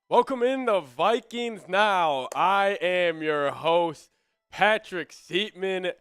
Welcome in the Vikings Now. I am your host, Patrick Siepman.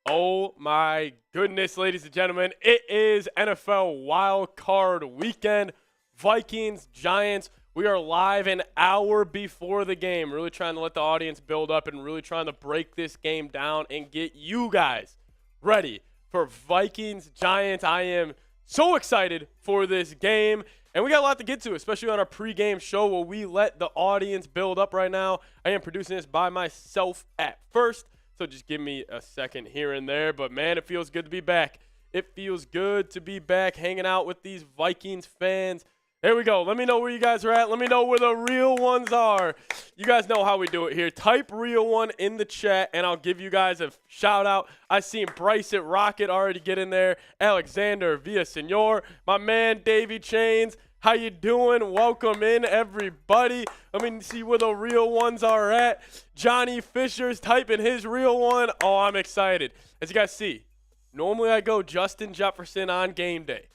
Oh my goodness, ladies and gentlemen. It is NFL Wild Card Weekend. Vikings, Giants. We are live an hour before the game. Really trying to let the audience build up and really trying to break this game down and get you guys ready for Vikings, Giants. I am so excited for this game. And we got a lot to get to, especially on our pregame show where we let the audience build up right now. I am producing this by myself at first, so just give me a second here and there. But, man, it feels good to be back. It feels good to be back hanging out with these Vikings fans. There we go. Let me know where you guys are at. Let me know where the real ones are. You guys know how we do it here. Type real one in the chat, and I'll give you guys a shout-out. I seen Bryce at Rocket already get in there. Alexander Villasenor. My man, Davey Chains. How you doing? Welcome in, everybody. Let me see where the real ones are at. Johnny Fisher's typing his real one. Oh, I'm excited. As you guys see, normally I go Justin Jefferson on game day.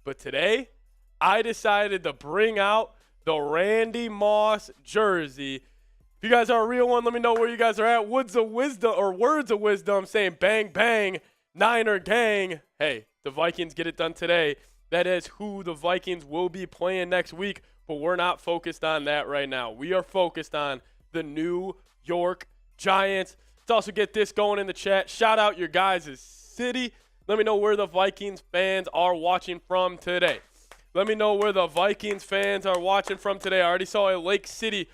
But today, I decided to bring out the Randy Moss jersey. If you guys are a real one, let me know where you guys are at. Words of wisdom saying bang, bang, Niner gang. Hey, the Vikings get it done today. That is who the Vikings will be playing next week, but we're not focused on that right now. We are focused on the New York Giants. Let's also get this going in the chat. Shout out your guys' city. Let me know where the Vikings fans are watching from today. Let me know where the Vikings fans are watching from today. I already saw a Lake City,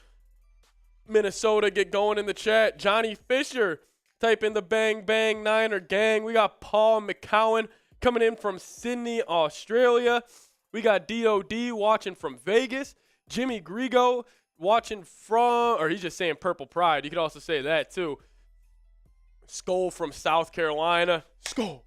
Minnesota get going in the chat. Johnny Fisher, type in the bang, bang, Niner gang. We got Paul McCowan coming in from Sydney, Australia. We got DOD watching from Vegas. Jimmy Grigo watching from, or he's just saying Purple Pride. You could also say that too. Skull from South Carolina. Skull.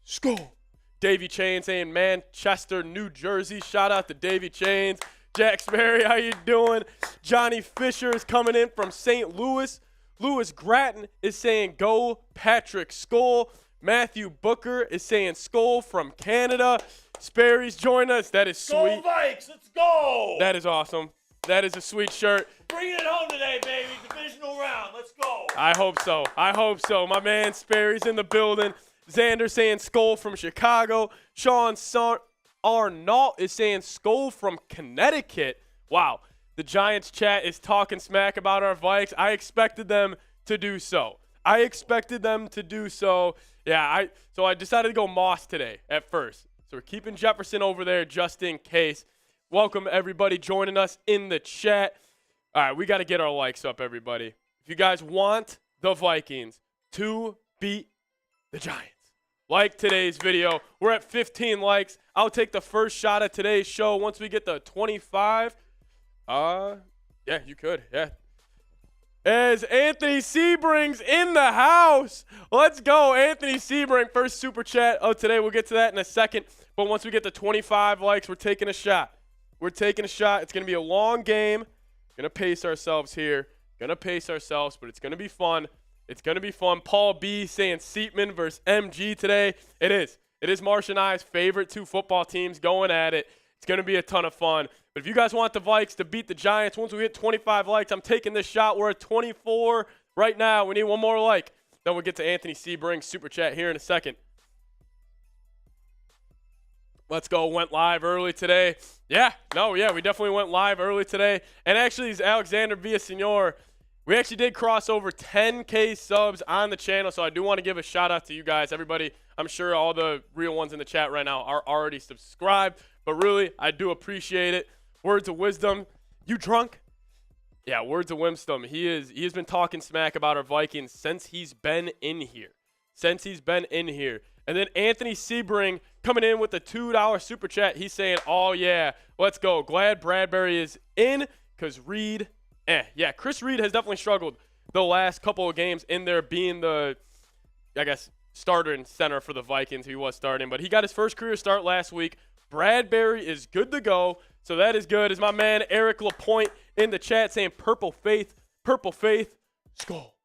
Skull. Davy Chain saying Manchester, New Jersey. Shout out to Davy Chains. Jack Sperry, how you doing? Johnny Fisher is coming in from St. Louis. Lewis Gratton is saying go Patrick Skull. Matthew Booker is saying Skull from Canada. Sperry's joining us. That is sweet. Go Vikes, let's go. That is awesome. That is a sweet shirt. Bring it home today, baby. Divisional round. Let's go. I hope so. I hope so. My man Sperry's in the building. Xander saying Skull from Chicago. Sean Arnault is saying Skull from Connecticut. Wow. The Giants chat is talking smack about our Vikes. I expected them to do so. Yeah, so I decided to go Moss today at first. So we're keeping Jefferson over there just in case. Welcome, everybody, joining us in the chat. All right, we got to get our likes up, everybody. If you guys want the Vikings to beat the Giants, like today's video. We're at 15 likes. I'll take the first shot at today's show once we get to 25. Yeah, you could, yeah. As Anthony Sebring's in the house. Let's go, Anthony Sebring. First super chat of today. We'll get to that in a second. But once we get to 25 likes, we're taking a shot. It's going to be a long game. Going to pace ourselves here. But it's going to be fun. Paul B saying Siepman versus MG today. It is Marsh and I's favorite two football teams going at it. It's going to be a ton of fun. But if you guys want the Vikes to beat the Giants, once we hit 25 likes, I'm taking this shot. We're at 24 right now. We need one more like. Then we'll get to Anthony Sebring's super chat here in a second. Let's go. Went live early today. We definitely went live early today. And actually, it's Alexander Villasenor. We actually did cross over 10K subs on the channel, so I do want to give a shout-out to you guys. Everybody, I'm sure all the real ones in the chat right now are already subscribed. But really, I do appreciate it. Words of wisdom. You drunk? Yeah, words of wisdom. He has been talking smack about our Vikings since he's been in here. And then Anthony Sebring coming in with the $2 super chat. He's saying, oh, yeah, let's go. Glad Bradbury is in because Reed, Yeah, Chris Reed has definitely struggled the last couple of games in there being the, starter and center for the Vikings. He was starting, but he got his first career start last week. Bradbury is good to go, so that is good. Is my man Eric Lapointe in the chat saying Purple Faith, Skull.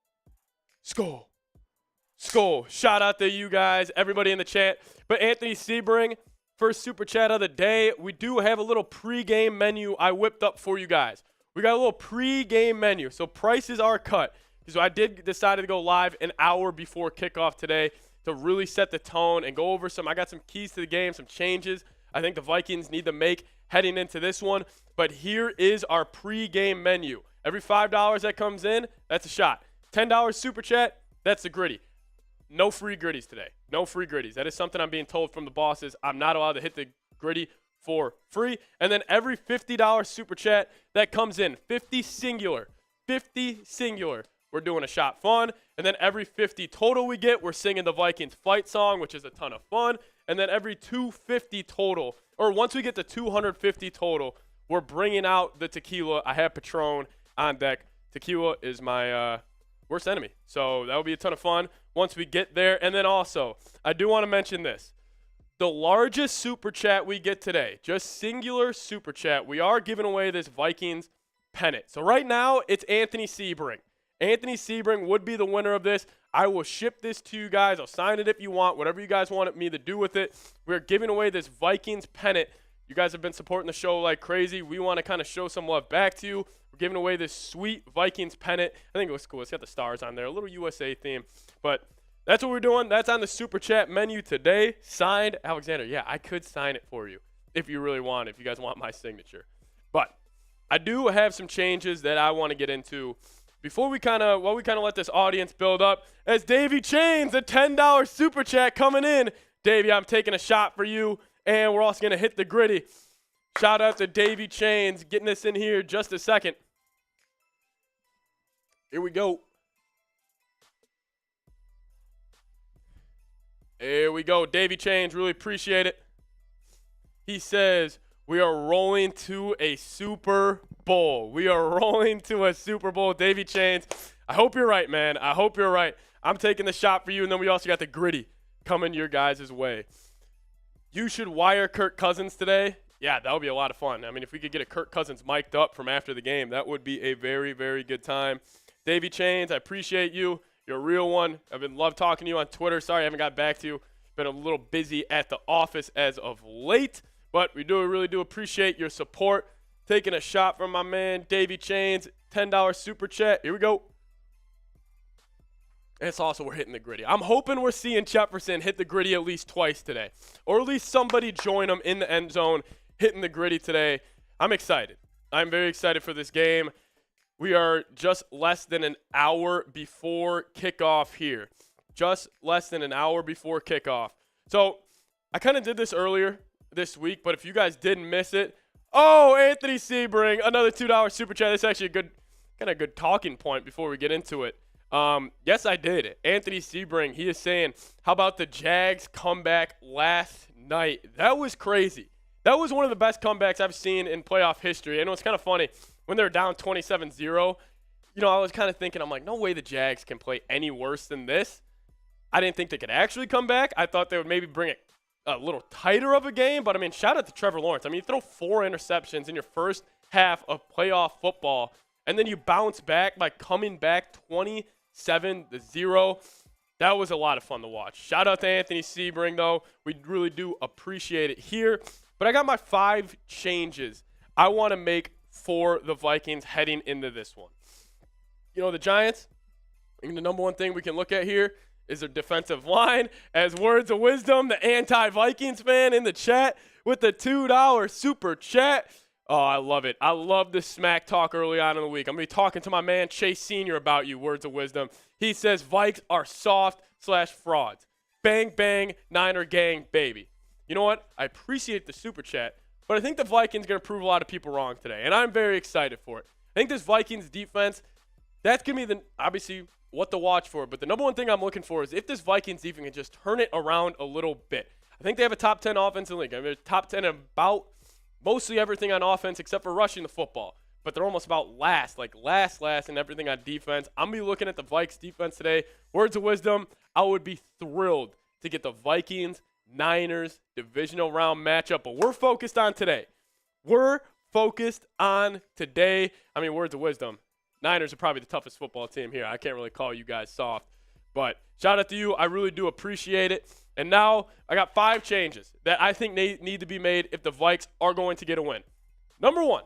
Shout out to you guys, everybody in the chat. But Anthony Sebring, First super chat of the day. We do have a little pregame menu I whipped up for you guys. We got a little pregame menu. So prices are cut. So I did decide to go live an hour before kickoff today to really set the tone and go over I got some keys to the game, some changes I think the Vikings need to make heading into this one. But here is our pregame menu. Every $5 that comes in, that's a shot. $10 super chat, that's the gritty. No free gritties today. No free gritties. That is something I'm being told from the bosses. I'm not allowed to hit the gritty for free. And then every $50 super chat that comes in, 50 singular, we're doing a shot fun. And then every 50 total we get, we're singing the Vikings fight song, which is a ton of fun. And then every 250 total, or once we get to 250 total, we're bringing out the tequila. I have Patron on deck. Tequila is my worst enemy. So that will be a ton of fun once we get there. And then also, I do want to mention this. The largest super chat we get today, just singular super chat, we are giving away this Vikings pennant. So right now, it's Anthony Sebring. Anthony Sebring would be the winner of this. I will ship this to you guys. I'll sign it if you want, whatever you guys want me to do with it. We're giving away this Vikings pennant. You guys have been supporting the show like crazy. We want to kind of show some love back to you. We're giving away this sweet Vikings pennant. I think it was cool. It's got the stars on there, a little USA theme. But that's what we're doing. That's on the super chat menu today. Signed Alexander. Yeah, I could sign it for you if you really want, if you guys want my signature. But I do have some changes that I want to get into before we kind of let this audience build up. As Davey Chains, a $10 super chat coming in. Davey, I'm taking a shot for you, and we're also going to hit the gritty. Shout out to Davey Chains getting us in here just a second. Here we go. There we go. Davey Chains, really appreciate it. He says, we are rolling to a Super Bowl. We are rolling to a Super Bowl. Davey Chains, I hope you're right, man. I hope you're right. I'm taking the shot for you, and then we also got the gritty coming your guys' way. You should wire Kirk Cousins today. Yeah, that would be a lot of fun. I mean, if we could get a Kirk Cousins mic'd up from after the game, that would be a very, very good time. Davey Chains, I appreciate you. You're a real one. I've been love talking to you on Twitter. Sorry I haven't got back to you. Been a little busy at the office as of late. But we really do appreciate your support. Taking a shot from my man, Davey Chains, $10 super chat. Here we go. And it's also, we're hitting the gritty. I'm hoping we're seeing Jefferson hit the gritty at least twice today. Or at least somebody join him in the end zone hitting the gritty today. I'm excited. I'm very excited for this game. We are just less than an hour before kickoff here. Just less than an hour before kickoff. So I kind of did this earlier this week, but if you guys didn't miss it, oh, Anthony Sebring, another $2 super chat. That's actually a good talking point before we get into it. Yes, I did. Anthony Sebring, he is saying, how about the Jags comeback last night? That was crazy. That was one of the best comebacks I've seen in playoff history. And it was kind of funny when they were down 27-0. You know, I was kind of thinking, I'm like, no way the Jags can play any worse than this. I didn't think they could actually come back. I thought they would maybe bring it a little tighter of a game, but I mean, shout out to Trevor Lawrence. I mean, you throw 4 interceptions in your first half of playoff football, and then you bounce back by coming back 27-0. That was a lot of fun to watch. Shout out to Anthony Sebring, though. We really do appreciate it here. But I got my 5 changes I want to make for the Vikings heading into this one. You know, the Giants, I think the number one thing we can look at here is their defensive line. As words of wisdom, the anti-Vikings fan in the chat with the $2 super chat. Oh, I love it. I love the smack talk early on in the week. I'm going to be talking to my man Chase Sr. about you, words of wisdom. He says Vikes are soft/frauds. Bang, bang, Niner gang, baby. You know what? I appreciate the super chat, but I think the Vikings are going to prove a lot of people wrong today, and I'm very excited for it. I think this Vikings defense, that's going to be obviously what to watch for, but the number one thing I'm looking for is if this Vikings defense can just turn it around a little bit. I think they have a top 10 offense in the league. I mean, they're top 10 in about mostly everything on offense except for rushing the football, but they're almost about last in everything on defense. I'm going to be looking at the Vikes defense today. Words of wisdom, I would be thrilled to get the Vikings-Niners divisional round matchup, but we're focused on today. I mean, words of wisdom. Niners are probably the toughest football team here. I can't really call you guys soft. But shout out to you. I really do appreciate it. And now I got 5 changes that I think need to be made if the Vikes are going to get a win. Number 1,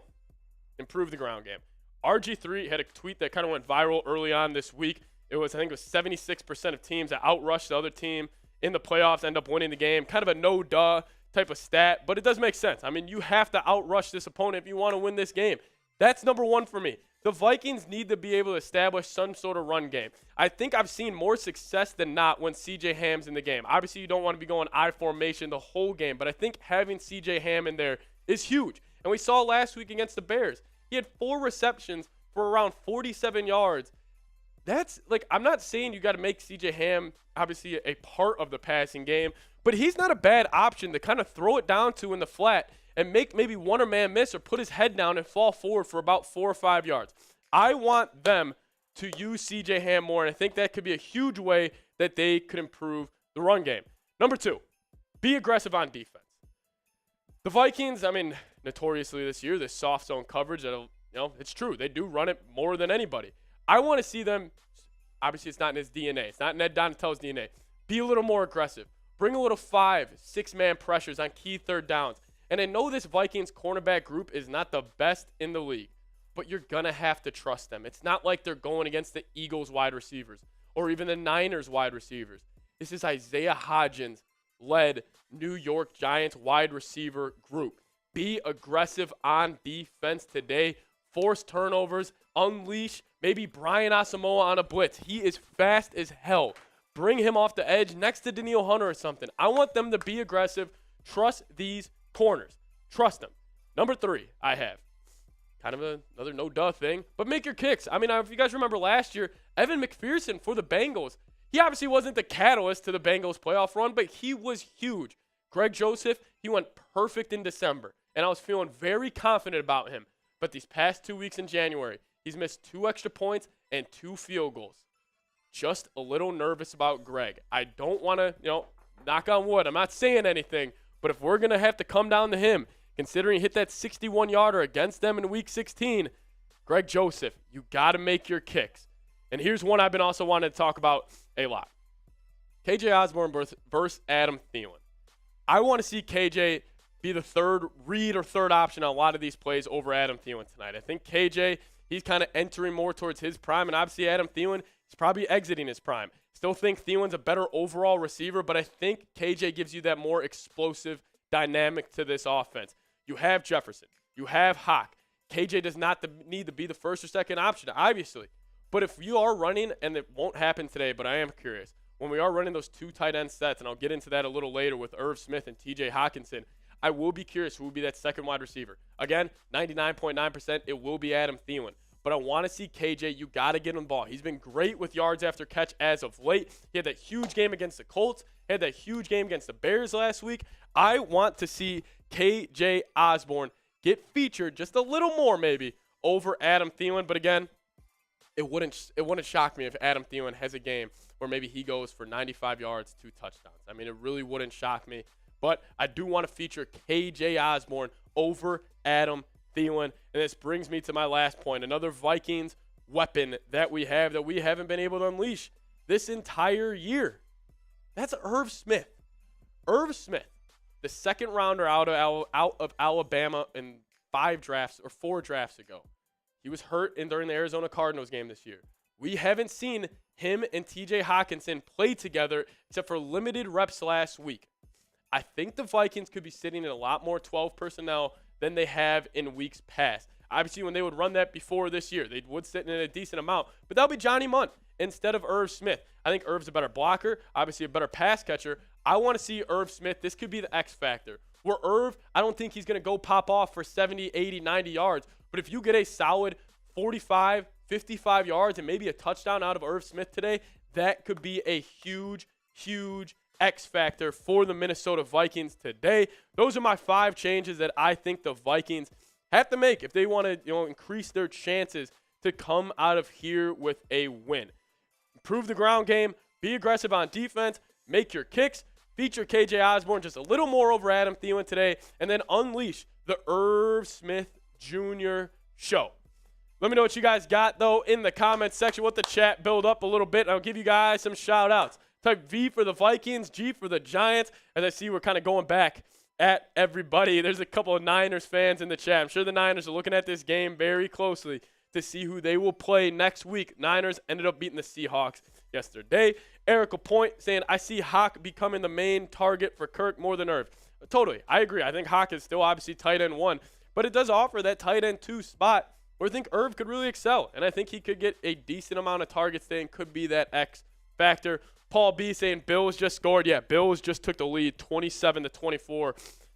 improve the ground game. RG3 had a tweet that kind of went viral early on this week. I think it was 76% of teams that outrush the other team in the playoffs end up winning the game. Kind of a no-duh type of stat, but it does make sense. I mean, you have to outrush this opponent if you want to win this game. That's number 1 for me. The Vikings need to be able to establish some sort of run game. I think I've seen more success than not when C.J. Ham's in the game. Obviously, you don't want to be going I formation the whole game, but I think having C.J. Ham in there is huge. And we saw last week against the Bears. He had 4 receptions for around 47 yards. That's like, I'm not saying you got to make C.J. Ham obviously a part of the passing game, but he's not a bad option to kind of throw it down to in the flat and make maybe one or man miss or put his head down and fall forward for about 4 or 5 yards. I want them to use C.J. Ham more, and I think that could be a huge way that they could improve the run game. Number 2, be aggressive on defense. The Vikings, I mean, notoriously this year, this soft zone coverage, it's true. They do run it more than anybody. I want to see them, obviously it's not in his DNA. It's not in Ed Donatello's DNA. Be a little more aggressive. Bring a little 5, 6-man pressures on key third downs. And I know this Vikings cornerback group is not the best in the league, but you're going to have to trust them. It's not like they're going against the Eagles wide receivers or even the Niners wide receivers. This is Isaiah Hodgins-led New York Giants wide receiver group. Be aggressive on defense today. Force turnovers. Unleash maybe Brian Asamoah on a blitz. He is fast as hell. Bring him off the edge next to Danielle Hunter or something. I want them to be aggressive. Trust these corners. Trust them. Number 3, I have kind of another no-duh thing, but make your kicks. I mean, if you guys remember last year, Evan McPherson for the Bengals, he obviously wasn't the catalyst to the Bengals playoff run, but he was huge. Greg Joseph, he went perfect in December, and I was feeling very confident about him. But these past 2 weeks in January, he's missed 2 extra points and 2 field goals. Just a little nervous about Greg. I don't want to, knock on wood. I'm not saying anything, but if we're going to have to come down to him, considering he hit that 61-yarder against them in Week 16, Greg Joseph, you got to make your kicks. And here's one I've been also wanting to talk about a lot. KJ Osborne versus Adam Thielen. I want to see KJ be the third read or third option on a lot of these plays over Adam Thielen tonight. I think KJ, he's kind of entering more towards his prime, and obviously Adam Thielen, he's probably exiting his prime. Still think Thielen's a better overall receiver, but I think KJ gives you that more explosive dynamic to this offense. You have Jefferson. You have Hawk. KJ does not need to be the first or second option, obviously. But if you are running, and it won't happen today, but I am curious, when we are running those 2 tight end sets, and I'll get into that a little later with Irv Smith and TJ Hockenson, I will be curious who will be that second wide receiver. Again, 99.9%, it will be Adam Thielen. But I want to see KJ. You got to get him the ball. He's been great with yards after catch as of late. He had that huge game against the Colts. He had that huge game against the Bears last week. I want to see KJ Osborne get featured just a little more maybe over Adam Thielen. But again, it wouldn't shock me if Adam Thielen has a game where maybe he goes for 95 yards, 2 touchdowns. I mean, it really wouldn't shock me. But I do want to feature KJ Osborne over Adam Thielen. And this brings me to my last point. Another Vikings weapon that we have that we haven't been able to unleash this entire year. That's Irv Smith. Irv Smith, the second rounder out of Alabama in 4 drafts ago. He was hurt during the Arizona Cardinals game this year. We haven't seen him and TJ Hockenson play together except for limited reps last week. I think the Vikings could be sitting in a lot more 12 personnel than they have in weeks past. Obviously, when they would run that before this year, they would sit in a decent amount. But that'll be Johnny Mundt instead of Irv Smith. I think Irv's a better blocker, obviously a better pass catcher. I want to see Irv Smith. This could be the X factor. Where Irv, I don't think he's going to go pop off for 70, 80, 90 yards. But if you get a solid 45, 55 yards and maybe a touchdown out of Irv Smith today, that could be a huge, huge X factor for the Minnesota Vikings today. Those are my 5 changes that I think the Vikings have to make if they want to, increase their chances to come out of here with a win. Improve the ground game, be aggressive on defense, make your kicks, feature KJ Osborne just a little more over Adam Thielen today, and then unleash the Irv Smith Jr. show. Let me know what you guys got, though, in the comments section. Let the chat build up a little bit. I'll give you guys some shout-outs. Type V for the Vikings, G for the Giants. As I see, we're kind of going back at everybody. There's a couple of Niners fans in the chat. I'm sure the Niners are looking at this game very closely to see who they will play next week. Niners ended up beating the Seahawks yesterday. Eric Point saying, I see Hawk becoming the main target for Kirk more than Irv. Totally. I agree. I think Hawk is still obviously tight end 1, but it does offer that tight end 2 spot where I think Irv could really excel, and I think he could get a decent amount of targets there and could be that X factor. Paul B saying Bills just scored. Yeah, Bills just took the lead 27-24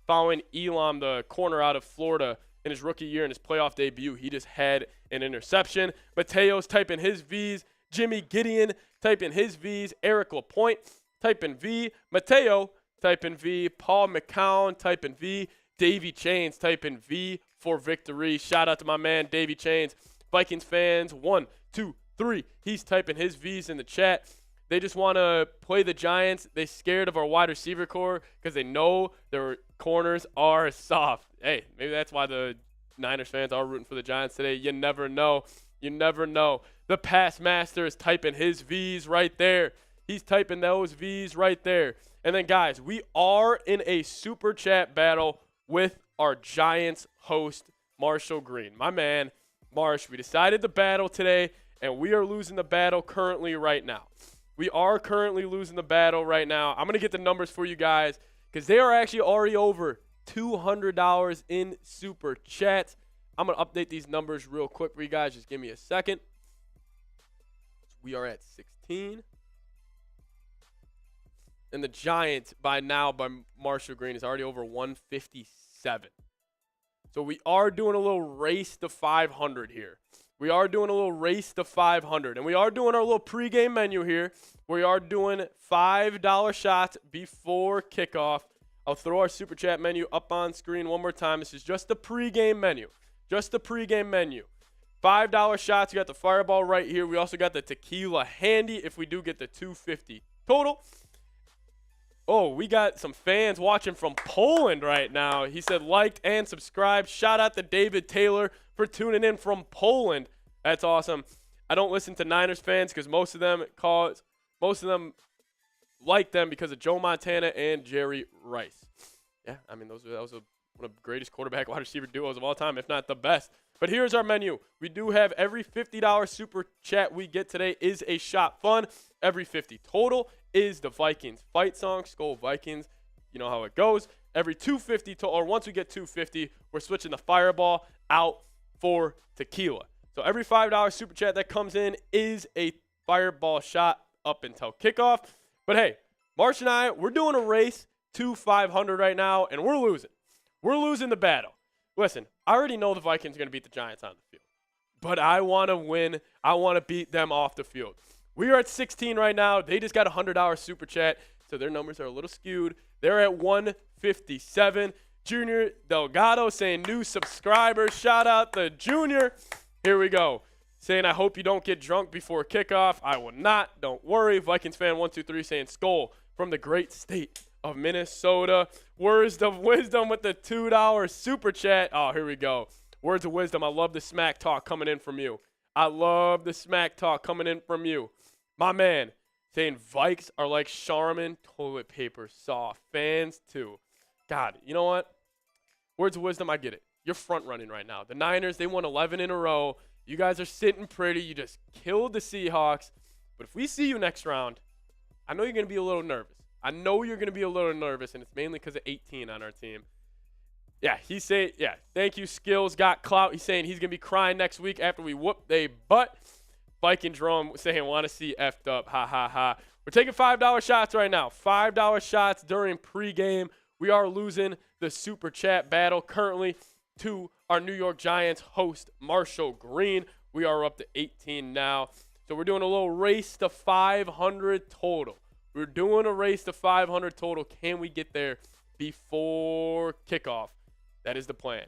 following Elam, the corner out of Florida, in his rookie year in his playoff debut. He just had an interception. Mateo's typing his V's. Jimmy Gideon typing his V's. Eric Lapointe typing V. Mateo typing V. Paul McCown typing V. Davey Chains typing V for victory. Shout out to my man Davey Chains. Vikings fans, 1, 2, 3. He's typing his V's in the chat. They just want to play the Giants. They're scared of our wide receiver core because they know their corners are soft. Hey, maybe that's why the Niners fans are rooting for the Giants today. You never know. You never know. The pass master is typing his V's right there. He's typing those V's right there. And then, guys, we are in a super chat battle with our Giants host, Marshall Green. My man, Marsh, we decided the battle today, and we are losing the battle currently right now. We are currently losing the battle right now. I'm going to get the numbers for you guys because they are actually already over $200 in super chats. I'm going to update these numbers real quick for you guys. Just give me a second. We are at 16. And the Giants by Marshall Green is already over 157. So we are doing a little race to 500 here. We are doing a little race to 500. And we are doing our little pregame menu here. We are doing $5 shots before kickoff. I'll throw our super chat menu up on screen one more time. This is just the pregame menu. Just the pregame menu. $5 shots. You got the Fireball right here. We also got the tequila handy if we do get the 250 total. Oh, we got some fans watching from Poland right now. He said liked and subscribed. Shout out to David Taylor for tuning in from Poland. That's awesome. I don't listen to Niners fans because most of them like them because of Joe Montana and Jerry Rice. Yeah, I mean, that was one of the greatest quarterback wide receiver duos of all time, if not the best. But here's our menu. We do have every $50 super chat we get today is a shot fun. Every 50 total is the Vikings fight song, Skol Vikings. You know how it goes. Every 250 or once we get 250, we're switching the Fireball out for tequila. So every $5 super chat that comes in is a Fireball shot up until kickoff. But hey, Marsh and I, we're doing a race to 500 right now, and we're losing. We're losing the battle. Listen, I already know the Vikings are going to beat the Giants on the field. But I want to win. I want to beat them off the field. We are at 16 right now. They just got a $100 super chat, so their numbers are a little skewed. They're at 157. Junior Delgado saying new subscribers. Shout out to Junior. Here we go. Saying, I hope you don't get drunk before kickoff. I will not. Don't worry. Vikings fan 123 saying Skol from the great state of Minnesota. Words of wisdom with the $2 super chat. Oh, here we go. Words of wisdom. I love the smack talk coming in from you. I love the smack talk coming in from you. My man saying Vikes are like Charmin toilet paper soft. Fans too. God, you know what? Words of wisdom, I get it. You're front running right now. The Niners, they won 11 in a row. You guys are sitting pretty. You just killed the Seahawks. But if we see you next round, I know you're going to be a little nervous. And it's mainly because of 18 on our team. Yeah, he's saying, yeah, thank you, Skills got clout. He's saying he's going to be crying next week after we whoop they butt. Viking Drum saying, want to see effed up. Ha, ha, ha. We're taking $5 shots right now. $5 shots during pregame. We are losing the Super Chat battle currently to our New York Giants host, Marshall Green. We are up to 18 now. So we're doing a little race to 500 total. We're doing a race to 500 total. Can we get there before kickoff? That is the plan.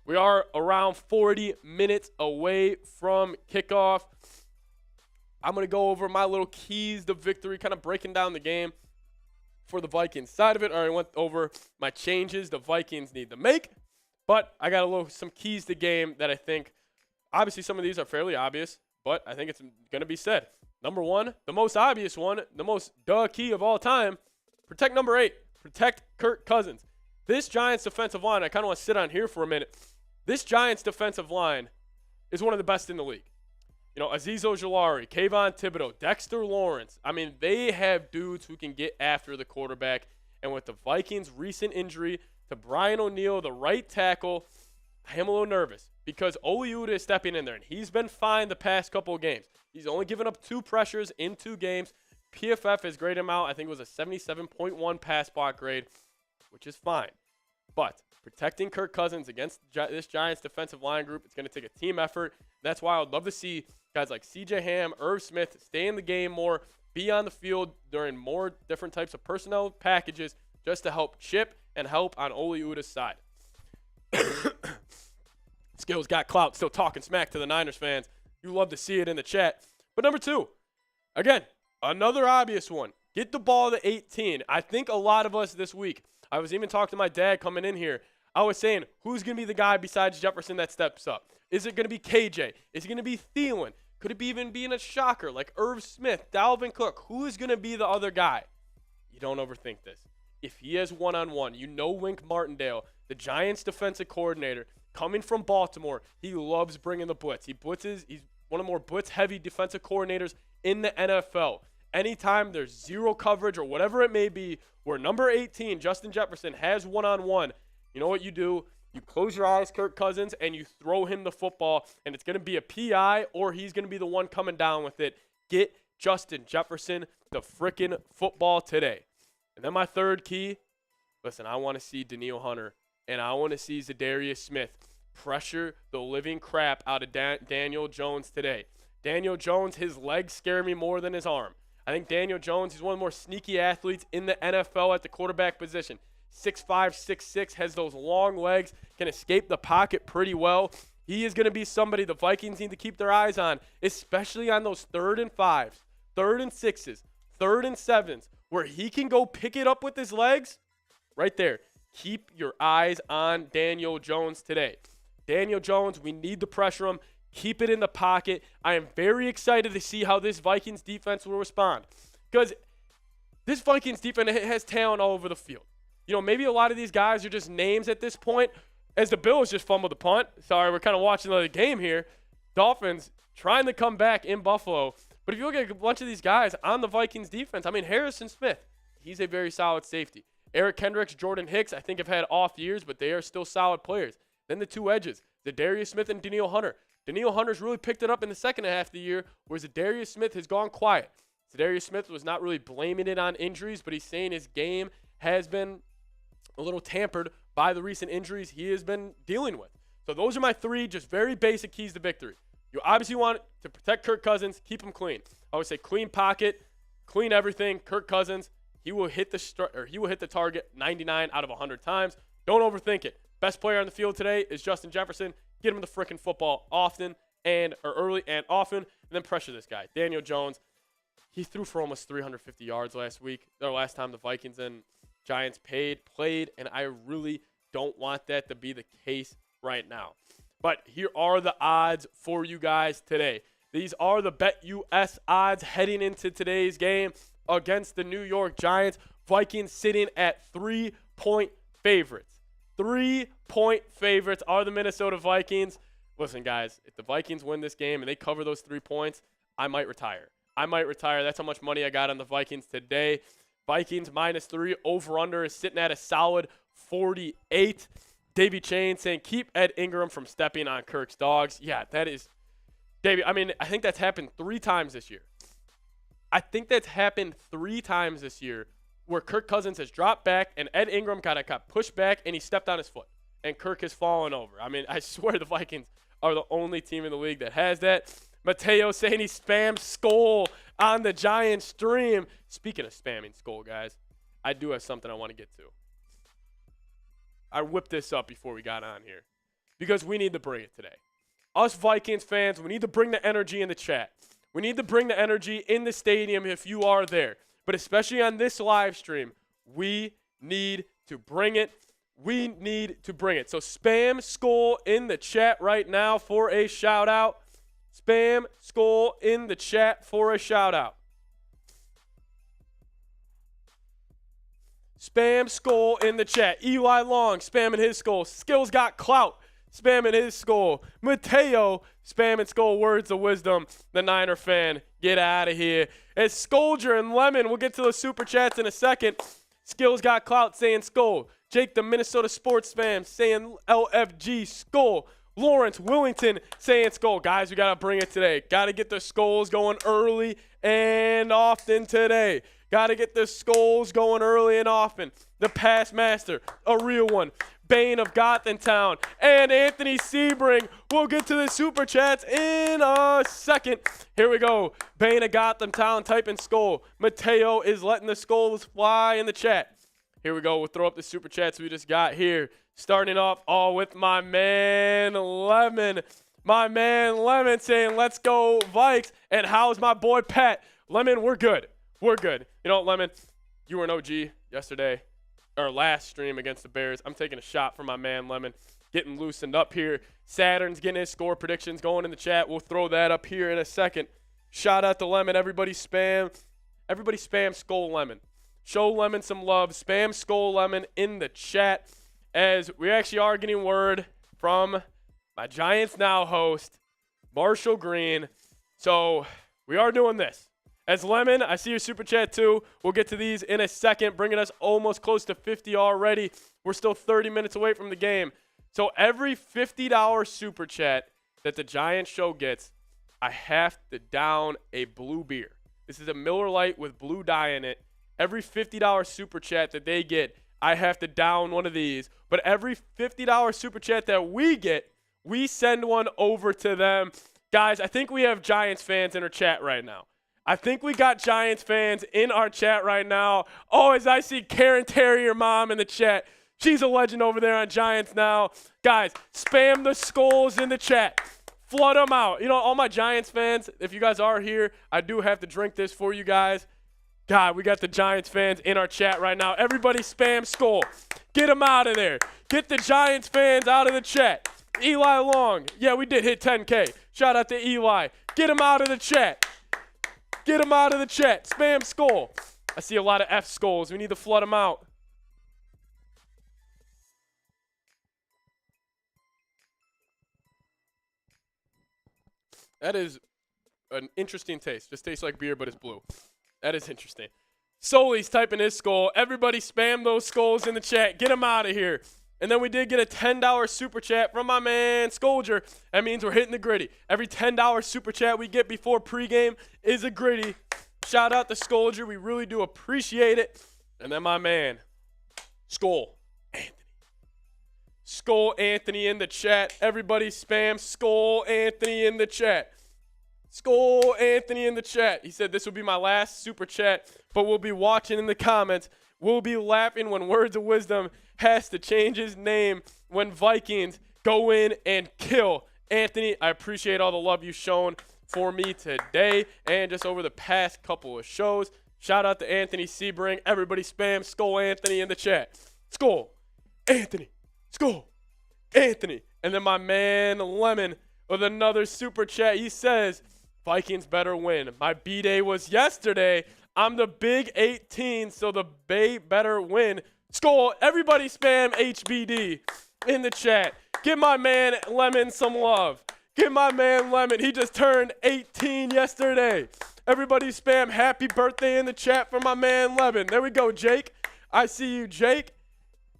We are around 40 minutes away from kickoff. I'm going to go over my little keys to victory, kind of breaking down the game for the Vikings side of it. I already went over my changes the Vikings need to make. But I got some keys to game that I think Obviously, some of these are fairly obvious, but I think it's going to be said. Number one, the most obvious one, the most key of all time, protect number 8. Protect Kirk Cousins. This Giants defensive line, I kind of want to sit on here for a minute. This Giants defensive line is one of the best in the league. You know, Azeez Ojulari, Kayvon Thibodeau, Dexter Lawrence. I mean, they have dudes who can get after the quarterback. And with the Vikings' recent injury to Brian O'Neill, the right tackle, I'm a little nervous because Oliuta is stepping in there, and he's been fine the past couple of games. He's only given up 2 pressures in 2 games. PFF has graded him out. I think it was a 77.1 pass block grade, which is fine. But protecting Kirk Cousins against this Giants defensive line group, it's going to take a team effort. That's why I would love to see guys like C.J. Ham, Irv Smith stay in the game more, be on the field during more different types of personnel packages just to help chip and help on Oliuta's side. Skills got clout, still talking smack to the Niners fans. You love to see it in the chat. But number 2, again, another obvious one. Get the ball to 18. I think a lot of us this week, I was even talking to my dad coming in here. I was saying, who's going to be the guy besides Jefferson that steps up? Is it going to be KJ? Is it going to be Thielen? Could it even be in a shocker like Irv Smith, Dalvin Cook? Who is going to be the other guy? You don't overthink this. If he has one-on-one, you know Wink Martindale, the Giants defensive coordinator, coming from Baltimore, he loves bringing the blitz. He blitzes. He's one of the more blitz-heavy defensive coordinators in the NFL. Anytime there's zero coverage or whatever it may be, where number 18, Justin Jefferson, has one-on-one, you know what you do? You close your eyes, Kirk Cousins, and you throw him the football, and it's going to be a PI or he's going to be the one coming down with it. Get Justin Jefferson the frickin' football today. And then my third key, listen, I want to see Danielle Hunter and I want to see Zadarius Smith pressure the living crap out of Daniel Jones today. Daniel Jones, his legs scare me more than his arm. I think Daniel Jones, he's one of the more sneaky athletes in the NFL at the quarterback position. 6'5", 6'6", has those long legs, can escape the pocket pretty well. He is going to be somebody the Vikings need to keep their eyes on, especially on those 3rd and 5s, 3rd and 6s, 3rd and 7s, where he can go pick it up with his legs. Right there. Keep your eyes on Daniel Jones today. Daniel Jones, we need to pressure him. Keep it in the pocket. I am very excited to see how this Vikings defense will respond, because this Vikings defense has talent all over the field. You know, maybe a lot of these guys are just names at this point, as the Bills just fumbled the punt. Sorry, we're kind of watching the game here. Dolphins trying to come back in Buffalo. But if you look at a bunch of these guys on the Vikings defense, I mean, Harrison Smith, he's a very solid safety. Eric Kendricks, Jordan Hicks, I think have had off years, but they are still solid players. Then the 2 edges, Zadarius Smith and Danielle Hunter. Danielle Hunter's really picked it up in the second half of the year, whereas Zadarius Smith has gone quiet. Zadarius Smith was not really blaming it on injuries, but he's saying his game has been a little tampered by the recent injuries he has been dealing with. So those are my 3 just very basic keys to victory. You obviously want to protect Kirk Cousins, keep him clean. I would say clean pocket, clean everything. Kirk Cousins, he will hit the target 99 out of 100 times. Don't overthink it. Best player on the field today is Justin Jefferson. Get him the frickin' football early and often, and then pressure this guy. Daniel Jones, he threw for almost 350 yards last time the Vikings and Giants played, and I really don't want that to be the case right now. But here are the odds for you guys today. These are the BetUS odds heading into today's game against the New York Giants. Vikings sitting at 3-point favorites. 3-point favorites are the Minnesota Vikings. Listen, guys, if the Vikings win this game and they cover those 3 points, I might retire. That's how much money I got on the Vikings today. Vikings -3. Over-under is sitting at a solid 48. Davey Chain saying, keep Ed Ingram from stepping on Kirk's dogs. Yeah, that is – Davey, I mean, I think that's happened 3 times this year. Where Kirk Cousins has dropped back and Ed Ingram got pushed back and he stepped on his foot. And Kirk has fallen over. I mean, I swear the Vikings are the only team in the league that has that. Mateo saying he spammed Skull on the Giants stream. Speaking of spamming Skull, guys, I do have something I want to get to. I whipped this up before we got on here because we need to bring it today. Us Vikings fans, we need to bring the energy in the chat. We need to bring the energy in the stadium if you are there. But especially on this live stream, we need to bring it. We need to bring it. So spam Skull in the chat right now for a shout out. Spam Skull in the chat for a shout out. Spam Skull in the chat. Eli Long spamming his skull. Skills got clout spamming his skull. Mateo spamming skull. Words of wisdom. The Niner fan, get out of here. As Scolger and Lemon, we'll get to the super chats in a second. Skills got clout saying skull. Jake the Minnesota sports fan saying LFG skull. Lawrence Willington saying skull. Guys, we got to bring it today. Got to get the skulls going early and often today. Got to get the skulls going early and often. The past master, a real one. Bane of Gothentown and Anthony Sebring. We'll get to the super chats in a second. Here we go. Bane of Gothentown typing skull. Mateo is letting the skulls fly in the chat. Here we go. We'll throw up the super chats we just got here. Starting off all with my man Lemon. My man Lemon saying, let's go Vikes. And how's my boy Pat? Lemon, we're good. We're good. You know what, Lemon? You were an OG yesterday, or last stream against the Bears. I'm taking a shot for my man Lemon. Getting loosened up here. Saturn's getting his score predictions going in the chat. We'll throw that up here in a second. Shout out to Lemon. Everybody spam Skull Lemon. Show Lemon some love. Spam Skull Lemon in the chat. As we actually are getting word from my Giants Now host, Marshall Green. So we are doing this. As Lemon, I see your super chat too. We'll get to these in a second, bringing us almost close to 50 already. We're still 30 minutes away from the game. So every $50 super chat that the Giants show gets, I have to down a blue beer. This is a Miller Lite with blue dye in it. Every $50 super chat that they get, I have to down one of these. But every $50 super chat that we get, we send one over to them. Guys, I think we have Giants fans in our chat right now. I think we got Giants fans in our chat right now. Oh, as I see Karen Terry, your mom, in the chat. She's a legend over there on Giants Now. Guys, spam the skulls in the chat. Flood them out. You know, all my Giants fans, if you guys are here, I do have to drink this for you guys. God, we got the Giants fans in our chat right now. Everybody spam skull. Get them out of there. Get the Giants fans out of the chat. Eli Long. Yeah, we did hit 10K. Shout out to Eli. Get them out of the chat. Get them out of the chat. Spam skull. I see a lot of F skulls. We need to flood them out. That is an interesting taste. Just tastes like beer, but it's blue. That is interesting. Soli's typing his skull. Everybody spam those skulls in the chat. Get them out of here. And then we did get a $10 super chat from my man Scolger. That means we're hitting the gritty. Every $10 super chat we get before pregame is a gritty. Shout out to Scolger. We really do appreciate it. And then my man, Skull Anthony. Skull Anthony in the chat. Everybody spam Skull Anthony in the chat. Skull Anthony in the chat. He said this will be my last super chat, but we'll be watching in the comments. We'll be laughing when Words of Wisdom has to change his name when Vikings go in and kill. Anthony, I appreciate all the love you've shown for me today and just over the past couple of shows. Shout out to Anthony Sebring. Everybody spam Skull Anthony in the chat. Skull Anthony. Skull Anthony. And then my man Lemon with another super chat. He says, Vikings better win. My B-Day was yesterday. I'm the big 18, so the Bay better win. Skull, everybody spam HBD in the chat. Give my man Lemon some love. Give my man Lemon. He just turned 18 yesterday. Everybody spam happy birthday in the chat for my man Lemon. There we go, Jake. I see you, Jake.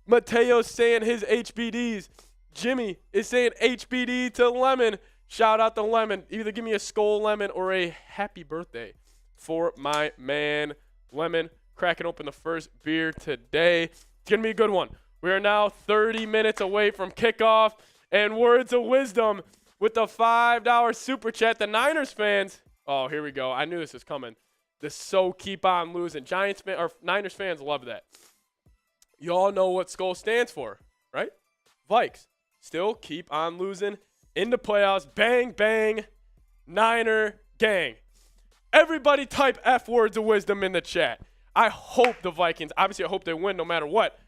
Mateo's saying his HBDs. Jimmy is saying HBD to Lemon. Shout out to Lemon. Either give me a Skull Lemon or a happy birthday for my man Lemon. Cracking open the first beer today. It's going to be a good one. We are now 30 minutes away from kickoff. And Words of Wisdom with the $5 super chat. The Niners fans. Oh, here we go. I knew this was coming. The so keep on losing. Giants fans or Niners fans love that. You all know what Skull stands for, right? Vikes. Still keep on losing. In the playoffs. Bang, bang. Niner gang. Everybody type F Words of Wisdom in the chat. I hope the Vikings, obviously I hope they win no matter what.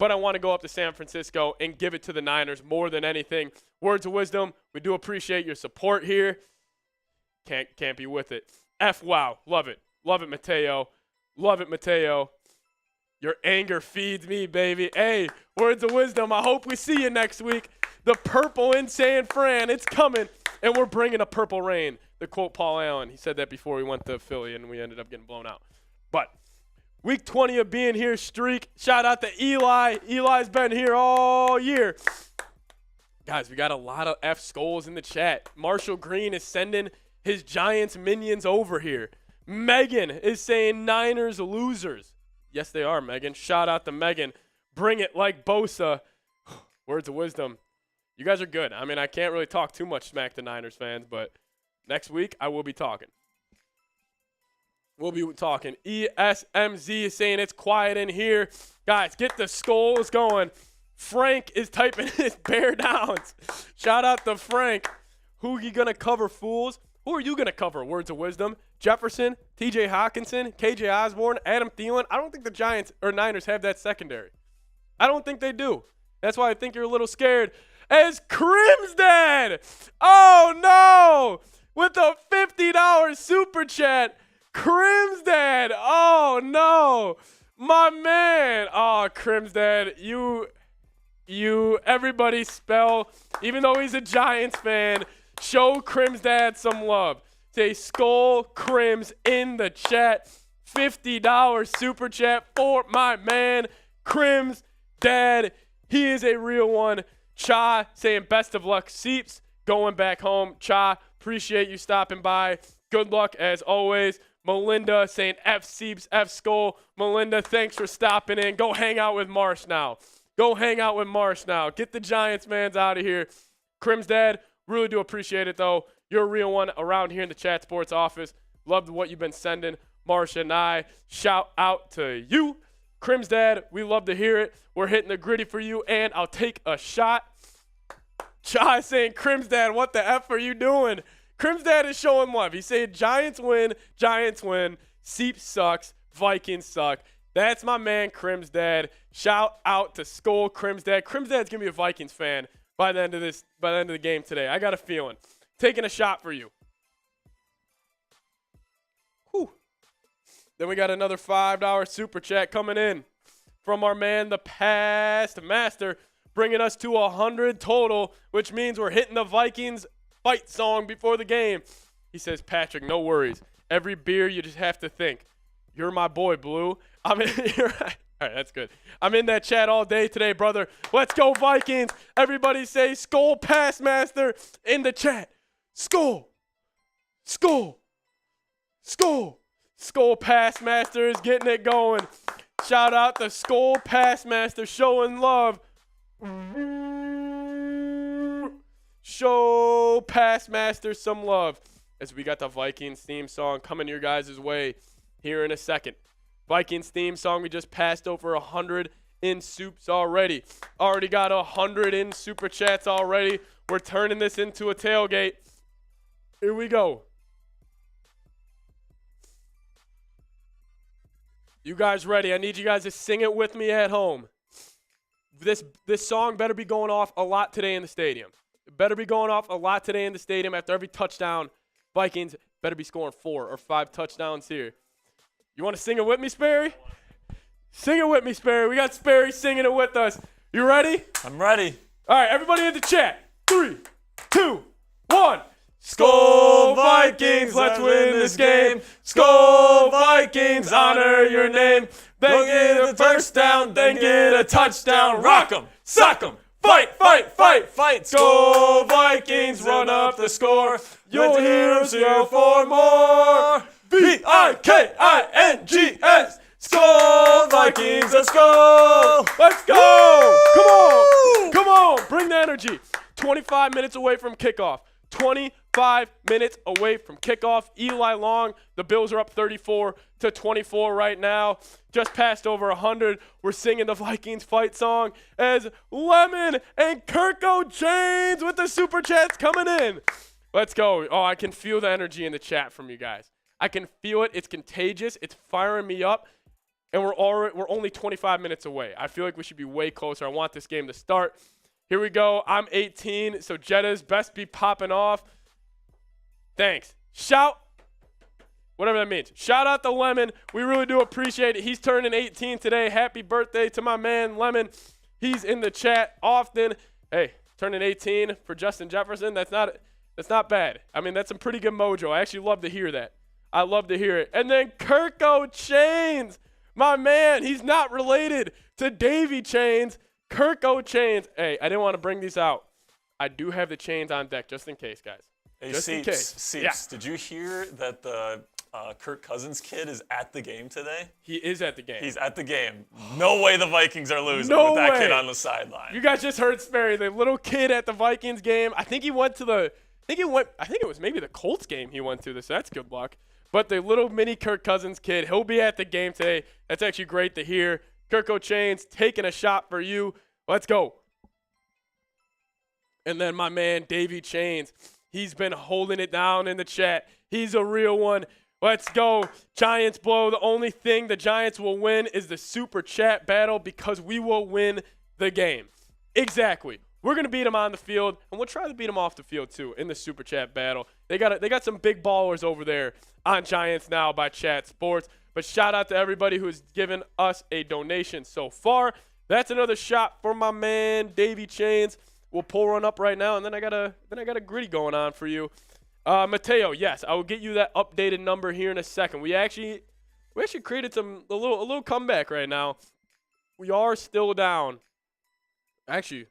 but I want to go up to San Francisco and give it to the Niners more than anything. Words of wisdom, we do appreciate your support here. Can't be with it. Wow, love it. Love it, Mateo. Love it, Mateo. Your anger feeds me, baby. Hey, words of wisdom, I hope we see you next week. The purple in San Fran, it's coming, and we're bringing a purple rain. To quote Paul Allen, he said that before we went to Philly, and we ended up getting blown out. But week 20 of being here streak. Shout out to Eli. Eli's been here all year. Guys, we got a lot of F skulls in the chat. Marshall Green is sending his Giants minions over here. Megan is saying Niners losers. Yes, they are, Megan. Shout out to Megan. Bring it like Bosa. Words of wisdom. You guys are good. I mean, I can't really talk too much smack to Niners fans, but next week I will be talking. We'll be talking. ESMZ is saying it's quiet in here. Guys, get the skulls going. Frank is typing his bear downs. Shout out to Frank. Who you going to cover, fools? Who are you going to cover? Words of wisdom. Jefferson, TJ Hockenson, KJ Osborne, Adam Thielen. I don't think the Giants or Niners have that secondary. I don't think they do. That's why I think you're a little scared. As Crimsdad, oh no, with a $50 super chat. Crimsdad, oh no, my man. Oh, Crimsdad, everybody spell, even though he's a Giants fan, show Crimsdad some love. Say Skull Crims in the chat. $50 super chat for my man, Crimsdad. He is a real one. Cha saying best of luck, Seeps. Going back home. Cha, appreciate you stopping by. Good luck as always. Melinda saying F Seeps, F Skull. Melinda, thanks for stopping in. Go hang out with Marsh now. Go hang out with Marsh now. Get the Giants fans out of here. Crimsdad, really do appreciate it though. You're a real one around here in the Chat Sports office. Loved what you've been sending. Marsh and I, shout out to you. Crimsdad, we love to hear it. We're hitting the gritty for you, and I'll take a shot. Chai saying, Crimsdad, what the F are you doing? Crimsdad is showing love. He's saying Giants win, Seep sucks, Vikings suck. That's my man, Crimsdad. Shout out to Skull Crimsdad. Crimsdad's gonna be a Vikings fan by the end of the game today. I got a feeling. Taking a shot for you. Whew. Then we got another $5 super chat coming in from our man, the past master, bringing us to 100 total, which means we're hitting the Vikings fight song before the game. He says, Patrick, no worries. Every beer you just have to think, you're my boy, Blue. All right, that's good. I'm in that chat all day today, brother. Let's go, Vikings. Everybody say Skull Pass Master in the chat. Skull. Skull. Skull. Skull Pass Master is getting it going. Shout out to Skull Pass Master showing love. Show Pass Master some love. As we got the Vikings theme song coming your guys' way here in a second. Vikings theme song, we just passed over 100 in soups already. Already got 100 in super chats already. We're turning this into a tailgate. Here we go. You guys ready? I need you guys to sing it with me at home. This song better be going off a lot today in the stadium. It better be going off a lot today in the stadium. After every touchdown, Vikings better be scoring 4 or 5 touchdowns here. You want to sing it with me, Sperry? Sing it with me, Sperry. We got Sperry singing it with us. You ready? I'm ready. All right, everybody in the chat. 3, 2, 1. Skol Vikings, let's win this game. Skol Vikings, honor your name. Then get a first down, then get a touchdown. Rock 'em, sock 'em, fight, fight, fight, fight. Skol Vikings, run up the score. You'll hear us here for more. V-I-K-I-N-G-S. Skol Vikings, let's go. Let's go. Come on. Come on. Bring the energy. 25 minutes away from kickoff. 25 minutes away from kickoff. Eli Long, the Bills are up 34-24 right now. Just passed over 100. We're singing the Vikings fight song as Lemon and Kirko James with the super chats coming in. Let's go. Oh, I can feel the energy in the chat from you guys. I can feel it. It's contagious. It's firing me up. and we're only 25 minutes away. I feel like we should be way closer. I want this game to start. Here we go. I'm 18, so Jetta's best be popping off. Thanks. Whatever that means. Shout out to Lemon. We really do appreciate it. He's turning 18 today. Happy birthday to my man, Lemon. He's in the chat often. Hey, turning 18 for Justin Jefferson, that's not bad. I mean, that's some pretty good mojo. I actually love to hear that. I love to hear it. And then Kirko Chains, my man. He's not related to Davy Chains. Kirko Chains. Hey, I didn't want to bring these out. I do have the chains on deck just in case, guys. Hey, just in case. Seeps, Yeah. did you hear that the Kirk Cousins kid is at the game today? He is at the game. He's at the game. No way the Vikings are losing No with that way. kid on the sideline. You guys just heard Sperry, the little kid at the Vikings game. I think it was maybe the Colts game he went to, so that's good luck. But the little mini Kirk Cousins kid, he'll be at the game today. That's actually great to hear. Kirko Chains taking a shot for you. Let's go. And then my man, Davy Chains, he's been holding it down in the chat. He's a real one. Let's go. Giants blow. The only thing the Giants will win is the super chat battle because we will win the game. Exactly. We're going to beat them on the field, and we'll try to beat them off the field too in the super chat battle. They got some big ballers over there on Giants Now by Chat Sports. But shout out to everybody who has given us a donation so far. That's another shot for my man, Davy Chains. We'll pull one up right now, and then I got a gritty going on for you. Mateo, yes, I will get you that updated number here in a second. We actually created a little comeback right now. We are still down. Actually,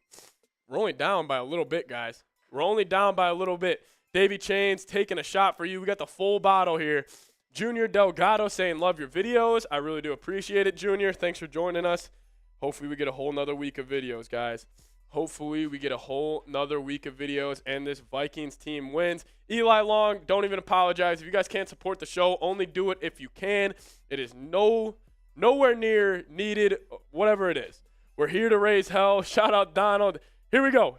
we're only down by a little bit, guys. We're only down by a little bit. Davy Chains taking a shot for you. We got the full bottle here. Junior Delgado saying, love your videos. I really do appreciate it, Junior. Thanks for joining us. Hopefully we get a whole nother week of videos, guys. Hopefully we get a whole nother week of videos and this Vikings team wins. Eli Long, don't even apologize. If you guys can't support the show, only do it if you can. It is nowhere near needed, whatever it is. We're here to raise hell. Shout out Donald. Here we go.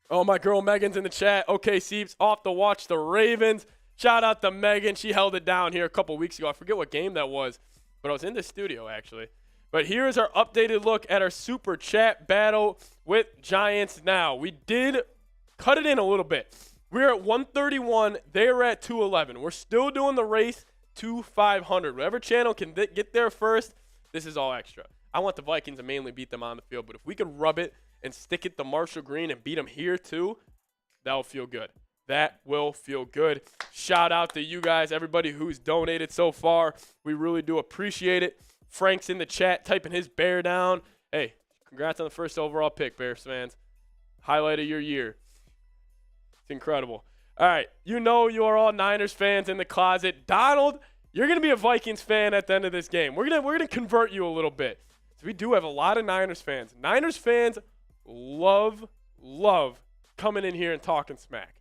Oh, my girl Megan's in the chat. Okay, Seeps, off to watch the Ravens. Shout out to Megan. She held it down here a couple weeks ago. I forget what game that was, but I was in the studio, actually. But here's our updated look at our super chat battle with Giants Now. We did cut it in a little bit. We're at 131. They're at 211. We're still doing the race to 500. Whatever channel can get there first, this is all extra. I want the Vikings to mainly beat them on the field, but if we could rub it and stick it to Marshall Green and beat them here too, that'll feel good. That will feel good. Shout out to you guys, everybody who's donated so far. We really do appreciate it. Frank's in the chat typing his bear down. Hey, congrats on the first overall pick, Bears fans. Highlight of your year. It's incredible. All right, you know you are all Niners fans in the closet. Donald, you're going to be a Vikings fan at the end of this game. We're gonna convert you a little bit. So we do have a lot of Niners fans. Niners fans love coming in here and talking smack.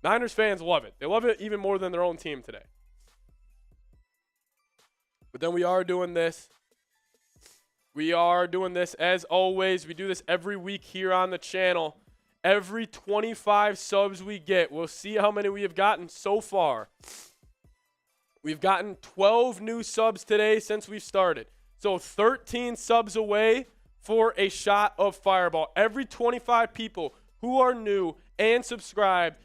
Niners fans love it. They love it even more than their own team today. But then we are doing this. We are doing this as always. We do this every week here on the channel. Every 25 subs we get, we'll see how many we have gotten so far. We've gotten 12 new subs today since we've started. So 13 subs away for a shot of Fireball. Every 25 people who are new and subscribed,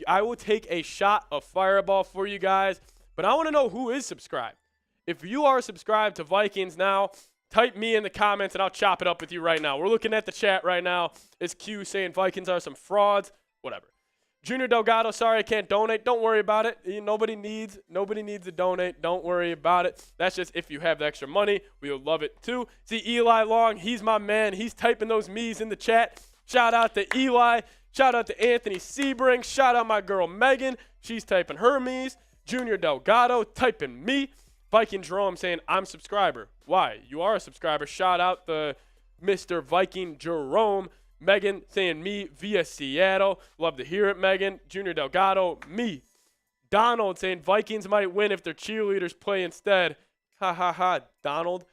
I will take a shot of Fireball for you guys. But I want to know who is subscribed. If you are subscribed to Vikings Now, type me in the comments and I'll chop it up with you right now. We're looking at the chat right now. It's Q saying Vikings are some frauds. Whatever. Junior Delgado, sorry I can't donate. Don't worry about it. Nobody needs to donate. Don't worry about it. That's just if you have the extra money. We would love it too. See Eli Long, he's my man. He's typing those me's in the chat. Shout out to Eli. Shout out to Anthony Sebring. Shout out my girl Megan. She's typing her me's. Junior Delgado typing me. Viking Jerome saying, I'm subscriber. Why? You are a subscriber. Shout out to Mr. Viking Jerome. Megan saying me via Seattle. Love to hear it, Megan. Junior Delgado, me. Donald saying Vikings might win if their cheerleaders play instead. Ha, ha, ha, Donald.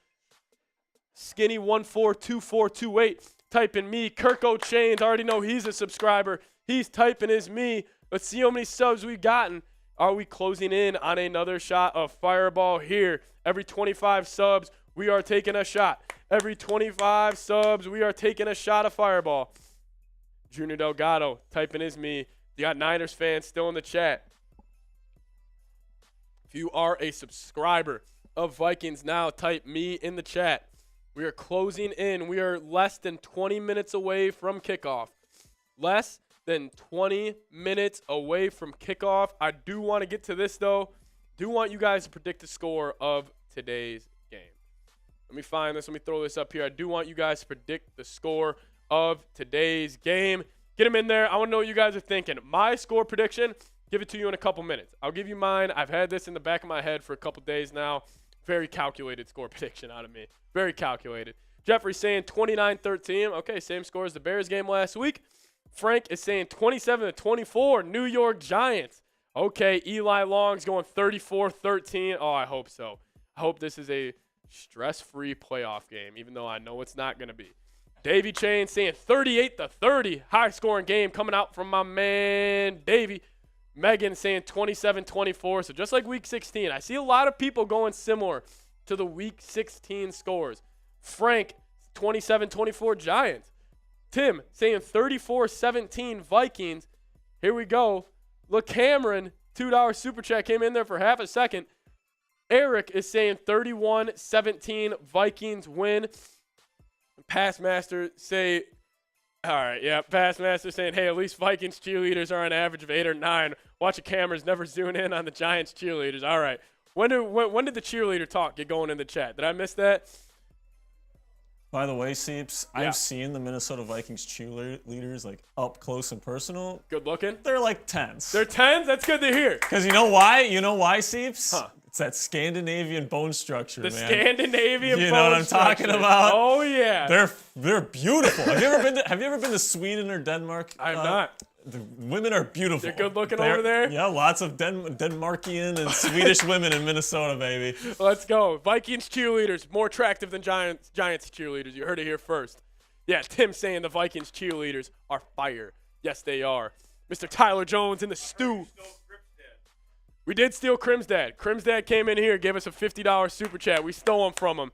Skinny142428 typing me. Kirko Chains, already know he's a subscriber. He's typing his me. Let's see how many subs we've gotten. Are we closing in on another shot of Fireball here? Every 25 subs, we are taking a shot. Every 25 subs, we are taking a shot of Fireball. Junior Delgado typing is me. You got Niners fans still in the chat. If you are a subscriber of Vikings Now, type me in the chat. We are closing in. We are less than 20 minutes away from kickoff. Less than 20 minutes away from kickoff. I do want to get to this, though. Do want you guys to predict the score of today's game. Let me find this. Let me throw this up here. I do want you guys to predict the score of today's game. Get them in there. I want to know what you guys are thinking. My score prediction, give it to you in a couple minutes. I'll give you mine. I've had this in the back of my head for a couple days now. Very calculated score prediction out of me. Very calculated. Jeffrey's saying 29-13. Okay, same score as the Bears game last week. Frank is saying 27-24, New York Giants. Okay, Eli Long's going 34-13. Oh, I hope so. I hope this is a stress-free playoff game, even though I know it's not going to be. Davey Chain saying 38-30. High-scoring game coming out from my man Davey. Megan saying 27-24. So just like Week 16, I see a lot of people going similar to the Week 16 scores. Frank, 27-24 Giants. Tim saying 34-17 Vikings. Here we go. Look, Cameron, $2 super chat came in there for half a second. Eric is saying 31-17 Vikings win. Passmaster say, all right, yeah, Passmaster saying, hey, at least Vikings cheerleaders are on average of 8 or 9. Watch the cameras never zoom in on the Giants cheerleaders. All right. When did the cheerleader talk get going in the chat? Did I miss that? By the way, Seeps, yeah. I've seen the Minnesota Vikings cheerleaders like up close and personal. Good looking? They're like 10s. They're 10s? That's good to hear. Because you know why? You know why, Seeps? Huh. It's that Scandinavian bone structure, man. The Scandinavian bone structure. You know what I'm talking about? Oh, yeah. They're beautiful. Have you ever been to Sweden or Denmark? I have not. The women are beautiful. They're good looking over there? Yeah, lots of Denmarkian and Swedish women in Minnesota, baby. Let's go. Vikings cheerleaders, more attractive than Giants cheerleaders. You heard it here first. Yeah, Tim saying the Vikings cheerleaders are fire. Yes, they are. Mr. Tyler Jones in the stew. We did steal Crim's dad. Crim's dad came in here, gave us a $50 super chat. We stole him from him.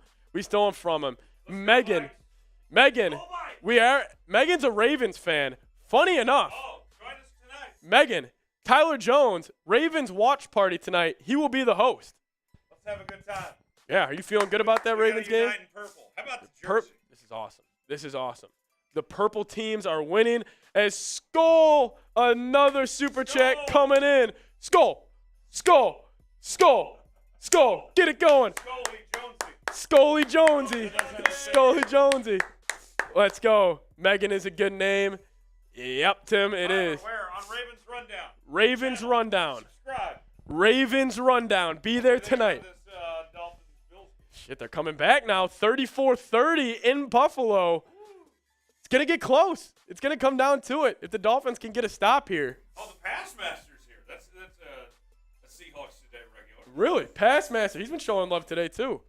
Megan, Megan's a Ravens fan. Funny enough. Join us tonight. Megan, Tyler Jones, Ravens watch party tonight. He will be the host. Let's have a good time. Yeah, are you feeling good about that Ravens game? In purple. How about the jersey? This is awesome. The purple teams are winning. As Skull, another super chat coming in. Skull. Get it going. Scully Jonesy. Let's go. Megan is a good name. Yep, Tim, it is. Where? On Ravens Rundown. Ravens Rundown. Subscribe. Ravens Rundown. Be there tonight. Shit, they're coming back now. 34-30 in Buffalo. It's going to get close. It's going to come down to it if the Dolphins can get a stop here. Oh, the Passmaster's here. That's a Seahawks Today regular. Really? Passmaster. He's been showing love today, too.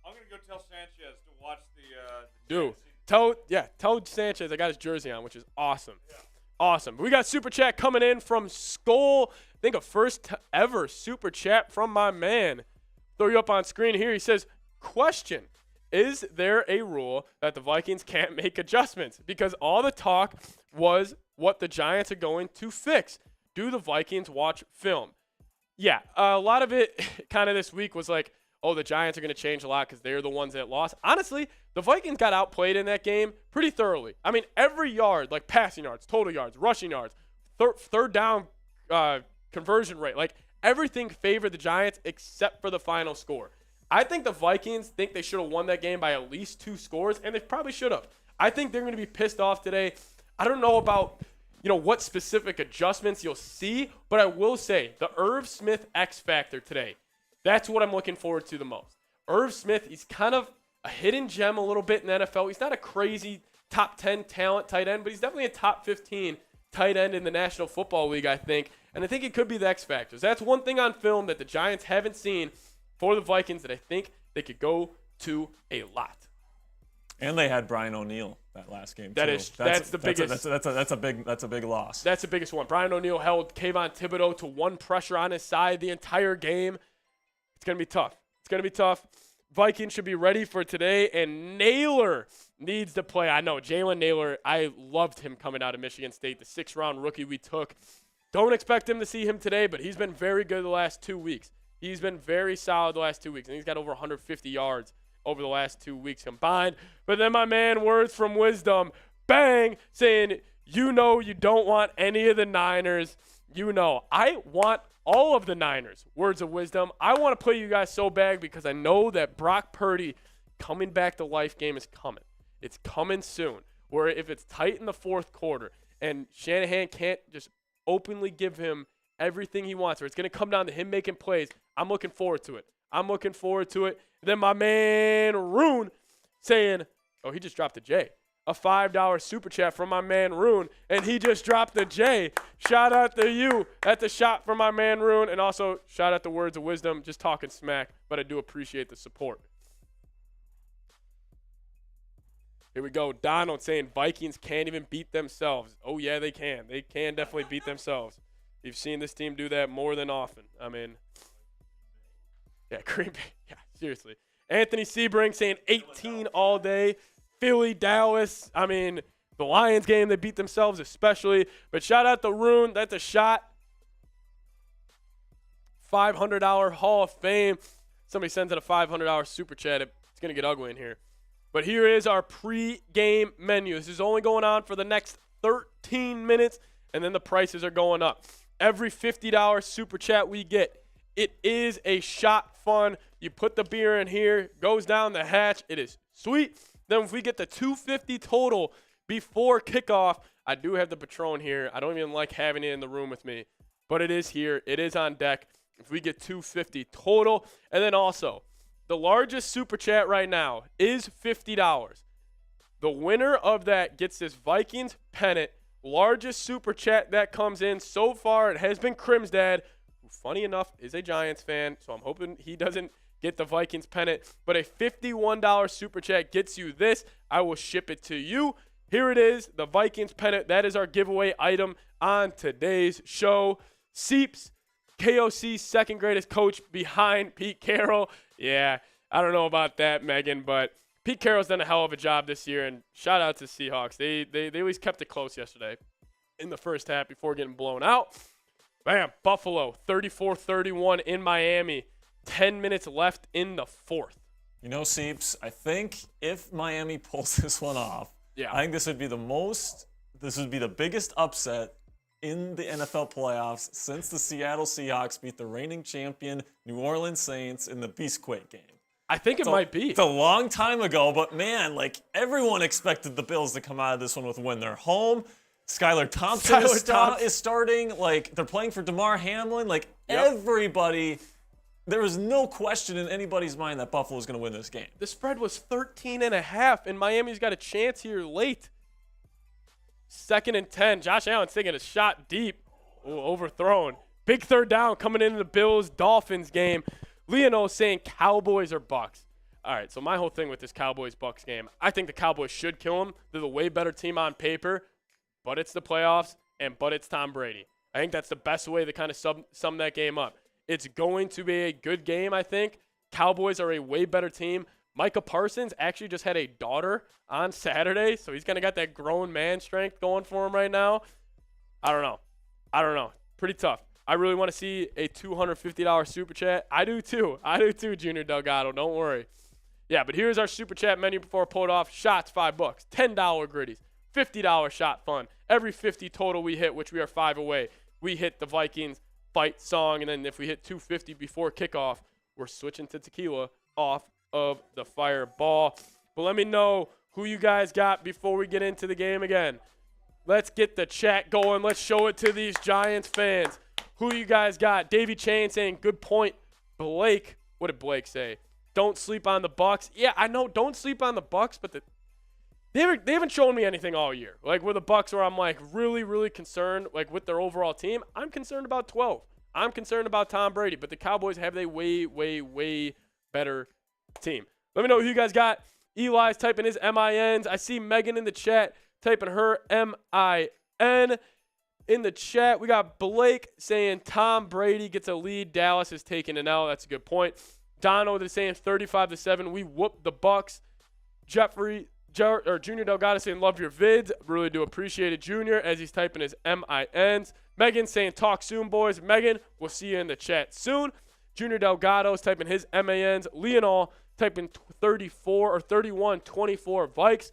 I'm going to go tell Sanchez to watch the Dude. Tell Sanchez I got his jersey on, which is awesome. Yeah. Awesome. We got super chat coming in from Skull. I think a first ever super chat from my man. Throw you up on screen here. He says, question, is there a rule that the Vikings can't make adjustments? Because all the talk was what the Giants are going to fix. Do the Vikings watch film? Yeah, a lot of it kind of this week was like, oh, the Giants are going to change a lot because they're the ones that lost. Honestly, the Vikings got outplayed in that game pretty thoroughly. I mean, every yard, like passing yards, total yards, rushing yards, third down conversion rate, like everything favored the Giants except for the final score. I think the Vikings think they should have won that game by at least 2 scores, and they probably should have. I think they're going to be pissed off today. I don't know about what specific adjustments you'll see, but I will say the Irv Smith X factor today. That's what I'm looking forward to the most. Irv Smith, he's kind of a hidden gem a little bit in the NFL. He's not a crazy top 10 talent tight end, but he's definitely a top 15 tight end in the National Football League, I think. And I think it could be the X factors. That's one thing on film that the Giants haven't seen for the Vikings that I think they could go to a lot. And they had Brian O'Neill. that last game. That's the biggest. That's a big loss. That's the biggest one. Brian O'Neill held Kayvon Thibodeau to one pressure on his side the entire game. It's going to be tough. It's going to be tough. Vikings should be ready for today, and Naylor needs to play. I know, Jalen Naylor, I loved him coming out of Michigan State, the 6th-round rookie we took. Don't expect him to see him today, but he's been very good the last 2 weeks. He's been very solid the last 2 weeks, and he's got over 150 yards over the last 2 weeks combined. But then my man, words from wisdom, bang, saying, you don't want any of the Niners. I want all of the Niners. Words of wisdom. I want to play you guys so bad because I know that Brock Purdy coming back to life game is coming. It's coming soon. Where if it's tight in the 4th quarter and Shanahan can't just openly give him everything he wants, or it's going to come down to him making plays, I'm looking forward to it. And then my man Rune saying, oh, he just dropped a J. A $5 super chat from my man Rune, and he just dropped the J. Shout out to you at the shop from my man Rune, and also shout out to Words of Wisdom, just talking smack, but I do appreciate the support. Here we go. Donald saying Vikings can't even beat themselves. Oh, yeah, they can. They can definitely beat themselves. You've seen this team do that more than often. I mean, yeah, Green Bay. Yeah, seriously. Anthony Sebring saying 18 all day. Philly, Dallas. I mean, the Lions game, they beat themselves especially. But shout out to Rune. That's a shot. $500 Hall of Fame. Somebody sends in a $500 super chat. It's going to get ugly in here. But here is our pre-game menu. This is only going on for the next 13 minutes, and then the prices are going up. Every $50 super chat we get, it is a shot fun. You put the beer in here, goes down the hatch. It is sweet. Then if we get the $250 total before kickoff, I do have the Patron here. I don't even like having it in the room with me, but it is here. It is on deck. If we get $250 total, and then also the largest super chat right now is $50. The winner of that gets this Vikings pennant. Largest super chat that comes in so far, it has been Crimsdad, who funny enough is a Giants fan, so I'm hoping he doesn't get the Vikings pennant. But a $51 super chat gets you this. I will ship it to you. Here it is, the Vikings pennant. That is our giveaway item on today's show. Seeps, KOC's second greatest coach behind Pete Carroll. Yeah, I don't know about that, Megan, but Pete Carroll's done a hell of a job this year, and shout out to Seahawks. They at least kept it close yesterday in the first half before getting blown out. Bam, Buffalo, 34-31 in Miami. 10 minutes left in the 4th. Seeps, I think if Miami pulls this one off, I think this would be the biggest upset in the NFL playoffs since the Seattle Seahawks beat the reigning champion New Orleans Saints in the Beastquake game. I think it might be. It's a long time ago, but man, everyone expected the Bills to come out of this one with a win. They're home. Skylar Thompson is starting. They're playing for DeMar Hamlin. Everybody, there was no question in anybody's mind that Buffalo was going to win this game. The spread was 13.5, and Miami's got a chance here late. 2nd and 10. Josh Allen's taking a shot deep. Ooh, overthrown. Big 3rd down coming into the Bills-Dolphins game. Leonel saying Cowboys or Bucks. All right, so my whole thing with this Cowboys-Bucks game, I think the Cowboys should kill them. They're the way better team on paper, but it's the playoffs, but it's Tom Brady. I think that's the best way to kind of sum that game up. It's going to be a good game, I think. Cowboys are a way better team. Micah Parsons actually just had a daughter on Saturday, so he's kind of got that grown man strength going for him right now. I don't know. Pretty tough. I really want to see a $250 super chat. I do too, Junior Delgado. Don't worry. Yeah, but here's our super chat menu before I pull it off. Shots, $5. $10 gritties. $50 shot fun. Every 50 total we hit, which we are 5 away, we hit the Vikings fight song. And then if we hit 250 before kickoff, we're switching to tequila off of the fireball. But let me know who you guys got before we get into the game again. Let's get the chat going. Let's show it to these Giants fans. Who you guys got? Davey Chain saying, good point. Blake, what did Blake say? Don't sleep on the Bucks. Yeah, I know, don't sleep on the Bucks, but they haven't shown me anything all year. Where the Bucks where I'm really, really concerned with their overall team. I'm concerned about 12. I'm concerned about Tom Brady, but the Cowboys have a way, way, way better team. Let me know who you guys got Eli's typing his MINs. I see Megan in the chat typing her MIN. In the chat, we got Blake saying Tom Brady gets a lead. Dallas is taking an L. That's a good point. Donald is saying 35-7. We whooped the Bucks. Junior Delgado saying love your vids. Really do appreciate it, Junior, as he's typing his MINs. Megan saying talk soon, boys. Megan, we'll see you in the chat soon. Junior Delgado is typing his MANs. Leonal typing 34 or 31-24 Vikes.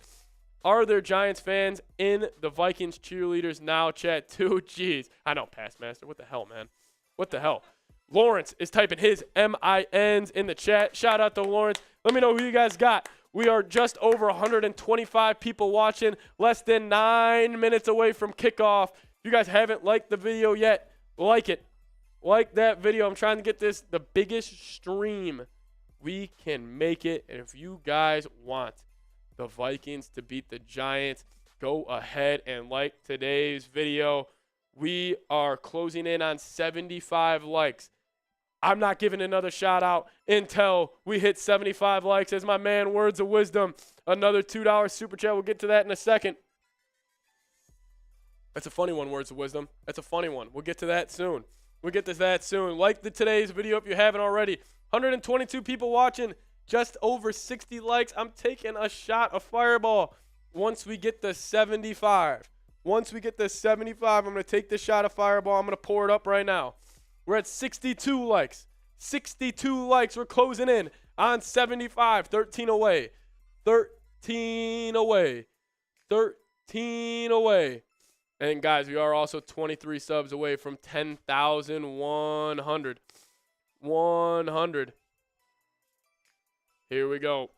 Are there Giants fans in the Vikings cheerleaders now chat too? Jeez. I know, Passmaster. What the hell, man? What the hell? Lawrence is typing his MINs in the chat. Shout out to Lawrence. Let me know who you guys got. We are just over 125 people watching. Less than 9 minutes away from kickoff. If you guys haven't liked the video yet, like it. Like that video. I'm trying to get this the biggest stream we can make it. And if you guys want the Vikings to beat the Giants, go ahead and like today's video. We are closing in on 75 likes. I'm not giving another shout out until we hit 75 likes. As my man Words of Wisdom, another $2 super chat. We'll get to that in a second. That's a funny one, Words of Wisdom. That's a funny one. We'll get to that soon. Like today's video if you haven't already. 122 people watching. Just over 60 likes. I'm taking a shot of Fireball once we get to 75. Once we get to 75, I'm going to take this shot of Fireball. I'm going to pour it up right now. We're at 62 likes. 62 likes. We're closing in on 75. 13 away. 13 away. 13 away. And, guys, we are also 23 subs away from 10,100. 100. Here we go.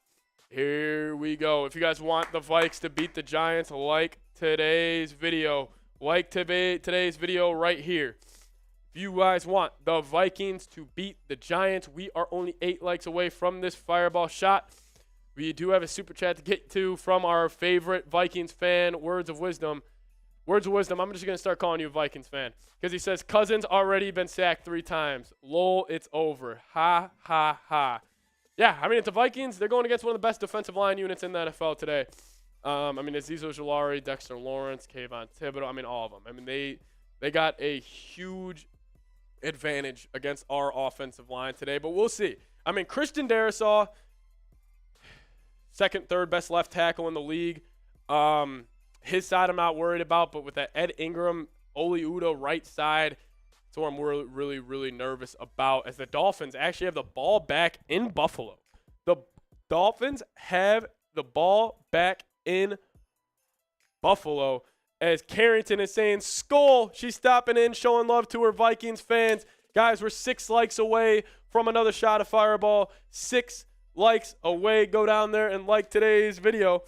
Here we go. If you guys want the Vikes to beat the Giants, like today's video. Like today's video right here. If you guys want the Vikings to beat the Giants, we are only 8 likes away from this Fireball shot. We do have a super chat to get to from our favorite Vikings fan, Words of Wisdom. Words of Wisdom, I'm just going to start calling you a Vikings fan. Because he says, Cousins already been sacked 3 times. Lol, it's over. Ha, ha, ha. Yeah, I mean, it's the Vikings. They're going against one of the best defensive line units in the NFL today. I mean, it's Azeez Ojulari, Dexter Lawrence, Kayvon Thibodeau. I mean, all of them. I mean, they got a huge advantage against our offensive line today. But we'll see. I mean, Christian Darrisaw, second, third best left tackle in the league. His side I'm not worried about. But with that Ed Ingram, Oli Udoh right side, that's what I'm really, really nervous about, as the Dolphins actually have the ball back in Buffalo. The Dolphins have the ball back in Buffalo, as Carrington is saying, Skull, she's stopping in, showing love to her Vikings fans. Guys, we're 6 likes away from another shot of Fireball. 6 likes away. Go down there and like today's video.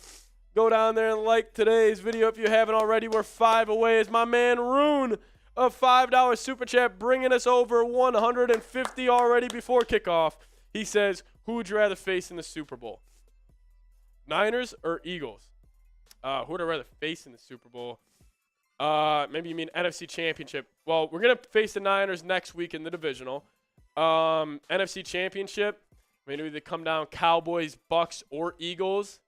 Go down there and like today's video if you haven't already. We're 5 away, as my man Rune, a $5 super chat, bringing us over 150 already before kickoff. He says, who would you rather face in the Super Bowl? Niners or Eagles? Who would I rather face in the Super Bowl? Maybe you mean NFC Championship. Well, we're going to face the Niners next week in the divisional. NFC Championship, maybe they come down Cowboys, Bucks, or Eagles.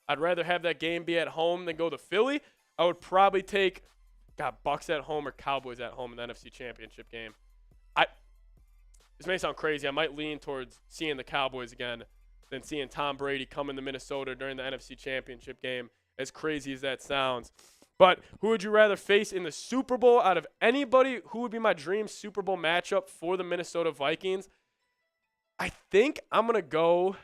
I'd rather have that game be at home than go to Philly. I would probably take Bucks at home or Cowboys at home in the NFC Championship game. This may sound crazy. I might lean towards seeing the Cowboys again than seeing Tom Brady come into Minnesota during the NFC Championship game, as crazy as that sounds. But who would you rather face in the Super Bowl? Out of anybody, who would be my dream Super Bowl matchup for the Minnesota Vikings? I think I'm going to go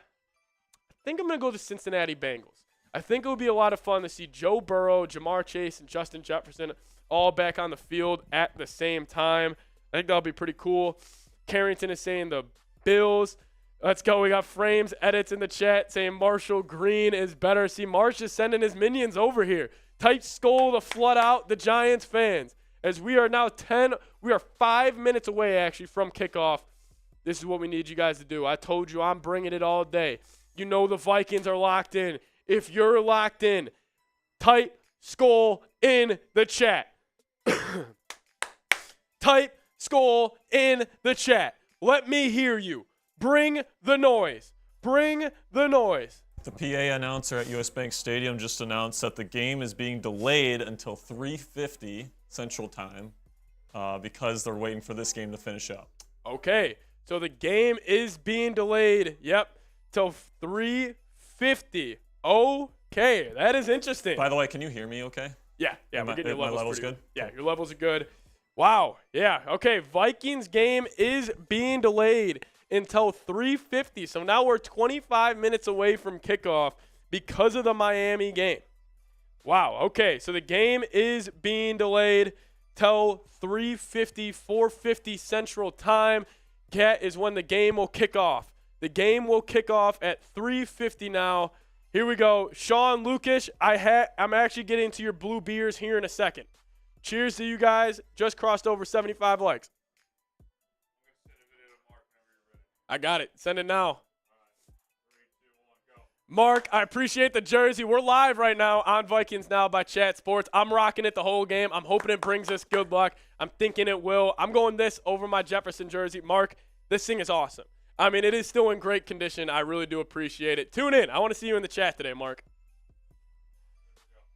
the Cincinnati Bengals. I think it would be a lot of fun to see Joe Burrow, Jamar Chase, and Justin Jefferson all back on the field at the same time. I think that'll be pretty cool. Carrington is saying the Bills. Let's go. We got frames, edits in the chat saying Marshall Green is better. See, Marsh is sending his minions over here. Tight skull to flood out the Giants fans. As we are now 5 minutes away actually from kickoff. This is what we need you guys to do. I told you I'm bringing it all day. You know the Vikings are locked in. If you're locked in, tight skull in the chat. Type skull in the chat. Let me hear you. Bring the noise. Bring the noise. The PA announcer at US Bank Stadium just announced that the game is being delayed until 3:50 Central Time because they're waiting for this game to finish up. Okay, so the game is being delayed, till 3:50. Okay, that is interesting. By the way, can you hear me okay? Yeah, we're getting your my levels level's pretty good? Yeah, Cool. your levels are good. Wow, yeah, okay, Vikings game is being delayed until 3:50. So now we're 25 minutes away from kickoff because of the Miami game. Wow, okay, so the game is being delayed till 3:50, 4:50 Central Time. That is when the game will kick off. The game will kick off at 3:50 now. Here we go. Sean Lucas, I'm actually getting to your blue beers here in a second. Cheers to you guys. Just crossed over 75 likes. I got it. Send it now. Mark, I appreciate the jersey. We're live right now on Vikings Now by Chat Sports. I'm rocking it the whole game. I'm hoping it brings us good luck. I'm thinking it will. I'm going this over my Jefferson jersey. Mark, this thing is awesome. I mean, it is still in great condition. I really do appreciate it. Tune in. I want to see you in the chat today, Mark.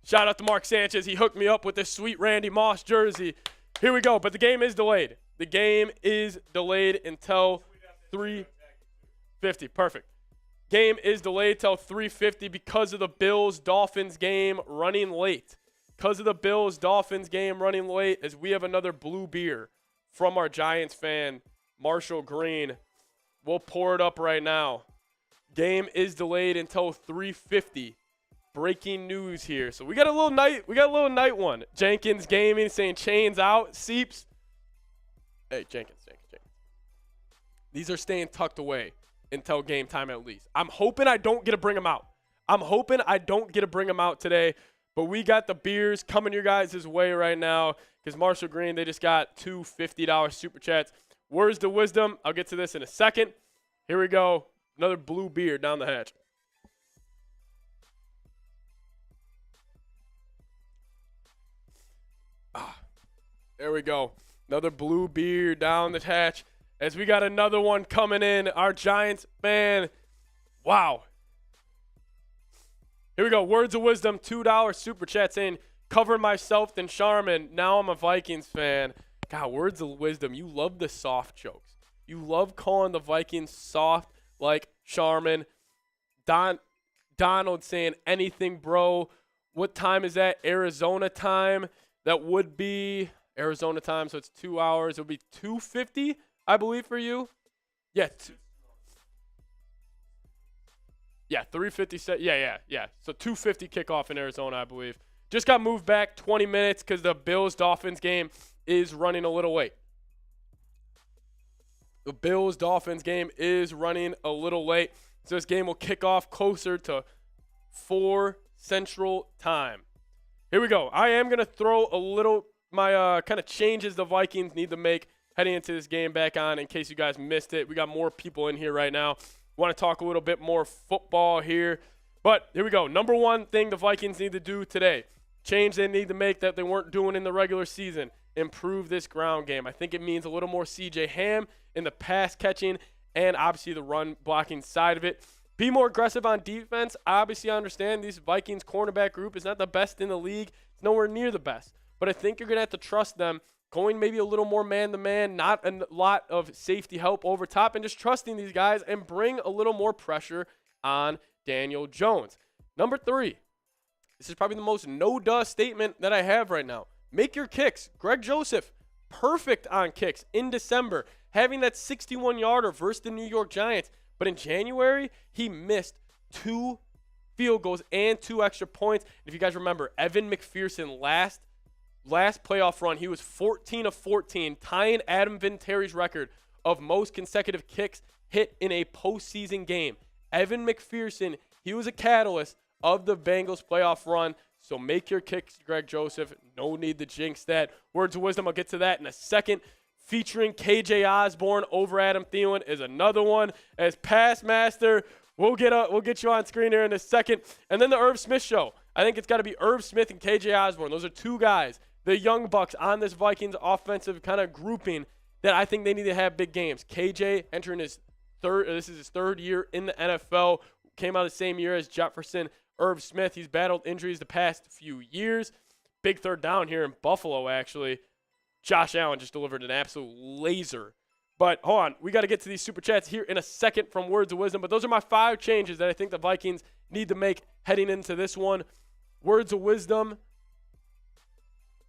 Shout out to Mark Sanchez. He hooked me up with this sweet Randy Moss jersey. Here we go. But the game is delayed. The game is delayed until 3:50. Perfect. Game is delayed till 3:50 because of the Bills-Dolphins game running late. Because of the Bills-Dolphins game running late, as we have another blue beer from our Giants fan, Marshall Green. We'll pour it up right now. Game is delayed until 3:50. Breaking news here. So we got a little night one. Jenkins Gaming saying chains out. Seeps. Hey, Jenkins. These are staying tucked away until game time at least. I'm hoping I don't get to bring them out. Today. But we got the beers coming your guys' way right now because Marshall Green, they just got two $50 super chats. Words to wisdom. I'll get to this in a second. Here we go. Another blue beer down the hatch. There we go. Another blue beer down the hatch. As we got another one coming in. Our Giants fan. Wow. Here we go. Words of wisdom. $2 super chat saying, cover myself than Charmin. Now I'm a Vikings fan. God, words of wisdom. You love the soft jokes. You love calling the Vikings soft like Charmin. Donald saying anything, bro. What time is that? Arizona time. That would be Arizona time, so it's 2 hours. It would be 2:50, I believe, for you. Yeah. 3:50. Yeah. So 2:50 kickoff in Arizona, I believe. Just got moved back 20 minutes because the Bills-Dolphins game is running a little late. The Bills-Dolphins game is running a little late. So this game will kick off closer to 4 Central Time. Here we go. I am going to throw a little my kind of changes the Vikings need to make heading into this game back on in case you guys missed it. We got more people in here right now. Want to talk a little bit more football here. But here we go. Number one thing the Vikings need to do today. Change they need to make that they weren't doing in the regular season. Improve this ground game. I think it means a little more C.J. Ham in the pass catching and obviously the run blocking side of it. Be more aggressive on defense. Obviously, I understand this Vikings cornerback group is not the best in the league. It's nowhere near the best. But I think you're going to have to trust them, going maybe a little more man-to-man, not a lot of safety help over top, and just trusting these guys and bring a little more pressure on Daniel Jones. Number 3, this is probably the most no-duh statement that I have right now. Make your kicks. Greg Joseph, perfect on kicks in December, having that 61-yarder versus the New York Giants. But in January, he missed 2 field goals and 2 extra points. And if you guys remember, Evan McPherson last playoff run, he was 14 of 14, tying Adam Vinatieri's record of most consecutive kicks hit in a postseason game. Evan McPherson, he was a catalyst of the Bengals playoff run. So make your kicks, Greg Joseph. No need to jinx that. Words of wisdom, I'll get to that in a second. Featuring KJ Osborne over Adam Thielen is another one. As pass master, we'll get you on screen here in a second. And then the Irv Smith show. I think it's got to be Irv Smith and KJ Osborne. Those are 2 guys, the young bucks on this Vikings offensive kind of grouping that I think they need to have big games. KJ entering his This is his third year in the NFL. Came out the same year as Jefferson, Irv Smith. He's battled injuries the past few years. Big third down here in Buffalo, actually. Josh Allen just delivered an absolute laser. But hold on, we got to get to these Super Chats here in a second from Words of Wisdom. But those are my 5 changes that I think the Vikings need to make heading into this one. Words of Wisdom.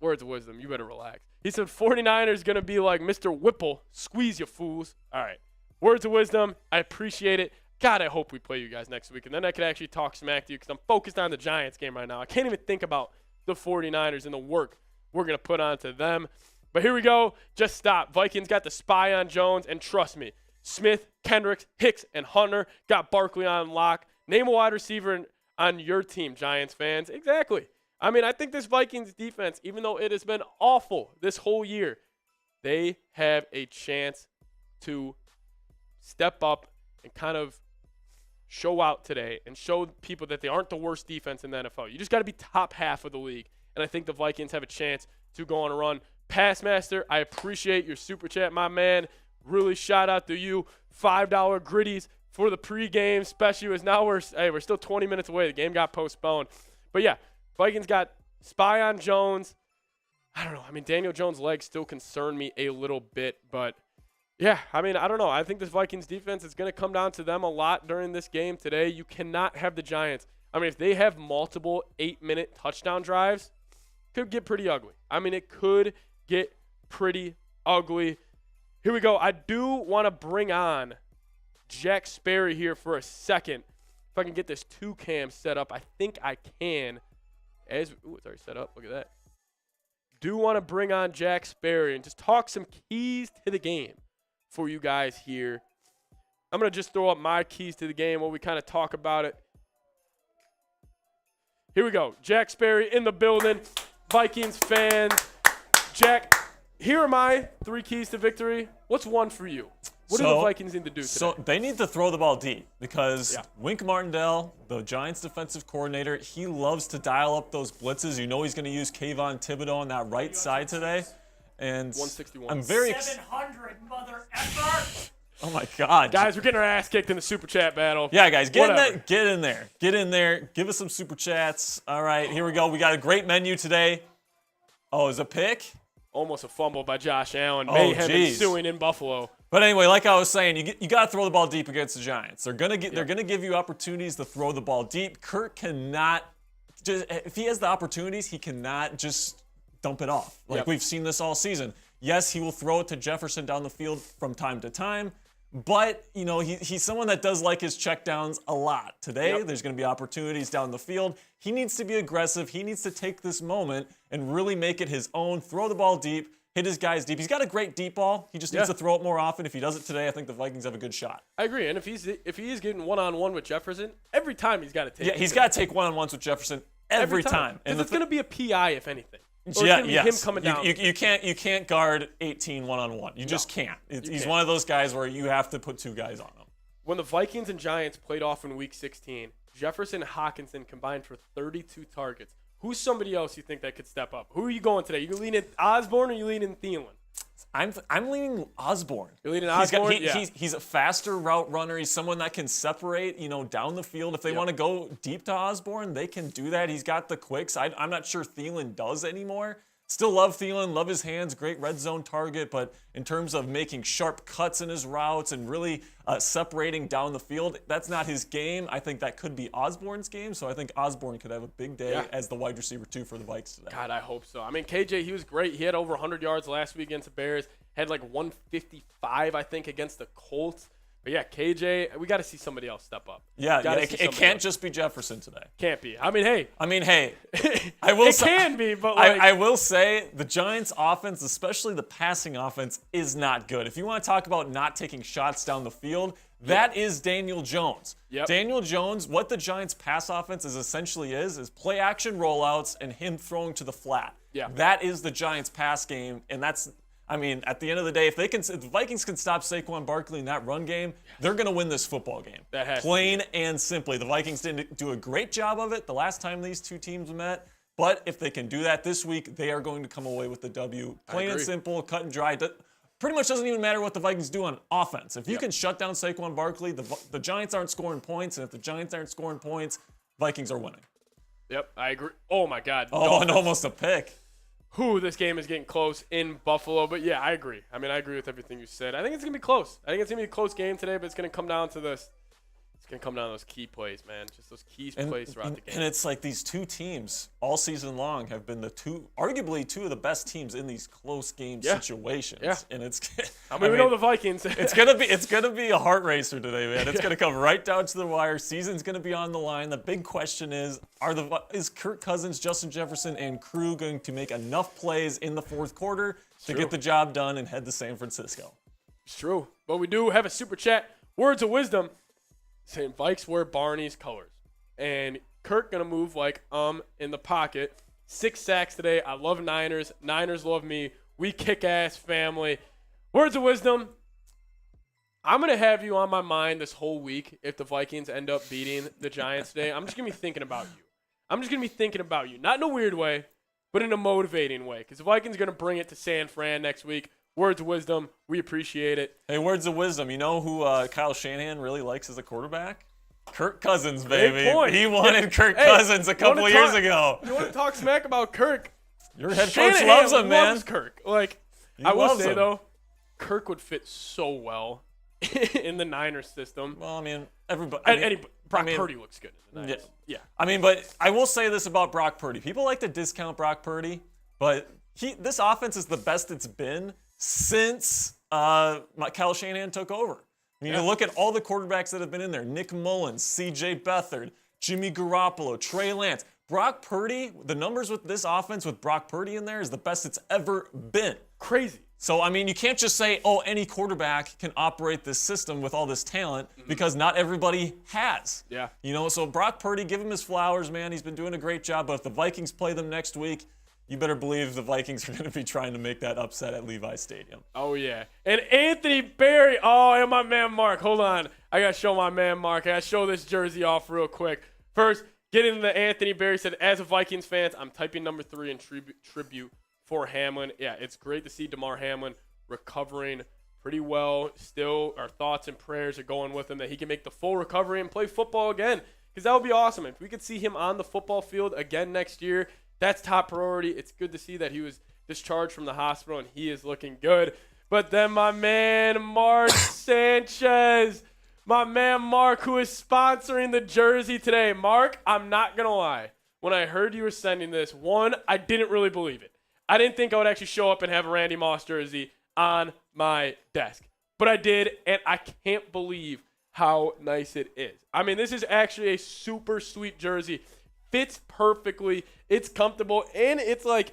You better relax. He said 49ers going to be like Mr. Whipple. Squeeze you fools. All right. Words of Wisdom. I appreciate it. God, I hope we play you guys next week. And then I could actually talk smack to you because I'm focused on the Giants game right now. I can't even think about the 49ers and the work we're going to put onto them. But here we go. Just stop. Vikings got the spy on Jones. And trust me, Smith, Kendricks, Hicks, and Hunter got Barkley on lock. Name a wide receiver on your team, Giants fans. Exactly. I mean, I think this Vikings defense, even though it has been awful this whole year, they have a chance to step up and kind of show out today and show people that they aren't the worst defense in the NFL. You just got to be top half of the league. And I think the Vikings have a chance to go on a run. Passmaster, I appreciate your super chat, my man. Really shout out to you. $5 gritties for the pregame, especially as now we're still 20 minutes away. The game got postponed. But yeah, Vikings got spy on Jones. I don't know. I mean, Daniel Jones' legs still concern me a little bit, but yeah, I mean, I don't know. I think this Vikings defense is going to come down to them a lot during this game today. You cannot have the Giants. I mean, if they have multiple 8-minute touchdown drives, it could get pretty ugly. I mean, it could get pretty ugly. Here we go. I do want to bring on Jack Sperry here for a second. If I can get this 2-cam set up, I think I can. It's already set up. Look at that. Do want to bring on Jack Sperry and just talk some keys to the game for you guys here. I'm going to just throw up my keys to the game while we kind of talk about it. Here we go. Jack Sperry in the building. Vikings fans. Jack, here are my 3 keys to victory. What's one for you? What do the Vikings need to do today? So they need to throw the ball deep because Wink Martindale, the Giants defensive coordinator, he loves to dial up those blitzes. You know he's going to use Kayvon Thibodeau on that right side today. And 161. I'm very 700, mother effer! Oh my God. Guys, we're getting our ass kicked in the super chat battle. Yeah, guys, get in there. Give us some super chats. All right, here we go. We got a great menu today. Oh, is a pick? Almost a fumble by Josh Allen. Mayhem ensuing in Buffalo. But anyway, like I was saying, you got to throw the ball deep against the Giants. They're gonna give you opportunities to throw the ball deep. Kirk cannot just, if he has the opportunities, he cannot just dump it off. Like we've seen this all season. Yes, he will throw it to Jefferson down the field from time to time, but you know he's someone that does like his checkdowns a lot. Today, there's going to be opportunities down the field. He needs to be aggressive. He needs to take this moment and really make it his own. Throw the ball deep. Hit his guys deep. He's got a great deep ball. He just needs to throw it more often. If he does it today, I think the Vikings have a good shot. I agree. And if he is getting one-on-one with Jefferson, every time he's got to take it. Yeah, he's got to take one-on-ones with Jefferson every time. And it's going to be a PI, if anything. Or it's going to be him coming down. You can't guard 18 one-on-one. You just can't. He's one of those guys where you have to put 2 guys on him. When the Vikings and Giants played off in Week 16, Jefferson and Hockenson combined for 32 targets. Who's somebody else you think that could step up? Who are you going today? You leaning Osborne or you leaning Thielen? I'm leaning Osborne. You're leaning Osborne? He's a faster route runner. He's someone that can separate, down the field. If they want to go deep to Osborne, they can do that. He's got the quicks. I'm not sure Thielen does anymore. Still love Thielen, love his hands, great red zone target, but in terms of making sharp cuts in his routes and really separating down the field, that's not his game. I think that could be Osborne's game, so I think Osborne could have a big day as the wide receiver 2 for the Vikes today. God, I hope so. I mean, KJ, he was great. He had over 100 yards last week against the Bears, had like 155, I think, against the Colts. But yeah, KJ, we got to see somebody else step up. It can't just be Jefferson today. Can't be. I mean, hey. I will say, can be, but I will say the Giants' offense, especially the passing offense, is not good. If you want to talk about not taking shots down the field, that is Daniel Jones. Daniel Jones, what the Giants' pass offense essentially is play action rollouts and him throwing to the flat. That is the Giants' pass game, and that's. I mean, at the end of the day, if the Vikings can stop Saquon Barkley in that run game, they're going to win this football game. Plain and simply. The Vikings didn't do a great job of it the last time these 2 teams met, but if they can do that this week, they are going to come away with the W. Plain and simple, cut and dry. pretty much doesn't even matter what the Vikings do on offense. If you can shut down Saquon Barkley, the Giants aren't scoring points, and if the Giants aren't scoring points, Vikings are winning. Yep, I agree. Oh, my God. Oh, and almost a pick. This game is getting close in Buffalo. But, yeah, I agree. I mean, I agree with everything you said. I think it's going to be close. I think it's going to be a close game today, but it's going to come down to this. It's going to come down to those key plays, man. Just those key plays throughout the game. And it's like these two teams all season long have been arguably two of the best teams in these close game situations. Yeah. And it's I mean, we know the Vikings. it's gonna be a heart racer today, man. It's gonna come right down to the wire. Season's gonna be on the line. The big question is Kirk Cousins, Justin Jefferson, and crew going to make enough plays in the fourth quarter to get the job done and head to San Francisco? It's true. But we do have a super chat. Words of wisdom. Saying Vikes wear Barney's colors. And Kirk going to move like in the pocket. 6 sacks today. I love Niners. Niners love me. We kick-ass family. Words of wisdom. I'm going to have you on my mind this whole week if the Vikings end up beating the Giants today. I'm just going to be thinking about you. I'm just going to be thinking about you. Not in a weird way, but in a motivating way. Because the Vikings are going to bring it to San Fran next week. Words of wisdom. We appreciate it. Hey, words of wisdom. You know who Kyle Shanahan really likes as a quarterback? Kirk Cousins, baby. Great point. He wanted Kirk Cousins a couple of years ago. You want to talk smack about Kirk? Your head coach Shanahan loves him, man. loves Kirk. Like, He I will loves say, him. though, Kirk would fit so well in the Niners system. Well, I mean, everybody. Brock Purdy looks good in the Niners. Yeah. I mean, but I will say this about Brock Purdy. People like to discount Brock Purdy, but this offense is the best it's been since Kyle Shanahan took over. I mean, you look at all the quarterbacks that have been in there. Nick Mullins, C.J. Beathard, Jimmy Garoppolo, Trey Lance. Brock Purdy, the numbers with this offense with Brock Purdy in there is the best it's ever been. Crazy. So, I mean, you can't just say, any quarterback can operate this system with all this talent because not everybody has. Yeah. So Brock Purdy, give him his flowers, man. He's been doing a great job. But if the Vikings play them next week, you better believe the Vikings are going to be trying to make that upset at Levi's Stadium. Oh, yeah. And Anthony Berry. Oh, and my man Mark. Hold on. I got to show my man Mark. I got to show this jersey off real quick. First, get into the Anthony Berry. Said, as a Vikings fan, I'm typing number 3 in tribute for Hamlin. Yeah, it's great to see Damar Hamlin recovering pretty well. Still, our thoughts and prayers are going with him that he can make the full recovery and play football again, because that would be awesome. If we could see him on the football field again next year, that's top priority. It's good to see that he was discharged from the hospital and he is looking good. But then my man Mark Sanchez, my man Mark, who is sponsoring the jersey today. Mark, I'm not going to lie. When I heard you were sending this, one, I didn't really believe it. I didn't think I would actually show up and have a Randy Moss jersey on my desk. But I did, and I can't believe how nice it is. I mean, this is actually a super sweet jersey. Fits perfectly. It's comfortable, and it's like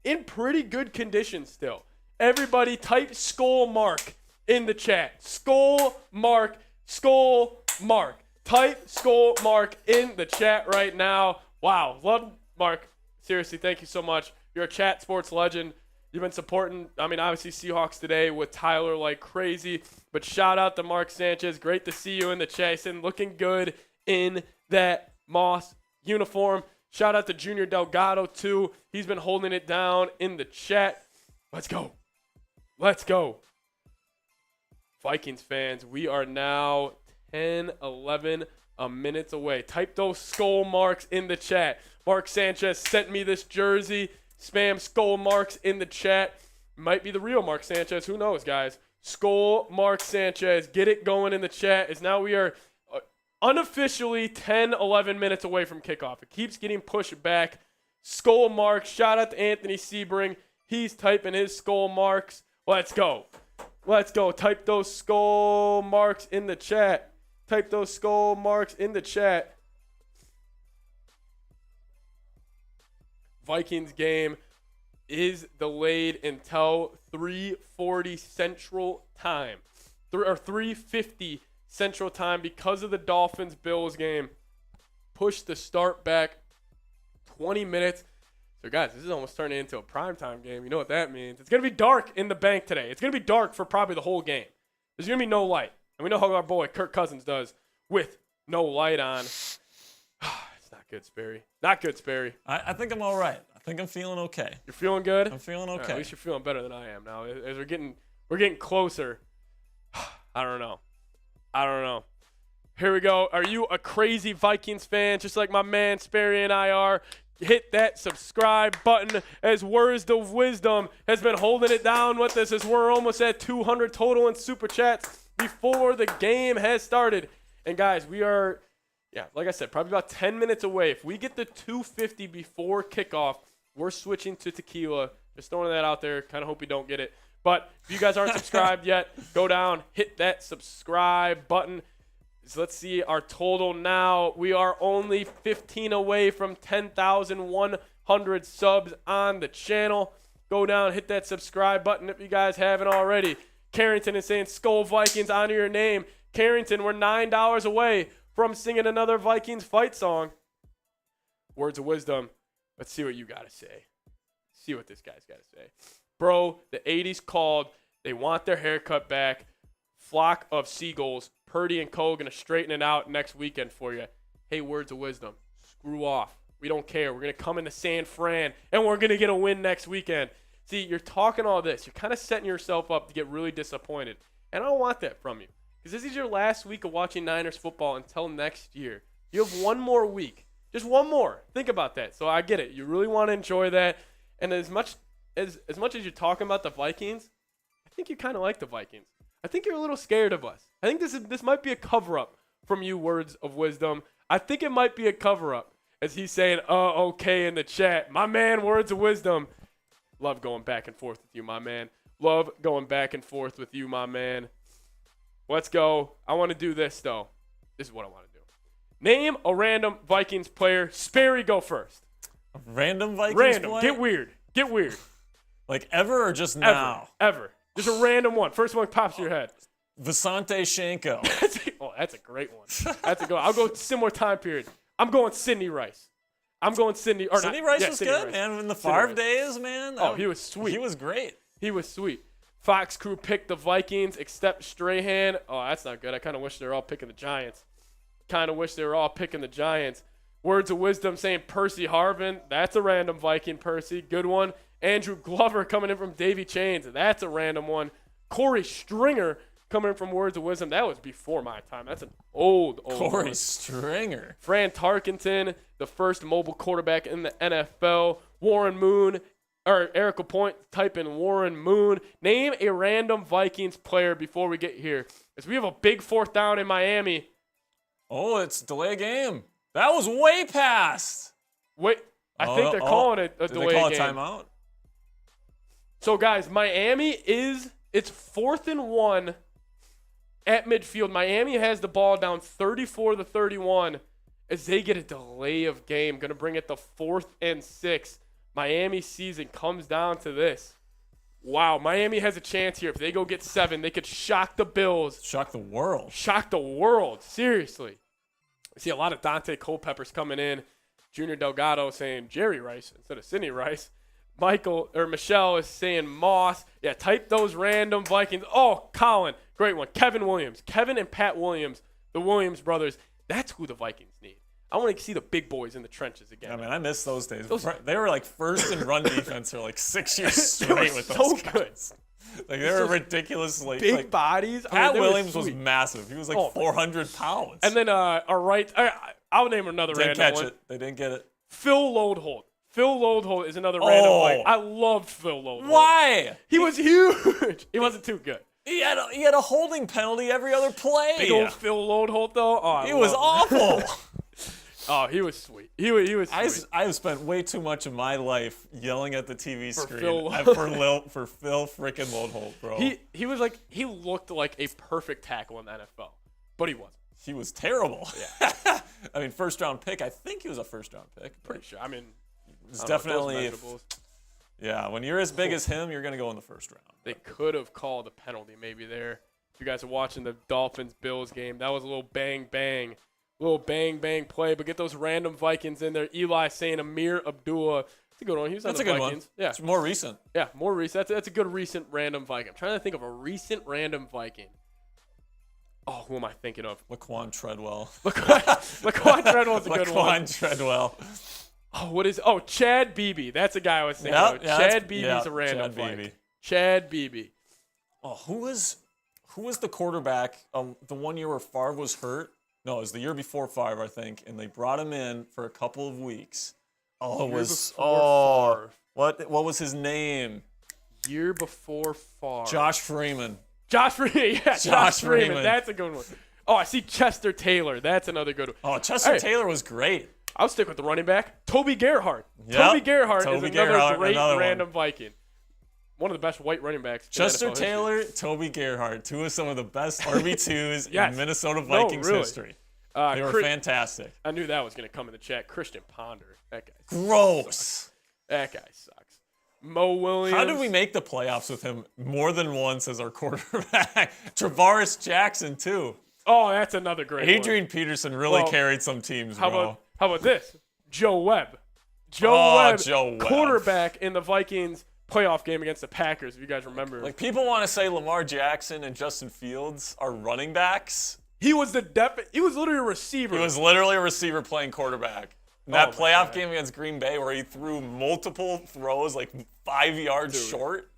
in pretty good condition still. Everybody type Skull Mark in the chat. Skull Mark. Skull Mark. Type Skull Mark in the chat right now. Wow. Love Mark. Seriously, thank you so much. You're a chat sports legend. You've been supporting, obviously Seahawks today with Tyler like crazy. But shout out to Mark Sanchez. Great to see you in the chat. And looking good in that Moss uniform. Shout out to Junior Delgado, too. He's been holding it down in the chat. Let's go. Let's go. Vikings fans, we are now 10, 11 minutes away. Type those skull marks in the chat. Mark Sanchez sent me this jersey. Spam skull marks in the chat. Might be the real Mark Sanchez. Who knows, guys? Skull Mark Sanchez. Get it going in the chat. As now we are unofficially 10, 11 minutes away from kickoff. It keeps getting pushed back. Skull marks. Shout out to Anthony Sebring. He's typing his skull marks. Let's go. Let's go. Type those skull marks in the chat. Type those skull marks in the chat. Vikings game is delayed until 3:40 Central Time. 3:50 Central Time because of the Dolphins-Bills game. Push the start back 20 minutes. So, guys, this is almost turning into a primetime game. You know what that means. It's going to be dark in the bank today. It's going to be dark for probably the whole game. There's going to be no light. And we know how our boy Kirk Cousins does with no light on. It's not good, Sperry. Not good, Sperry. I think I'm all right. I think I'm feeling okay. You're feeling good? I'm feeling okay. At least you're feeling better than I am now. As we're getting We're getting closer. I don't know. Here we go. Are you a crazy Vikings fan, just like my man Sperry and I are? Hit that subscribe button as Words of Wisdom has been holding it down with us as we're almost at 200 total in Super Chats before the game has started. And guys, we are, like I said, probably about 10 minutes away. If we get the 250 before kickoff, we're switching to tequila. Just throwing that out there. Kind of hope you don't get it. But if you guys aren't subscribed yet, go down, hit that subscribe button. So let's see our total now. We are only 15 away from 10,100 subs on the channel. Go down, hit that subscribe button if you guys haven't already. Carrington is saying, Skull Vikings, honor your name. Carrington, we're $9 away from singing another Vikings fight song. Words of Wisdom. Let's see what you got to say. See what this guy's got to say. Bro, the 80s called. They want their haircut back. Flock of seagulls. Purdy and Cole going to straighten it out next weekend for you. Hey, Words of Wisdom, screw off. We don't care. We're going to come into San Fran, and we're going to get a win next weekend. See, you're talking all this. You're kind of setting yourself up to get really disappointed. And I don't want that from you because this is your last week of watching Niners football until next year. You have one more week. Just one more. Think about that. So I get it. You really want to enjoy that. And as much as you're talking about the Vikings, I think you kind of like the Vikings. I think you're a little scared of us. I think this might be a cover-up from you, Words of Wisdom. I think it might be a cover-up, as he's saying, okay in the chat. My man, Words of Wisdom. Love going back and forth with you, my man. Love going back and forth with you, my man. Let's go. I want to do this, though. This is what I want to do. Name a random Vikings player. Sperry, go first. A random Vikings player? Get weird. Like ever or just now? Ever. Just a random one. First one pops to your head. Visante Shanko. That's a great one. That's a good one. I'll go similar time period. I'm going Sidney Rice. Sidney Rice was Sidney good, Rice. man. In the Favre days, man. He was sweet. He was great. He was sweet. Fox Crew picked the Vikings except Strahan. Oh, that's not good. I kind of wish they were all picking the Giants. Words of Wisdom saying Percy Harvin. That's a random Viking, Percy. Good one. Andrew Glover coming in from Davy Chains. That's a random one. Corey Stringer coming in from Words of Wisdom. That was before my time. That's an old Corey one. Stringer. Fran Tarkenton, the first mobile quarterback in the NFL. Warren Moon, or Eric Lapointe, type in Warren Moon. Name a random Vikings player before we get here. As we have a big fourth down in Miami. Oh, it's delay game. That was way past. Wait, I think they're calling it a delay game. Did they call a timeout? So, guys, it's 4th and 1 at midfield. Miami has the ball down 34-31 as they get a delay of game. Going to bring it to 4th and 6. Miami season comes down to this. Wow, Miami has a chance here. If they go get 7, they could shock the Bills. Shock the world. Seriously. I see a lot of Dante Culpeppers coming in. Junior Delgado saying Jerry Rice instead of Sidney Rice. Michelle is saying Moss. Yeah, type those random Vikings. Oh, Colin, great one. Kevin Williams. Kevin and Pat Williams, the Williams brothers. That's who the Vikings need. I want to see the big boys in the trenches again. Yeah, man, I miss those days. They were like first in run defense for like 6 years straight with those guys. Good. Like they were ridiculously big bodies. Pat Williams was massive. He was like 400 pounds. And then I'll name another random one. They didn't get it. Phil Lodeholt. Phil Lodeholt is another random Viking. I loved Phil Lodeholt. Why? He was huge. He wasn't too good. He had a holding penalty every other play. Big old Phil Lodeholt, though. Oh, he was awful. Oh, he was sweet. He was sweet. I've spent way too much of my life yelling at the TV screen for Phil freaking Lodeholt, bro. He looked like a perfect tackle in the NFL, but he wasn't. He was terrible. Yeah. I mean, first-round pick. I think he was a first-round pick. Pretty sure. I mean, it's definitely. Yeah, when you're as big as him, you're going to go in the first round. They could have called a penalty maybe there. If you guys are watching the Dolphins-Bills game, that was a little bang-bang play. But get those random Vikings in there. Eli saying Amir Abdullah. That's a good one. He was on the Vikings. One. Yeah. It's more recent. Yeah, more recent. That's a good recent random Viking. I'm trying to think of a recent random Viking. Oh, who am I thinking of? Laquan Treadwell. Laquan Treadwell's a good one. Laquan Treadwell. Oh, Chad Beebe. That's a guy I was thinking of. Chad Beebe's a random Viking. Chad Beebe. who was the quarterback the one year where Favre was hurt? No, it was the year before Favre, I think, and they brought him in for a couple of weeks. What was his name? Year before Favre. Josh Freeman. Josh Freeman. Yeah, Josh Freeman. That's a good one. Oh, I see Chester Taylor. That's another good one. Oh, Chester Taylor was great. I'll stick with the running back. Toby Gerhart. Yep. Toby Gerhart is another great random Viking. One of the best white running backs. Chester Taylor, Toby Gerhart, two of some of the best RB2s in Minnesota Vikings history. They were fantastic. I knew that was going to come in the chat. Christian Ponder. That guy gross. Sucks. That guy sucks. Mo Williams. How did we make the playoffs with him more than once as our quarterback? Travaris Jackson, too. Oh, that's another great Adrian one. Peterson really carried some teams, How about this? Joe Webb. Joe Webb, quarterback in the Vikings playoff game against the Packers, if you guys remember. Like, people want to say Lamar Jackson and Justin Fields are running backs. He was literally a receiver. He was literally a receiver playing quarterback. That playoff game against Green Bay where he threw multiple throws like 5 yards short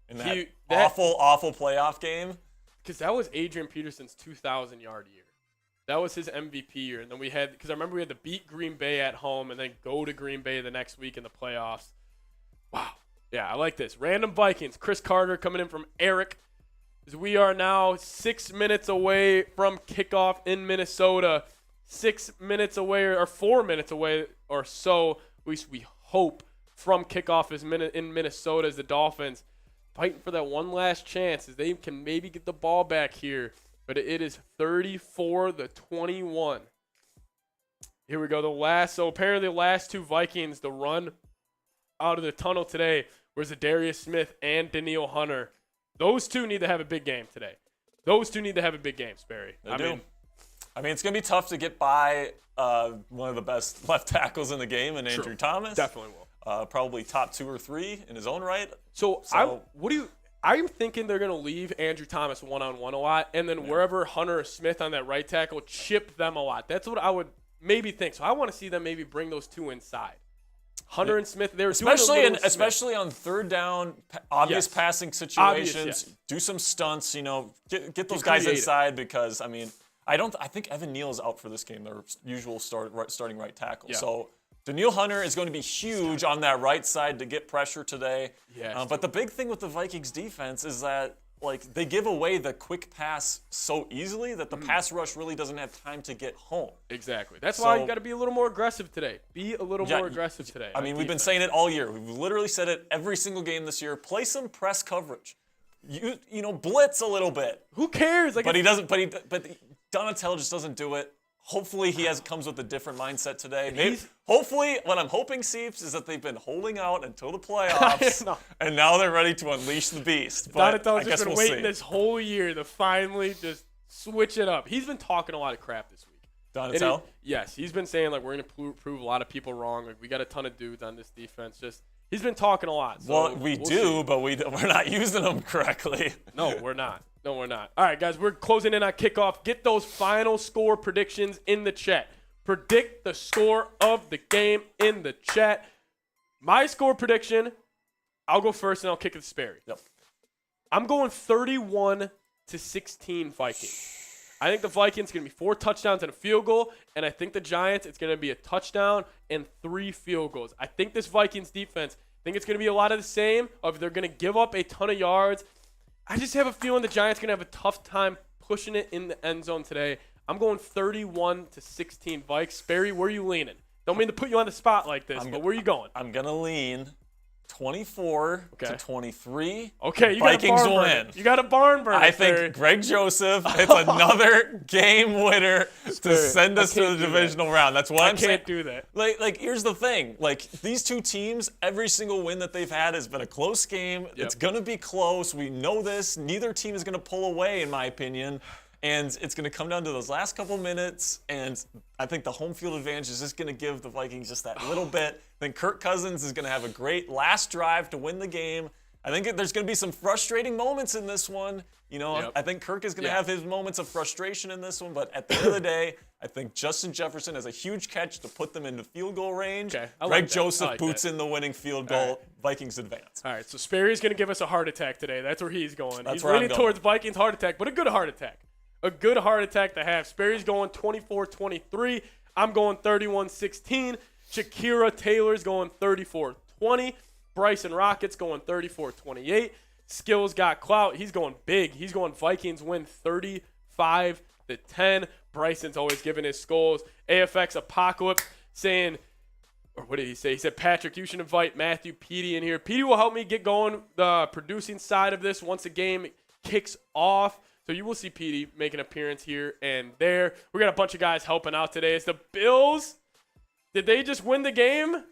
in that awful playoff game. Because that was Adrian Peterson's 2,000-yard year. That was his MVP year. And then because I remember we had to beat Green Bay at home and then go to Green Bay the next week in the playoffs. Wow. Yeah, I like this. Random Vikings. Chris Carter coming in from Eric. As we are now 6 minutes away from kickoff in Minnesota. 6 minutes away or 4 minutes away or so, at least we hope, from kickoff in Minnesota as the Dolphins fighting for that one last chance as they can maybe get the ball back here. But it is 34-21. Here we go. So apparently the last two Vikings to run out of the tunnel today was Darius Smith and Danielle Hunter. Those two need to have a big game today. Sperry. I mean, it's going to be tough to get by one of the best left tackles in the game and Andrew Thomas. Definitely will. Probably top 2 or 3 in his own right. I'm thinking they're going to leave Andrew Thomas one-on-one a lot, and then wherever Hunter or Smith on that right tackle, chip them a lot. That's what I would maybe think. So I want to see them maybe bring those two inside. Hunter and Smith, they're especially on third down, obvious passing situations. Do some stunts, get those guys inside because I think Evan Neal is out for this game, their usual starting right tackle. Yeah. So Danielle Hunter is going to be huge on that right side to get pressure today. Yeah, but the big thing with the Vikings defense is that they give away the quick pass so easily that the pass rush really doesn't have time to get home. Exactly. That's why you got to be a little more aggressive today. We've been saying it all year. We've literally said it every single game this year. Play some press coverage. Blitz a little bit. Who cares? But he doesn't. But Donatell just doesn't do it. Hopefully he comes with a different mindset today. Hopefully, what I'm hoping, Seeps, is that they've been holding out until the playoffs, and now they're ready to unleash the beast. But Donatell's just been waiting this whole year to finally just switch it up. He's been talking a lot of crap this week. Donatell? Yes, he's been saying we're going to prove a lot of people wrong. We got a ton of dudes on this defense. He's been talking a lot. So we'll see. But we're not using them correctly. No, we're not. All right, guys, we're closing in on kickoff. Get those final score predictions in the chat. Predict the score of the game in the chat. My score prediction, I'll go first and I'll kick it to Sperry. Yep. I'm going 31-16 Vikings. I think the Vikings going to be 4 touchdowns and a field goal, and I think the Giants, it's going to be a touchdown and 3 field goals. I think this Vikings defense, I think it's going to be a lot of the same. They're going to give up a ton of yards. I just have a feeling the Giants are going to have a tough time pushing it in the end zone today. I'm going 31-16 Vikes. Sperry, where are you leaning? Don't mean to put you on the spot like this, but where are you going? I'm going to lean 24-23. Okay, you Vikings got a barn win. You got a barn burner. I think Greg Joseph hits another game winner to send us to the divisional round. That's what I'm saying. I can't do that. Here's the thing. These two teams, every single win that they've had has been a close game. Yep. It's going to be close. We know this. Neither team is going to pull away, in my opinion. And it's going to come down to those last couple minutes, and I think the home field advantage is just going to give the Vikings just that little bit. Then Kirk Cousins is going to have a great last drive to win the game, I think there's going to be some frustrating moments in this one. Yep. I think Kirk is going to have his moments of frustration in this one, but at the end of the day, I think Justin Jefferson has a huge catch to put them into field goal range. Okay, Greg Joseph boots in the winning field goal. Right. Vikings advance. All right, so Sperry's going to give us a heart attack today. That's where he's going. That's he's where I'm leaning going. towards Vikings heart attack, but a good heart attack. A good heart attack to have. Sperry's going 24-23. I'm going 31-16. Shakira Taylor's going 34-20. Bryson Rockets going 34-28. Skills got clout. He's going big. He's going Vikings win 35-10. Bryson's always giving his skulls. AFX Apocalypse saying, or what did he say? He said, Patrick, you should invite Matthew Petey in here. Petey will help me get going the producing side of this once the game kicks off. So you will see Petey make an appearance here and there. We got a bunch of guys helping out today. It's the Bills. Did they just win the game?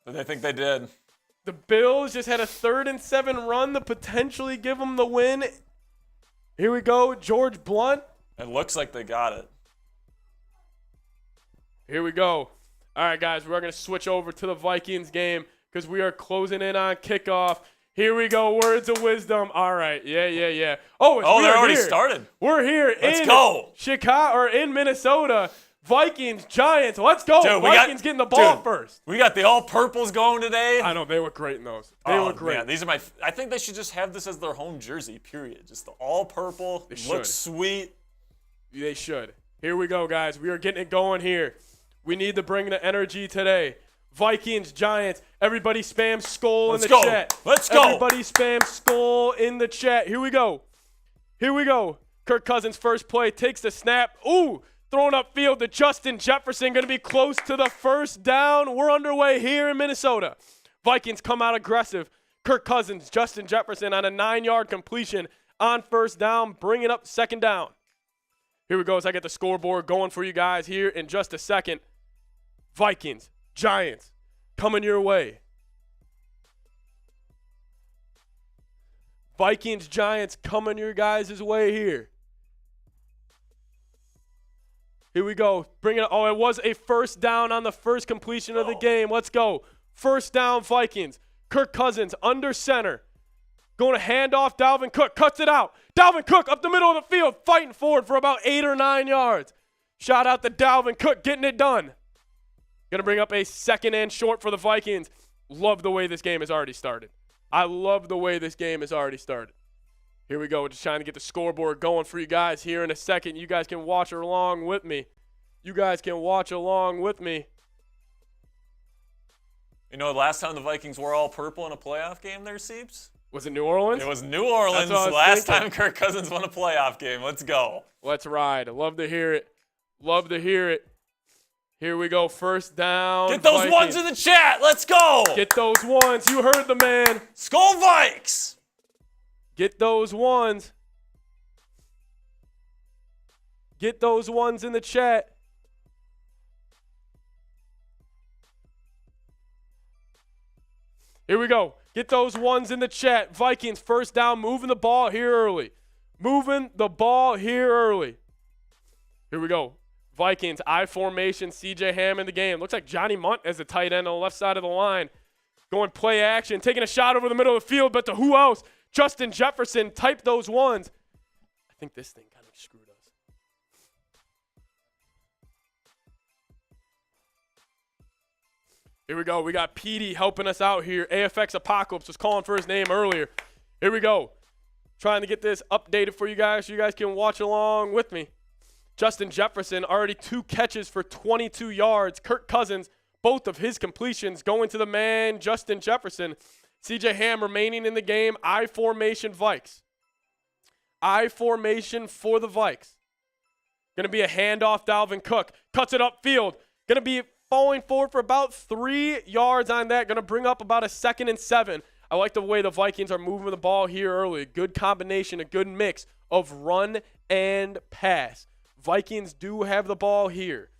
I think they did. The Bills just had a 3rd and 7 run to potentially give them the win. Here we go, George Blunt. It looks like they got it. Here we go. All right, guys, we're going to switch over to the Vikings game because we are closing in on kickoff. Here we go, words of wisdom. All right, yeah. Oh, they're already started. We're here Let's go. Chicago or in Minnesota. Vikings, Giants. Let's go. Dude, Vikings getting the ball first. We got the all purples going today. I know they look great in those. They look great. Man, these are I think they should just have this as their home jersey. Period. Just the all purple. They looks should. sweet. They should. Here we go, guys. We are getting it going here. We need to bring the energy today. Vikings, Giants. Everybody spam skull in the chat. Let's go. Everybody spam skull in the chat. Here we go. Kirk Cousins first play takes the snap. Ooh. Thrown upfield to Justin Jefferson, going to be close to the first down. We're underway here in Minnesota. Vikings come out aggressive. Kirk Cousins, Justin Jefferson on a 9-yard completion on first down, bring it up 2nd down. Here we go as I get the scoreboard going for you guys here in just a second. Vikings, Giants, coming your way. Vikings, Giants coming your guys' way here. Here we go. Bring it. Oh, it was a first down on the first completion of the game. Let's go. First down, Vikings. Kirk Cousins under center. Going to hand off Dalvin Cook. Cuts it out. Dalvin Cook up the middle of the field, fighting forward for about 8 or 9 yards. Shout out to Dalvin Cook getting it done. Going to bring up a 2nd and short for the Vikings. Love the way this game has already started. I love the way this game has already started. Here we go. Just trying to get the scoreboard going for you guys here in a second. You guys can watch along with me. Last time the Vikings were all purple in a playoff game there, Seeps? Was it New Orleans? It was New Orleans. Last time Kirk Cousins won a playoff game. Let's go. Let's ride. Love to hear it. Here we go. First down. Get those Vikings. ones in the chat. Let's go. Get those ones. You heard the man. Skull Vikes. Get those ones. Get those ones in the chat. Here we go. Get those ones in the chat. Vikings first down, moving the ball here early. Here we go. Vikings, I formation, CJ Ham in the game. Looks like Johnny Munt as the tight end on the left side of the line. Going play action, taking a shot over the middle of the field, but to who else? Justin Jefferson, type those ones. I think this thing kind of screwed us. Here we go. We got Petey helping us out here. AFX Apocalypse was calling for his name earlier. Here we go. Trying to get this updated for you guys so you guys can watch along with me. Justin Jefferson, already 2 catches for 22 yards. Kirk Cousins, both of his completions going to the man, Justin Jefferson. CJ Ham remaining in the game. I formation Vikes. I formation for the Vikes. Going to be a handoff, Dalvin Cook. Cuts it upfield. Going to be falling forward for about 3 yards on that. Going to bring up about a 2nd and 7. I like the way the Vikings are moving the ball here early. Good combination, a good mix of run and pass. Vikings do have the ball here.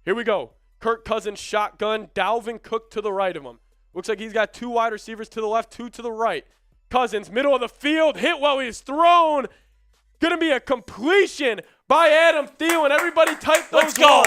Here we go. Kirk Cousins shotgun. Dalvin Cook to the right of him. Looks like he's got 2 wide receivers to the left, 2 to the right. Cousins, middle of the field, hit while he's thrown. Going to be a completion by Adam Thielen. Everybody type those. Let's go.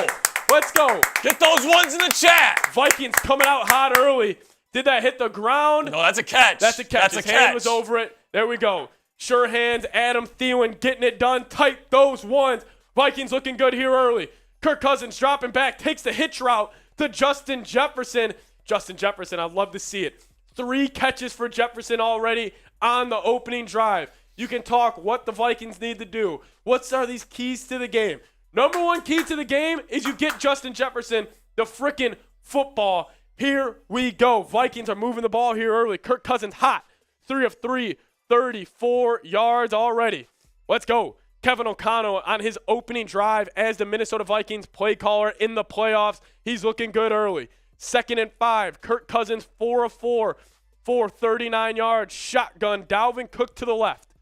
Let's go. Get those ones in the chat. Vikings coming out hot early. Did that hit the ground? No, that's a catch. That's a catch. That's His a hand catch. was over it. There we go. Sure hands, Adam Thielen getting it done. Tight those ones. Vikings looking good here early. Kirk Cousins dropping back, takes the hitch route to Justin Jefferson. Justin Jefferson, I'd love to see it. 3 catches for Jefferson already on the opening drive. You can talk what the Vikings need to do. What are these keys to the game? Number 1 key to the game is you get Justin Jefferson the frickin' football. Here we go. Vikings are moving the ball here early. Kirk Cousins hot. 3 of 3, 34 yards already. Let's go. Kevin O'Connell on his opening drive as the Minnesota Vikings play caller in the playoffs. He's looking good early. 2nd and 5. Kirk Cousins 4 of 4 for 39 yards. Shotgun. Dalvin Cook to the left.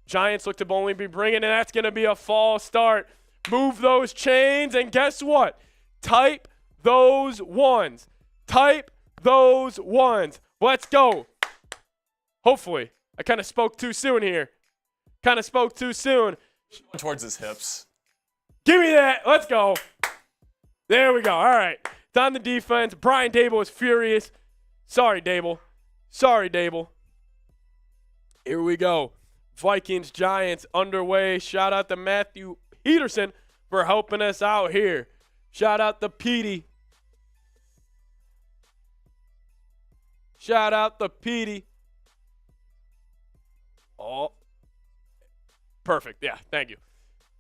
Giants look to only be bringing, and that's going to be a false start. Move those chains, and guess what? Type those ones. Type those ones. Let's go. Hopefully. I kind of spoke too soon here. Towards his hips. Give me that. Let's go. There we go. All right. It's on the defense. Brian Daboll is furious. Sorry, Daboll. Here we go. Vikings, Giants underway. Shout out to Matthew Peterson for helping us out here. Shout out to Petey. Oh. Perfect. Yeah, thank you.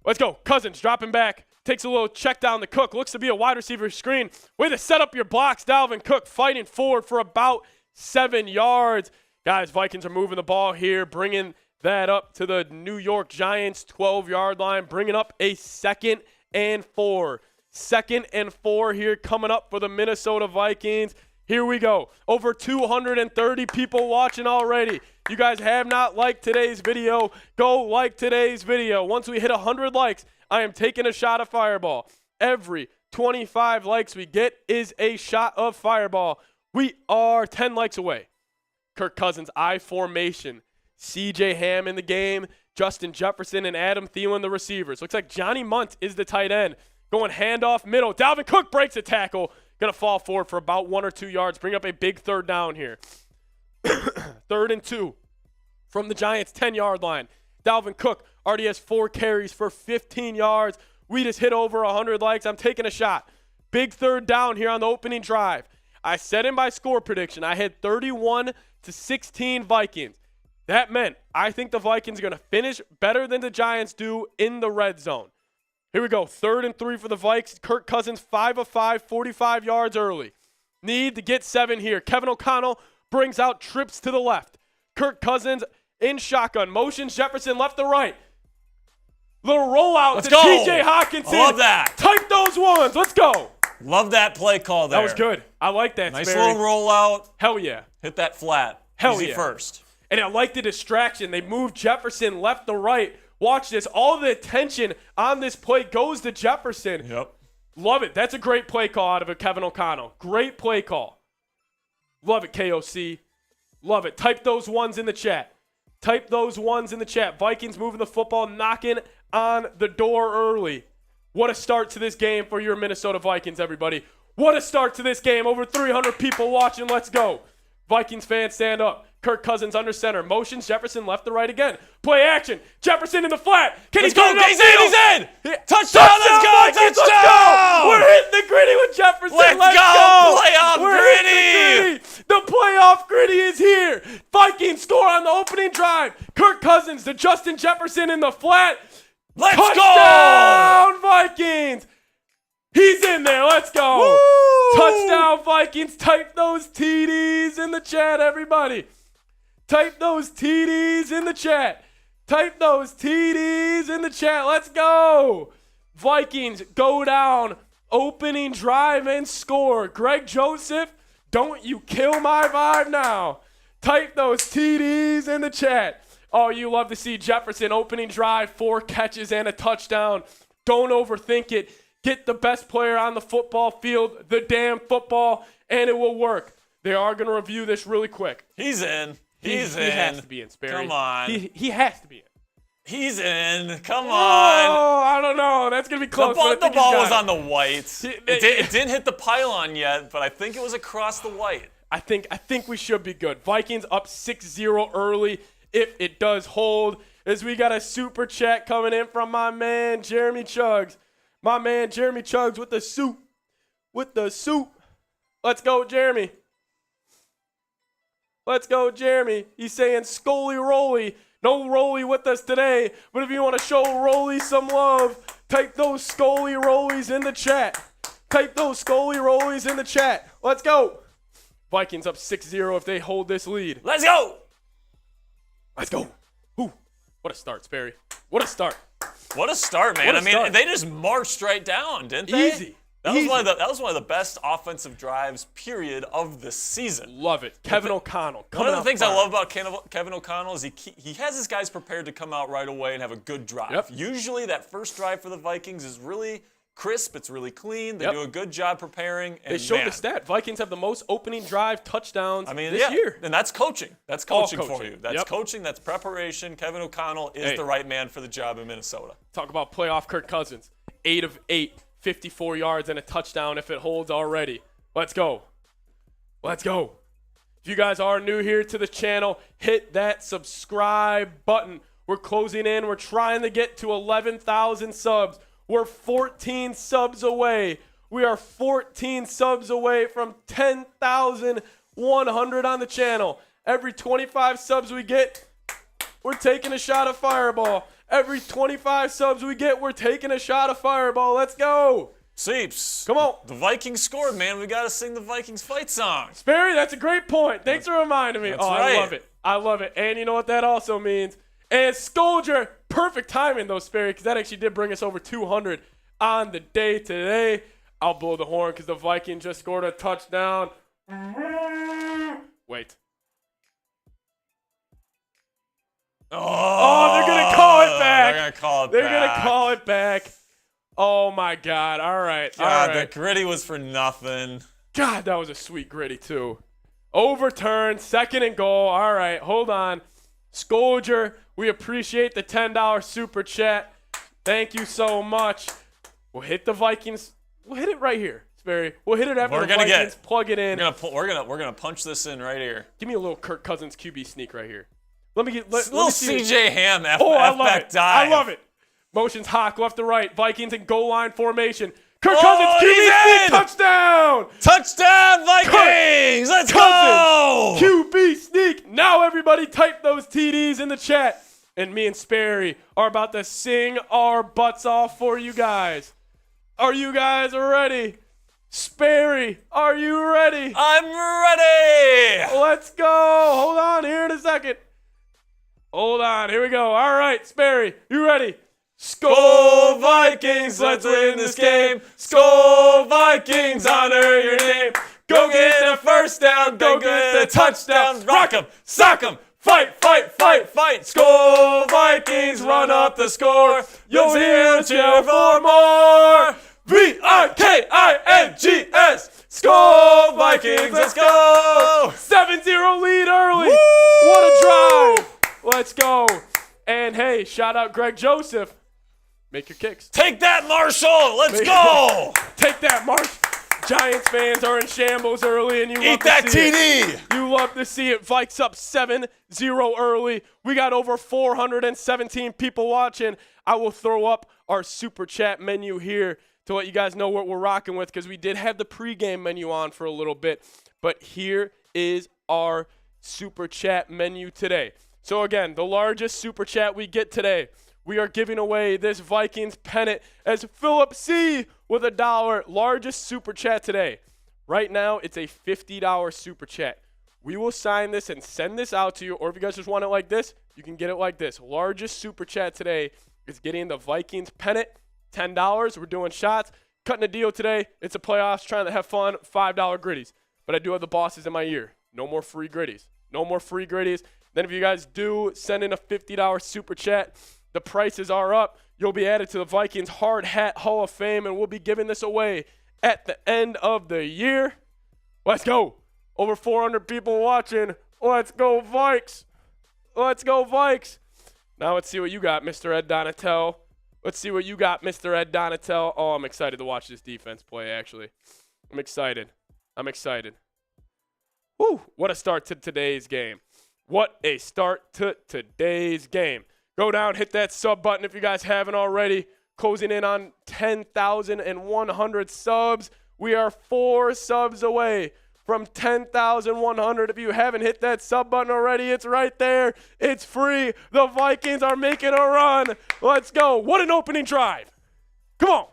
Let's go. Cousins dropping back. Takes a little check down to Cook. Looks to be a wide receiver screen. Way to set up your blocks. Dalvin Cook fighting forward for about 7 yards. Guys, Vikings are moving the ball here, bringing that up to the New York Giants 12-yard line, bringing up a 2nd and 4. 2nd and 4 here coming up for the Minnesota Vikings. Here we go. Over 230 people watching already. You guys have not liked today's video. Go like today's video. Once we hit 100 likes, I am taking a shot of Fireball. Every 25 likes we get is a shot of Fireball. We are 10 likes away. Kirk Cousins, I formation. C.J. Ham in the game. Justin Jefferson and Adam Thielen, the receivers. Looks like Johnny Munt is the tight end. Going handoff middle. Dalvin Cook breaks a tackle. Going to fall forward for about 1 or 2 yards. Bring up a big 3rd down here. 3rd and 2 from the Giants' 10-yard line. Dalvin Cook already has 4 carries for 15 yards. We just hit over 100 likes. I'm taking a shot. Big 3rd down here on the opening drive. I said in my score prediction, I had 31-16 Vikings. That meant I think the Vikings are going to finish better than the Giants do in the red zone. Here we go. 3rd and 3 for the Vikes. Kirk Cousins, 5 of 5, 45 yards early. Need to get 7 here. Kevin O'Connell brings out trips to the left. Kirk Cousins in shotgun. Motions Jefferson left to right. Little rollout to TJ Hockenson. I love that. Type those ones. Let's go. Love that play call there. That was good. I like that. Nice Sperry. little rollout. Hell yeah. Hit that flat. Hell Easy yeah. first. And I like the distraction. They moved Jefferson left to right. Watch this. All the attention on this play goes to Jefferson. Yep. Love it. That's a great play call out of it, Kevin O'Connell. Great play call. Love it, KOC. Love it. Type those ones in the chat. Vikings moving the football, knocking on the door early. What a start to this game for your Minnesota Vikings, everybody. What a start to this game. Over 300 people watching. Let's go. Vikings fans, stand up. Kirk Cousins under center. Motions Jefferson left to right again. Play action. Jefferson in the flat. Let's go. He's in. Touchdown. Let's go. Vikings, Touchdown. Let's go. We're hitting the gritty with Jefferson. Let's go. Playoff gritty. The playoff gritty is here. Vikings score on the opening drive. Kirk Cousins to Justin Jefferson in the flat. Let's Touchdown, Vikings. He's in there. Let's go. Woo! Touchdown, Vikings. Type those TDs in the chat, everybody. Type those TDs in the chat. Let's go. Vikings go down. Opening drive and score. Greg Joseph, don't you kill my vibe now. Type those TDs in the chat. Oh, you love to see Jefferson opening drive, 4 catches and a touchdown. Don't overthink it. Get the best player on the football field, the damn football, and it will work. They are going to review this really quick. He's in. He has to be in, Sperry. Come on. He has to be in. He's in. Come on. Oh, I don't know. That's going to be close. The ball was on the white. It It didn't hit the pylon yet, but I think it was across the white. I think we should be good. Vikings up 6-0 early if it does hold. As we got a super chat coming in from my man Jeremy Chuggs. My man Jeremy Chuggs with the soup. With the soup. Let's go, Jeremy. Let's go, Jeremy. He's saying Scully Rolly. No Rolly with us today, but if you want to show Rolly some love, type those Scully Rollies in the chat. Type those Scully Rollies in the chat. Let's go. Vikings up 6-0 if they hold this lead. Let's go. Let's go. Ooh, what a start, Sperry. What a start. What a start, man. They just marched right down, didn't they? Easy. That was one of the best offensive drives, period, of the season. Love it. Kevin O'Connell. One of the things I love about Kevin O'Connell is he has his guys prepared to come out right away and have a good drive. Yep. Usually that first drive for the Vikings is really crisp. It's really clean. They do a good job preparing. And they showed the stat. Vikings have the most opening drive touchdowns this year. And that's coaching. That's coaching for coaching. you. That's coaching. That's preparation. Kevin O'Connell is the right man for the job in Minnesota. Talk about playoff Kirk Cousins. 8 of 8. 54 yards and a touchdown if it holds already. Let's go. Let's go. If you guys are new here to the channel, hit that subscribe button. We're closing in. We're trying to get to 11,000 subs. We're 14 subs away. We are 14 subs away from 10,100 on the channel. Every 25 subs we get, we're taking a shot of Fireball. Every 25 subs we get, we're taking a shot of Fireball. Let's go. Seeps. Come on. The Vikings scored, man. We got to sing the Vikings fight song. Sperry, that's a great point. Thanks for reminding me. That's right. I love it. I love it. And you know what that also means? And Scolger, perfect timing though, Sperry, because that actually did bring us over 200 on the day today. I'll blow the horn because the Vikings just scored a touchdown. Wait. Oh, they're going to call it back. They're going to call it They're back. going to call it back. Oh, my God. All right. God, all right. the gritty was for nothing. God, that was a sweet gritty, too. Overturned, 2nd and goal. All right, hold on. Scolger, we appreciate the $10 super chat. Thank you so much. We'll hit the Vikings. We'll hit it right here, Sperry. We'll hit it after the Vikings. Plug it in. We're gonna punch this in right here. Give me a little Kirk Cousins QB sneak right here. Let me little see CJ Ham I love back it. dive. I love it. Motions Hawk left to right. Vikings in goal line formation. Kirk Cousins he's QB in! sneak touchdown. Touchdown Vikings! Let's go! QB sneak. Now everybody type those TDs in the chat. And me and Sperry are about to sing our butts off for you guys. Are you guys ready? Sperry, are you ready? I'm ready! Let's go. Hold on here in a second. Hold on. Here we go. All right, Sperry, you ready? Skol Vikings, let's win this game. Skol Vikings, honor your name. Go get the first down, go get the touchdown. Rock 'em, sock 'em, fight, fight, fight, fight. Skol Vikings, run up the score. You'll hear a cheer for more. VIKINGS, Skol Vikings, let's go. 7-0 lead early. Woo! What a drive. Let's go. And hey, shout out Greg Joseph. Make your kicks. Take that, Marshall! Let's go! Take that, Marsh. Giants fans are in shambles early, and you Eat love that to see TD! it. You love to see it. Vikes up 7-0 early. We got over 417 people watching. I will throw up our super chat menu here to let you guys know what we're rocking with, because we did have the pregame menu on for a little bit. But here is our super chat menu today. So again, the largest super chat we get today. We are giving away this Vikings pennant as Philip C. with $1. Largest super chat today. Right now, it's a $50 super chat. We will sign this and send this out to you. Or if you guys just want it like this, you can get it like this. Largest super chat today is getting the Vikings pennant. $10. We're doing shots. Cutting a deal today. It's a playoffs. Trying to have fun. $5 gritties. But I do have the bosses in my ear. No more free gritties. No more free gritties. Then if you guys do send in a $50 super chat, the prices are up. You'll be added to the Vikings Hard Hat Hall of Fame, and we'll be giving this away at the end of the year. Let's go. Over 400 people watching. Let's go, Vikes. Let's go, Vikes. Now let's see what you got, Mr. Ed Donatel. Let's see what you got, Mr. Ed Donatel. Oh, I'm excited to watch this defense play, actually. I'm excited. I'm excited. Whew, what a start to today's game. What a start to today's game. Go down, hit that sub button if you guys haven't already. Closing in on 10,100 subs. We are 4 subs away from 10,100. If you haven't hit that sub button already, it's right there. It's free. The Vikings are making a run. Let's go. What an opening drive. Come on.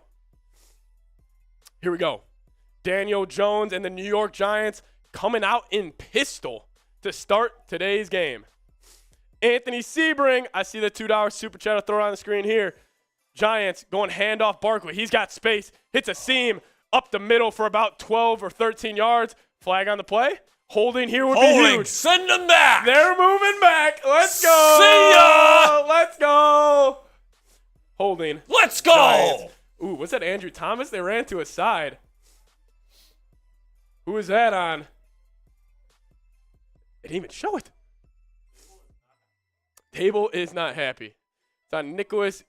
Here we go. Daniel Jones and the New York Giants coming out in pistol to start today's game. Anthony Sebring, I see the $2 super chat. I'll throw it on the screen here. Giants going handoff Barkley. He's got space. Hits a seam up the middle for about 12 or 13 yards. Flag on the play. Holding here would be huge. Send them back. They're moving back. Let's go. See ya. Let's go. Holding. Let's go. Giants. Ooh, was that Andrew Thomas? They ran to his side. Who is that on? It didn't even show it. Daboll is not happy. It's on Nicholas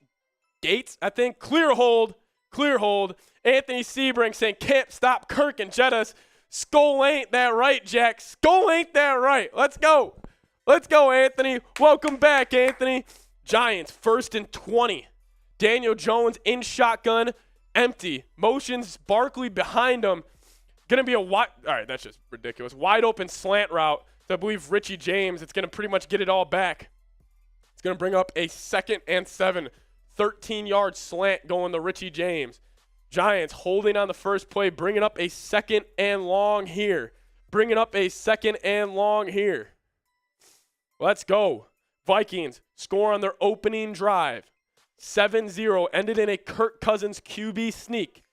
Gates, I think. Clear hold. Clear hold. Anthony Sebring saying, can't stop Kirk and Jettas. Skull ain't that right, Jack. Skull ain't that right. Let's go. Let's go, Anthony. Welcome back, Anthony. Giants, 1st and 20. Daniel Jones in shotgun, empty. Motions Barkley behind him. Going to be a wide – all right, that's just ridiculous. Wide open slant route to, I believe, Richie James. It's going to pretty much get it all back. It's going to bring up a 2nd and 7. 13-yard slant going to Richie James. Giants holding on the first play, bringing up a 2nd and long here. Bringing up a 2nd and long here. Let's go. Vikings score on their opening drive. 7-0, ended in a Kirk Cousins QB sneak.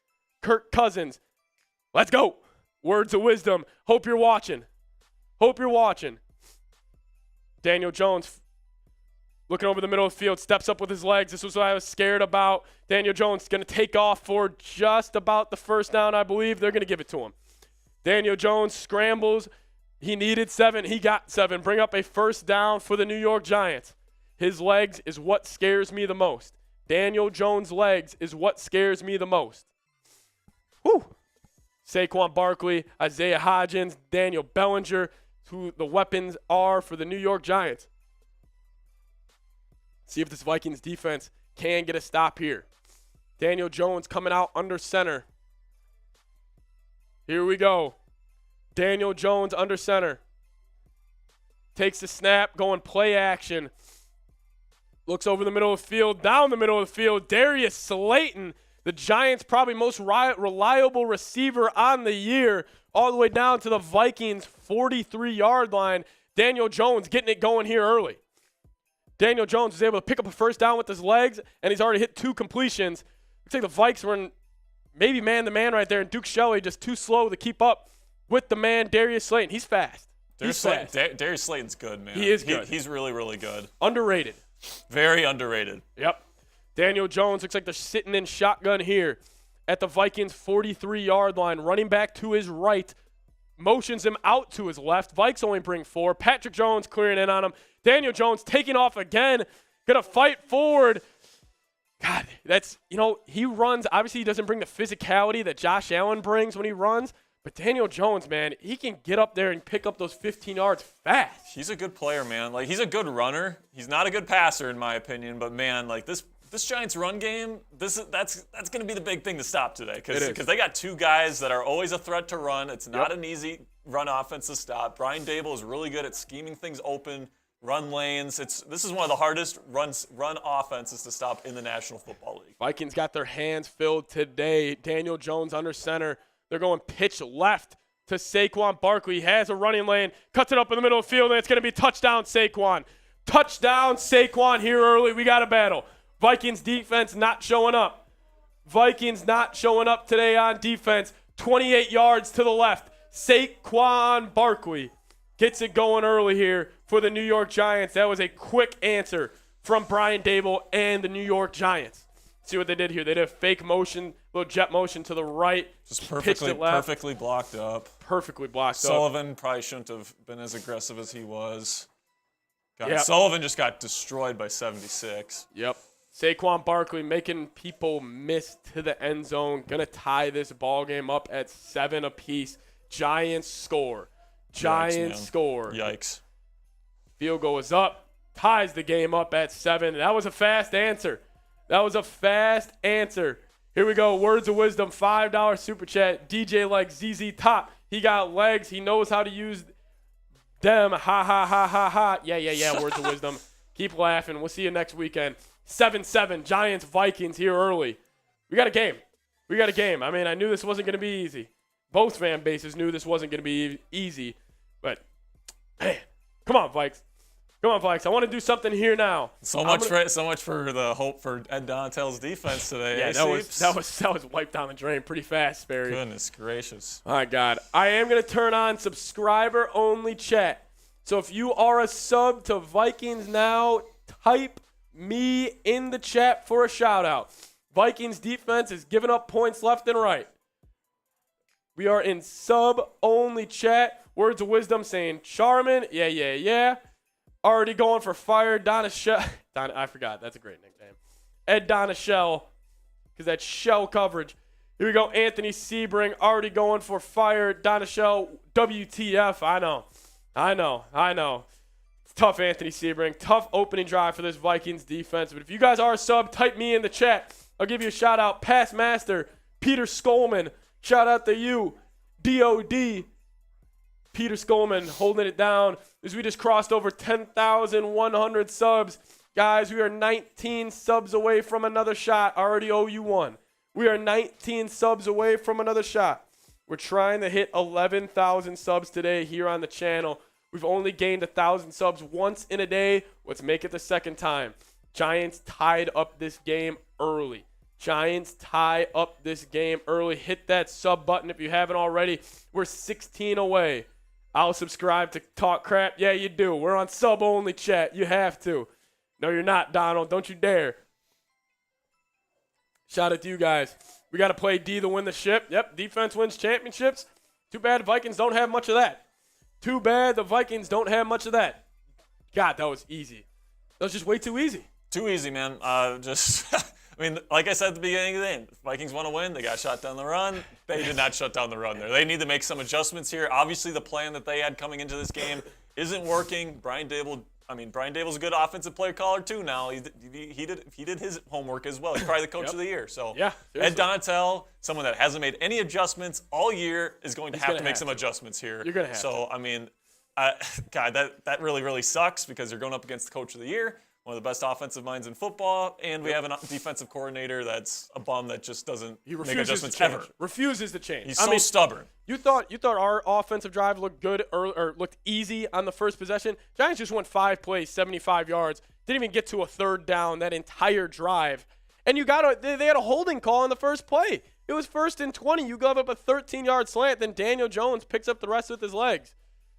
Kirk Cousins, let's go. Words of wisdom. Hope you're watching. Hope you're watching. Daniel Jones looking over the middle of the field, steps up with his legs. This was what I was scared about. Daniel Jones going to take off for just about the first down, I believe. They're going to give it to him. Daniel Jones scrambles. He needed 7. He got 7. Bring up a first down for the New York Giants. His legs is what scares me the most. Daniel Jones' legs is what scares me the most. Whew. Saquon Barkley, Isaiah Hodgins, Daniel Bellinger, who the weapons are for the New York Giants. See if this Vikings defense can get a stop here. Daniel Jones coming out under center. Here we go. Daniel Jones under center. Takes the snap, going play action. Looks over the middle of the field, down the middle of the field. Darius Slayton, the Giants' probably most reliable receiver on the year, all the way down to the Vikings' 43-yard line. Daniel Jones getting it going here early. Daniel Jones was able to pick up a first down with his legs, and he's already hit 2 completions. Looks like the Vikes were in maybe man-to-man right there, and Duke Shelley just too slow to keep up with the man, Darius Slayton. He's fast. Darius Slayton's good, man. He is good. He's really, really good. Underrated. Very underrated. Yep. Daniel Jones looks like they're sitting in shotgun here at the Vikings' 43-yard line. Running back to his right. Motions him out to his left. Vikes only bring 4. Patrick Jones clearing in on him. Daniel Jones taking off again. Going to fight forward. God, that's, he runs. Obviously, he doesn't bring the physicality that Josh Allen brings when he runs. But Daniel Jones, man, he can get up there and pick up those 15 yards fast. He's a good player, man. Like, he's a good runner. He's not a good passer, in my opinion. But, man, like, this Giants run game, that's going to be the big thing to stop today. Because they got 2 guys that are always a threat to run. It's not an easy run offense to stop. Brian Daboll is really good at scheming things open, run lanes. This is one of the hardest run offenses to stop in the National Football League. Vikings got their hands filled today. Daniel Jones under center. They're going pitch left to Saquon Barkley. He has a running lane, cuts it up in the middle of the field, and it's going to be touchdown Saquon. Touchdown Saquon here early. We got a battle. Vikings defense not showing up. Vikings not showing up today on defense. 28 yards to the left. Saquon Barkley gets it going early here for the New York Giants. That was a quick answer from Brian Daboll and the New York Giants. See what they did here. They did a fake motion, little jet motion to the right. Just perfectly blocked up. Perfectly blocked up. Sullivan probably shouldn't have been as aggressive as he was. Sullivan just got destroyed by 76. Yep. Saquon Barkley making people miss to the end zone. Going to tie this ball game up at 7 apiece. Giants score. Giants man. score. Yikes. Field goal is up. Ties the game up at 7. That was a fast answer. Here we go. Words of wisdom. $5 super chat. DJ like ZZ Top. He got legs. He knows how to use them. Ha, ha, ha, ha, ha. Yeah. Words of wisdom. Keep laughing. We'll see you next weekend. 7-7. Giants Vikings here early. We got a game. I mean, I knew this wasn't going to be easy. Both fan bases knew this wasn't going to be easy. But, man, come on, Vikes. I want to do something here now. So much for the hope for Ed Donatell's defense today. Yeah, that was wiped down the drain pretty fast, Sperry. Goodness gracious. My God. I am going to turn on subscriber-only chat. So if you are a sub to Vikings Now, type me in the chat for a shout-out. Vikings defense is giving up points left and right. We are in sub-only chat. Words of wisdom saying Charmin. Yeah. Already going for fire. I forgot. That's a great nickname. Ed Donashell, because that's shell coverage. Here we go. Anthony Sebring already going for fire. Donashell, WTF. I know. It's tough, Anthony Sebring. Tough opening drive for this Vikings defense. But if you guys are a sub, type me in the chat. I'll give you a shout out. Pass Master, Peter Skolman. Shout out to you, DOD. Peter Skolman holding it down as we just crossed over 10,100 subs. Guys, we are 19 subs away from another shot. I already owe you one. We are 19 subs away from another shot. We're trying to hit 11,000 subs today here on the channel. We've only gained 1,000 subs once in a day. Let's make it the second time. Giants tied up this game early. Hit that sub button if you haven't already. We're 16 away. I'll subscribe to Talk Crap. Yeah, you do. We're on sub-only chat. You have to. No, you're not, Donald. Don't you dare. Shout out to you guys. We got to play D to win the ship. Yep, defense wins championships. Too bad the Vikings don't have much of that. God, that was easy. That was just way too easy. Too easy, man. I mean, like I said at the beginning of the game, if Vikings want to win, they got shut down the run. They did not shut down the run there. They need to make some adjustments here. Obviously, the plan that they had coming into this game isn't working. Brian Daboll's a good offensive play caller too now. He did his homework as well. He's probably the coach of the year. So yeah, Ed Donatell, someone that hasn't made any adjustments all year, is going to have to make some adjustments here. You're going to have to. So, I mean, God, that really, really sucks because you're going up against the coach of the year, one of the best offensive minds in football, and we have a defensive coordinator that's a bum that just doesn't make adjustments ever. Refuses to change. He's so stubborn. You thought our offensive drive looked good or looked easy on the first possession. Giants just went 5 plays, 75 yards. Didn't even get to a third down that entire drive. And they had a holding call on the first play. It was 1st and 20. You gave up a 13-yard slant, then Daniel Jones picks up the rest with his legs.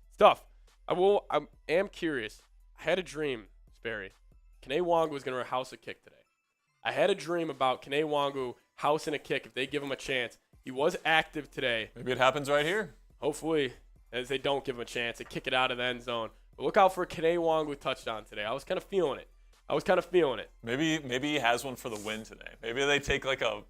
It's tough. I am curious. I had a dream, Sperry. Kene Wangu was going to house a kick today. I had a dream about Kene Wangu housing a kick if they give him a chance. He was active today. Maybe it happens right here. Hopefully, as they don't give him a chance, they kick it out of the end zone. But look out for a Kene Wangu touchdown today. I was kind of feeling it. Maybe he has one for the win today. Maybe they take like a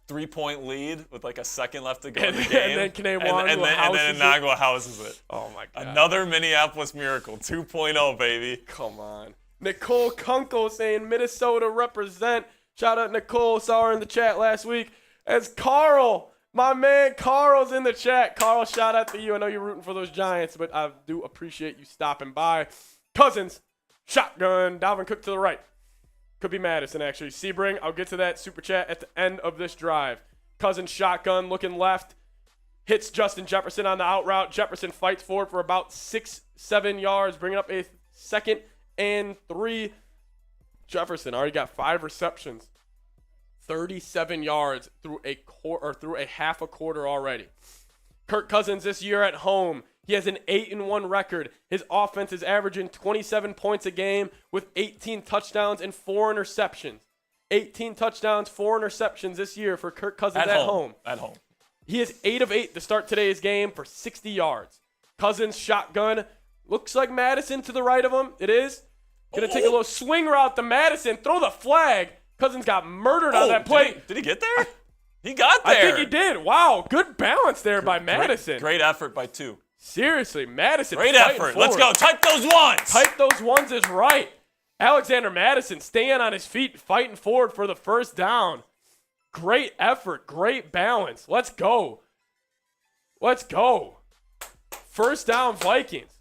3-point lead with like a second left to go in the game. And then Kene Wangu houses it. Oh, my God. Another Minneapolis miracle. 2.0, baby. Come on. Nicole Kunkel saying Minnesota represent. Shout out Nicole. Saw her in the chat last week. As Carl, my man Carl's in the chat. Carl, shout out to you. I know you're rooting for those Giants, but I do appreciate you stopping by. Cousins, shotgun. Dalvin Cook to the right. Could be Madison, actually. Sebring, I'll get to that super chat at the end of this drive. Cousins, shotgun, looking left. Hits Justin Jefferson on the out route. Jefferson fights forward for about 6-7 yards, bringing up a 2nd and 3. Jefferson already got 5 receptions, 37 yards through a half a quarter already. Kirk Cousins this year at home, he has an 8-1 record. His offense is averaging 27 points a game with 18 touchdowns and 4 interceptions. 18 touchdowns, 4 interceptions this year for Kirk Cousins at home. At home. He is 8 of 8 to start today's game for 60 yards. Cousins shotgun. Looks like Madison to the right of him. It is. Going to take a little swing route to Madison. Throw the flag. Cousins got murdered on that play. Did he get there? He got there. I think he did. Wow. Good balance there by Madison. Great effort by 2. Seriously, Madison. Great effort. Forward. Let's go. Type those ones. Type those ones is right. Alexander Madison staying on his feet, fighting forward for the first down. Great effort. Great balance. Let's go. Let's go. First down, Vikings.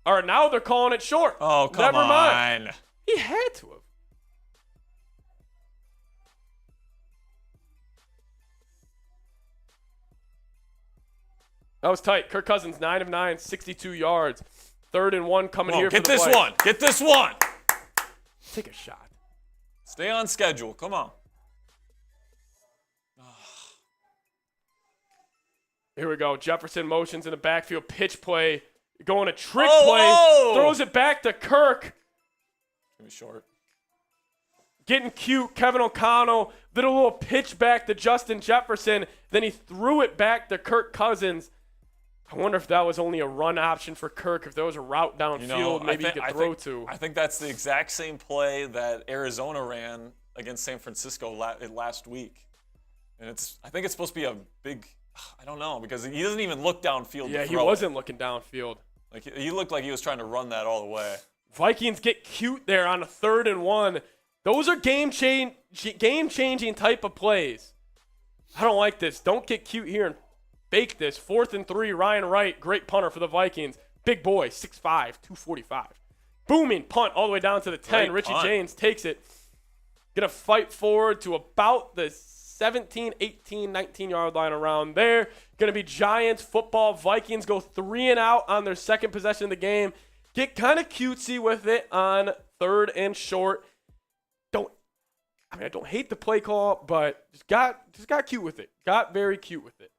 All right, now they're calling it short. Oh, come Never on. mind. He had to have. That was tight. Kirk Cousins, 9 of 9, 62 yards. 3rd and 1 coming here for the Get this Vikings. one. Get this one. Take a shot. Stay on schedule. Come on. Here we go. Jefferson motions in the backfield. Pitch play. Going a trick Oh, play. oh. Throws it back to Kirk. Give me short. Getting cute. Kevin O'Connell did a little pitch back to Justin Jefferson. Then he threw it back to Kirk Cousins. I wonder if that was only a run option for Kirk. If there was a route downfield, maybe he could throw to. I think that's the exact same play that Arizona ran against San Francisco last week. And I think it's supposed to be a big, I don't know, because he doesn't even look downfield. Yeah, he wasn't looking downfield. Like he looked like he was trying to run that all the way. Vikings get cute there on a 3rd and 1. Those are game-changing type of plays. I don't like this. Don't get cute here and bake this. 4th and 3, Ryan Wright, great punter for the Vikings. Big boy, 6'5", 245. Booming punt all the way down to the 10. Great Richie punt. James takes it. Going to fight forward to about the 17, 18, 19-yard line around there. Going to be Giants football. Vikings go 3 and out on their second possession of the game. Get kind of cutesy with it on 3rd and short. I don't hate the play call, but just got cute with it. Got very cute with it.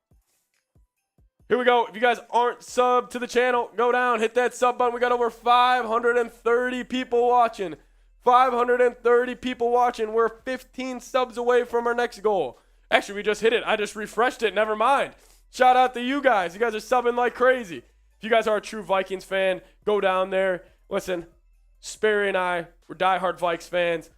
Here we go. If you guys aren't subbed to the channel, go down, hit that sub button. We got over 530 people watching. 530 people watching. We're 15 subs away from our next goal. Actually, we just hit it. I just refreshed it. Never mind. Shout out to you guys. You guys are subbing like crazy. If you guys are a true Vikings fan, go down there. Listen, Sperry and I, we're diehard Vikes fans.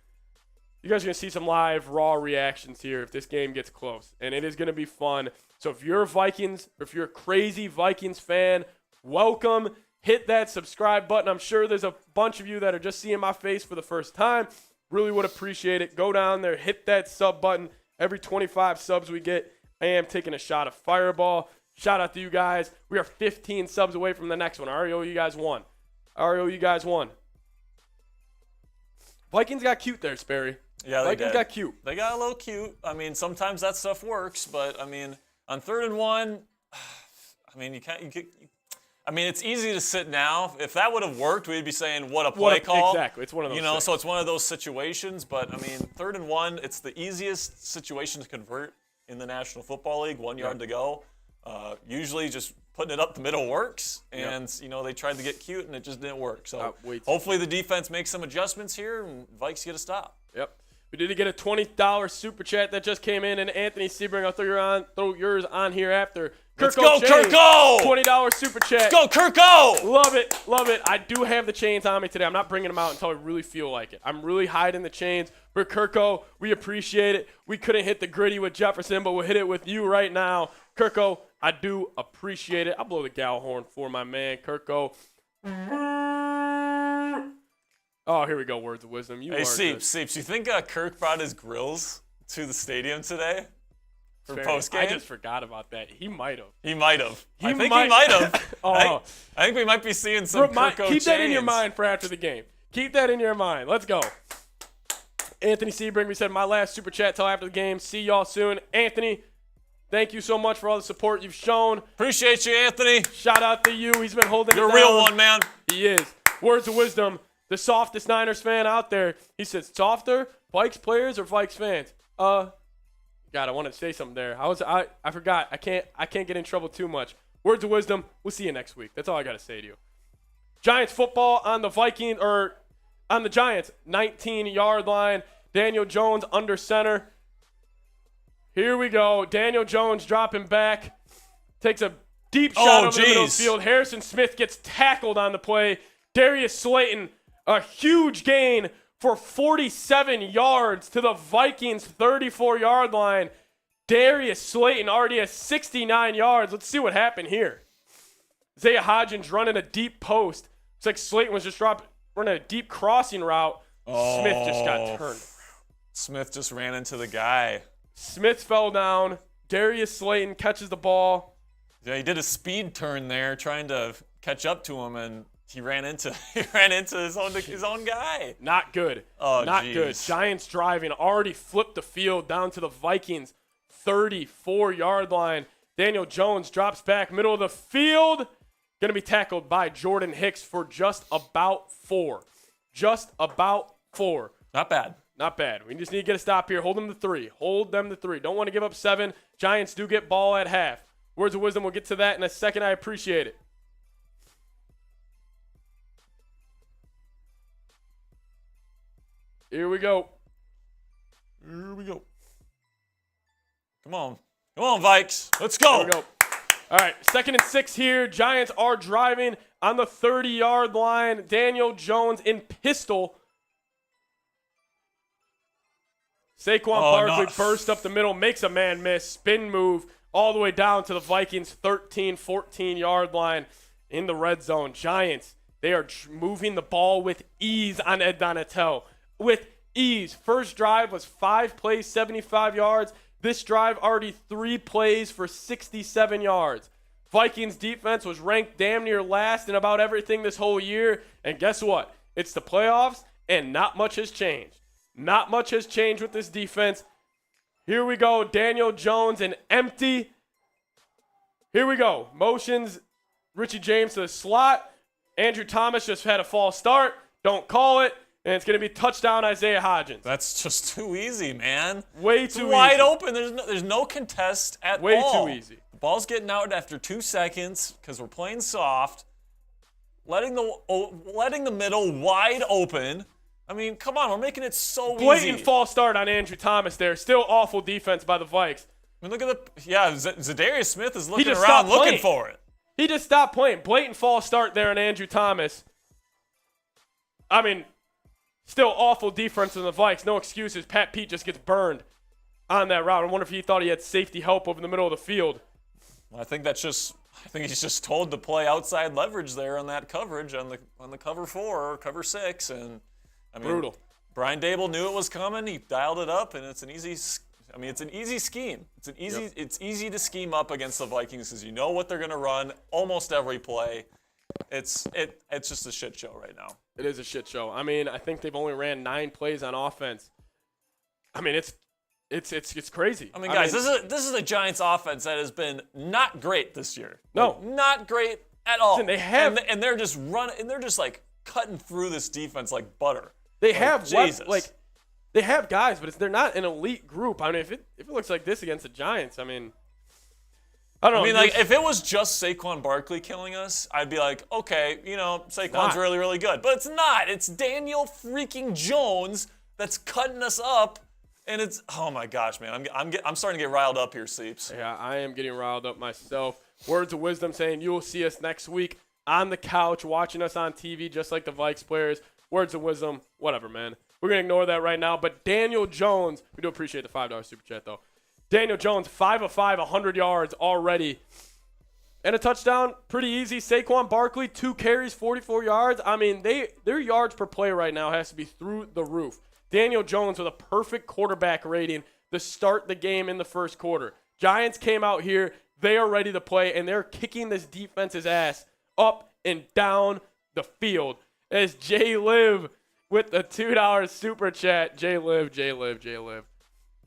You guys are going to see some live, raw reactions here if this game gets close. And it is going to be fun. So if you're a crazy Vikings fan, welcome. Hit that subscribe button. I'm sure there's a bunch of you that are just seeing my face for the first time. Really would appreciate it. Go down there, hit that sub button. Every 25 subs we get, I am taking a shot of Fireball. Shout out to you guys. We are 15 subs away from the next one. REO, you guys won. REO, you guys won. Vikings got cute there, Sperry. Yeah, they Vikings did. got cute. They got a little cute. I mean, sometimes that stuff works, but I mean, on 3rd and 1, I mean, it's easy to sit now. If that would have worked, we'd be saying, what a play call. Exactly. It's one of those things. So it's one of those situations, but I mean, 3rd and 1, it's the easiest situation to convert in the National Football League, 1 yard to go. Usually just putting it up the middle works, and they tried to get cute and it just didn't work. So hopefully the defense makes some adjustments here and Vikes get a stop. Yep. We did get a $20 super chat that just came in, and Anthony Sebring, I'll throw yours on here after. Let's go, Kirko! $20 super chat. Let's go, Kirko! Love it, love it. I do have the chains on me today. I'm not bringing them out until I really feel like it. I'm really hiding the chains. For Kirko, we appreciate it. We couldn't hit the gritty with Jefferson, but we'll hit it with you right now. Kirko, I do appreciate it. I'll blow the gal horn for my man, Kirko. Oh, here we go. Words of wisdom. Hey, Seeps, you think Kirk brought his grills to the stadium today for postgame? I just forgot about that. He might have. I think he might have. I think we might be seeing some Kirko Keep that in your chains. mind for after the game. Keep that in your mind. Let's go. Anthony Sebring, we said my last super chat till after the game. See y'all soon. Anthony, thank you so much for all the support you've shown. Appreciate you, Anthony. Shout out to you. He's been holding You're it a down. real one, man. He is. Words of wisdom. The softest Niners fan out there. He says, softer, Vikes players or Vikes fans? God, I wanted to say something there. I forgot. I can't get in trouble too much. Words of wisdom. We'll see you next week. That's all I got to say to you. Giants football on the on the Giants 19-yard line. Daniel Jones under center. Here we go. Daniel Jones dropping back. Takes a deep shot over the middle of the field. Harrison Smith gets tackled on the play. Darius Slayton, a huge gain for 47 yards to the Vikings 34-yard line. Darius Slayton already has 69 yards. Let's see what happened here. Isaiah Hodgins running a deep post. It's like Slayton was just running a deep crossing route. Smith just got turned. Smith just ran into the guy. Smith fell down. Darius Slayton catches the ball. Yeah, he did a speed turn there trying to catch up to him, and he ran into his own guy. Not good. Oh, Not geez. good. Giants driving. Already flipped the field down to the Vikings 34-yard line. Daniel Jones drops back middle of the field. Going to be tackled by Jordan Hicks for just about 4. Just about 4. Not bad. Not bad. We just need to get a stop here. Hold them to 3. Hold them to 3. Don't want to give up 7. Giants do get ball at half. Words of wisdom. We'll get to that in a second. I appreciate it. Here we go. Here we go. Come on. Come on, Vikes. Let's go. Here we go. All right, 2nd and 6 here. Giants are driving on the 30-yard line. Daniel Jones in pistol. Saquon Barkley burst up the middle, makes a man miss, spin move all the way down to the Vikings 13, 14-yard line in the red zone. Giants, they are moving the ball with ease on Ed Donatel. With ease. First drive was 5 plays, 75 yards. This drive already 3 plays for 67 yards. Vikings defense was ranked damn near last in about everything this whole year. And guess what? It's the playoffs, and not much has changed. Not much has changed with this defense. Here we go. Daniel Jones and empty. Here we go. Motions Richie James to the slot. Andrew Thomas just had a false start. Don't call it. And it's going to be touchdown Isaiah Hodgins. That's just too easy, man. Way too easy. Wide open. There's no contest at all. Way too easy. The ball's getting out after 2 seconds because we're playing soft. Letting the middle wide open. I mean, come on. We're making it so easy. Blatant false start on Andrew Thomas there. Still awful defense by the Vikes. I mean, look at Zadarius Smith is looking around looking for it. He just stopped playing. Blatant false start there on Andrew Thomas. I mean, still awful defense in the Vikes. No excuses. Pat Pete just gets burned on that route. I wonder if he thought he had safety help over the middle of the field. Well, I think he's just told to play outside leverage there on that coverage on the cover 4 or cover 6, and I mean, brutal. Brian Daboll knew it was coming. He dialed it up, and it's an easy scheme. It's easy to scheme up against the Vikings because you know what they're going to run almost every play. It's just a shit show right now. It is a shit show. I mean, I think they've only ran 9 plays on offense. I mean, it's crazy. I mean, guys, this is a Giants offense that has been not great this year. No, not great at all. Listen, they have, and they're just running, and they're just like cutting through this defense like butter. They have they have guys, but they're not an elite group. I mean, if it looks like this against the Giants, I mean, I don't know. I mean, like if it was just Saquon Barkley killing us, I'd be like, okay, Saquon's really, really good. But it's not. It's Daniel freaking Jones that's cutting us up, and it's oh my gosh, man, I'm starting to get riled up here, Seeps. Yeah, I am getting riled up myself. Words of wisdom saying you will see us next week on the couch watching us on TV, just like the Vikes players. Words of wisdom, whatever, man. We're going to ignore that right now. But Daniel Jones, we do appreciate the $5 super chat, though. Daniel Jones, 5 of 5, 100 yards already. And a touchdown, pretty easy. Saquon Barkley, 2 carries, 44 yards. I mean, their yards per play right now has to be through the roof. Daniel Jones with a perfect quarterback rating to start the game in the first quarter. Giants came out here. They are ready to play, and they're kicking this defense's ass up and down the field. As Jay Liv with the $2 super chat. Jay Liv.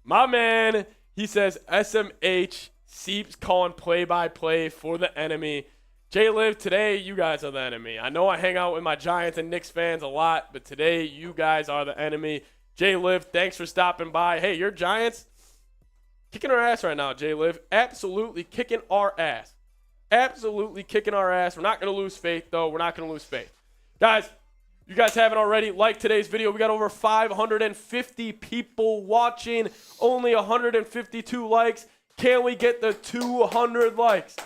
My man, he says, SMH Seeps calling play-by-play for the enemy. Jay Liv, today you guys are the enemy. I know I hang out with my Giants and Knicks fans a lot, but today you guys are the enemy. Jay Liv, thanks for stopping by. Hey, your Giants kicking our ass right now, Jay Liv. Absolutely kicking our ass. Absolutely kicking our ass. We're not going to lose faith, though. We're not going to lose faith. Guys, you guys haven't already, like today's video. We got over 550 people watching, only 152 likes. Can we get the 200 likes?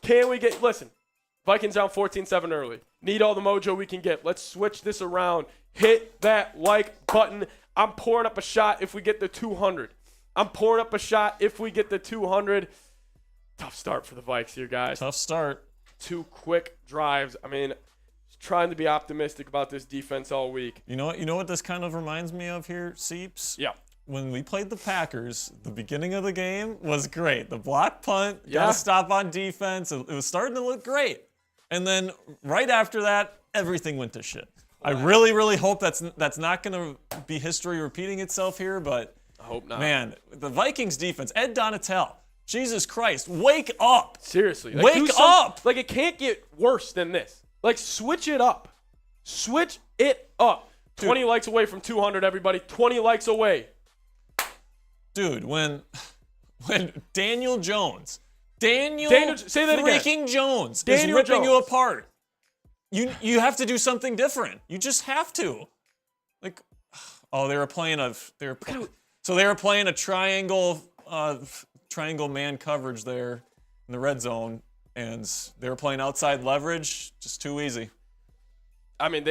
Listen, Vikings down 14-7 early. Need all the mojo we can get. Let's switch this around. Hit that like button. I'm pouring up a shot if we get the 200. I'm pouring up a shot if we get the 200. Tough start for the Vikes here, guys. Tough start. 2 quick drives. I mean, trying to be optimistic about this defense all week. You know what this kind of reminds me of here, Seeps? Yeah. When we played the Packers, the beginning of the game was great. The block punt, got Yeah. a stop on defense. It was starting to look great. And then right after that, everything went to shit. I really, really hope that's not going to be history repeating itself here, but I hope not. man, the Vikings defense, Ed Donatel, Jesus Christ, wake up. Seriously. Wake do up. Like, it can't get worse than this. Like, switch it up. Switch it up. 20 likes away from 200, everybody. 20 likes away. Dude, when Daniel Jones, say that again. freaking Jones Daniel is ripping you Jones. apart, you have to do something different. You just have to. Like, oh, they were playing a triangle man coverage there in the red zone, and they were playing outside leverage, just too easy. I mean,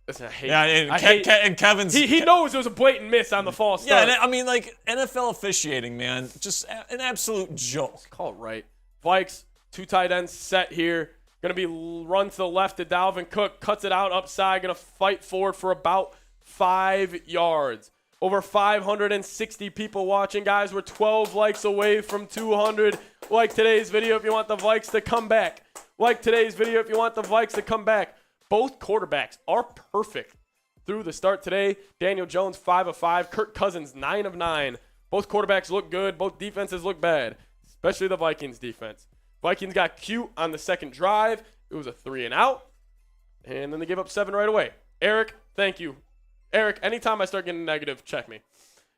listen, I hate. Yeah, and Kevin's. He knows it was a blatant miss on the false Yeah, start. and I mean, like, NFL officiating, man, just an absolute joke. Call it right. Vikes, 2 tight ends set here. Going to be run to the left to Dalvin Cook. Cuts it out upside. Going to fight forward for about 5 yards. Over 560 people watching, guys. We're 12 likes away from 200. Like today's video if you want the Vikes to come back. Like today's video if you want the Vikes to come back. Both quarterbacks are perfect through the start today. Daniel Jones, 5 of 5. Kirk Cousins, 9 of 9. Both quarterbacks look good. Both defenses look bad, especially the Vikings defense. Vikings got cute on the second drive. It was a 3 and out, and then they gave up 7 right away. Eric, thank you. Eric, anytime I start getting negative, check me.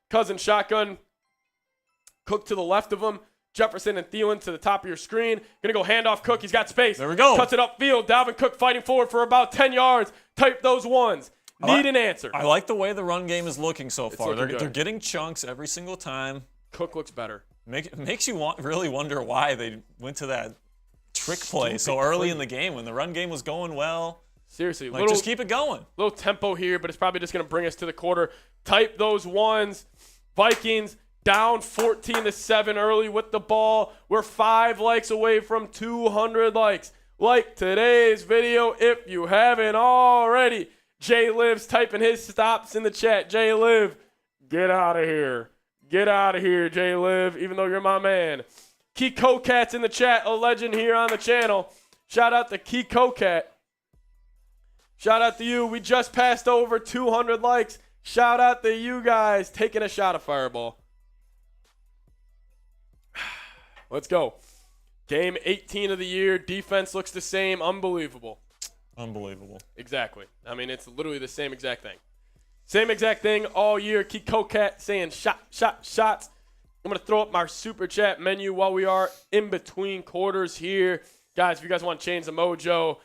Cousins shotgun. Cook to the left of him. Jefferson and Thielen to the top of your screen. Gonna go handoff Cook. He's got space. There we go. Cuts it upfield. Dalvin Cook fighting forward for about 10 yards. Type those ones. Need an answer. I like the way the run game is looking so far. looking good. They're getting chunks every single time. Cook looks better. Makes you really wonder why they went to that trick play so early in the game when the run game was going well. Seriously. Like, just keep it going. Little tempo here, but it's probably just going to bring us to the quarter. Type those ones. Vikings down 14-7 early with the ball. We're 5 likes away from 200 likes. Like today's video if you haven't already. Jay Liv's typing his stops in the chat. Jay Liv, get out of here. Get out of here, Jay Liv, even though you're my man. Key Cat's in the chat, a legend here on the channel. Shout out to Key Cat. Shout out to you. We just passed over 200 likes. Shout out to you guys taking a shot of Fireball. Let's go. Game 18 of the year. Defense looks the same. Unbelievable. Unbelievable. Exactly. I mean, it's literally the same exact thing. Same exact thing all year. Keep Cat saying shots. I'm going to throw up my super chat menu while we are in between quarters here. Guys, if you guys want to change the mojo,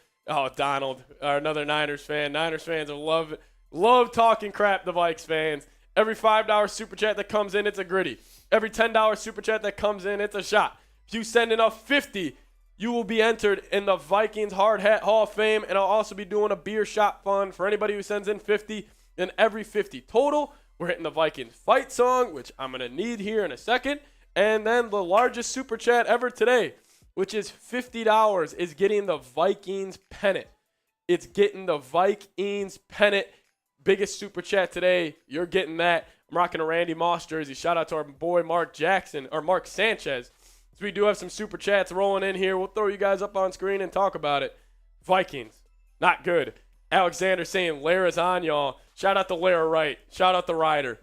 Donald, another Niners fan. Niners fans love talking crap to Vikes fans. Every $5 super chat that comes in, it's a gritty. Every $10 super chat that comes in, it's a shot. If you send enough 50, you will be entered in the Vikings Hard Hat Hall of Fame, and I'll also be doing a beer shot fund for anybody who sends in 50. And every 50 total, we're hitting the Vikings fight song, which I'm going to need here in a second. And then the largest super chat ever today, which is $50, is getting the Vikings pennant. It's getting the Vikings pennant. Biggest super chat today. You're getting that. I'm rocking a Randy Moss jersey. Shout out to our boy Mark Sanchez. So we do have some super chats rolling in here. We'll throw you guys up on screen and talk about it. Vikings, not good. Alexander saying Lara's on y'all. Shout out to Lara Wright. Shout out to Ryder.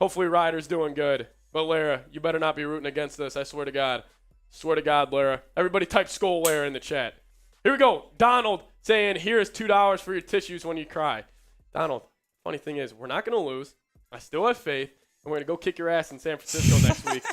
Hopefully Ryder's doing good. But Lara, you better not be rooting against us. I swear to God. Swear to God, Lara. Everybody type Skull Lara in the chat. Here we go. Donald saying, here's $2 for your tissues when you cry. Donald, funny thing is, we're not going to lose. I still have faith. And we're going to go kick your ass in San Francisco next week.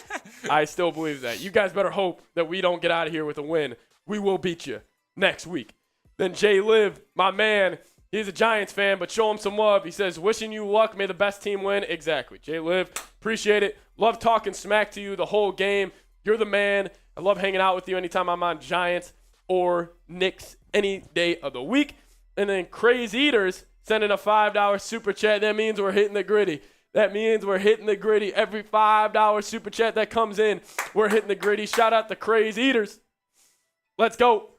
I still believe that. You guys better hope that we don't get out of here with a win. We will beat you next week. Then Jay Liv, my man, he's a Giants fan, but show him some love. He says, wishing you luck. May the best team win. Exactly. Jay Liv, appreciate it. Love talking smack to you the whole game. You're the man. I love hanging out with you anytime I'm on Giants or Knicks any day of the week. And then Crazy Eaters sending a $5 super chat. That means we're hitting the gritty. That means we're hitting the gritty. Every $5 super chat that comes in, we're hitting the gritty. Shout out the Crazy Eaters. Let's go.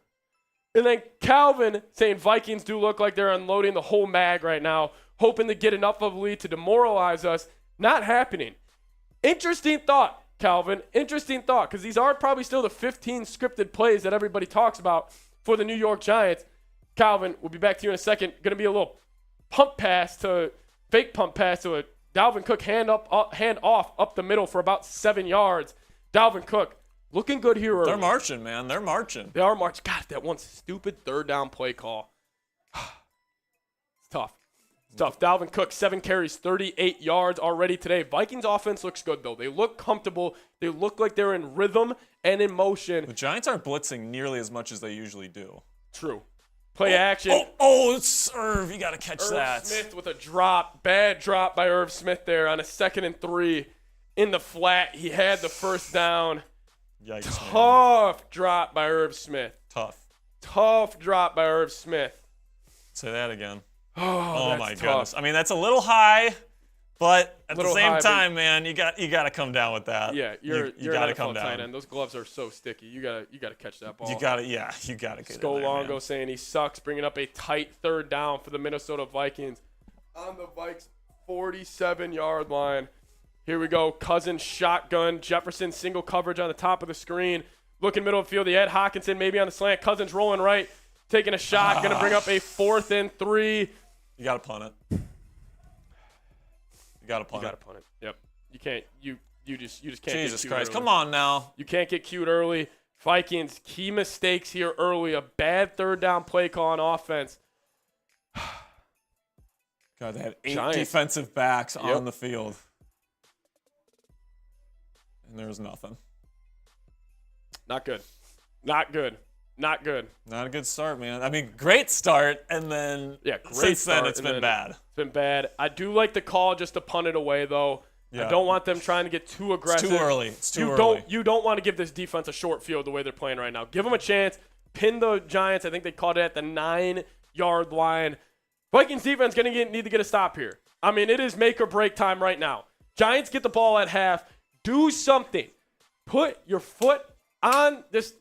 And then Calvin saying Vikings do look like they're unloading the whole mag right now, hoping to get enough of a lead to demoralize us. Not happening. Interesting thought, Calvin. Interesting thought, because these are probably still the 15 scripted plays that everybody talks about for the New York Giants. Calvin, we'll be back to you in a second. Going to be a little fake pump pass to a Dalvin Cook hand off up the middle for about 7 yards. Dalvin Cook looking good here early. They're marching, man. They're marching. They are marching. God, that one stupid third down play call. It's tough. It's tough. Dalvin Cook, 7 carries, 38 yards already today. Vikings offense looks good, though. They look comfortable. They look like they're in rhythm and in motion. The Giants aren't blitzing nearly as much as they usually do. True. Play action. It's Irv. You got to catch that. Irv Smith with a drop. Bad drop by Irv Smith there on a 2nd and 3 in the flat. He had the first down. Yikes, Tough drop by Irv Smith. Tough drop by Irv Smith. Say that again. Oh my tough. goodness. I mean, that's a little high, but at the same high, time, man, you got to come down with that. Yeah, you got an to come NFL down. tight end. Those gloves are so sticky. You gotta catch that ball. You got to get Skolongo saying he sucks, bringing up a tight 3rd down for the Minnesota Vikings on the Vikes 47-yard line. Here we go. Cousins shotgun. Jefferson single coverage on the top of the screen. Looking middle of the field. He had Hockenson maybe on the slant. Cousins rolling right, taking a shot. Going to bring up a 4th and 3. You got to punt it. You got to punt it. Yep. You can't. You just can't. Jesus get cute Christ! early. Come on now. You can't get cute early. Vikings key mistakes here early. A bad 3rd down play call on offense. God, they had 8 Giants. defensive backs on the field. And there was nothing. Not good. Not good. Not good. Not a good start, man. I mean, great start, and then since then it's been bad. It's been bad. I do like the call just to punt it away, though. Yeah. I don't want them trying to get too aggressive. It's too early. It's too early. You don't want to give this defense a short field the way they're playing right now. Give them a chance. Pin the Giants. I think they called it at the 9-yard line. Vikings defense going to need to get a stop here. I mean, it is make or break time right now. Giants get the ball at half. Do something. Put your foot on this.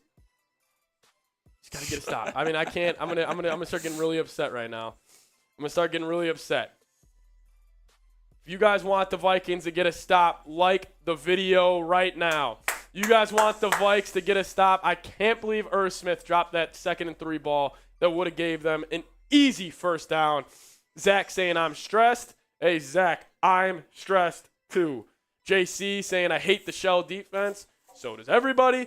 Just gotta get a stop. I mean, I can't. I'm gonna start getting really upset right now. I'm gonna start getting really upset. If you guys want the Vikings to get a stop, like the video right now. You guys want the Vikes to get a stop. I can't believe Irv Smith dropped that 2nd and 3 ball that would have gave them an easy 1st down. Zach saying I'm stressed. Hey Zach, I'm stressed too. JC saying I hate the shell defense. So does everybody.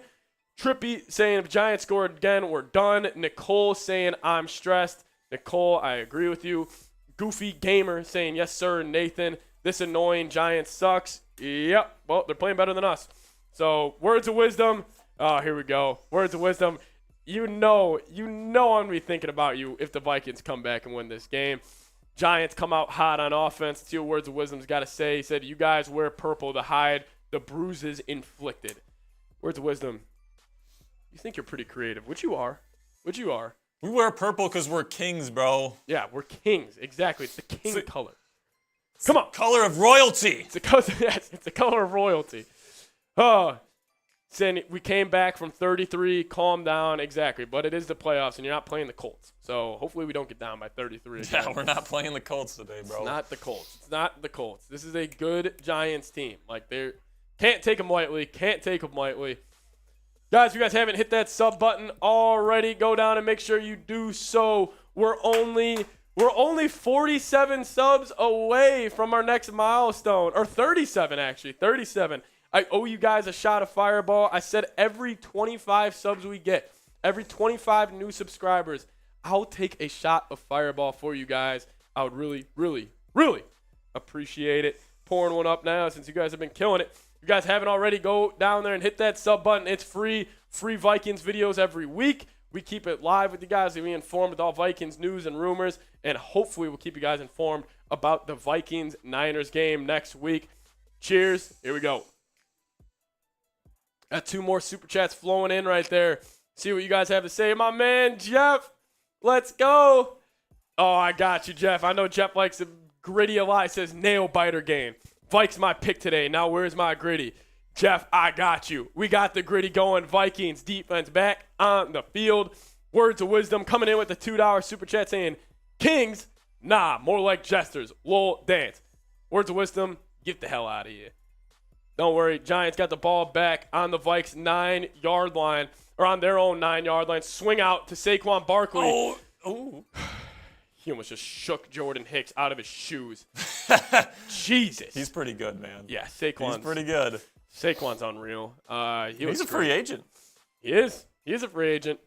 Trippy saying if Giants score again, we're done. Nicole saying I'm stressed. Nicole, I agree with you. Goofy Gamer saying yes sir. Nathan, this annoying Giants sucks. Yep. Well, they're playing better than us. So words of wisdom. Oh, here we go. Words of wisdom. You know I'm going to be thinking about you if the Vikings come back and win this game. Giants come out hot on offense. 2 words of wisdom's got to say. He said, you guys wear purple to hide the bruises inflicted. Words of wisdom. You think you're pretty creative, which you are. We wear purple because we're kings, bro. Yeah, we're kings. Exactly. It's the king color. Come on. Color of royalty. It's the color of royalty. Oh, saying we came back from 33, calm down, exactly. But it is the playoffs, and you're not playing the Colts. So hopefully we don't get down by 33 again. Yeah, we're not playing the Colts today, bro. It's not the Colts. It's not the Colts. This is a good Giants team. Like, they can't take them lightly. Guys, if you guys haven't hit that sub button already, go down and make sure you do so. We're only 47 subs away from our next milestone. Or 37, actually. 37. I owe you guys a shot of Fireball. I said every 25 subs we get, every 25 new subscribers, I'll take a shot of Fireball for you guys. I would really, really, really appreciate it. Pouring one up now since you guys have been killing it. If you guys haven't already, go down there and hit that sub button. It's free. Free Vikings videos every week. We keep it live with you guys and be informed with all Vikings news and rumors. And hopefully we'll keep you guys informed about the Vikings-Niners game next week. Cheers. Here we go. Got 2 more Super Chats flowing in right there. See what you guys have to say. My man, Jeff, let's go. Oh, I got you, Jeff. I know Jeff likes to gritty a lot. He says nail biter game. Vikes my pick today. Now where's my gritty? Jeff, I got you. We got the gritty going. Vikings defense back on the field. Words of wisdom coming in with the $2 super chat saying, Kings, nah, more like jesters. Lol, dance. Words of wisdom, get the hell out of here. Don't worry, Giants got the ball back on the Vikes 9-yard line, or on their own 9-yard line. Swing out to Saquon Barkley. Oh. He almost just shook Jordan Hicks out of his shoes. Jesus. He's pretty good, man. Yeah, Saquon's He's pretty good. Saquon's unreal. He's a free agent. He is. He is a free agent.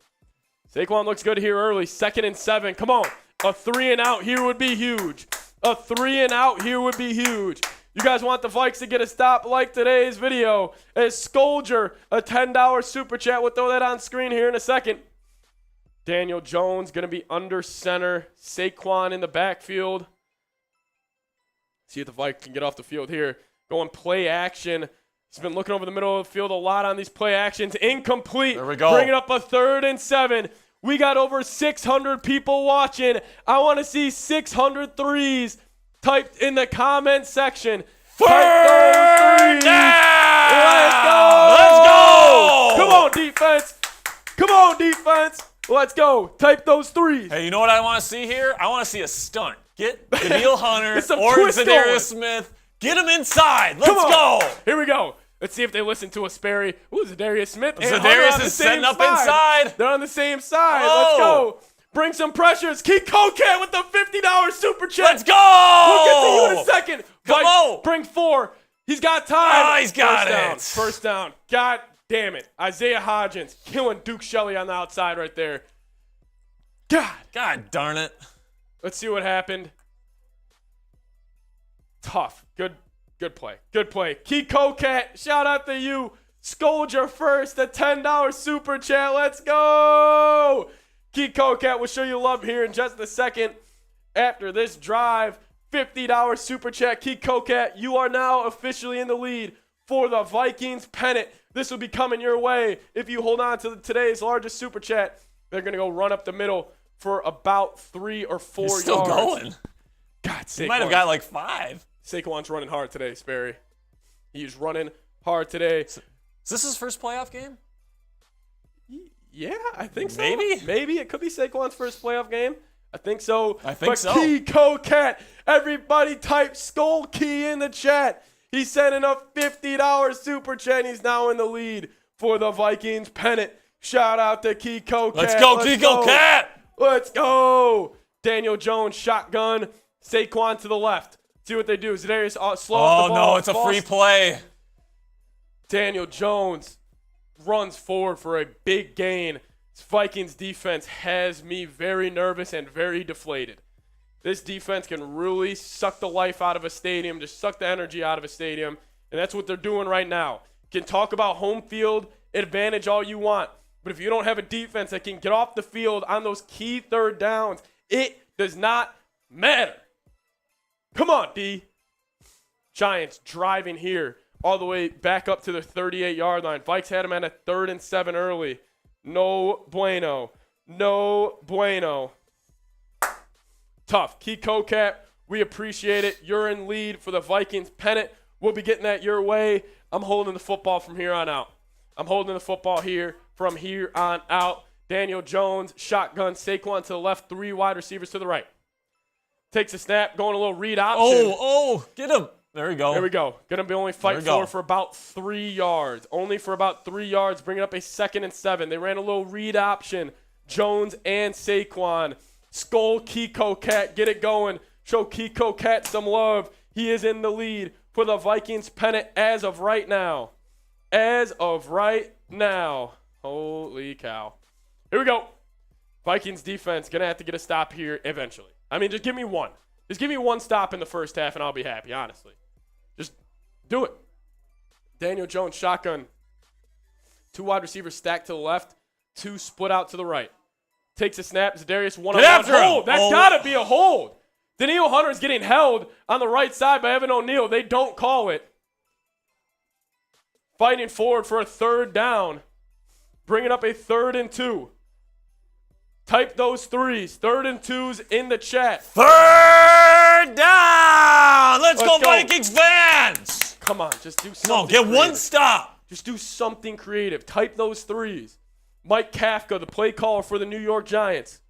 Saquon looks good here early. 2nd and 7. Come on. A 3-and-out here would be huge. A 3-and-out here would be huge. You guys want the Vikes to get a stop like today's video. As Scolger, a $10 super chat. We'll throw that on screen here in a second. Daniel Jones going to be under center. Saquon in the backfield. See if the Vikes can get off the field here. Going play action. He's been looking over the middle of the field a lot on these play actions. Incomplete. There we go. Bringing up a 3rd and 7. We got over 600 people watching. I want to see 600 threes typed in the comment section. Third down! Let's go! Let's go! Come on, defense. Come on, defense. Let's go. Type those threes. Hey, you know what I want to see here? I want to see a stunt. Get Daniil Hunter It's some or twist going. Zadarius Smith. Get him inside. Let's Come on. go. Here we go. Let's see if they listen to us, Sperry. Ooh, Zadarius Smith and Hunter Zadarius on the is same setting up side. inside. They're on the same side. Oh. Let's go. Bring some pressures. Keep Coquette with the $50 super chat. Let's go. We'll get to you in a second. Come Vikes, on. Bring 4. He's got time. Oh, he's got First down. it. First down. God damn it. Isaiah Hodgins killing Duke Shelley on the outside right there. God darn it. Let's see what happened. Tough. Good play. Good play. Key Coquette, shout out to you. Scolger first, a $10 super chat. Let's go. Key Coquette will show you love here in just a second. After this drive, $50 super chat. Key Coquette, you are now officially in the lead for the Vikings pennant. This will be coming your way if you hold on to today's largest super chat. They're going to go run up the middle for about 3 or 4 yards. Still going. God, Saquon. He might have got like 5. Saquon's running hard today, Sperry. He's running hard today. Is this his first playoff game? Yeah, I think so. Maybe it could be Saquon's first playoff game. I think so. I think so. Key Coquette, everybody type Skull Key in the chat. He's sending a $50 super chat. And he's now in the lead for the Vikings pennant. Shout out to Key Coquette. Let's go, Key Coquette. Let's go. Daniel Jones, shotgun. Saquon to the left. See what they do. Zadarius slow off the ball. Oh, no, it's a free play. Daniel Jones runs forward for a big gain. This Vikings defense has me very nervous and very deflated. This defense can really suck the life out of a stadium, just suck the energy out of a stadium, and that's what they're doing right now. You can talk about home field advantage all you want, but if you don't have a defense that can get off the field on those key 3rd downs, it does not matter. Come on, D. Giants driving here all the way back up to the 38-yard line. Vikes had him at a 3rd and 7 early. No bueno. No bueno. Tough. Key Coquette, we appreciate it. You're in lead for the Vikings pennant. We'll be getting that your way. I'm holding the football from here on out. I'm holding the football here from here on out. Daniel Jones, shotgun, Saquon to the left, 3 wide receivers to the right. Takes a snap, going a little read option. Get him. There we go. There we go. Going to be only fight for about 3 yards. Only for about 3 yards, bringing up a 2nd and 7. They ran a little read option. Jones and Saquon. Skull Key Coquette, get it going. Show Key Coquette some love. He is in the lead for the Vikings pennant as of right now. As of right now. Holy cow. Here we go. Vikings defense going to have to get a stop here eventually. I mean, just give me one. Just give me one stop in the first half and I'll be happy, honestly. Just do it. Daniel Jones, shotgun. 2 wide receivers stacked to the left. 2 split out to the right. Takes a snap. Zadarius one-on-one hold. That's got to be a hold. Daniil Hunter is getting held on the right side by Evan O'Neal. They don't call it. Fighting forward for a 3rd down. Bringing up a 3rd and 2. Type those threes. 3rd and 2s in the chat. 3rd Third down. Let's go, Vikings fans. Come on, just do something. Come on, get creative. one stop. Just do something creative. Type those threes. Mike Kafka, the play caller for the New York Giants.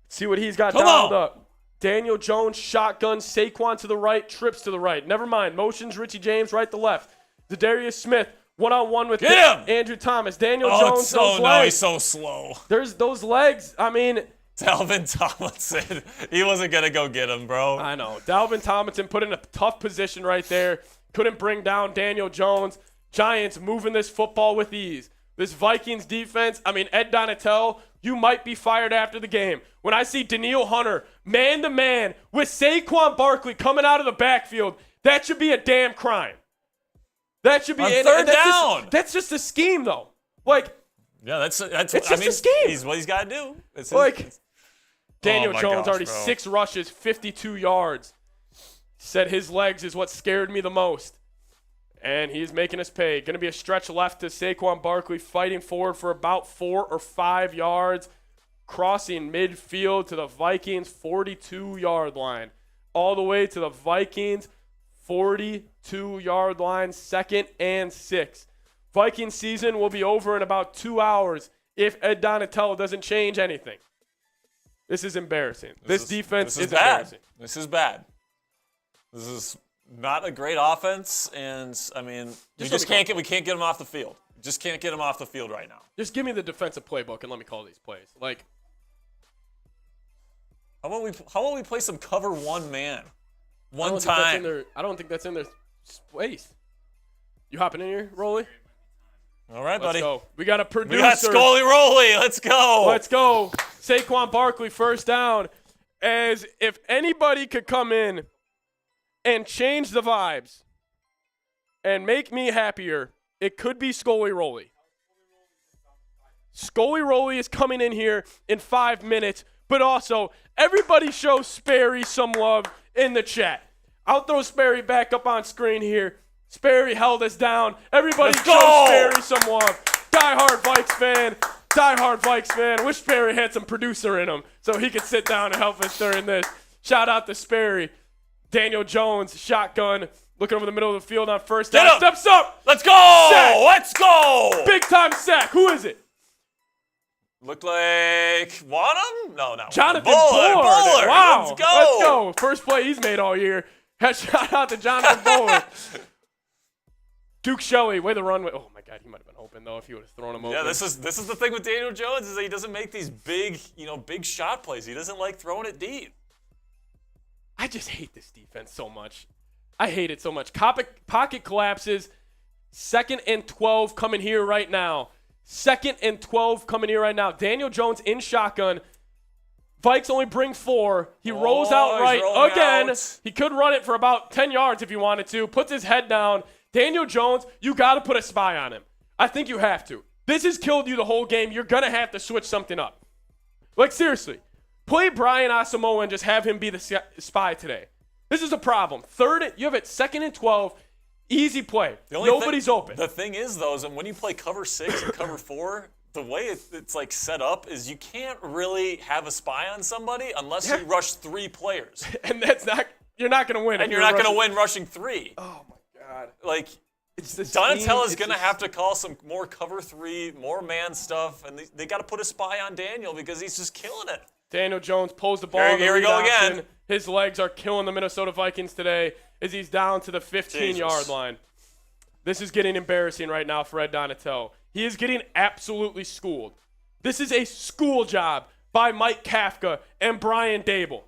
See what he's got dialed up. Daniel Jones, shotgun, Saquon to the right, trips to the right. Never mind. Motions, Richie James, right to left. Zadarius Smith, one-on-one with Andrew Thomas. Daniel Jones, those legs. He's so slow. There's those legs. I mean, Dalvin Tomlinson, he wasn't going to go get him, bro. I know. Dalvin Tomlinson put in a tough position right there. Couldn't bring down Daniel Jones. Giants moving this football with ease. This Vikings defense, I mean, Ed Donatel, you might be fired after the game. When I see Danielle Hunter man-to-man with Saquon Barkley coming out of the backfield, that should be a damn crime. That should be third down. That's just a scheme, though. Like, yeah, that's it's just a scheme. He's what he's got to do. Daniel Jones already 6 rushes, 52 yards. Said his legs is what scared me the most. And he's making us pay. Going to be a stretch left to Saquon Barkley, fighting forward for about 4 or 5 yards, crossing midfield to the Vikings' 42-yard line. All the way to the Vikings' 42-yard line, 2nd and 6. Viking season will be over in about 2 hours if Ed Donatello doesn't change anything. This is embarrassing. This defense is embarrassing. This is bad. This is not a great offense, and I mean, we can't get them off the field. Just can't get them off the field right now. Just give me the defensive playbook and let me call these plays. Like, how about we play some cover one man, one time? I don't think that's in their space. You hopping in here, Rolly? All right, buddy. Let's go. We got a producer. We got Scully Rolly. Let's go. Let's go. Saquon Barkley, first down. As if anybody could come in and change the vibes and make me happier, it could be Scully Rolly. Scully Rolly is coming in here in 5 minutes, but also everybody show Sperry some love in the chat. I'll throw Sperry back up on screen here. Sperry held us down. Everybody show Sperry some love. Die-hard Vikes fan. Wish Sperry had some producer in him so he could sit down and help us during this. Shout out to Sperry. Daniel Jones, shotgun, looking over the middle of the field on first down. Steps up. Let's go. Sack. Let's go. Big-time sack. Who is it? Looked like Wanham? No. Jonathan Bullard. Wow. Let's go. First play he's made all year. Shout out to Jonathan Bullard. Duke Shelley, way to run. Oh, my God. He might have been open, though, if he would have thrown him open. Yeah, this is the thing with Daniel Jones is that he doesn't make these big shot plays. He doesn't like throwing it deep. I just hate this defense so much. I hate it so much. Pocket collapses. 2nd and 12 coming here right now. 2nd and 12 coming here right now. Daniel Jones in shotgun. Vikes only bring 4. He rolls out right again. He could run it for about 10 yards if he wanted to. Puts his head down. Daniel Jones, you got to put a spy on him. I think you have to. This has killed you the whole game. You're going to have to switch something up. Like, seriously. Play Brian Asamoah and just have him be the spy today. This is a problem. You have it 2nd and 12. Easy play. Nobody's open. The thing is, though, is when you play cover 6 and cover 4, the way it's like set up is you can't really have a spy on somebody unless you rush 3 players. And you're not going to win. And you're not going to win rushing 3. Oh, my God. Like, Donatell is going to have to call some more cover 3, more man stuff, and they got to put a spy on Daniel because he's just killing it. Daniel Jones pulls the ball. Here we go again. His legs are killing the Minnesota Vikings today as he's down to the 15-yard line. This is getting embarrassing right now for Ed Donatel. He is getting absolutely schooled. This is a school job by Mike Kafka and Brian Daboll.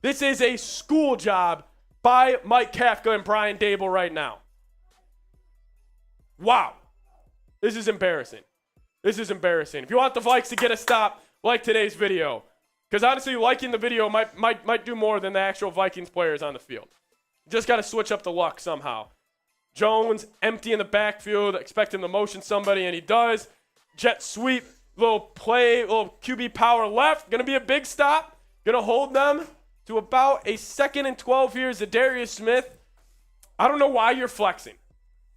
This is a school job by Mike Kafka and Brian Daboll right now. Wow. This is embarrassing. This is embarrassing. If you want the Vikes to get a stop, like today's video. Because honestly, liking the video might do more than the actual Vikings players on the field. You just got to switch up the luck somehow. Jones, empty in the backfield, expect him to motion somebody, and he does. Jet sweep, little play, little QB power left. Going to be a big stop. Going to hold them to about a 2nd and 12 here. Zadarius Smith. I don't know why you're flexing.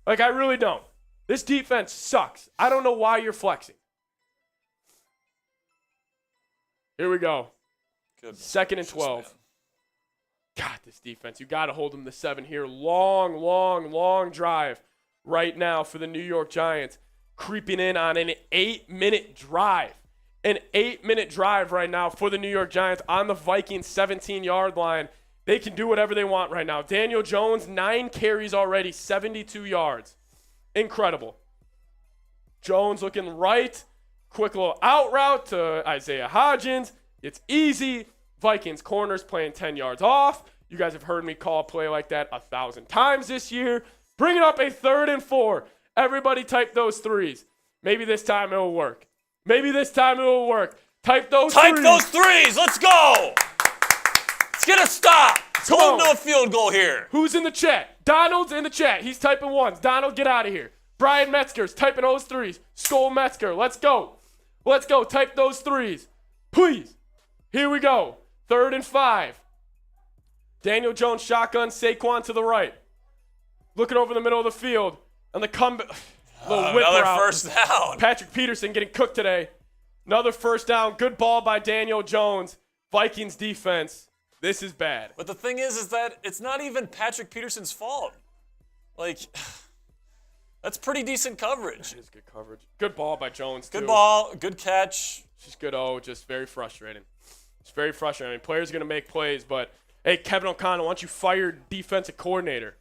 Like, I really don't. This defense sucks. I don't know why you're flexing. Here we go. Goodness 2nd and 12. Man. God, this defense. You got to hold them to 7 here. Long drive right now for the New York Giants. Creeping in on an 8-minute drive. An 8-minute drive right now for the New York Giants on the Vikings 17-yard line. They can do whatever they want right now. Daniel Jones, 9 carries already, 72 yards. Incredible. Jones looking right. Quick little out route to Isaiah Hodgins. It's easy. Vikings corners playing 10 yards off. You guys have heard me call a play like that 1,000 times this year. Bringing up a 3rd and 4. Everybody type those 3s. Maybe this time it will work. Type those 3s. Type those 3s. Let's go. Let's get a stop. Let's hold them to a field goal here. Who's in the chat? Donald's in the chat. He's typing 1s. Donald, get out of here. Brian Metzger's typing those 3s. Skull Metzger, let's go. Type those 3s. Please. Here we go. 3rd and 5. Daniel Jones shotgun, Saquon to the right. Looking over the middle of the field. And the comeback. Another first down. Patrick Peterson getting cooked today. Another first down. Good ball by Daniel Jones. Vikings defense. This is bad. But the thing is that it's not even Patrick Peterson's fault. Like, that's pretty decent coverage. It is good coverage. Good ball by Jones, too. Good ball. Good catch. Just good. Just very frustrating. It's very frustrating. I mean, players are going to make plays, but, hey, Kevin O'Connell, why don't you fire your defensive coordinator?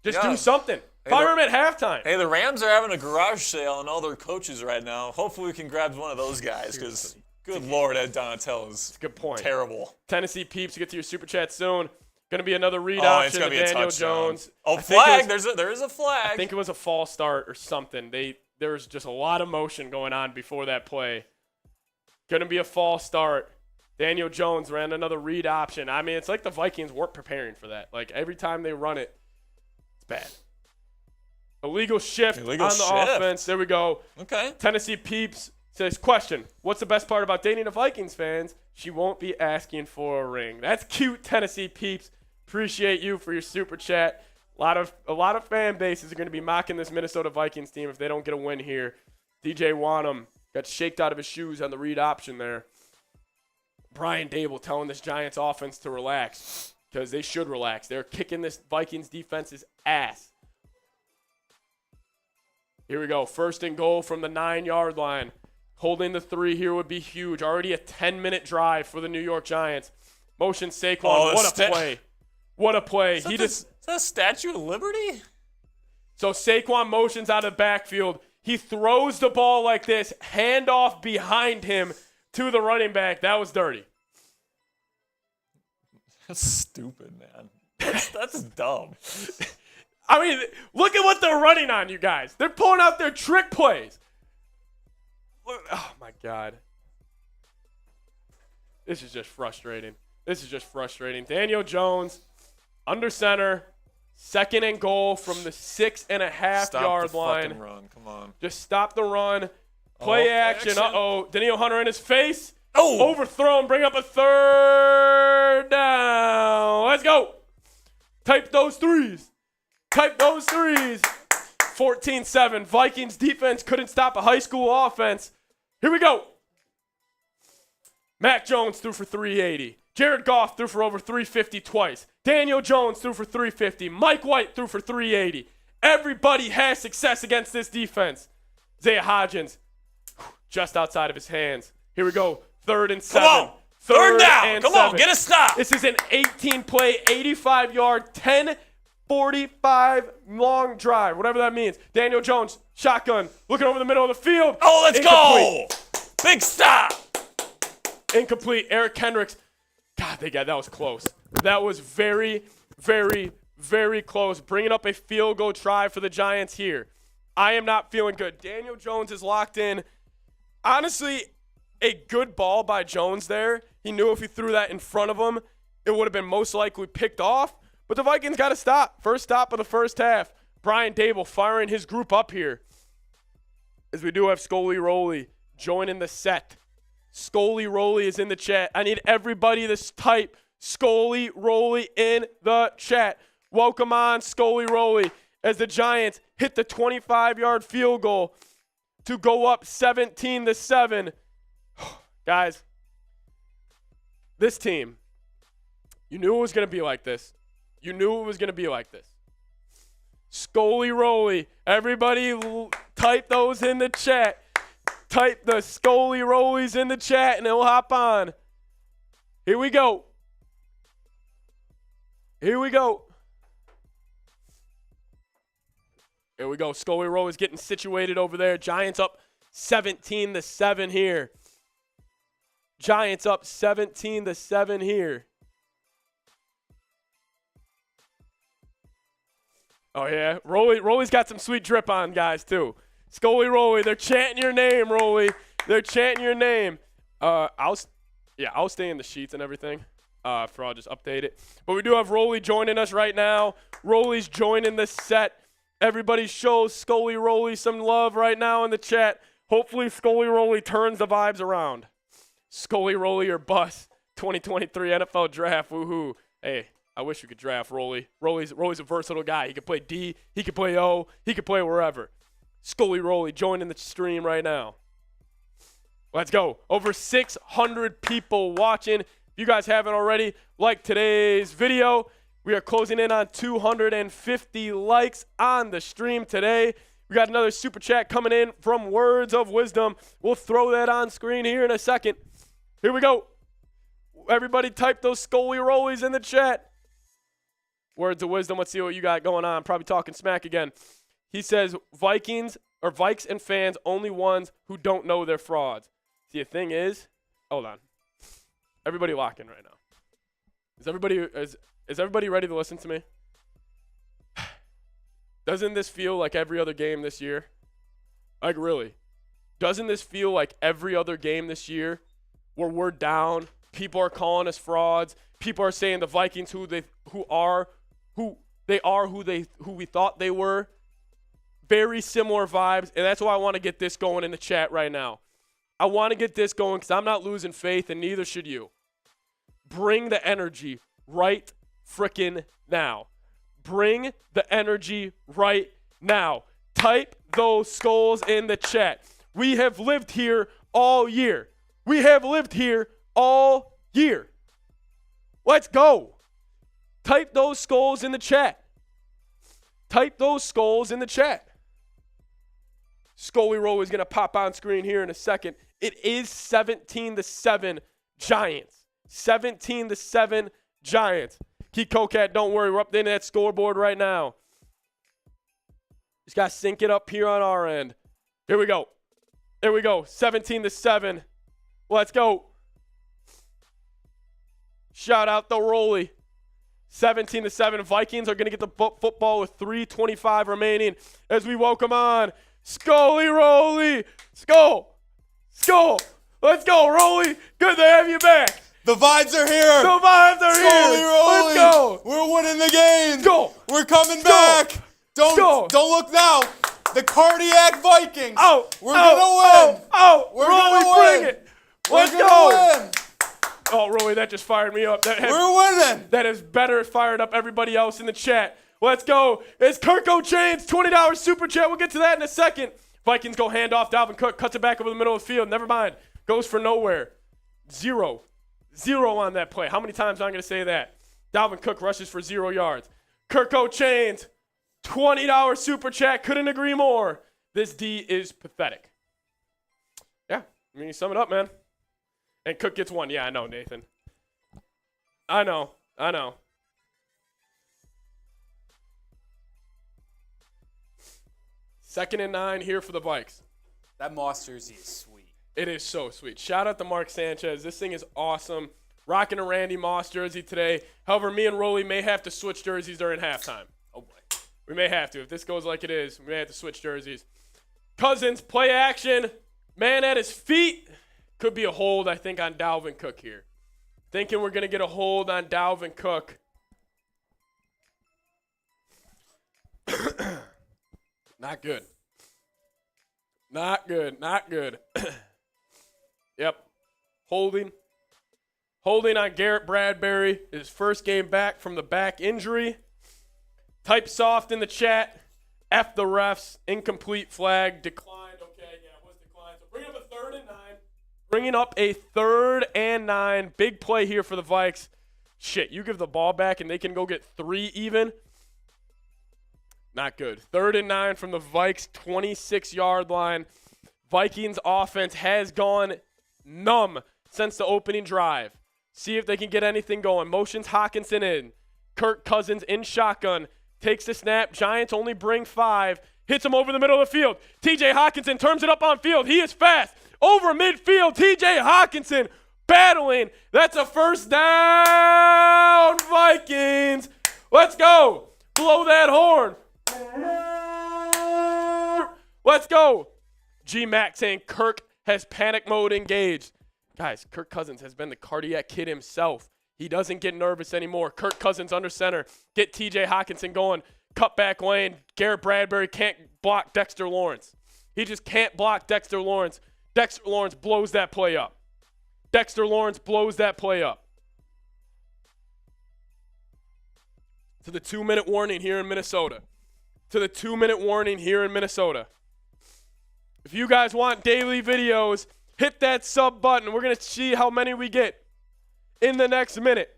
Just do something. Fire him at halftime. Hey, the Rams are having a garage sale on all their coaches right now. Hopefully we can grab one of those guys because, good Lord, Ed Donatello is good point. Terrible. Tennessee peeps, get to your super chat soon. Going to be another read option to Daniel Jones. Oh, flag. There is a flag. I think it was a false start or something. There was just a lot of motion going on before that play. Going to be a false start. Daniel Jones ran another read option. I mean, it's like the Vikings weren't preparing for that. Like, every time they run it, it's bad. Illegal shift on the offense. There we go. Okay. Tennessee peeps says, question, what's the best part about dating a Vikings fans? She won't be asking for a ring. That's cute, Tennessee peeps. Appreciate you for your super chat. A lot of fan bases are going to be mocking this Minnesota Vikings team if they don't get a win here. DJ Wanham got shaked out of his shoes on the read option there. Brian Daboll telling this Giants offense to relax because they should relax. They're kicking this Vikings defense's ass. Here we go. 1st and goal from the 9-yard line. Holding the 3 here would be huge. Already a 10-minute drive for the New York Giants. Motion Saquon. What a play. What a play. Is that a Statue of Liberty? So Saquon motions out of the backfield. He throws the ball like this. Handoff behind him to the running back. That was dirty. That's stupid, man. That's dumb. I mean, look at what they're running on, you guys. They're pulling out their trick plays. Oh, my God. This is just frustrating. Daniel Jones, under center, 2nd and goal from the 6.5-yard line. Stop the run. Come on. Just stop the run. Play action. Daniel Hunter in his face. Oh. Overthrown. Bring up a 3rd down. Let's go. Type those 3s. 14-7. Vikings defense couldn't stop a high school offense. Here we go. Mac Jones threw for 380. Jared Goff threw for over 350 twice. Daniel Jones threw for 350. Mike White threw for 380. Everybody has success against this defense. Isaiah Hodgins just outside of his hands. Here we go. 3rd and 7. Come on. 3rd down. Come on. Get a stop. This is an 18-play, 85-yard, 10-45 long drive, whatever that means. Daniel Jones, shotgun, looking over the middle of the field. Oh, let's go. Big stop. Incomplete. Eric Kendricks. God, that was close. That was very, very, very close. Bringing up a field goal try for the Giants here. I am not feeling good. Daniel Jones is locked in. Honestly, a good ball by Jones there. He knew if he threw that in front of him, it would have been most likely picked off. But the Vikings got to stop. First stop of the first half. Brian Daboll firing his group up here. As we do have Scully Rowley joining the set. Scully Rowley is in the chat. I need everybody to type Scully Rowley in the chat. Welcome on, Scully Rowley, as the Giants hit the 25-yard field goal to go up 17-7. Guys, this team, You knew it was going to be like this. You knew it was going to be like this. Scully Rolly. Everybody type those in the chat. Type the Scully Rollies in the chat and it'll hop on. Here we go. Here we go. Here we go. Scully Rollies getting situated over there. Giants up 17-7 here. Giants up 17-7 here. Oh, yeah. Rolly's got some sweet drip on, guys, too. Scully Rolly, they're chanting your name, Rolly. They're chanting your name. I'll stay in the sheets and everything. I'll just update it. But we do have Rolly joining us right now. Rolly's joining the set. Everybody show Scully Rolly some love right now in the chat. Hopefully Scully Rolly turns the vibes around. Scully Rolly or bust. 2023 NFL Draft. Woohoo. Hey, I wish we could draft Rolly. Rolly's a versatile guy. He could play D. He could play O. He could play wherever. Scully Rolly joining the stream right now. Let's go. Over 600 people watching. If you guys haven't already, like today's video. We are closing in on 250 likes on the stream today. We got another super chat coming in from Words of Wisdom. We'll throw that on screen here in a second. Here we go. Everybody type those Scully Rollies in the chat. Words of Wisdom. Let's see what you got going on. Probably talking smack again. He says Vikings and fans only ones who don't know they're frauds. See, the thing is, hold on. Everybody lock in right now. Is everybody ready to listen to me? Doesn't this feel like every other game this year? Like, really? Doesn't this feel like every other game this year where we're down, people are calling us frauds, people are saying the Vikings who we thought they were? Very similar vibes, and that's why I want to get this going in the chat right now. I want to get this going because I'm not losing faith, and neither should you. Bring the energy right frickin' now. Bring the energy right now. Type those skulls in the chat. We have lived here all year. We have lived here all year. Let's go. Type those skulls in the chat. Type those skulls in the chat. Scully Roll is going to pop on screen here in a second. It is 17-7 Giants. 17-7 Giants. Keep Cocat, don't worry. We're updating that scoreboard right now. Just got to sync it up here on our end. Here we go. There we go. 17-7. Let's go. Shout out the Rolly. 17-7. Vikings are going to get the football with 3:25 remaining as we welcome on Scully Rolly. Skull. Let's go, Rolly. Good to have you back. The vibes are here. The vibes are Scully here. Rolly. Let's go. We're winning the game. Go. We're coming back. Don't look now. The cardiac Vikings. We're gonna win. We're Rolly, gonna win. bring it. We're Let's gonna go. win. Oh, Rolly, that just fired me up. We're winning. That is better fired up everybody else in the chat. Let's go. It's Kirko Chains, $20 super chat. We'll get to that in a second. Vikings go hand off. Dalvin Cook cuts it back over the middle of the field. Never mind. Goes for nowhere. Zero on that play. How many times am I going to say that? Dalvin Cook rushes for 0 yards. Kirko Chains, $20 super chat. Couldn't agree more. This D is pathetic. Yeah, I mean, you sum it up, man. And Cook gets one. Yeah, I know, Nathan. I know. 2nd and 9 here for the Vikes. That Moss jersey is sweet. It is so sweet. Shout out to Mark Sanchez. This thing is awesome. Rocking a Randy Moss jersey today. However, me and Rolly may have to switch jerseys during halftime. Oh, boy. We may have to. If this goes like it is, we may have to switch jerseys. Cousins, play action. Man at his feet. Could be a hold, I think, on Dalvin Cook here. Thinking we're going to get a hold on Dalvin Cook. Not good. Not good. Yep. Holding on Garrett Bradbury. His first game back from the back injury. Type soft in the chat. F the refs. Incomplete flag. Declined. Okay, yeah, it was declined. So bring up a 3rd and 9. Bringing up a 3rd and 9. Big play here for the Vikes. shit, you give the ball back and they can go get 3 even. Not good. 3rd and 9 from the Vikes, 26-yard line. Vikings offense has gone numb since the opening drive. See if they can get anything going. Motions Hockenson in. Kirk Cousins in shotgun. Takes the snap. Giants only bring 5. Hits him over the middle of the field. TJ Hockenson turns it up on field. He is fast. Over midfield. TJ Hockenson battling. That's a first down, Vikings. Let's go. Blow that horn. Let's go. G-Mac saying Kirk has panic mode engaged. Guys, Kirk Cousins has been the cardiac kid himself. He doesn't get nervous anymore. Kirk Cousins under center. Get TJ Hockenson going. Cut back lane. Garrett Bradbury can't block Dexter Lawrence. He just can't block Dexter Lawrence. Dexter Lawrence blows that play up. Dexter Lawrence blows that play up. To the 2-minute warning here in Minnesota. To the 2-minute warning here in Minnesota. If you guys want daily videos, hit that sub button. We're going to see how many we get in the next minute.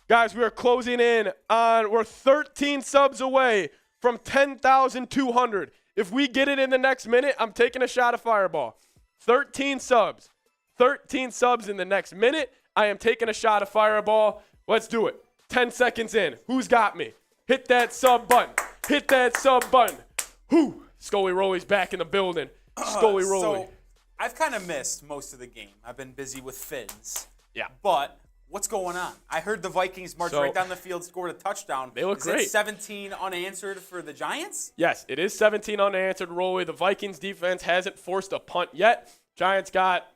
Guys, we are closing in on, we're 13 subs away from 10,200. If we get it in the next minute, I'm taking a shot of Fireball. 13 subs. 13 subs in the next minute. I am taking a shot of Fireball. Let's do it. 10 seconds in. Who's got me? Hit that sub button. Hit that sub button. Whoo. Scully Rolly's back in the building. Scully Rolly. So, I've kind of missed most of the game. I've been busy with Fins. Yeah. But what's going on? I heard the Vikings march right down the field, scored a touchdown. They look great. Is it 17 unanswered for the Giants? Yes, it is 17 unanswered, Rolly. The Vikings defense hasn't forced a punt yet. Giants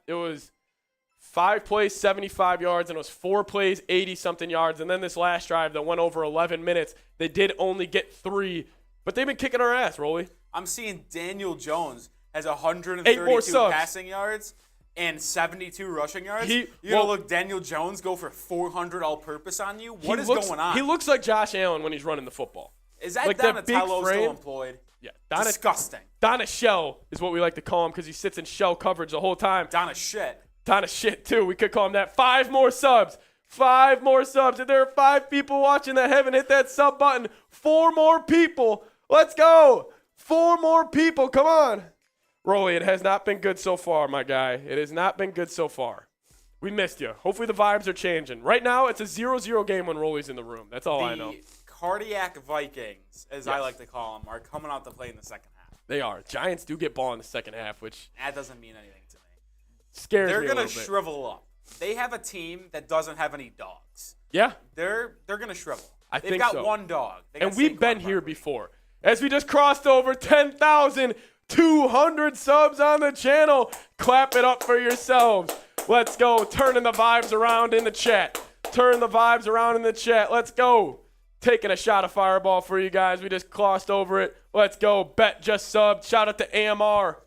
it was 5 plays, 75 yards, and it was 4 plays, 80-something yards. And then this last drive that went over 11 minutes, they did only get 3. But they've been kicking our ass, Rolly. I'm seeing Daniel Jones has 132 passing yards and 72 rushing yards. You're going to look Daniel Jones go for 400 all-purpose on you? What is going on? He looks like Josh Allen when he's running the football. Is that like Donatello still employed? Yeah. Disgusting. Donna Shell is what we like to call him because he sits in shell coverage the whole time. Donna shit. Donna shit, too. We could call him that. 5 more subs. 5 more subs. If there are 5 people watching that haven't hit that sub button, 4 more people. Let's go. 4 more people. Come on. Rolly, it has not been good so far, my guy. It has not been good so far. We missed you. Hopefully the vibes are changing. Right now, it's a 0-0 game when Rolly's in the room. That's all I know. The cardiac Vikings, as I like to call them, are coming out to play in the second half. They are. Giants do get ball in the second half, which that doesn't mean anything to me. Scares me a little bit. They're going to shrivel up. They have a team that doesn't have any dogs. Yeah. They're going to shrivel. They've got one dog. And we've been here before. As we just crossed over 10,200 subs on the channel. Clap it up for yourselves. Let's go. Turning the vibes around in the chat. Turn the vibes around in the chat. Let's go. Taking a shot of Fireball for you guys. We just crossed over it. Let's go. Bet just subbed. Shout out to AMR.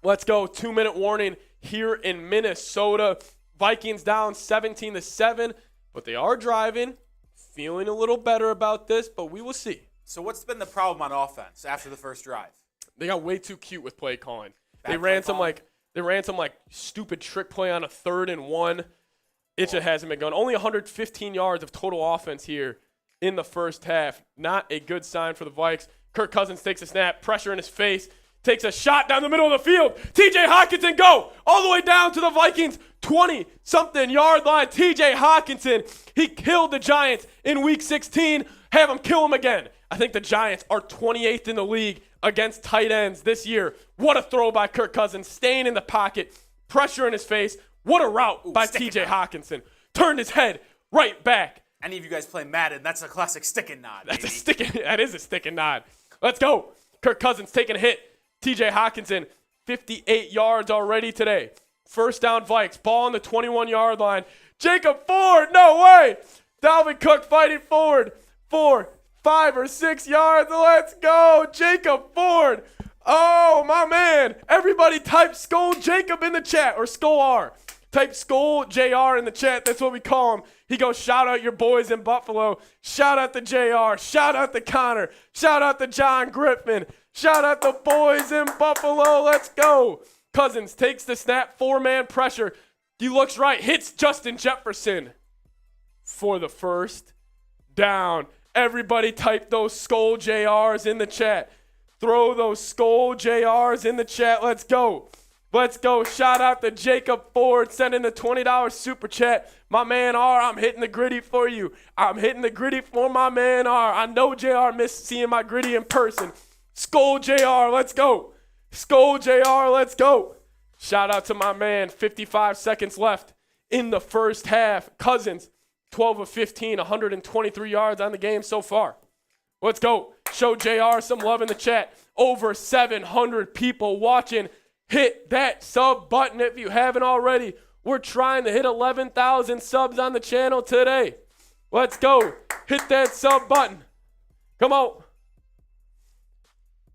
Let's go. 2-minute warning here in Minnesota. Vikings down 17-7, but they are driving. Feeling a little better about this, but we will see. So what's been the problem on offense after the first drive? They got way too cute with play calling. They ran some stupid trick play on a 3rd and 1. It just hasn't been going. Only 115 yards of total offense here in the first half. Not a good sign for the Vikes. Kirk Cousins takes a snap, pressure in his face, takes a shot down the middle of the field. TJ Hockenson go all the way down to the Vikings 20-something yard line. TJ Hockenson, he killed the Giants in Week 16. Have him kill him again. I think the Giants are 28th in the league against tight ends this year. What a throw by Kirk Cousins, staying in the pocket, pressure in his face. What a route by TJ Hockenson. Turned his head right back. Any of you guys play Madden, that's a classic stick and nod. That is a stick and nod. Let's go. Kirk Cousins taking a hit. TJ Hockenson, 58 yards already today. First down Vikes. Ball on the 21-yard line. Jacob Ford, no way. Dalvin Cook fighting forward. 4, 5, or 6 yards. Let's go. Jacob Ford. Oh, my man. Everybody type Skull Jacob in the chat, or Skull R. Type Skull JR in the chat. That's what we call him. He goes, shout out your boys in Buffalo. Shout out to JR. Shout out to Connor. Shout out to John Griffin. Shout out the boys in Buffalo. Let's go. Cousins takes the snap. 4-man pressure. He looks right. Hits Justin Jefferson. for the first down. Everybody type those Skol JRs in the chat. Throw those Skol JRs in the chat. Let's go. Let's go. Shout out to Jacob Ford sending the $20 super chat. My man R, I'm hitting the gritty for you. I'm hitting the gritty for my man R. I know JR missed seeing my gritty in person. Skol JR, let's go. Skol JR, let's go. Shout out to my man. 55 seconds left in the first half. Cousins, 12 of 15, 123 yards on the game so far. Let's go. Show JR some love in the chat. Over 700 people watching. Hit that sub button if you haven't already. We're trying to hit 11,000 subs on the channel today. Let's go. Hit that sub button. Come on.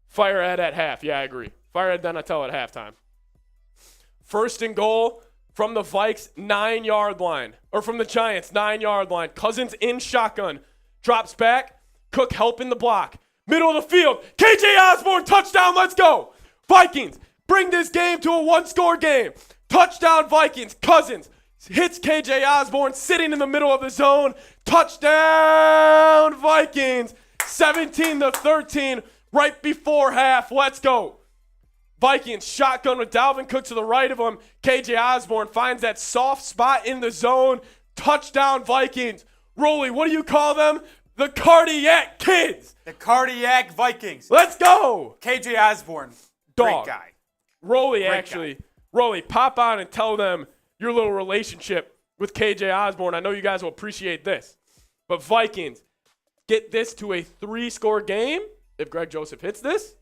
Fire at half. Yeah, I agree. Fire at Donatel at halftime. First and goal from the Vikes 9-yard line. Or from the Giants 9-yard line. Cousins in shotgun. Drops back. Cook helping the block. Middle of the field. KJ Osborne touchdown. Let's go. Vikings. Bring this game to a one-score game. Touchdown Vikings. Cousins hits KJ Osborne sitting in the middle of the zone. Touchdown Vikings. 17-13 right before half. Let's go. Vikings shotgun with Dalvin Cook to the right of him. KJ Osborne finds that soft spot in the zone. Touchdown Vikings. Rolly, what do you call them? The Cardiac Kids. The Cardiac Vikings. Let's go. KJ Osborne. Dog. Great guy. Rolly, pop on and tell them your little relationship with KJ Osborne. I know you guys will appreciate this. But Vikings, get this to a 3-score game if Greg Joseph hits this.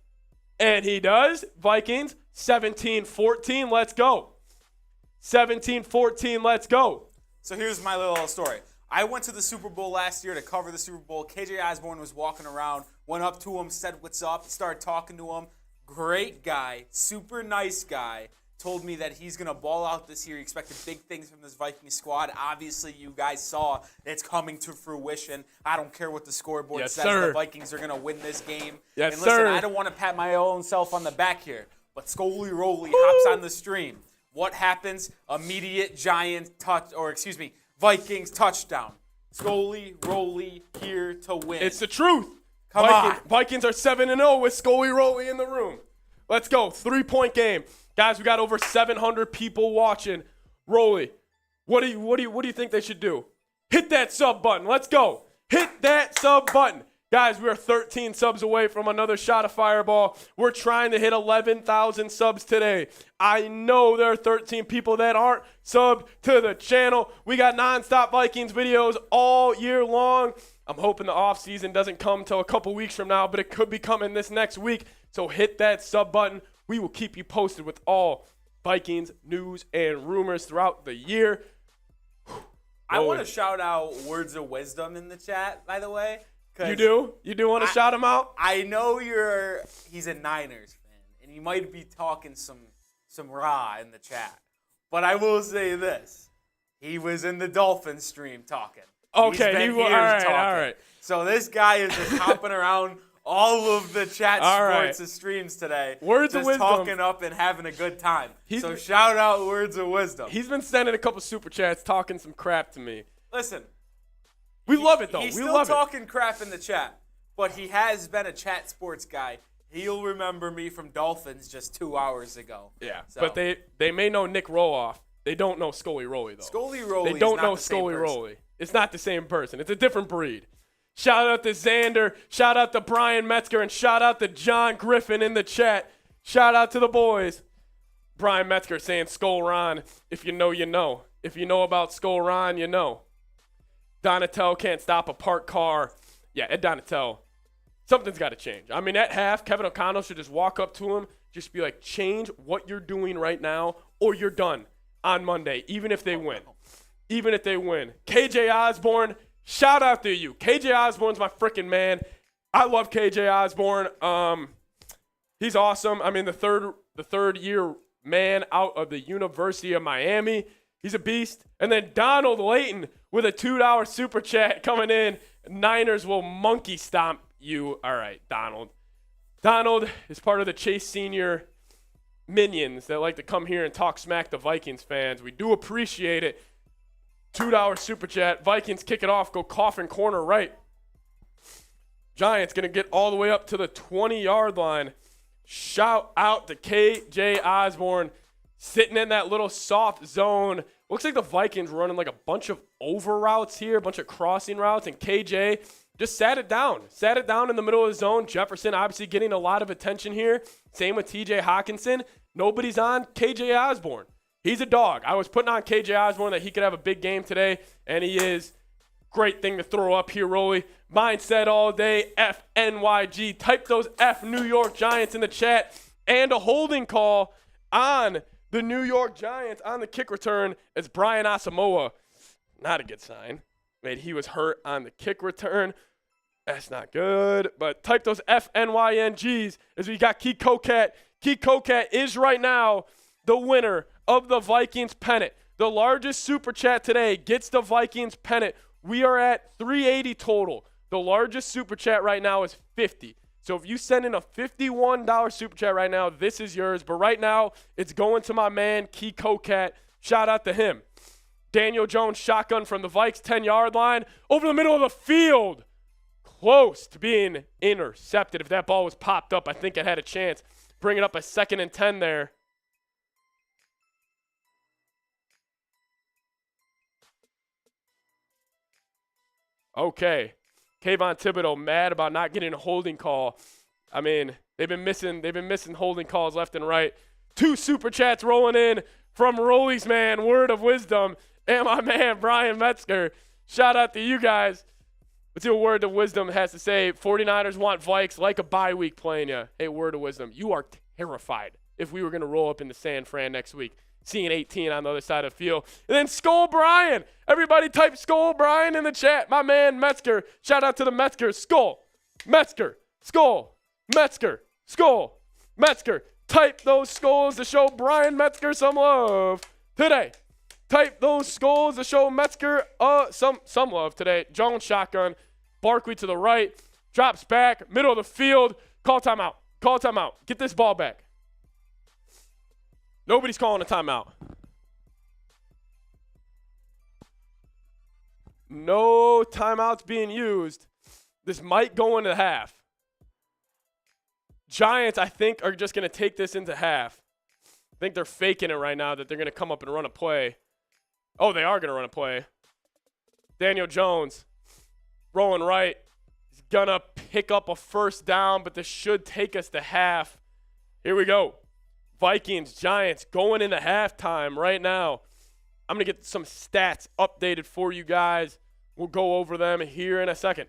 And he does. Vikings, 17-14. Let's go. 17-14. Let's go. So here's my little story. I went to the Super Bowl last year to cover the Super Bowl. KJ Osborne was walking around, went up to him, said what's up, started talking to him. Great guy, super nice guy. Told me that he's going to ball out this year. He expected big things from this Vikings squad. Obviously, you guys saw it's coming to fruition. I don't care what the scoreboard says. Sir. The Vikings are going to win this game. Yes, and listen, sir. I don't want to pat my own self on the back here, but Scully Roley hops on the stream. What happens? Immediate Vikings touchdown. Scully Roley here to win. It's the truth. Come on. Vikings are 7-0 with Scully Roley in the room. Let's go. 3-point game. Guys, we got over 700 people watching. Rolly, what do you think they should do? Hit that sub button. Let's go. Hit that sub button. Guys, we are 13 subs away from another shot of Fireball. We're trying to hit 11,000 subs today. I know there are 13 people that aren't subbed to the channel. We got nonstop Vikings videos all year long. I'm hoping the offseason doesn't come until a couple weeks from now, but it could be coming this next week. So hit that sub button. We will keep you posted with all Vikings news and rumors throughout the year. I want to shout out words of wisdom in the chat, by the way. You do? You do want to shout him out? I know he's a Niners fan, and he might be talking some rah in the chat. But I will say this. He was in the Dolphins stream talking. Okay, He's been here talking. All right. So this guy is just hopping around all of the chat sports' streams today. Words of wisdom. Talking up and having a good time. So shout out words of wisdom. He's been sending a couple super chats talking some crap to me. Listen. We love it, though. He's we still love talking crap in the chat, but he has been a chat sports guy. He'll remember me from Dolphins just 2 hours ago. Yeah, so. But they may know Nick Roloff. They don't know Scully Roley, though. Scully Roley. They don't know Scully Roley. It's not the same person. It's a different breed. Shout out to Xander. Shout out to Brian Metzger. And shout out to John Griffin in the chat. Shout out to the boys. Brian Metzger saying Skull Ron. If you know, you know. If you know about Skull Ron, you know. Donatel can't stop a parked car. Yeah, at Donatel, something's got to change. I mean, at half, Kevin O'Connell should just walk up to him, just be like, change what you're doing right now, or you're done on Monday, even if they win. Even if they win. KJ Osborne, shout out to you. KJ Osborne's my freaking man. I love KJ Osborne. He's awesome. I mean, the third year man out of the University of Miami. He's a beast. And then Donald Layton with a $2 super chat coming in. Niners will monkey stomp you. All right, Donald. Donald is part of the Chase Senior minions that like to come here and talk smack to Vikings fans. We do appreciate it. $2 super chat. Vikings kick it off, go coffin corner right. Giants going to get all the way up to the 20-yard line. Shout out to KJ Osborne sitting in that little soft zone. Looks like the Vikings running like a bunch of over routes here, a bunch of crossing routes, and KJ just sat it down. Sat it down in the middle of the zone. Jefferson obviously getting a lot of attention here. Same with TJ Hockenson. Nobody's on KJ Osborne. He's a dog. I was putting on KJ Osborne that he could have a big game today, and he is. Great thing to throw up here, Rolly. Mindset all day, FNYG. Type those F New York Giants in the chat. And a holding call on the New York Giants on the kick return as Brian Asamoah. Not a good sign. He was hurt on the kick return. That's not good. But type those FNYNGs as we got Key Coquette. Key Coquette is right now the winner of the Vikings pennant. The largest super chat today gets the Vikings pennant. We are at 380 total. The largest super chat right now is 50. So if you send in a $51 super chat right now, this is yours. But right now, it's going to my man, Key Coquette. Shout out to him. Daniel Jones shotgun from the Vikes 10-yard line over the middle of the field. Close to being intercepted. If that ball was popped up, I think it had a chance. Bring it up a 2nd and 10 there. Okay. Kayvon Thibodeau mad about not getting a holding call. I mean, they've been missing holding calls left and right. 2 super chats rolling in from Rolly's man, Word of Wisdom, and my man Brian Metzger. Shout out to you guys. Let's see what Word of Wisdom has to say. 49ers want Vikes like a bye week playing you. Hey, Word of Wisdom, you are terrified if we were going to roll up into San Fran next week. Seeing 18 on the other side of the field. And then Skull Brian. Everybody type Skull Brian in the chat. My man Metzger. Shout out to the Metzger. Skull. Metzger. Skull. Metzger. Skull. Metzger. Type those skulls to show Brian Metzger some love today. Type those skulls to show Metzger some love today. Jones shotgun. Barkley to the right. Drops back. Middle of the field. Call timeout. Call timeout. Get this ball back. Nobody's calling a timeout. No timeouts being used. This might go into half. Giants, I think, are just going to take this into half. I think they're faking it right now that they're going to come up and run a play. Oh, they are going to run a play. Daniel Jones rolling right. He's going to pick up a first down, but this should take us to half. Here we go. Vikings, Giants going into halftime right now. I'm going to get some stats updated for you guys. We'll go over them here in a second.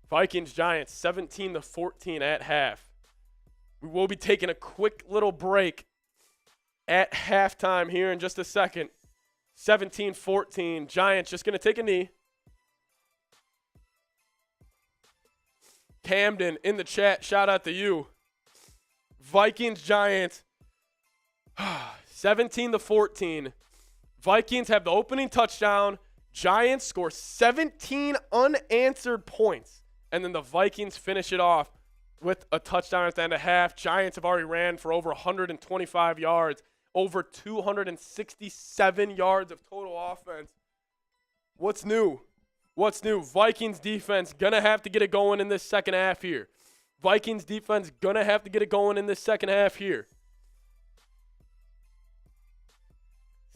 Vikings, Giants, 17-14 at half. We will be taking a quick little break at halftime here in just a second. 17-14. Giants just going to take a knee. Camden in the chat, shout out to you. Vikings, Giants, 17-14. Vikings have the opening touchdown. Giants score 17 unanswered points. And then the Vikings finish it off with a touchdown at the end of half. Giants have already ran for over 125 yards, over 267 yards of total offense. What's new? What's new? Vikings defense going to have to get it going in this second half here. Vikings defense going to have to get it going in this second half here.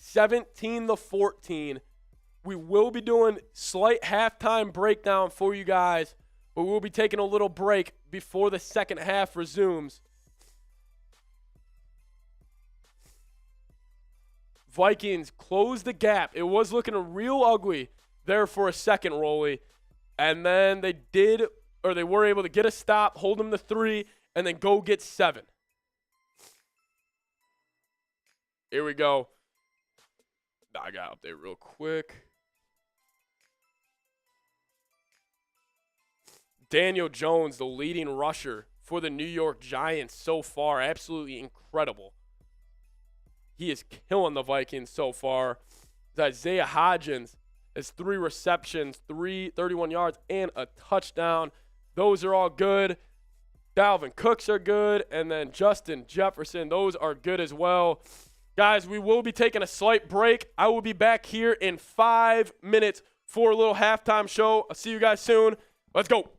17-14. We will be doing slight halftime breakdown for you guys, but we'll be taking a little break before the second half resumes. Vikings close the gap. It was looking real ugly there for a second, Rolly. And then they were able to get a stop, hold them to 3, and then go get 7. Here we go. I got to update real quick. Daniel Jones, the leading rusher for the New York Giants so far. Absolutely incredible. He is killing the Vikings so far. Isaiah Hodgins has 3 receptions, 31 yards, and a touchdown. Those are all good. Dalvin Cooks are good. And then Justin Jefferson, those are good as well. Guys, we will be taking a slight break. I will be back here in 5 minutes for a little halftime show. I'll see you guys soon. Let's go.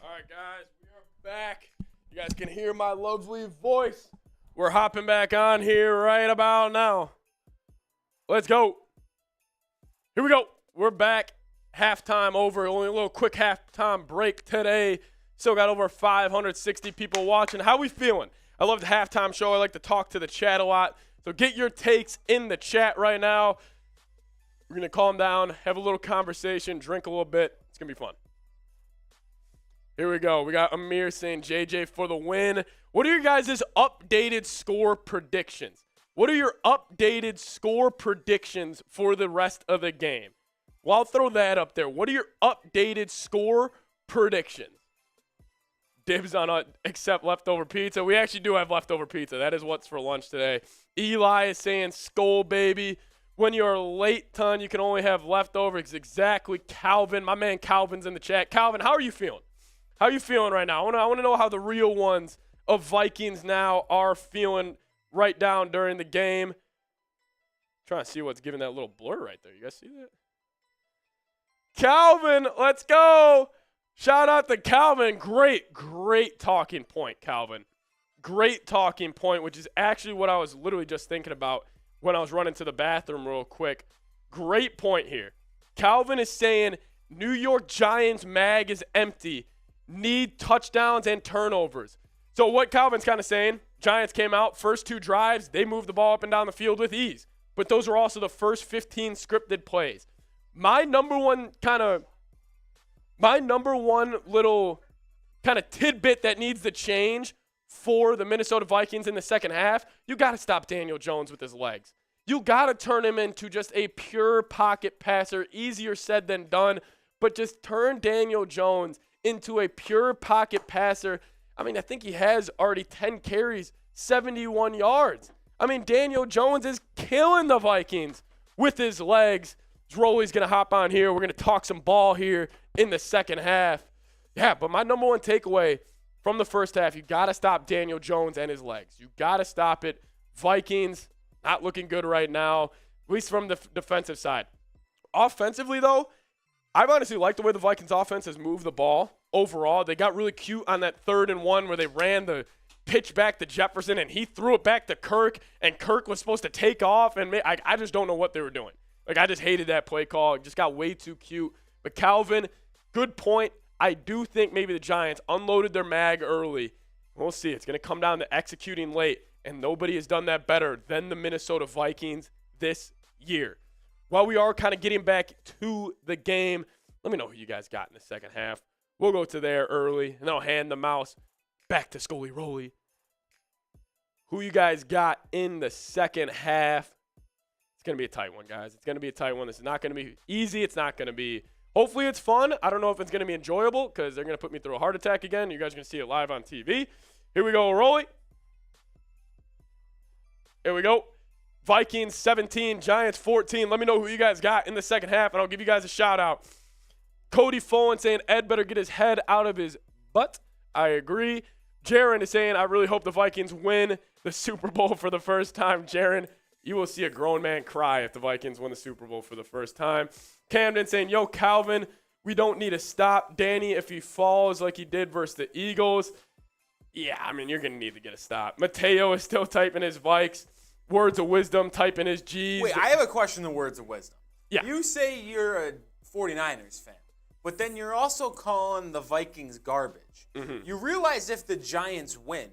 All right, guys, we are back. You guys can hear my lovely voice. We're hopping back on here right about now. Let's go. Here we go. We're back. Halftime over. Only a little quick halftime break today. Still got over 560 people watching. How we feeling? I love the halftime show. I like to talk to the chat a lot. So get your takes in the chat right now. We're going to calm down, have a little conversation, drink a little bit. It's going to be fun. Here we go. We got Amir saying JJ for the win. What are your guys' updated score predictions? What are your updated score predictions for the rest of the game? Well, I'll throw that up there. What are your updated score predictions? Dibs on except leftover pizza. We actually do have leftover pizza. That is what's for lunch today. Eli is saying skull, baby. When you're late, ton, you can only have leftovers. Exactly. Calvin, my man Calvin's in the chat. Calvin, how are you feeling? How are you feeling right now? I want to know how the real ones of Vikings Now are feeling right down during the game. Trying to see what's giving that little blur right there. You guys see that? Calvin, let's go. Shout out to Calvin. Great talking point, Calvin. Great talking point, which is actually what I was literally just thinking about when I was running to the bathroom real quick. Great point here. Calvin is saying New York Giants mag is empty. Need touchdowns and turnovers. So what Calvin's kind of saying, Giants came out, first 2 drives, they moved the ball up and down the field with ease. But those were also the first 15 scripted plays. My number one little kind of tidbit that needs to change for the Minnesota Vikings in the second half, you got to stop Daniel Jones with his legs. You got to turn him into just a pure pocket passer. Easier said than done, but just turn Daniel Jones into a pure pocket passer. I mean, I think he has already 10 carries, 71 yards. I mean, Daniel Jones is killing the Vikings with his legs. Rolly's going to hop on here. We're going to talk some ball here in the second half. Yeah, but my number one takeaway from the first half, you got to stop Daniel Jones and his legs. You got to stop it. Vikings not looking good right now, at least from the defensive side. Offensively, though, I've honestly liked the way the Vikings offense has moved the ball overall. They got really cute on that 3rd and 1 where they ran the pitch back to Jefferson, and he threw it back to Kirk, and Kirk was supposed to take off, and I just don't know what they were doing. Like, I just hated that play call. It just got way too cute. But Calvin, good point. I do think maybe the Giants unloaded their mag early. We'll see. It's going to come down to executing late, and nobody has done that better than the Minnesota Vikings this year. While we are kind of getting back to the game, let me know who you guys got in the second half. We'll go to there early, and I'll hand the mouse back to Scully Rolly. Who you guys got in the second half? It's going to be a tight one, guys. It's going to be a tight one. This is not going to be easy. It's not going to be – hopefully it's fun. I don't know if it's going to be enjoyable because they're going to put me through a heart attack again. You guys are going to see it live on TV. Here we go, Rolly. Here we go. Vikings 17, Giants 14. Let me know who you guys got in the second half, and I'll give you guys a shout-out. Cody Folan saying Ed better get his head out of his butt. I agree. Jaron is saying I really hope the Vikings win the Super Bowl for the first time. Jaron, you will see a grown man cry if the Vikings win the Super Bowl for the first time. Camden saying, yo, Calvin, we don't need to stop Danny if he falls like he did versus the Eagles. Yeah, I mean, you're going to need to get a stop. Mateo is still typing his Vikes. Words of wisdom, typing his G's. Wait, I have a question on words of wisdom. Yeah. You say you're a 49ers fan, but then you're also calling the Vikings garbage. Mm-hmm. You realize if the Giants win,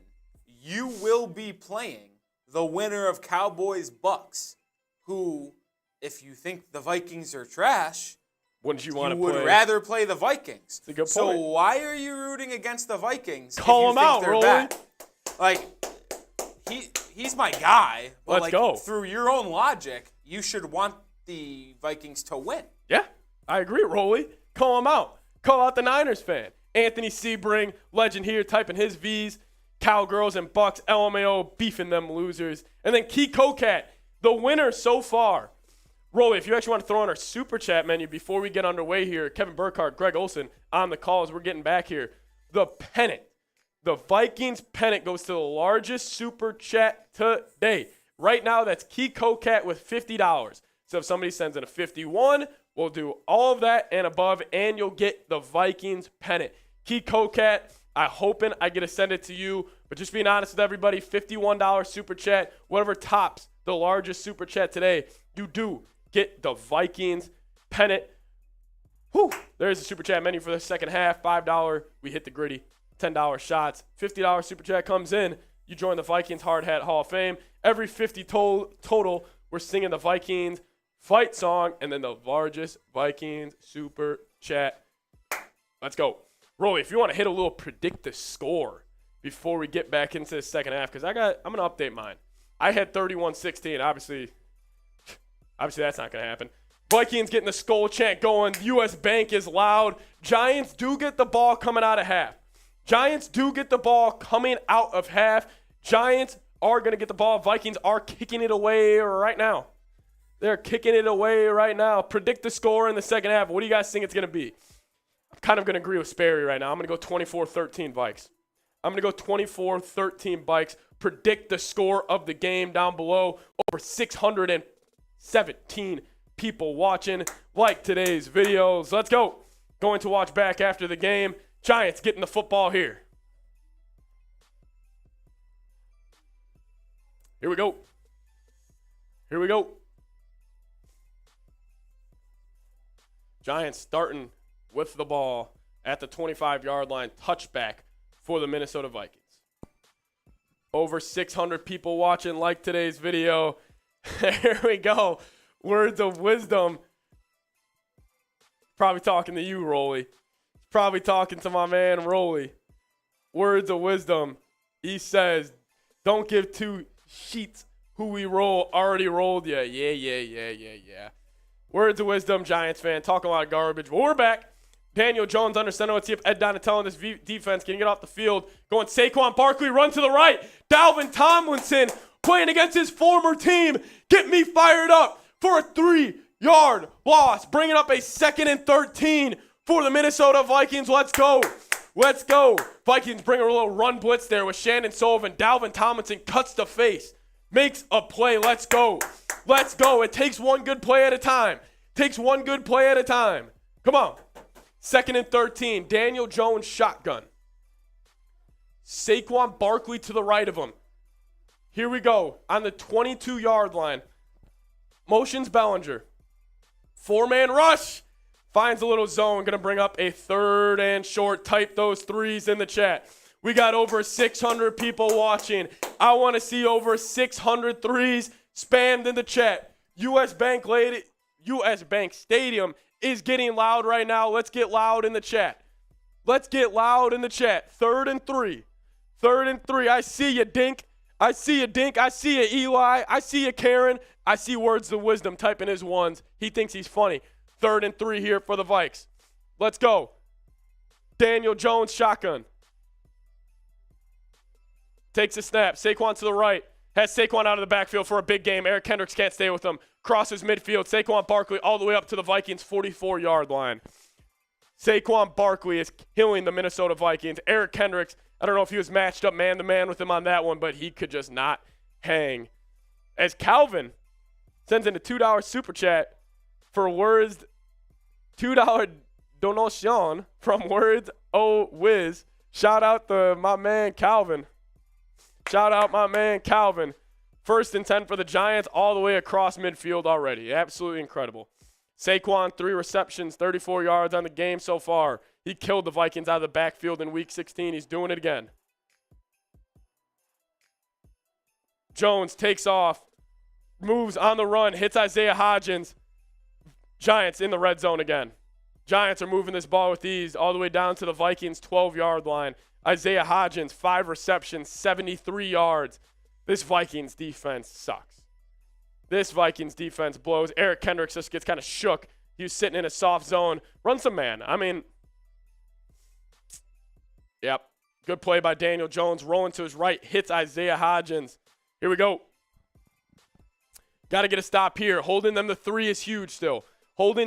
you will be playing the winner of Cowboys-Bucks, who, if you think the Vikings are trash, wouldn't you want to would play? rather play the Vikings. That's a good point. So why are you rooting against the Vikings Call if you them think out, they're Rolly. bad? Like, he's my guy. But Let's go. Through your own logic, you should want the Vikings to win. Yeah, I agree, Rolly. Call him out. Call out the Niners fan. Anthony Sebring, legend here, typing his V's. Cowgirls and Bucks, LMAO, beefing them losers. And then Key Cocat, the winner so far. Rolly, if you actually want to throw on our super chat menu before we get underway here, Kevin Burkhardt, Greg Olson on the call as we're getting back here. The pennant, the Vikings pennant goes to the largest super chat today. Right now, that's Key Cocat with $50. So if somebody sends in a 51, we'll do all of that and above, and you'll get the Vikings pennant. Key Cocat, I'm hoping I get to send it to you. But just being honest with everybody, $51 super chat, whatever tops the largest super chat today, you do get the Vikings pennant. Whew, there's the super chat menu for the second half. $5, we hit the gritty. $10 shots. $50 super chat comes in. You join the Vikings Hard Hat Hall of Fame. Every 50 total, we're singing the Vikings fight song, and then the largest Vikings super chat. Let's go. Rolly, if you want to hit a little predict the score before we get back into the second half, because I'm going to update mine. I had 31-16. Obviously that's not going to happen. Vikings getting the skull chant going. U.S. Bank is loud. Giants do get the ball coming out of half. Giants are going to get the ball. Vikings are kicking it away right now. They're kicking it away right now. Predict the score in the second half. What do you guys think it's going to be? I'm kind of going to agree with Sperry right now. I'm going to go 24-13 Vikes. I'm going to go 24-13 Vikes. Predict the score of the game down below. Over 617 people watching. Like today's videos. Let's go. Going to watch back after the game. Giants getting the football here. Here we go. Giants starting with the ball at the 25-yard line. Touchback for the Minnesota Vikings. Over 600 people watching. Like today's video. Here we go. Words of wisdom. Probably talking to you, Rolly. Probably talking to my man, Rolly. Words of wisdom. He says, don't give two sheets who we roll. Already rolled ya. Yeah. Words of wisdom, Giants fan. Talking a lot of garbage. But we're back. Daniel Jones under center. Let's see if Ed Donatello and this defense can get off the field. Going Saquon Barkley, run to the right. Dalvin Tomlinson playing against his former team. Get me fired up for a 3-yard loss. Bringing up a 2nd and 13 for the Minnesota Vikings. Let's go. Vikings bring a little run blitz there with Shannon Sullivan. Dalvin Tomlinson cuts the face. Makes a play. Let's go. It takes one good play at a time. Come on. 2nd and 13. Daniel Jones shotgun. Saquon Barkley to the right of him. Here we go. On the 22-yard line. Motions Bellinger. 4-man rush. Finds a little zone. Going to bring up a 3rd and short. Type those threes in the chat. We got over 600 people watching. I want to see over 600 threes spammed in the chat. U.S. Bank Stadium is getting loud right now. Let's get loud in the chat. 3rd and 3. I see you, Dink. I see you, Eli. I see you, Karen. I see words of wisdom typing his ones. He thinks he's funny. 3rd and 3 here for the Vikes. Let's go. Daniel Jones shotgun. Takes a snap. Saquon to the right. Has Saquon out of the backfield for a big game. Eric Kendricks can't stay with him. Crosses midfield. Saquon Barkley all the way up to the Vikings' 44-yard line. Saquon Barkley is killing the Minnesota Vikings. Eric Kendricks, I don't know if he was matched up man-to-man with him on that one, but he could just not hang. As Calvin sends in a $2 super chat for words, $2 donation from Words O Wiz. Shout out to my man Calvin. 1st and 10 for the Giants all the way across midfield already. Absolutely incredible. Saquon, 3 receptions, 34 yards on the game so far. He killed the Vikings out of the backfield in Week 16. He's doing it again. Jones takes off, moves on the run, hits Isaiah Hodgins. Giants in the red zone again. Giants are moving this ball with ease all the way down to the Vikings' 12-yard line. Isaiah Hodgins, 5 receptions, 73 yards. This Vikings defense sucks. This Vikings defense blows. Eric Kendricks just gets kind of shook. He was sitting in a soft zone. Run some man. Yep. Good play by Daniel Jones. Rolling to his right. Hits Isaiah Hodgins. Here we go. Got to get a stop here. Holding them to 3 is huge still. 1st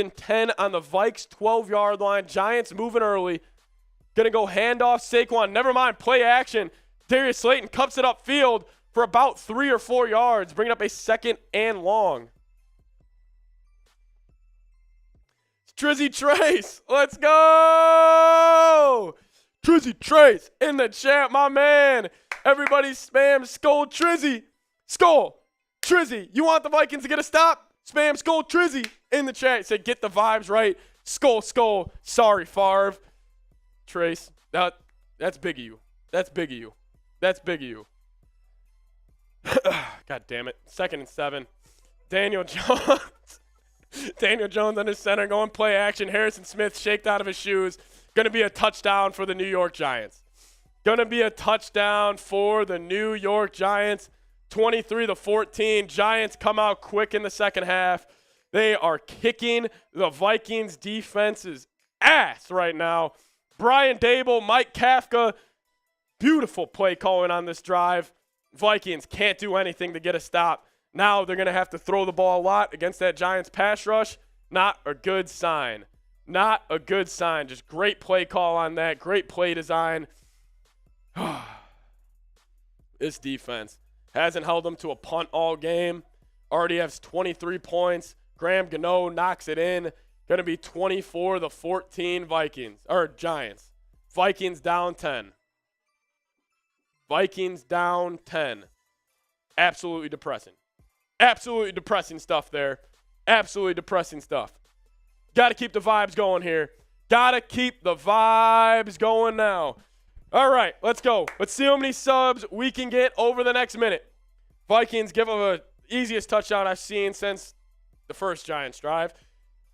and 10 on the Vikes 12-yard line. Giants moving early. Gonna go handoff Saquon. Never mind, play action. Darius Slayton cups it upfield for about 3 or 4 yards, bringing up a 2nd and long. Trizzy Trace, let's go! Trizzy Trace in the chat, my man. Everybody spam Skull Trizzy. Skull Trizzy, you want the Vikings to get a stop? Spam Skull Trizzy in the chat. Say get the vibes right. Skull. Sorry, Favre. Trace, that's big of you. That's big of you. That's big of you. God damn it. 2nd and 7. Daniel Jones. Daniel Jones under center going play action. Harrison Smith shaked out of his shoes. Going to be a touchdown for the New York Giants. Going to be a touchdown for the New York Giants. 23-14. Giants come out quick in the second half. They are kicking the Vikings defense's ass right now. Brian Daboll, Mike Kafka, beautiful play calling on this drive. Vikings can't do anything to get a stop. Now they're going to have to throw the ball a lot against that Giants pass rush. Not a good sign. Not a good sign. Just great play call on that. Great play design. This defense hasn't held them to a punt all game. Already has 23 points. Graham Gano knocks it in. Going to be 24-14 Vikings. Or Giants. Vikings down 10. Vikings down 10. Absolutely depressing. Absolutely depressing stuff there. Absolutely depressing stuff. Got to keep the vibes going here. Got to keep the vibes going now. All right, let's go. Let's see how many subs we can get over the next minute. Vikings give them the easiest touchdown I've seen since the first Giants drive.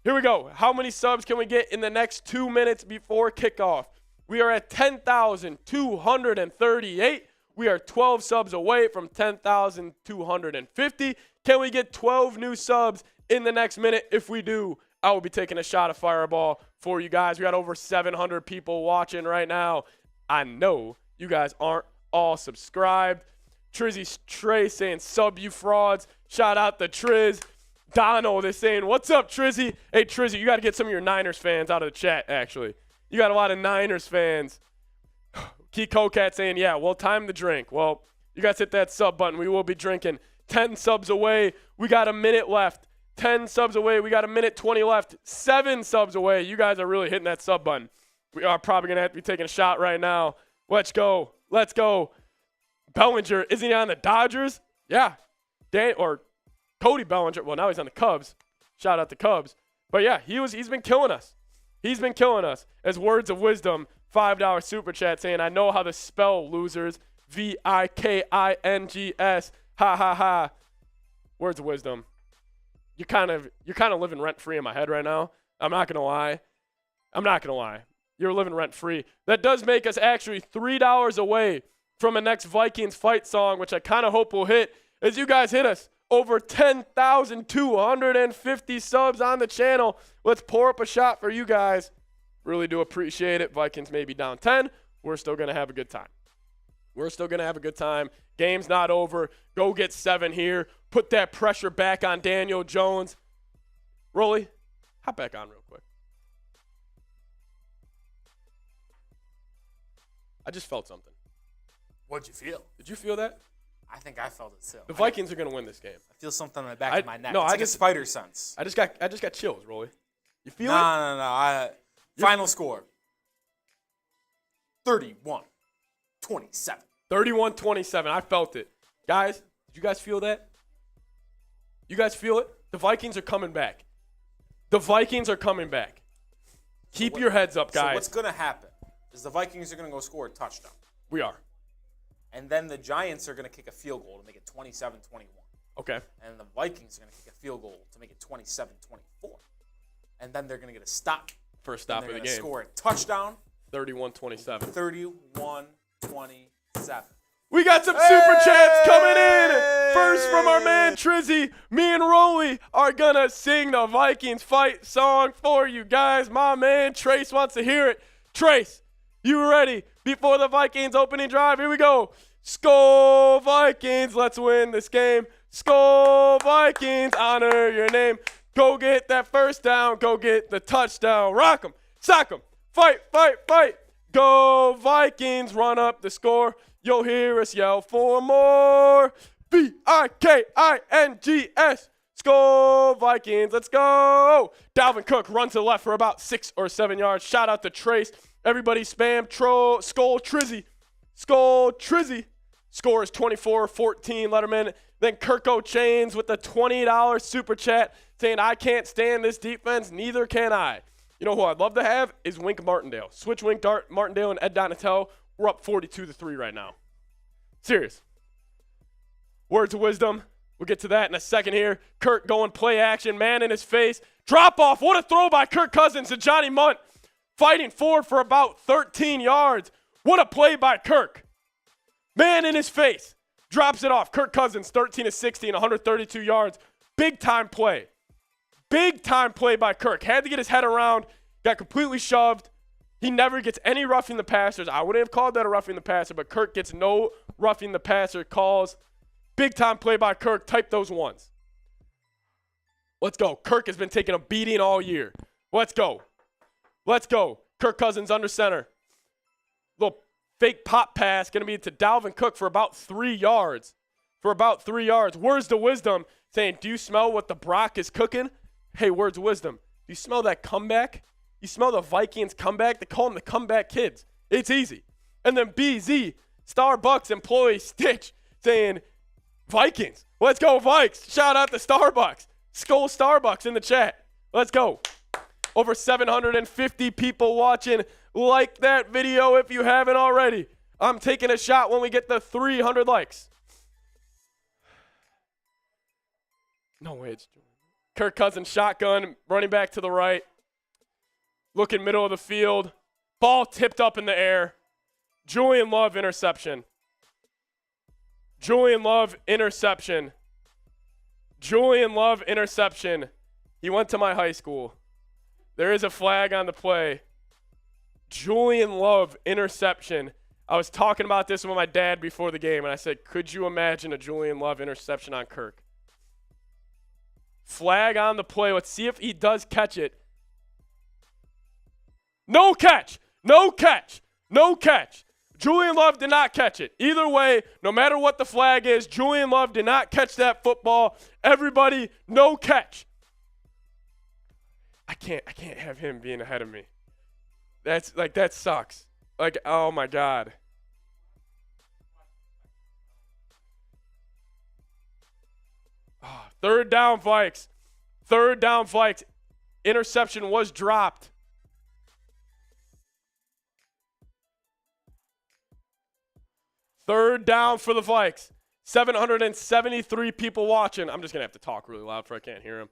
Here we go. How many subs can we get in the next 2 minutes before kickoff? We are at 10,238. We are 12 subs away from 10,250. Can we get 12 new subs in the next minute? If we do, I will be taking a shot of Fireball for you guys. We got over 700 people watching right now. I know you guys aren't all subscribed. Trizzy Trey saying, sub you frauds. Shout out to Triz. Donald is saying, what's up, Trizzy? Hey, Trizzy, you got to get some of your Niners fans out of the chat, actually. You got a lot of Niners fans. Key Cocat saying, yeah, well, time to drink. Well, you guys hit that sub button. We will be drinking. 10 subs away. We got a minute left. 10 subs away. We got a minute 20 left. 7 subs away. You guys are really hitting that sub button. We are probably going to have to be taking a shot right now. Let's go. Let's go. Bellinger, isn't he on the Dodgers? Yeah. Or Cody Bellinger. Well, now he's on the Cubs. Shout out to Cubs. But yeah, he's been killing us. He's been killing us. As words of wisdom, $5 super chat saying, I know how to spell losers. Vikings. Ha ha ha. Words of wisdom. You're kind of living rent free in my head right now. I'm not gonna lie. You're living rent free. That does make us actually $3 away from a next Vikings fight song, which I kind of hope will hit as you guys hit us over 10,250 subs on the channel. Let's pour up a shot for you guys. Really do appreciate it. Vikings may be down 10. We're still gonna have a good time. Game's not over. Go get 7 here. Put that pressure back on Daniel Jones. Rolly, hop back on real quick. I just felt something. What'd you feel? Did you feel that? I think I felt it too. The Vikings are going to win this game. I feel something on the back of my neck. No, it's I like just- a spider sense. I just got chills, Rolly. You feel it? No. Final score. 31-27. 31-27. I felt it. Guys, did you guys feel that? You guys feel it? The Vikings are coming back. Keep your heads up, guys. So what's going to happen is the Vikings are going to go score a touchdown. We are. And then the Giants are going to kick a field goal to make it 27-21. Okay. And the Vikings are going to kick a field goal to make it 27-24. And then they're going to get a stop. First stop of the They're game. going to score a touchdown. 31-27. 31-27. We got some super chats coming in. First from our man Trizzy. Me and Rolly are going to sing the Vikings fight song for you guys. My man Trace wants to hear it. Trace, you ready? Before the Vikings opening drive, here we go. Skol Vikings, let's win this game. Skol Vikings, honor your name. Go get that first down. Go get the touchdown. Rock 'em, sock 'em, fight. Go Vikings, run up the score. You'll hear us yell for more. Vikings. go, Vikings. Let's go. Dalvin Cook runs to the left for about 6 or 7 yards. Shout out to Trace. Everybody spam Skull Trizzy. Skull Trizzy. Scores 24-14, Letterman. Then Kirko Chains with the $20 super chat saying, I can't stand this defense. Neither can I. You know who I'd love to have is Wink Martindale. Switch Wink Martindale and Ed Donatel. We're up 42-3 right now. Serious. Words of wisdom. We'll get to that in a second here. Kirk going play action, man in his face. Drop off. What a throw by Kirk Cousins to Johnny Munt. Fighting forward for about 13 yards. What a play by Kirk. Man in his face. Drops it off. Kirk Cousins, 13-16, 132 yards. Big time play. Big time play by Kirk. Had to get his head around. Got completely shoved. He never gets any roughing the passers. I wouldn't have called that a roughing the passer, but Kirk gets no roughing the passer calls. Big time play by Kirk. Type those ones. Let's go. Kirk has been taking a beating all year. Let's go. Let's go. Kirk Cousins under center. Little fake pop pass going to be to Dalvin Cook for about 3 yards. Words to wisdom saying, do you smell what the Brock is cooking? Hey, words of wisdom. Do you smell that comeback? You smell the Vikings comeback? They call them the comeback kids. It's easy. And then BZ, Starbucks employee Stitch saying, Vikings. Let's go, Vikes. Shout out to Starbucks. Skull Starbucks in the chat. Let's go. Over 750 people watching. Like that video if you haven't already. I'm taking a shot when we get the 300 likes. No way it's Kirk Cousins shotgun, running back to the right. Looking middle of the field. Ball tipped up in the air. Julian Love interception. Julian Love interception. He went to my high school. There is a flag on the play. Julian Love interception. I was talking about this with my dad before the game, and I said, could you imagine a Julian Love interception on Kirk? Flag on the play. Let's see if he does catch it. No catch. Julian Love did not catch it. Either way, no matter what the flag is, Julian Love did not catch that football. Everybody, no catch. I can't have him being ahead of me. That sucks. Like, oh my God. Oh, third down, Vikes. Interception was dropped. Third down for the Vikes. 773 people watching. I'm just going to have to talk really loud for I can't hear him.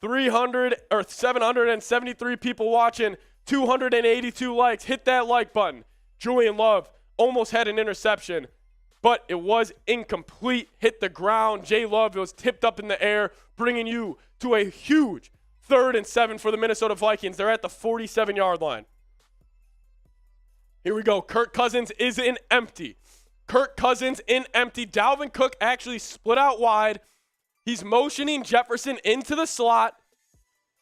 773 people watching. 282 likes. Hit that like button. Julian Love almost had an interception, but it was incomplete. Hit the ground. Jay Love, it was tipped up in the air, bringing you to a huge 3rd and 7 for the Minnesota Vikings. They're at the 47-yard line. Here we go. Kirk Cousins is in empty. Dalvin Cook actually split out wide. He's motioning Jefferson into the slot.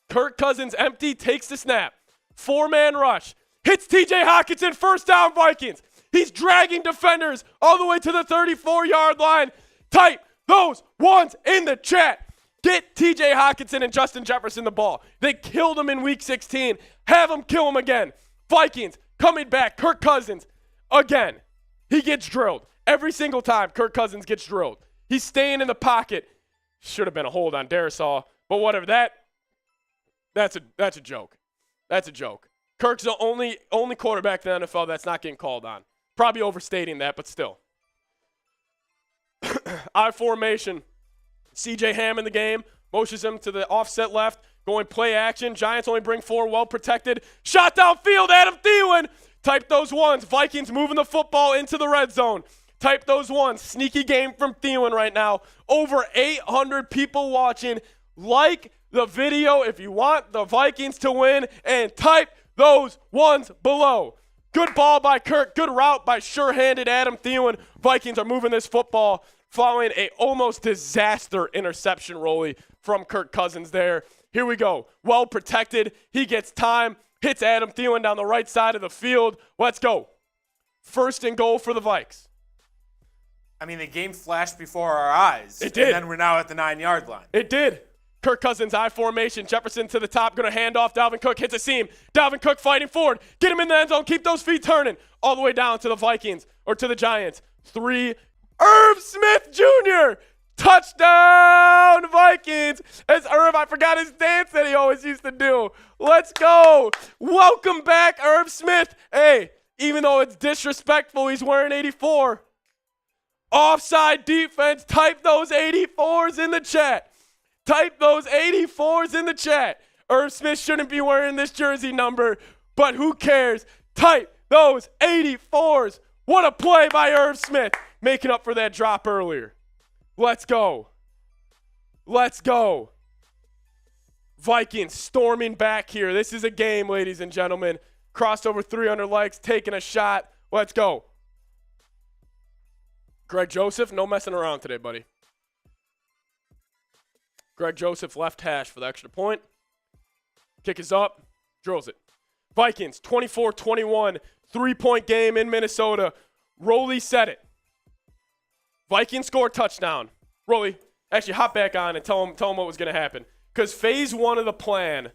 Kirk Cousins empty, takes the snap. 4-man rush. Hits TJ Hockenson, first down Vikings. He's dragging defenders all the way to the 34-yard line. Type those ones in the chat. Get TJ Hockenson and Justin Jefferson the ball. They killed him in week 16. Have them kill him again. Vikings coming back. Kirk Cousins again. He gets drilled. Every single time Kirk Cousins gets drilled. He's staying in the pocket. Should have been a hold on Darisaw, but whatever. That's a joke. That's a joke. Kirk's the only quarterback in the NFL that's not getting called on. Probably overstating that, but still. I formation. CJ Ham in the game. Motions him to the offset left. Going play action. Giants only bring 4, well protected. Shot downfield, Adam Thielen. Type those ones. Vikings moving the football into the red zone. Type those ones. Sneaky game from Thielen right now. Over 800 people watching. Like the video if you want the Vikings to win, and type those ones below. Good ball by Kirk. Good route by sure-handed Adam Thielen. Vikings are moving this football following a almost disaster interception rollie from Kirk Cousins there. Here we go. Well protected. He gets time. Hits Adam Thielen down the right side of the field. Let's go. 1st and goal for the Vikes. I mean, the game flashed before our eyes. It did. And then we're now at the 9-yard line. It did. Kirk Cousins, I formation. Jefferson to the top. Going to hand off. Dalvin Cook hits a seam. Dalvin Cook fighting forward. Get him in the end zone. Keep those feet turning. All the way down to the Vikings or to the Giants. 3. Irv Smith Jr. Touchdown Vikings. As Irv, I forgot his dance that he always used to do. Let's go. Welcome back, Irv Smith. Hey, even though it's disrespectful, he's wearing 84. Offside defense. Type those 84s in the chat. Type those 84s in the chat. Irv Smith shouldn't be wearing this jersey number, but who cares? Type those 84s. What a play by Irv Smith, making up for that drop earlier. Let's go. Let's go. Vikings storming back here. This is a game, ladies and gentlemen. Crossed over 300 likes, taking a shot. Let's go. Greg Joseph, no messing around today, buddy. Greg Joseph left hash for the extra point. Kick is up. Drills it. Vikings, 24-21. 3-point game in Minnesota. Roley said it. Vikings score touchdown. Roley, actually hop back on and tell him what was going to happen. Because phase 1 of the plan.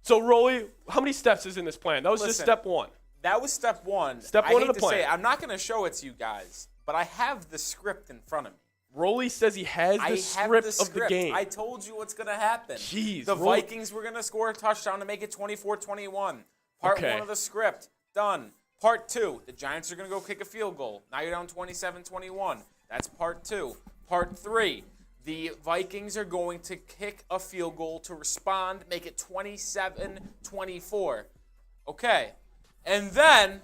So, Roley, how many steps is in this plan? That was just step 1. That was step 1. Step 1 of the plan. Say, I'm not going to show it to you guys, but I have the script in front of me. Roley says he has the script of the game. I told you what's going to happen. Jeez. The Vikings were going to score a touchdown to make it 24-21. Part 1 of the script. Done. Part 2, the Giants are going to go kick a field goal. Now you're down 27-21. That's part 2. Part 3, the Vikings are going to kick a field goal to respond, make it 27-24. Okay. And then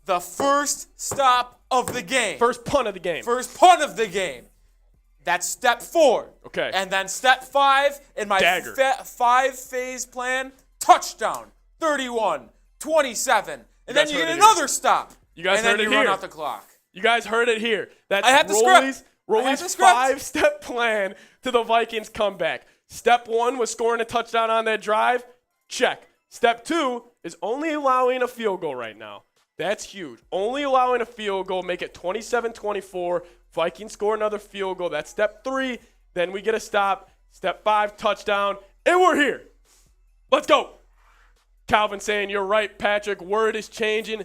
the first stop of the game. First punt of the game. First punt of the game. That's step 4. Okay. And then step 5 in my 5-phase plan, touchdown, 31-27. And then you get another stop. You guys heard it here. And then you run out the clock. You guys heard it here. That's I have the script. Roley's 5-step plan to the Vikings comeback. Step 1 was scoring a touchdown on that drive. Check. Step 2 is only allowing a field goal right now. That's huge. Only allowing a field goal, make it 27-24. Vikings score another field goal. That's step 3. Then we get a stop. Step 5, touchdown. And we're here. Let's go. Calvin saying, you're right, Patrick. Word is changing.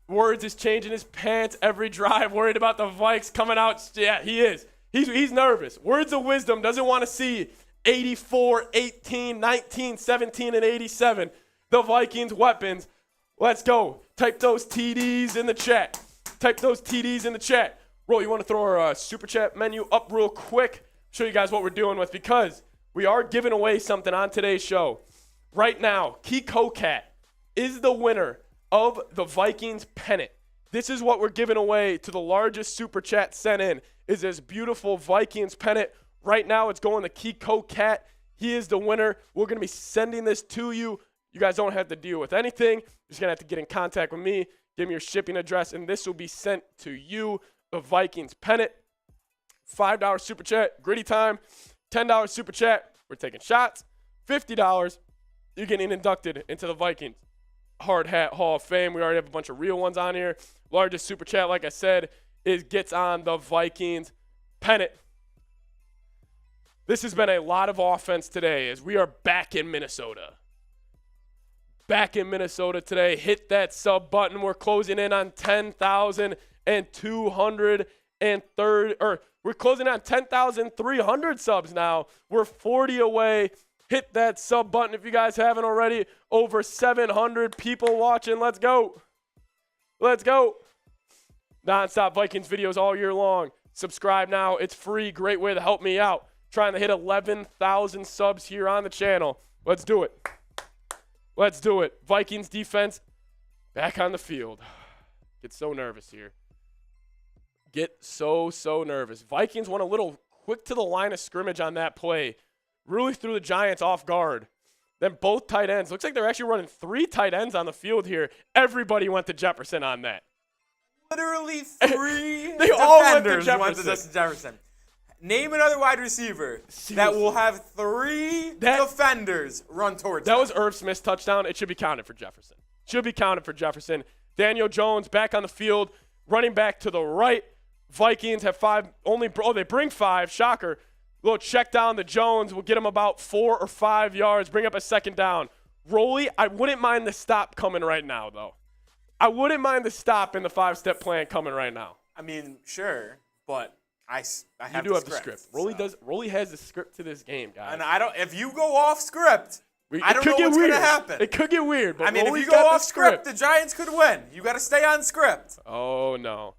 Words is changing his pants every drive. Worried about the Vikes coming out. Yeah, he is. He's nervous. Words of wisdom doesn't want to see 84, 18, 19, 17, and 87. The Vikings weapons. Let's go. Type those TDs in the chat. Type those TDs in the chat. Roll, you want to throw our super chat menu up real quick? Show you guys what we're doing with, because we are giving away something on today's show. Right now, Kiko Cat is the winner of the Vikings pennant. This is what we're giving away to the largest super chat sent in, is this beautiful Vikings pennant. Right now, it's going to Kiko Cat. He is the winner. We're going to be sending this to you. You guys don't have to deal with anything. You're just going to have to get in contact with me, give me your shipping address, and this will be sent to you, the Vikings pennant. $5 super chat, gritty time. $10 super chat, we're taking shots. $50, you're getting inducted into the Vikings Hard Hat Hall of Fame. We already have a bunch of real ones on here. Largest super chat, like I said, gets on the Vikings pennant. This has been a lot of offense today as we are back in Minnesota. Back in Minnesota today. Hit that sub button. We're closing in on 10,230, or we're closing on 10,300 subs now. We're 40 away. Hit that sub button if you guys haven't already. Over 700 people watching. Let's go. Let's go. Non-stop Vikings videos all year long. Subscribe now. It's free. Great way to help me out. Trying to hit 11,000 subs here on the channel. Let's do it. Let's do it. Vikings defense back on the field. Get so nervous here. Get so nervous. Vikings went a little quick to the line of scrimmage on that play. Really threw the Giants off guard. Then both tight ends. Looks like they're actually running 3 tight ends on the field here. Everybody went to Jefferson on that. Literally 3 They all went to defenders went to Justin Jefferson. Name another wide receiver that will have 3 defenders run towards That them. was Irv Smith's touchdown. It should be counted for Jefferson. Should be counted for Jefferson. Daniel Jones back on the field, running back to the right. Vikings have 5. They bring 5. Shocker. Little check down to Jones. We'll get him about 4 or 5 yards. Bring up a second down. Rolly, I wouldn't mind the stop coming right now, though. I wouldn't mind the stop in the 5-step plan coming right now. I mean, sure, but I have the script. Rolly has the script to this game, guys. And I don't. If you go off script, I don't know what's gonna happen. It could get weird. But I mean, Rolly's if you go got off script, the Giants could win. You got to stay on script. Oh no.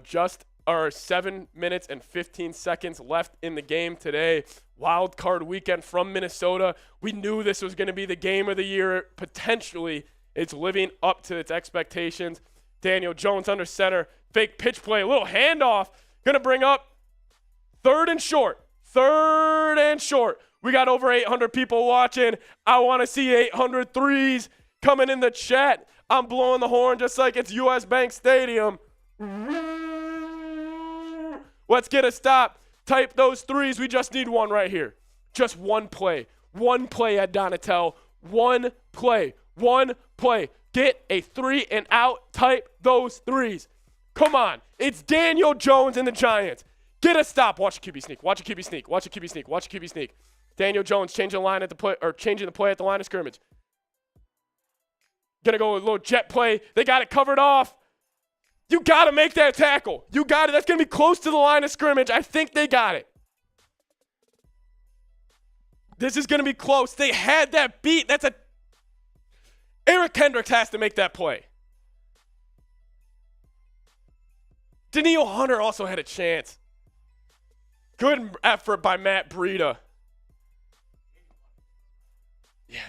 Just 7 minutes and 15 seconds left in the game today. Wild card weekend from Minnesota. We knew this was going to be the game of the year. Potentially, it's living up to its expectations. Daniel Jones under center. Fake pitch play. A little handoff. Going to bring up 3rd and short. 3rd and short. We got over 800 people watching. I want to see 800 threes coming in the chat. I'm blowing the horn just like it's U.S. Bank Stadium. Let's get a stop. Type those threes. We just need one right here. Just one play. One play at Donatel. One play. Get a 3 and out. Type those threes. Come on. It's Daniel Jones and the Giants. Get a stop. Watch a QB sneak. Daniel Jones changing the play at the line of scrimmage. Gonna go with a little jet play. They got it covered off. You got to make that tackle. You got it. That's going to be close to the line of scrimmage. I think they got it. This is going to be close. They had that beat. Eric Kendricks has to make that play. Daniil Hunter also had a chance. Good effort by Matt Breida. Yeah.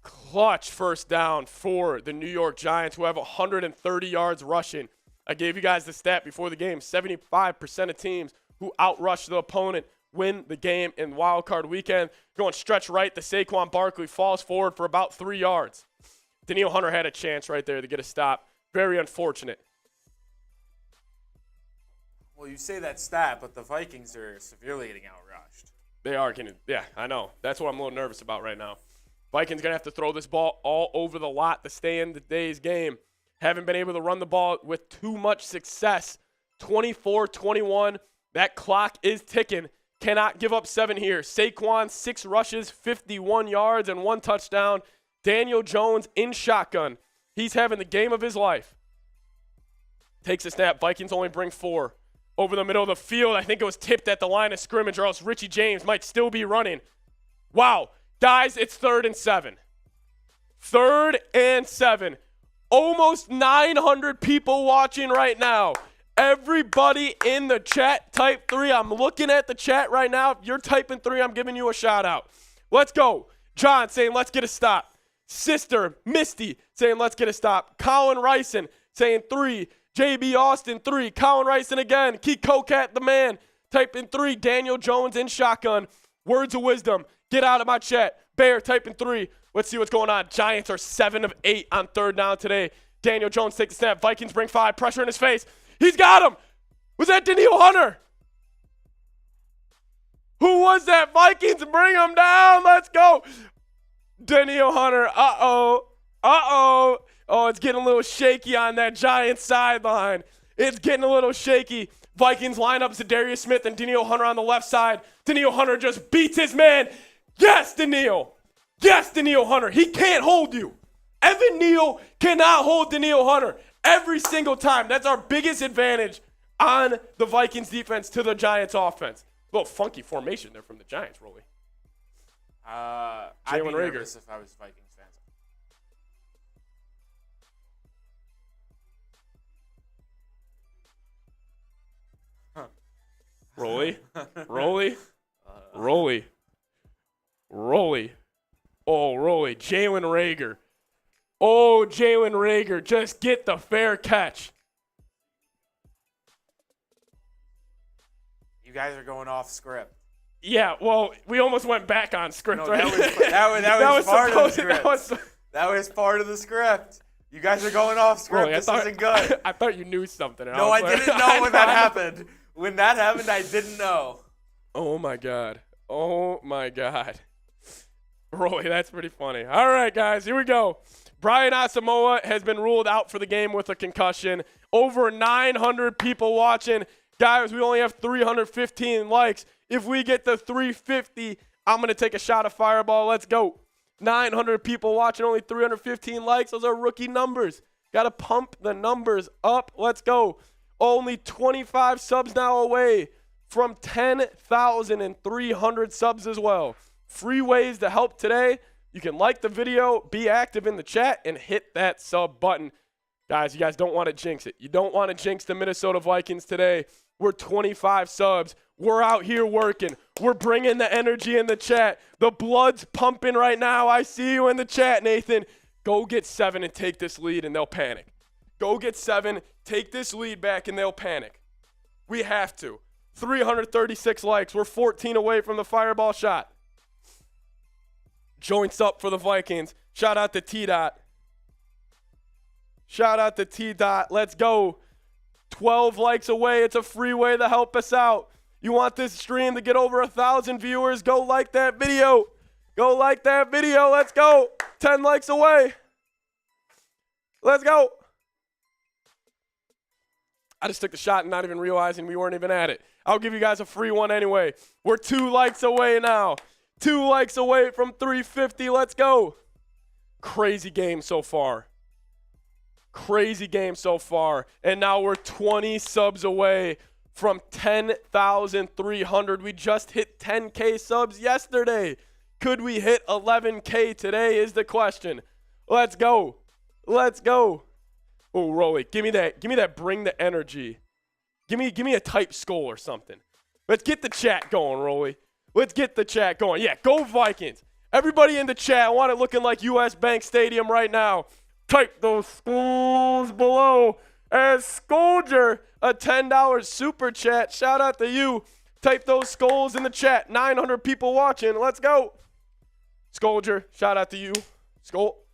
Clutch first down for the New York Giants, who have 130 yards rushing. I gave you guys the stat before the game. 75% of teams who outrush the opponent win the game in Wild Card Weekend. Going stretch right, the Saquon Barkley falls forward for about 3 yards. Daniil Hunter had a chance right there to get a stop. Very unfortunate. Well, you say that stat, but the Vikings are severely getting outrushed. They are getting, yeah, I know. That's what I'm a little nervous about right now. Vikings going to have to throw this ball all over the lot to stay in today's game. Haven't been able to run the ball with too much success. 24-21. That clock is ticking. Cannot give up 7 here. Saquon, 6 rushes, 51 yards, and 1 touchdown. Daniel Jones in shotgun. He's having the game of his life. Takes a snap. Vikings only bring 4. Over the middle of the field. I think it was tipped at the line of scrimmage, or else Richie James might still be running. Wow. Guys, it's 3rd and 7. 3rd and 7. Almost 900 people watching right now. Everybody in the chat, type 3. I'm looking at the chat right now. If you're typing 3, I'm giving you a shout out. Let's go. John saying, let's get a stop. Sister Misty saying, let's get a stop. Colin Ryson saying 3. JB Austin 3. Colin Ryson again. Keith Kokat the man. Typing 3. Daniel Jones in shotgun. Words of wisdom. Get out of my chat. Bear typing 3. Let's see what's going on. Giants are 7 of 8 on 3rd down today. Daniel Jones takes the snap. Vikings bring 5. Pressure in his face. He's got him. Was that Daniil Hunter? Who was that? Vikings bring him down. Let's go. Daniil Hunter. Uh-oh. Oh, it's getting a little shaky on that Giants sideline. It's getting a little shaky. Vikings line up Zadarius Smith and Daniil Hunter on the left side. Daniil Hunter just beats his man. Yes, Daniil. Yes, Daniil Hunter. He can't hold you. Evan Neal cannot hold Daniil Hunter every single time. That's our biggest advantage on the Vikings defense to the Giants offense. A little funky formation there from the Giants, Rolly. I'd be Jalen Reagor. nervous if I was Vikings fans. Rolly. Oh, Rolly. Jalen Reagor. Oh, Jalen Reagor. Just get the fair catch. You guys are going off script. Yeah, well, we almost went back on script, No, right? that was part of the script. That was part of the script. You guys are going off script. Rolly, this isn't good. I thought you knew something. No, I didn't know when that happened. When that happened, I didn't know. Oh, my God. Rolly, that's pretty funny. All right, guys, here we go. Brian Asamoah has been ruled out for the game with a concussion. Over 900 people watching. Guys, we only have 315 likes. If we get to 350, I'm going to take a shot of Fireball. Let's go. 900 people watching, only 315 likes. Those are rookie numbers. Got to pump the numbers up. Let's go. Only 25 subs now away from 10,300 subs as well. Free ways to help today. You can like the video, be active in the chat, and hit that sub button. Guys, you guys don't want to jinx it. You don't want to jinx the Minnesota Vikings today. We're 25 subs. We're out here working. We're bringing the energy in the chat. The blood's pumping right now. I see you in the chat, Nathan. Go get 7 and take this lead, and they'll panic. Go get 7, take this lead back, and they'll panic. We have to. 336 likes. We're 14 away from the Fireball shot. Joints up for the Vikings. Shout out to T-Dot. Shout out to T-Dot. Let's go. 12 likes away. It's a free way to help us out. You want this stream to get over 1,000 viewers? Go like that video. Go like that video. Let's go. 10 likes away. Let's go. I just took the shot and not even realizing we weren't even at it. I'll give you guys a free one anyway. We're 2 likes away now. 2 likes away from 350. Let's go. Crazy game so far. Crazy game so far. And now we're 20 subs away from 10,300. We just hit 10K subs yesterday. Could we hit 11K today is the question. Let's go. Let's go. Oh, Rolly, give me that bring the energy. Give me a type skull or something. Let's get the chat going, Rolly. Let's get the chat going. Yeah, go Vikings. Everybody in the chat, I want it looking like US Bank Stadium right now. Type those skulls below. As Scolger, a $10 super chat. Shout out to you. Type those skulls in the chat. 900 people watching. Let's go. Scolger, shout out to you. Skull.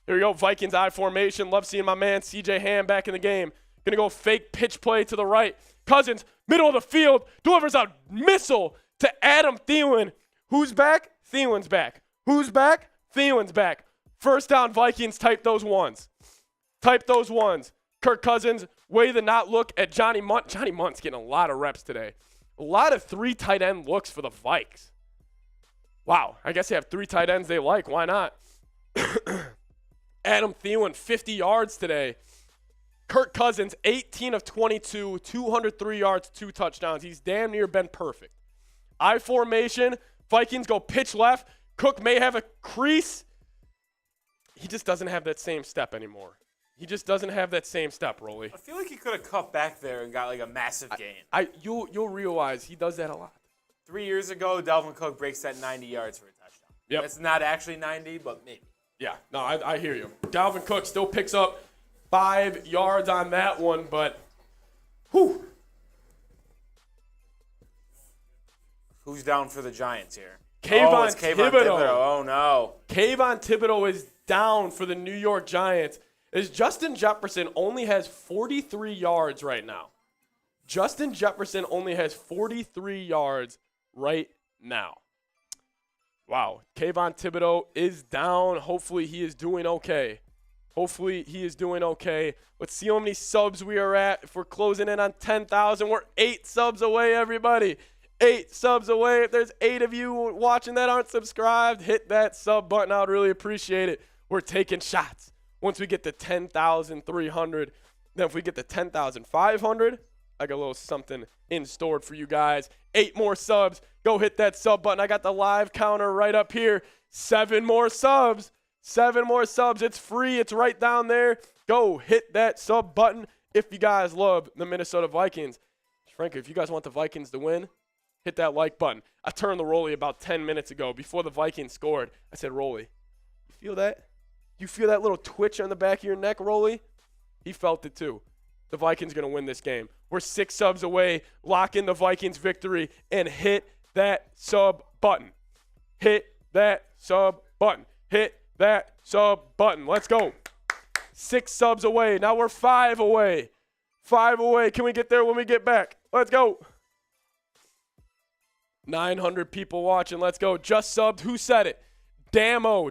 Here we go. Vikings I formation. Love seeing my man CJ Ham back in the game. Gonna go fake pitch play to the right. Cousins, middle of the field, delivers a missile to Adam Thielen. Who's back? Thielen's back. Who's back? Thielen's back. First down, Vikings. Type those ones. Type those ones. Kirk Cousins, way to not look at Johnny Munt. Johnny Munt's getting a lot of reps today. A lot of 3 tight end looks for the Vikes. Wow, I guess they have 3 tight ends they like. Why not? Adam Thielen, 50 yards today. Kirk Cousins, 18 of 22, 203 yards, 2 touchdowns. He's damn near been perfect. I formation, Vikings go pitch left. Cook may have a crease. He just doesn't have that same step anymore. He just doesn't have that same step, Rolly. I feel like he could have cut back there and got like a massive gain. You'll realize he does that a lot. 3 years ago, Dalvin Cook breaks that 90 yards for a touchdown. Yep. That's not actually 90, but maybe. Yeah, no, I hear you. Dalvin Cook still picks up 5 yards on that one, but whew. Who's down for the Giants here? Kayvon it's Kayvon Thibodeau. Oh, no. Kayvon Thibodeau is down for the New York Giants. As Justin Jefferson only has 43 yards right now. Justin Jefferson only has 43 yards right now. Wow. Kayvon Thibodeau is down. Hopefully he is doing okay. Hopefully he is doing okay. Let's see how many subs we are at. If we're closing in on 10,000, we're 8 subs away, everybody. 8 subs away. If there's 8 of you watching that aren't subscribed, hit that sub button. I would really appreciate it. We're taking shots. Once we get to 10,300, then if we get to 10,500, I got a little something in store for you guys. 8 more subs. Go hit that sub button. I got the live counter right up here. 7 more subs. 7 more subs. It's free. It's right down there. Go hit that sub button if you guys love the Minnesota Vikings. Frankly, if you guys want the Vikings to win, hit that like button. I turned the Rolly about 10 minutes ago before the Vikings scored. I said, Rolly, you feel that? You feel that little twitch on the back of your neck, Rolly? He felt it too. The Vikings going to win this game. We're 6 subs away. Lock in the Vikings victory and hit that sub button. Hit that sub button. Hit that sub button. Let's go. 6 subs away. Now we're 5 away. 5 away. Can we get there when we get back? Let's go. 900 people watching. Let's go. Just subbed. Who said it? Damo.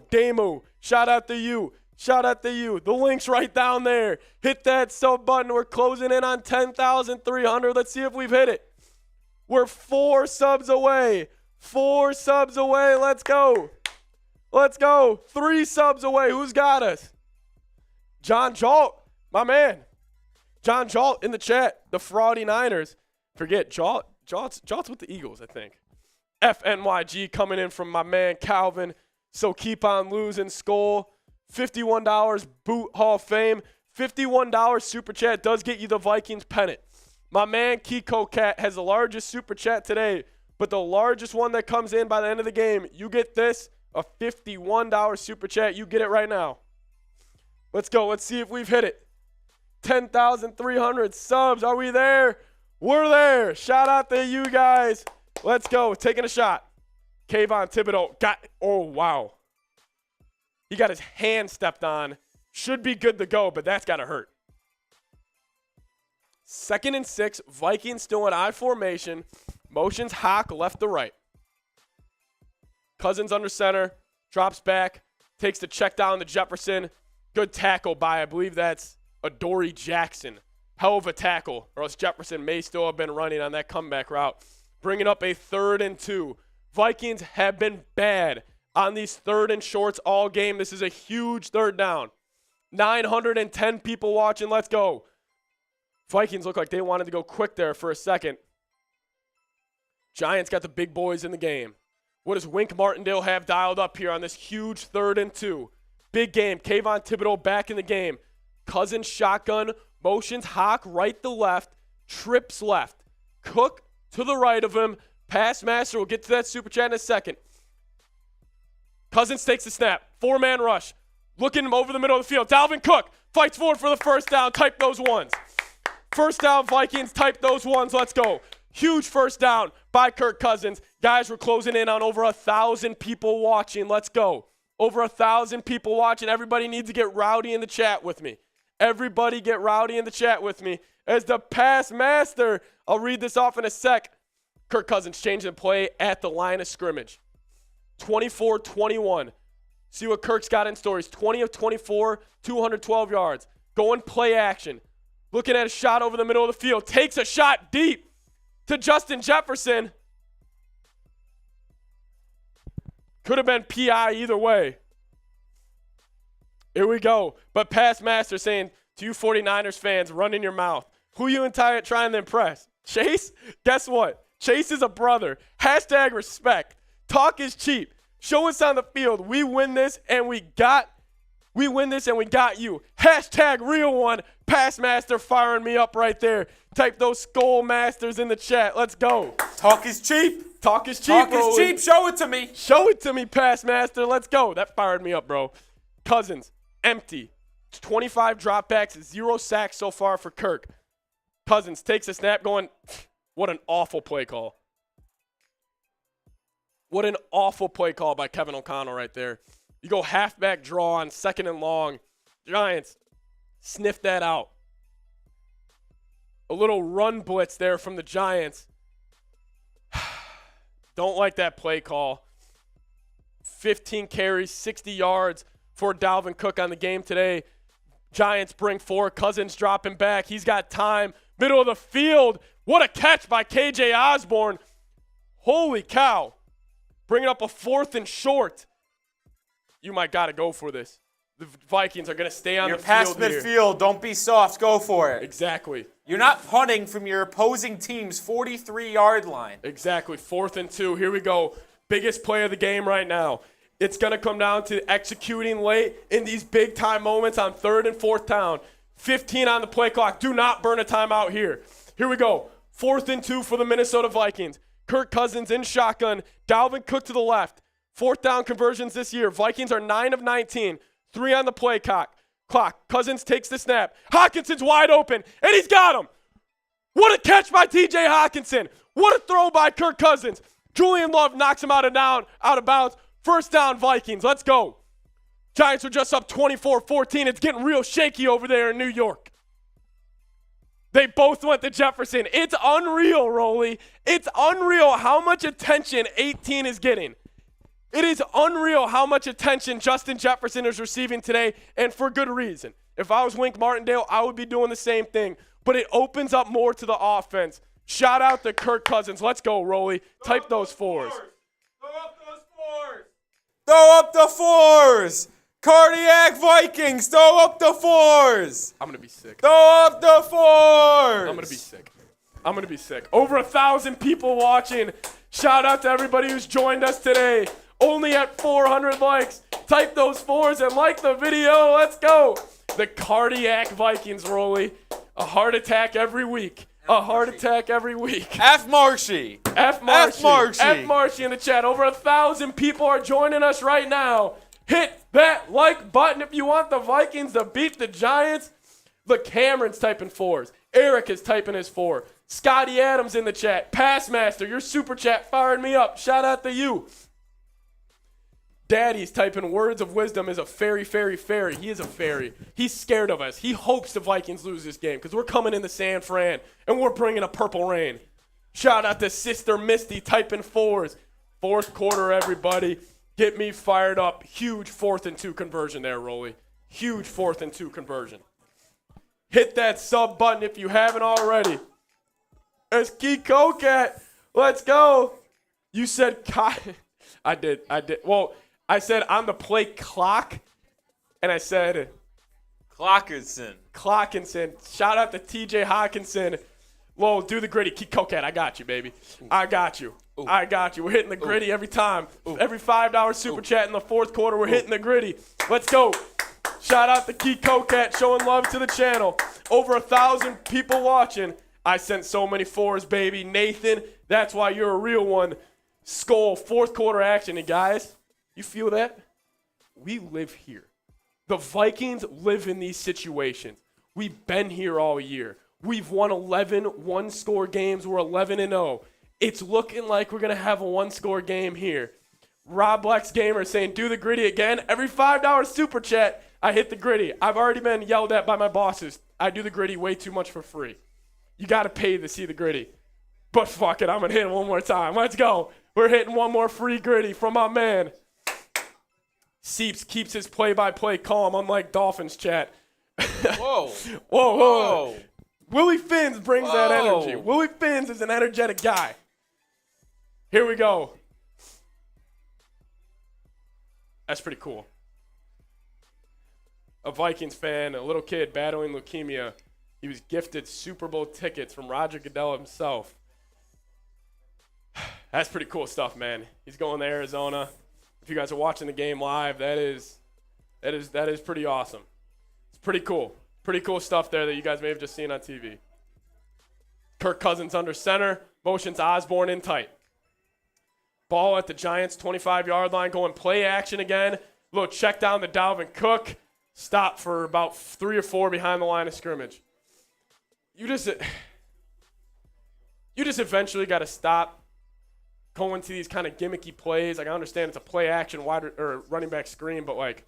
Shout out to you. Shout out to you. The link's right down there. Hit that sub button. We're closing in on 10,300. Let's see if we've hit it. We're 4 subs away. 4 subs away. Let's go. Let's go. 3 subs away. Who's got us? John Jalt, my man. John Jalt in the chat. The Fraudy Niners. Forget, Jalt's with the Eagles, I think. FNYG coming in from my man Calvin. So keep on losing, Skull. $51 Boot Hall of Fame. $51 Super Chat does get you the Vikings pennant. My man Kiko Cat has the largest Super Chat today, but the largest one that comes in by the end of the game, you get this, a $51 Super Chat. You get it right now. Let's go. Let's see if we've hit it. 10,300 subs. Are we there? We're there. Shout out to you guys. Let's go. Taking a shot. Kayvon Thibodeau got, oh, wow. He got his hand stepped on. Should be good to go, but that's got to hurt. 2nd and 6. Vikings still in I formation. Motions Hawk left to right. Cousins under center. Drops back. Takes the check down to Jefferson. Good tackle by, I believe that's Adoree Jackson. Hell of a tackle, or else Jefferson may still have been running on that comeback route. Bringing up a 3rd and 2. Vikings have been bad on these 3rd and shorts all game. This is a huge 3rd down. 910 people watching. Let's go. Vikings look like they wanted to go quick there for a second. Giants got the big boys in the game. What does Wink Martindale have dialed up here on this huge 3rd and 2? Big game. Kayvon Thibodeau back in the game. Cousins shotgun. Motions Hawk right to left. Trips left. Cook to the right of him. Pass master. We'll get to that Super Chat in a second. Cousins takes the snap. 4-man rush. Looking over the middle of the field. Dalvin Cook fights forward for the first down. Type those ones. First down, Vikings. Type those ones. Let's go. Huge first down by Kirk Cousins. Guys, we're closing in on over 1,000 people watching. Let's go. Over 1,000 people watching. Everybody needs to get rowdy in the chat with me. Everybody get rowdy in the chat with me. As the pass master, I'll read this off in a sec. Kirk Cousins changing the play at the line of scrimmage. 24-21. See what Kirk's got in store. He's 20 of 24, 212 yards. Going play action. Looking at a shot over the middle of the field. Takes a shot deep to Justin Jefferson. Could have been PI either way. Here we go. But pass master saying to you 49ers fans, run in your mouth. Who you trying to impress? Chase? Guess what? Chase is a brother. Hashtag respect. Talk is cheap. Show us on the field. We win this and we got you. Hashtag real one. Pass master firing me up right there. Type those skull masters in the chat. Let's go. Talk is cheap. Talk is cheap. Talk is cheap. Show it to me. Show it to me, pass master. Let's go. That fired me up, bro. Cousins, empty. 25 dropbacks, 0 sacks so far for Kirk. Cousins takes a snap going, what an awful play call. What an awful play call by Kevin O'Connell right there. You go halfback draw on 2nd and long. Giants, sniff that out. A little run blitz there from the Giants. Don't like that play call. 15 carries, 60 yards for Dalvin Cook on the game today. Giants bring 4. Cousins dropping back. He's got time. Middle of the field. What a catch by KJ Osborne. Holy cow. Bringing up a 4th and short. You might got to go for this. The Vikings are going to stay on the field here. You're past midfield. Don't be soft. Go for it. Exactly. You're not punting from your opposing team's 43-yard line. Exactly. 4th and 2. Here we go. Biggest play of the game right now. It's going to come down to executing late in these big-time moments on 3rd and 4th down. 15 on the play clock. Do not burn a timeout here. Here we go. 4th and 2 for the Minnesota Vikings. Kirk Cousins in shotgun. Dalvin Cook to the left. 4th down conversions this year. Vikings are 9 of 19. 3 on the play clock. Cousins takes the snap. Hockenson's wide open, and he's got him. What a catch by T.J. Hockenson. What a throw by Kirk Cousins. Julian Love knocks him out of bounds. First down, Vikings. Let's go. Giants are just up 24-14. It's getting real shaky over there in New York. They both went to Jefferson. It's unreal, Rolly. It's unreal how much attention 18 is getting. It is unreal how much attention Justin Jefferson is receiving today, and for good reason. If I was Wink Martindale, I would be doing the same thing, but it opens up more to the offense. Shout out to Kirk Cousins. Let's go, Rolly. Type those fours. Throw up those fours. Throw up the fours. Cardiac Vikings, throw up the fours. I'm going to be sick. Throw up the fours. I'm going to be sick. I'm going to be sick. Over 1,000 people watching. Shout out to everybody who's joined us today. Only at 400 likes. Type those fours and like the video. Let's go. The Cardiac Vikings, Rolly. A heart attack every week. A heart attack every week. F. Marshy. F. Marshy. F. Marshy. F. Marshy in the chat. Over 1,000 people are joining us right now. Hit that like button if you want the Vikings to beat the Giants. Look, Cameron's typing fours. Eric is typing his four. Scotty Adams in the chat. Passmaster, your super chat firing me up. Shout out to you. Daddy's typing words of wisdom is a fairy. He is a fairy. He's scared of us. He hopes the Vikings lose this game because we're coming into San Fran and we're bringing a purple rain. Shout out to Sister Misty typing fours. Fourth quarter, everybody. Get me fired up. Huge 4th and 2 conversion there, Rolly. Huge 4th and 2 conversion. Hit that sub button if you haven't already. There's Key Cocat. Let's go. You said I did. Well, I said on the play clock, and I said Clockinson. Shout out to TJ Hockenson. Whoa, do the gritty. Key Cocat, I got you, baby. I got you. I got you. We're hitting the gritty every time. Every $5 super chat in the fourth quarter, we're hitting the gritty. Let's go. Shout out to Key Cocat showing love to the channel. Over 1,000 people watching. I sent so many fours, baby. Nathan, that's why you're a real one. Skull, fourth quarter action. And guys, you feel that? We live here. The Vikings live in these situations. We've been here all year. We've won 11 one-score games. We're 11-0. It's looking like we're going to have a one-score game here. Rob Lex Gamer saying, do the gritty again. Every $5 super chat, I hit the gritty. I've already been yelled at by my bosses. I do the gritty way too much for free. You got to pay to see the gritty. But fuck it, I'm going to hit it one more time. Let's go. We're hitting one more free gritty from my man. Seeps keeps his play-by-play calm, unlike Dolphins chat. Whoa. Whoa. Willie Finns brings that energy. Willie Finns is an energetic guy. Here we go. That's pretty cool. A Vikings fan, a little kid battling leukemia. He was gifted Super Bowl tickets from Roger Goodell himself. That's pretty cool stuff, man. He's going to Arizona. If you guys are watching the game live, that is pretty awesome. It's pretty cool. Pretty cool stuff there that you guys may have just seen on TV. Kirk Cousins under center. Motions Osborne in tight. Ball at the Giants' 25-yard line. Going play action again. Little check down to Dalvin Cook. Stop for about 3 or 4 behind the line of scrimmage. You just eventually got to stop going to these kind of gimmicky plays. Like, I understand it's a play action wide or running back screen, but like,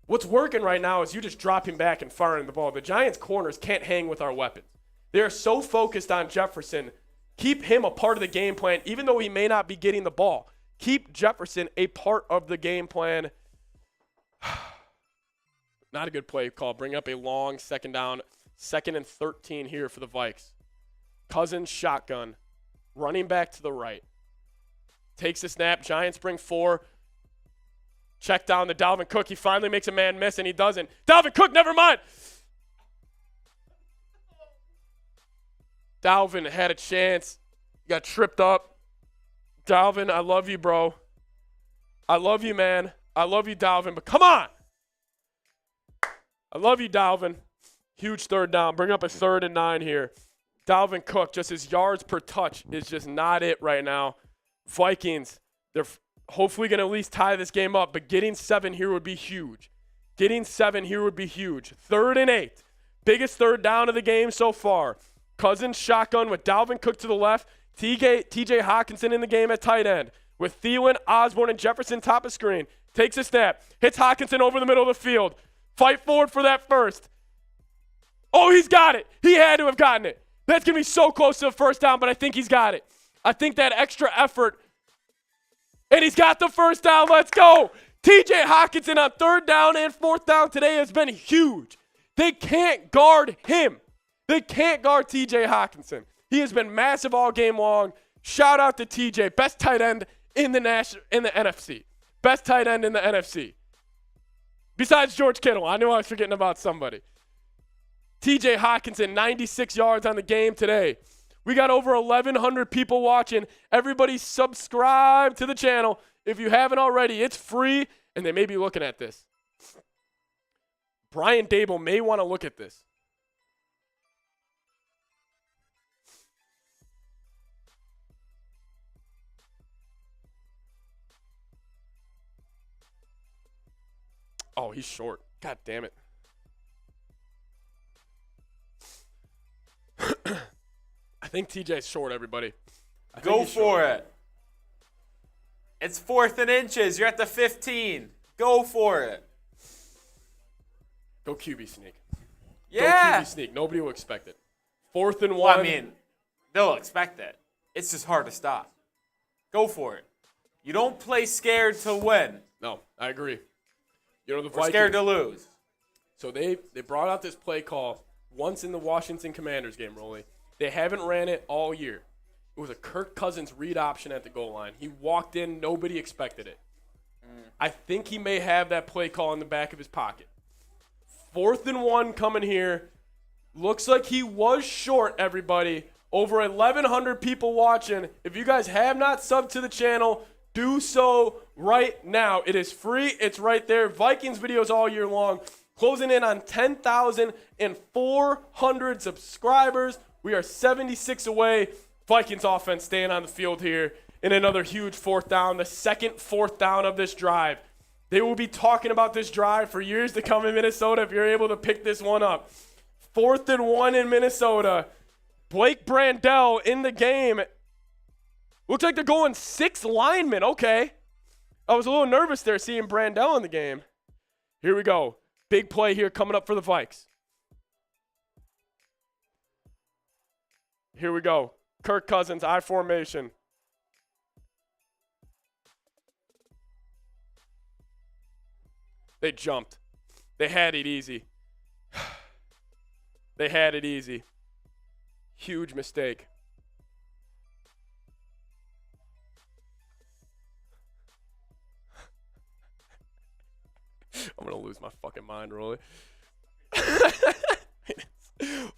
what's working right now is you just dropping back and firing the ball. The Giants' corners can't hang with our weapons. They are so focused on Jefferson. Keep him a part of the game plan, even though he may not be getting the ball. Keep Jefferson a part of the game plan. Not a good play call. Bring up a long second down. 2nd and 13 here for the Vikes. Cousins shotgun. Running back to the right. Takes the snap. Giants bring 4. Check down to Dalvin Cook. He finally makes a man miss, and he doesn't. Dalvin Cook, never mind. Dalvin had a chance. Got tripped up. Dalvin, I love you, bro. I love you, man. I love you, Dalvin, but come on. I love you, Dalvin. Huge third down. Bring up a 3rd and 9 here. Dalvin Cook, just his yards per touch is just not it right now. Vikings, they're hopefully going to at least tie this game up, but getting 7 here would be huge. 3rd and 8. Biggest third down of the game so far. Cousins shotgun with Dalvin Cook to the left. TJ Hockenson in the game at tight end. With Thielen, Osborne, and Jefferson top of screen. Takes a snap. Hits Hockenson over the middle of the field. Fight forward for that first. Oh, he's got it. He had to have gotten it. That's going to be so close to the first down, but I think he's got it. I think that extra effort And he's got the first down. Let's go. TJ Hockenson on 3rd down and 4th down today has been huge. They can't guard him. They can't guard TJ Hockenson. He has been massive all game long. Shout out to TJ, best tight end in the NFC. Best tight end in the NFC. Besides George Kittle. I knew I was forgetting about somebody. TJ Hockenson, 96 yards on the game today. We got over 1,100 people watching. Everybody subscribe to the channel. If you haven't already, it's free, and they may be looking at this. Brian Daboll may want to look at this. Oh, he's short. God damn it. I think TJ's short, everybody. Go for it. It's 4th and inches. You're at the 15. Go for it. Go QB sneak. Yeah. Go QB sneak. Nobody will expect it. 4th and 1. Well, I mean, they'll expect it. It's just hard to stop. Go for it. You don't play scared to win. No, I agree. You know, the Or Vikings, scared to lose. So they brought out this play call once in the Washington Commanders game, Rolly. They haven't ran it all year. It was a Kirk Cousins read option at the goal line. He walked in. Nobody expected it. I think he may have that play call in the back of his pocket. 4th and 1 coming here. Looks like he was short, everybody. Over 1,100 people watching. If you guys have not subbed to the channel, do so right now. It is free. It's right there. Vikings videos all year long. Closing in on 10,400 subscribers. We are 76 away. Vikings offense staying on the field here in another huge 4th down, the second 4th down of this drive. They will be talking about this drive for years to come in Minnesota if you're able to pick this one up. 4th and 1 in Minnesota. Blake Brandell in the game. Looks like they're going 6 linemen. Okay. I was a little nervous there seeing Brandell in the game. Here we go. Big play here coming up for the Vikes. Here we go. Kirk Cousins, I formation. They jumped. They had it easy. They had it easy. Huge mistake. I'm going to lose my fucking mind, Rolly.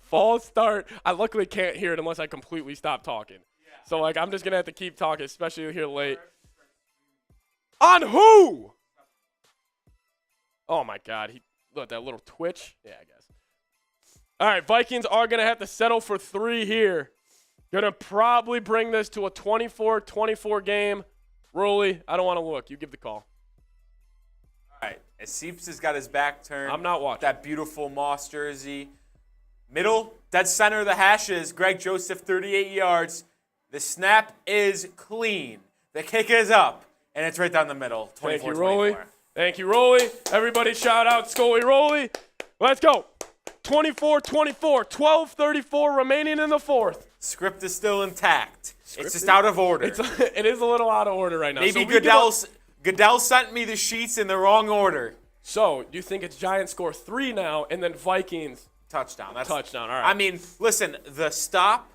False start. I luckily can't hear it unless I completely stop talking. So, like, I'm just going to have to keep talking, especially here late. On who? Oh, my God. Look, that little twitch. Yeah, I guess. All right, Vikings are going to have to settle for 3 here. Going to probably bring this to a 24-24 game. Rolly, I don't want to look. You give the call. All right. As Seeps has got his back turned. I'm not watching. That beautiful Moss jersey. Middle, dead center of the hashes. Greg Joseph, 38 yards. The snap is clean. The kick is up, and it's right down the middle. 24-24. Thank you, Rolly. Thank you, Rolly. Everybody shout out Scully Rolly. Let's go. 24-24, 12:34 remaining in the 4th. Script is still intact. It's just out of order. It is a little out of order right now. Maybe so Goodell sent me the sheets in the wrong order. So, do you think it's Giants score 3 now and then Vikings touchdown? Touchdown, all right. I mean, listen, the stop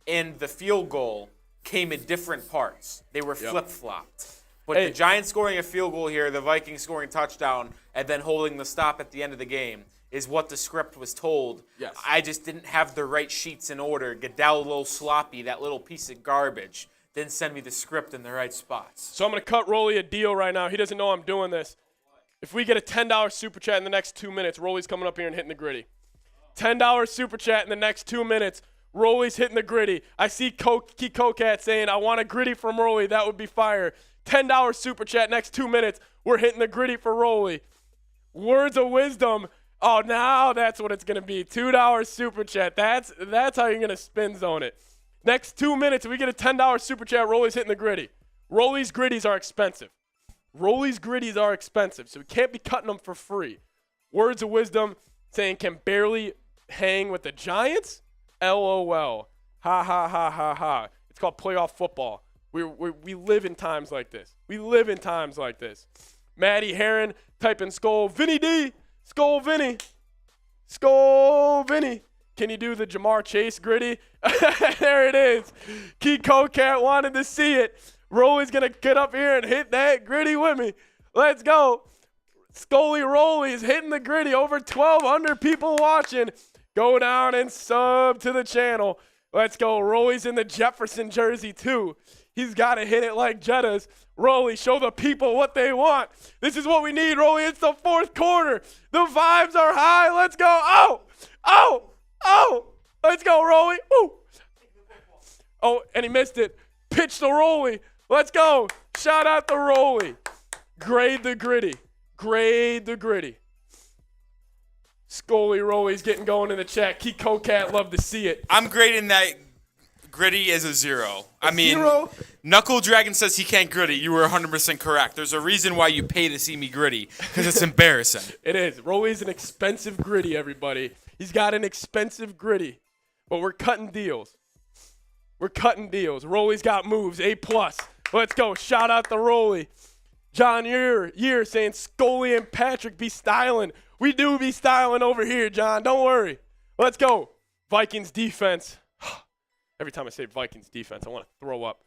and the field goal came in different parts. They were flip-flopped. But the Giants scoring a field goal here, the Vikings scoring touchdown, and then holding the stop at the end of the game is what the script was told. Yes. I just didn't have the right sheets in order. Goodell, a little sloppy, that little piece of garbage. Didn't send me the script in the right spots. So I'm going to cut Rolly a deal right now. He doesn't know I'm doing this. If we get a $10 super chat in the next 2 minutes, Rolly's coming up here and hitting the gritty. $10 super chat in the next 2 minutes. Rolly's hitting the gritty. I see Kokat saying, I want a gritty from Rolly. That would be fire. $10 super chat next 2 minutes. We're hitting the gritty for Rolly. Words of wisdom. Oh, now that's what it's going to be. $2 super chat. That's how you're going to spin zone it. Next 2 minutes, if we get a $10 super chat, Rolly's hitting the gritty. Rolly's gritties are expensive. Rolly's gritties are expensive, so we can't be cutting them for free. Words of wisdom saying can barely hang with the Giants? LOL. Ha, ha, ha, ha, ha. It's called playoff football. We live in times like this. We live in times like this. Maddie Heron typing Skull Vinny D. Skull Vinny. Skull Vinny. Can you do the Jamar Chase gritty? There it is. Key Cocat wanted to see it. Rolly's going to get up here and hit that gritty with me. Let's go. Scully Rolly's hitting the gritty. Over 1,200 people watching. Go down and sub to the channel. Let's go. Rolly's in the Jefferson jersey too. He's got to hit it like Jetta's. Rolly, show the people what they want. This is what we need, Rolly. It's the fourth quarter. The vibes are high. Let's go. Oh, oh, oh. Let's go, Rolly. Woo. Oh, and he missed it. Pitch to Rolly. Let's go. Shout out to Rolly. Grade the gritty. Grade the gritty. Scully Rolly's getting going in the chat. Key Cocat, love to see it. I'm grading that gritty as a 0. I mean, 0? Knuckle Dragon says he can't gritty. You were 100% correct. There's a reason why you pay to see me gritty, because it's embarrassing. It is. Rolly's an expensive gritty, everybody. He's got an expensive gritty, but we're cutting deals. We're cutting deals. Rolly's got moves, A+. Let's go. Shout out to Rolly. John Year saying Scully and Patrick be styling. We do be styling over here, John. Don't worry. Let's go. Vikings defense. Every time I say Vikings defense, I want to throw up.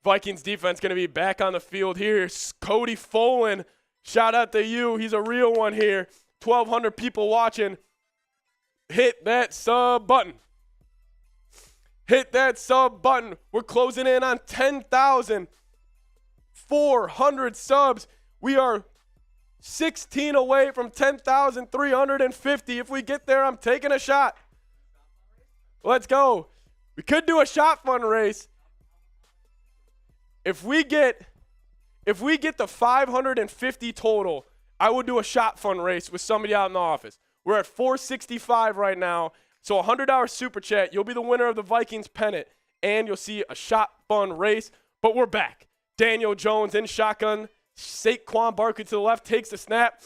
Vikings defense going to be back on the field here. Cody Folan, shout out to you. He's a real one here. 1,200 people watching. Hit that sub button. Hit that sub button. We're closing in on 10,400 subs. We are 16 away from 10,350. If we get there, I'm taking a shot. Let's go. We could do a shot fund race. If we get the 550 total, I would do a shot fund race with somebody out in the office. We're at 465 right now. So $100 super chat. You'll be the winner of the Vikings pennant, and you'll see a shot fund race. But we're back. Daniel Jones in shotgun. Saquon Barkley to the left takes the snap.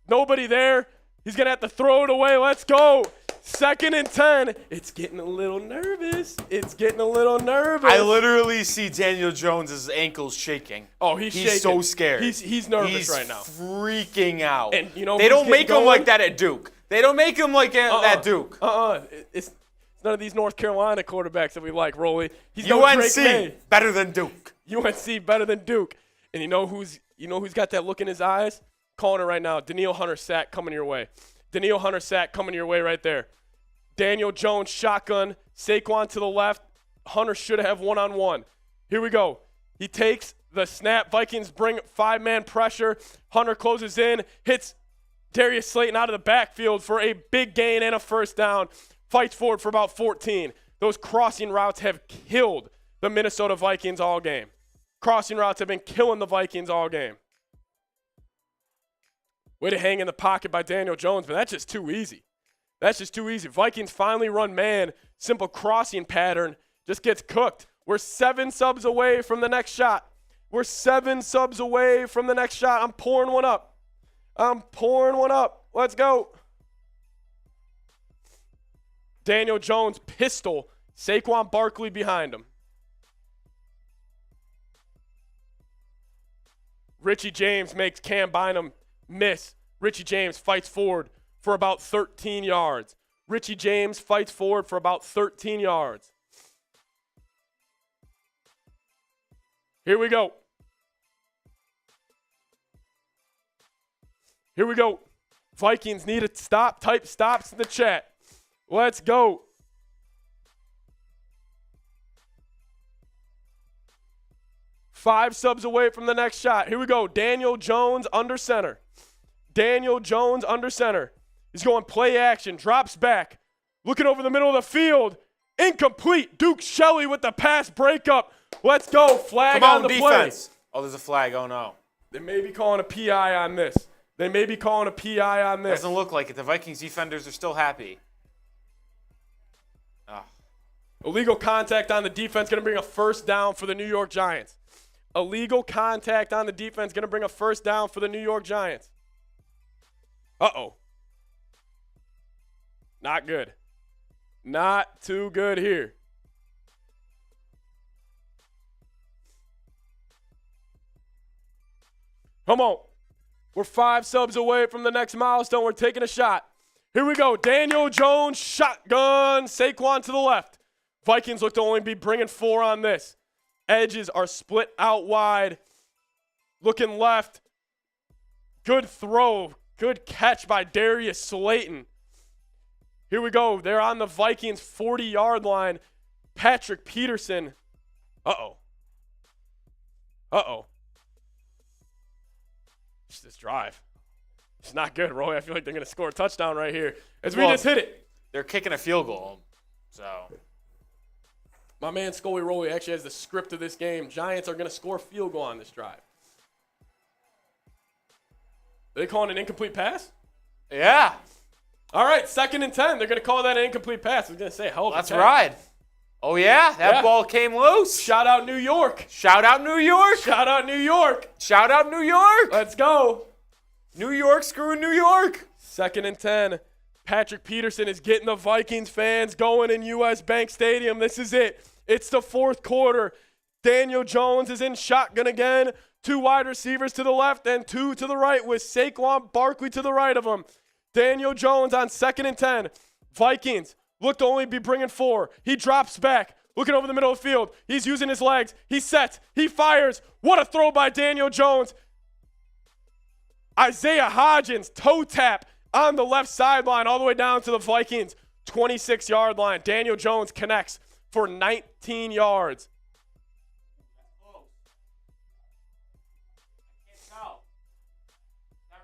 Nobody there. He's going to have to throw it away. Let's go. 2nd and 10. It's getting a little nervous. It's getting a little nervous. I literally see Daniel Jones' ankles shaking. Oh, he's shaking. So scared. He's nervous right now. He's freaking out. And you know they don't make him like that at Duke. They don't make him like at Duke. It's none of these North Carolina quarterbacks that we like, Rolly. He's no Drake May. UNC better than Duke. UNC better than Duke. And you know who's got that look in his eyes? Calling it right now. Danielle Hunter sack coming your way. Danielle Hunter sack coming your way right there. Daniel Jones shotgun. Saquon to the left. Hunter should have one-on-one. Here we go. He takes the snap. Vikings bring 5-man pressure. Hunter closes in. Hits Darius Slayton out of the backfield for a big gain and a first down. Fights forward for about 14. Those crossing routes have killed the Minnesota Vikings all game. Crossing routes have been killing the Vikings all game. Way to hang in the pocket by Daniel Jones, but that's just too easy. That's just too easy. Vikings finally run man. Simple crossing pattern just gets cooked. We're 7 subs away from the next shot. We're 7 subs away from the next shot. I'm pouring one up. Let's go. Daniel Jones, pistol. Saquon Barkley behind him. Richie James makes Cam Bynum miss. Richie James fights forward for about 13 yards. Richie James fights forward for about 13 yards. Here we go. Here we go. Vikings need a stop. Type stops in the chat. Let's go. Five subs away from the next shot. Here we go. Daniel Jones under center. Daniel Jones under center. He's going play action. Drops back. Looking over the middle of the field. Incomplete. Duke Shelley with the pass breakup. Let's go. Flag on the defense. play. Oh, there's a flag. Oh, no. They may be calling a PI on this. Doesn't look like it. The Vikings defenders are still happy. Oh. Illegal contact on the defense going to bring a first down for the New York Giants. Illegal contact on the defense going to bring a first down for the New York Giants. Uh-oh. Not good. Not too good here. Come on. We're 5 subs away from the next milestone. We're taking a shot. Here we go. Daniel Jones, shotgun. Saquon to the left. Vikings look to only be bringing 4 on this. Edges are split out wide. Looking left. Good throw. Good catch by Darius Slayton. Here we go. They're on the Vikings 40-yard line. Patrick Peterson. Uh-oh. This drive. It's not good, Roy. I feel like they're going to score a touchdown right here as we just hit it. They're kicking a field goal. So my man Scully Roy actually has the script of this game. Giants are going to score a field goal on this drive. Are they calling an incomplete pass? yeah, All right, 2nd and 10. They're going to call that an incomplete pass. I was going to say, hell of a let's catch. ride. Oh yeah, that Yeah. ball came loose. Shout out New York. Shout out New York. Shout out New York. Shout out New York. Let's go. New York screwing New York. 2nd and 10. Patrick Peterson is getting the Vikings fans going in U.S. Bank Stadium. This is it. It's the 4th quarter. Daniel Jones is in shotgun again. 2 wide receivers to the left and 2 to the right with Saquon Barkley to the right of him. Daniel Jones on 2nd and 10. Vikings look to only be bringing 4. He drops back, looking over the middle of the field. He's using his legs. He sets. He fires. What a throw by Daniel Jones. Isaiah Hodgins, toe tap on the left sideline all the way down to the Vikings 26-yard line. Daniel Jones connects for 19 yards.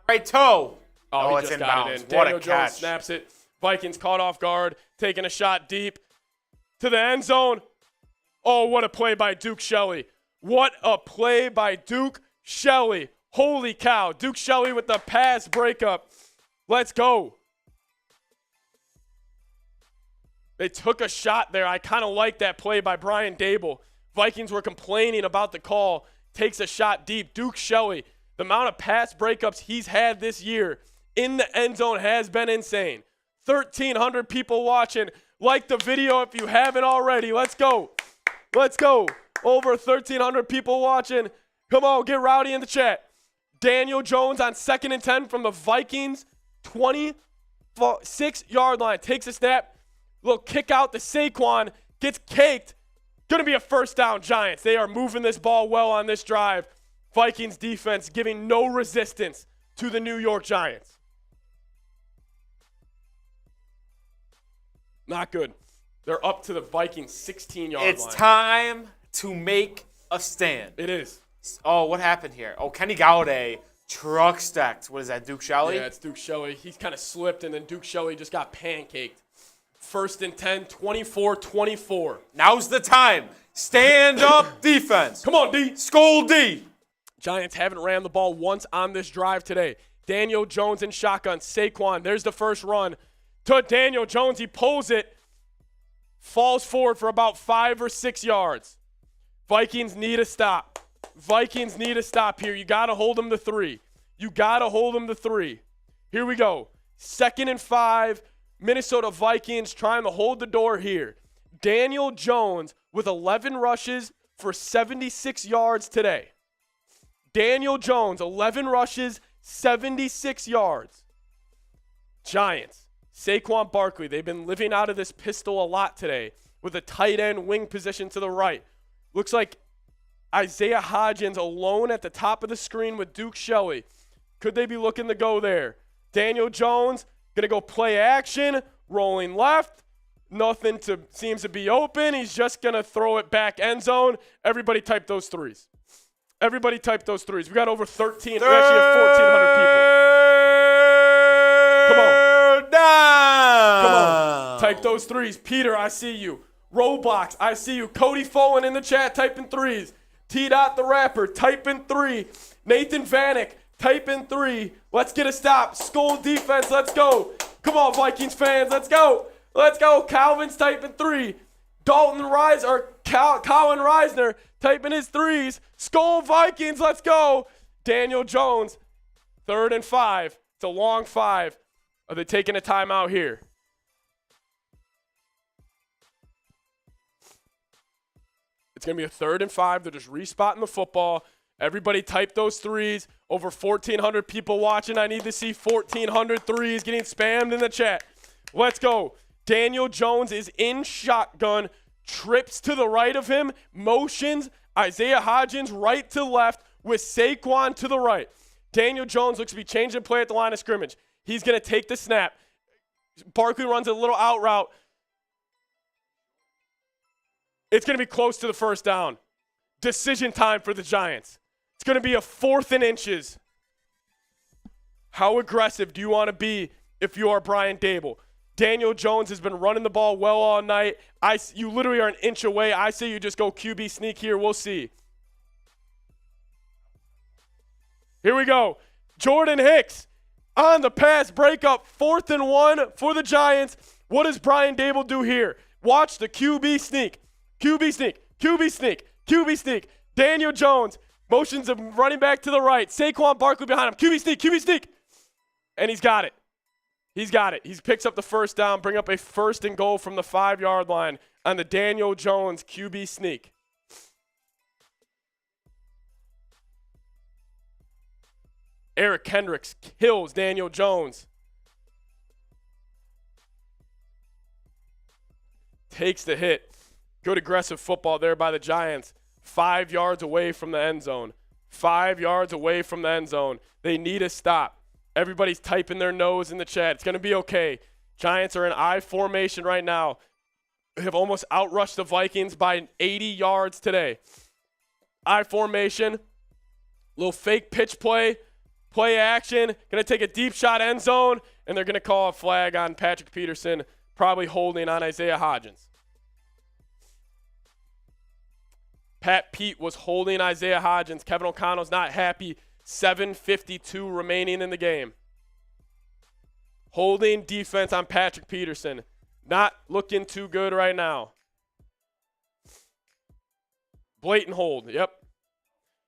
Right toe. Oh, he it's just in got bounds. it in. What Daniel a Jones catch. snaps it. Vikings caught off guard, taking a shot deep to the end zone. Oh, what a play by Duke Shelley. What a play by Duke Shelley. Holy cow. Duke Shelley with the pass breakup. Let's go. They took a shot there. I kind of like that play by Brian Daboll. Vikings were complaining about the call. Takes a shot deep. Duke Shelley, the amount of pass breakups he's had this year in the end zone has been insane. 1,300 people watching. Like the video if you haven't already. Let's go. Let's go. Over 1,300 people watching. Come on, get rowdy in the chat. Daniel Jones on 2nd and 10 from the Vikings 26-yard line. Takes a snap. Little kick out to Saquon. Gets caked. Going to be a first down, Giants. They are moving this ball well on this drive. Vikings defense giving no resistance to the New York Giants. Not good. They're up to the Vikings 16-yard line. It's time to make a stand. It is. Oh, what happened here? Oh, Kenny Galladay truck stacked. What is that, Duke Shelley? Yeah, it's Duke Shelley. He's kind of slipped, and then Duke Shelley just got pancaked. 1st and 10, 24-24. Now's the time. Stand up defense. Come on, D. Skull D. Giants haven't ran the ball once on this drive today. Daniel Jones in shotgun. Saquon, there's the first run to Daniel Jones. He pulls it, falls forward for about 5 or 6 yards. Vikings need a stop. Vikings need a stop here. You got to hold them to 3. You got to hold them to 3. Here we go. 2nd and 5. Minnesota Vikings trying to hold the door here. Daniel Jones with 11 rushes for 76 yards today. Daniel Jones, 11 rushes, 76 yards. Giants, Saquon Barkley, they've been living out of this pistol a lot today with a tight end wing position to the right. Looks like Isaiah Hodgins alone at the top of the screen with Duke Shelley. Could they be looking to go there? Daniel Jones going to go play action, rolling left. Nothing seems to be open. He's just going to throw it back end zone. Everybody type those threes. Everybody type those threes. We got over 13. We actually have 1,400 people. Come on. Down. Come on. Type those threes. Peter, I see you. Roblox, I see you. Cody Fowen in the chat typing threes. T-Dot the rapper typing 3. Nathan Vanek typing 3. Let's get a stop. Skull defense, let's go. Come on, Vikings fans, let's go. Let's go. Calvin's typing 3. Colin Reisner typing his 3s. Skull Vikings, let's go. Daniel Jones, 3rd and 5. It's a long 5. Are they taking a timeout here? It's going to be a 3rd and 5. They're just respotting the football. Everybody type those threes. Over 1,400 people watching. I need to see 1,400 threes getting spammed in the chat. Let's go. Daniel Jones is in shotgun, trips to the right of him, motions Isaiah Hodgins right to left with Saquon to the right. Daniel Jones looks to be changing play at the line of scrimmage. He's going to take the snap. Barkley runs a little out route. It's going to be close to the first down. Decision time for the Giants. It's going to be a 4th and inches. How aggressive do you want to be if you are Brian Daboll? Daniel Jones has been running the ball well all night. You literally are an inch away. I say you just go QB sneak here. We'll see. Here we go. Jordan Hicks on the pass breakup. 4th and 1 for the Giants. What does Brian Daboll do here? Watch the QB sneak. QB sneak. QB sneak. QB sneak. Daniel Jones motions him running back to the right. Saquon Barkley behind him. QB sneak. QB sneak. And he's got it. He's got it. He picks up the first down, bring up a 1st and goal from the 5-yard line on the Daniel Jones QB sneak. Eric Kendricks kills Daniel Jones. Takes the hit. Good aggressive football there by the Giants. 5 yards away from the end zone. 5 yards away from the end zone. They need a stop. Everybody's typing their nose in the chat. It's going to be okay. Giants are in I formation right now. They have almost outrushed the Vikings by 80 yards today. I formation. Little fake pitch play. Play action. Going to take a deep shot end zone. And they're going to call a flag on Patrick Peterson. Probably holding on Isaiah Hodgins. Pat Pete was holding Isaiah Hodgins. Kevin O'Connell's not happy. 7:52 remaining in the game. Holding defense on Patrick Peterson. Not looking too good right now. Blatant hold. Yep.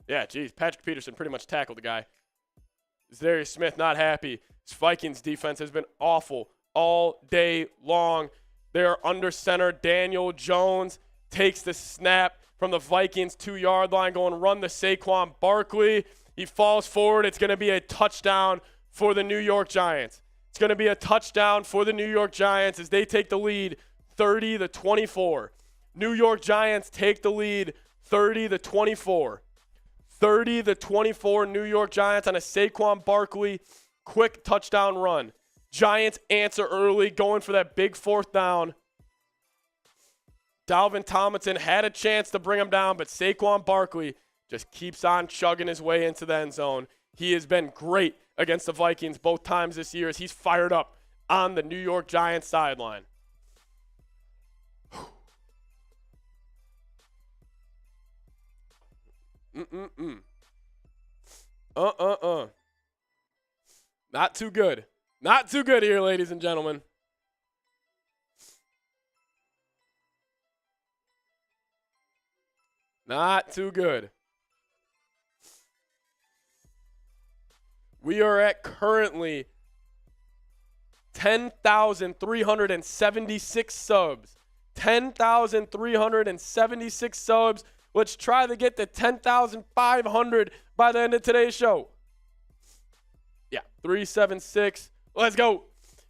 Yeah, geez. Patrick Peterson pretty much tackled the guy. Zarius Smith not happy. This Vikings defense has been awful all day long. They're under center. Daniel Jones takes the snap from the Vikings 2-yard line, going to run the Saquon Barkley. He falls forward. It's going to be a touchdown for the New York Giants. It's going to be a touchdown for the New York Giants as they take the lead 30-24. New York Giants take the lead 30-24. 30-24 New York Giants on a Saquon Barkley quick touchdown run. Giants answer early, going for that big 4th down. Dalvin Tomlinson had a chance to bring him down, but Saquon Barkley just keeps on chugging his way into the end zone. He has been great against the Vikings both times this year as he's fired up on the New York Giants sideline. Not too good. Not too good here, ladies and gentlemen. Not too good. We are at currently 10,376 subs. 10,376 subs. Let's try to get to 10,500 by the end of today's show. Yeah, 376. Let's go.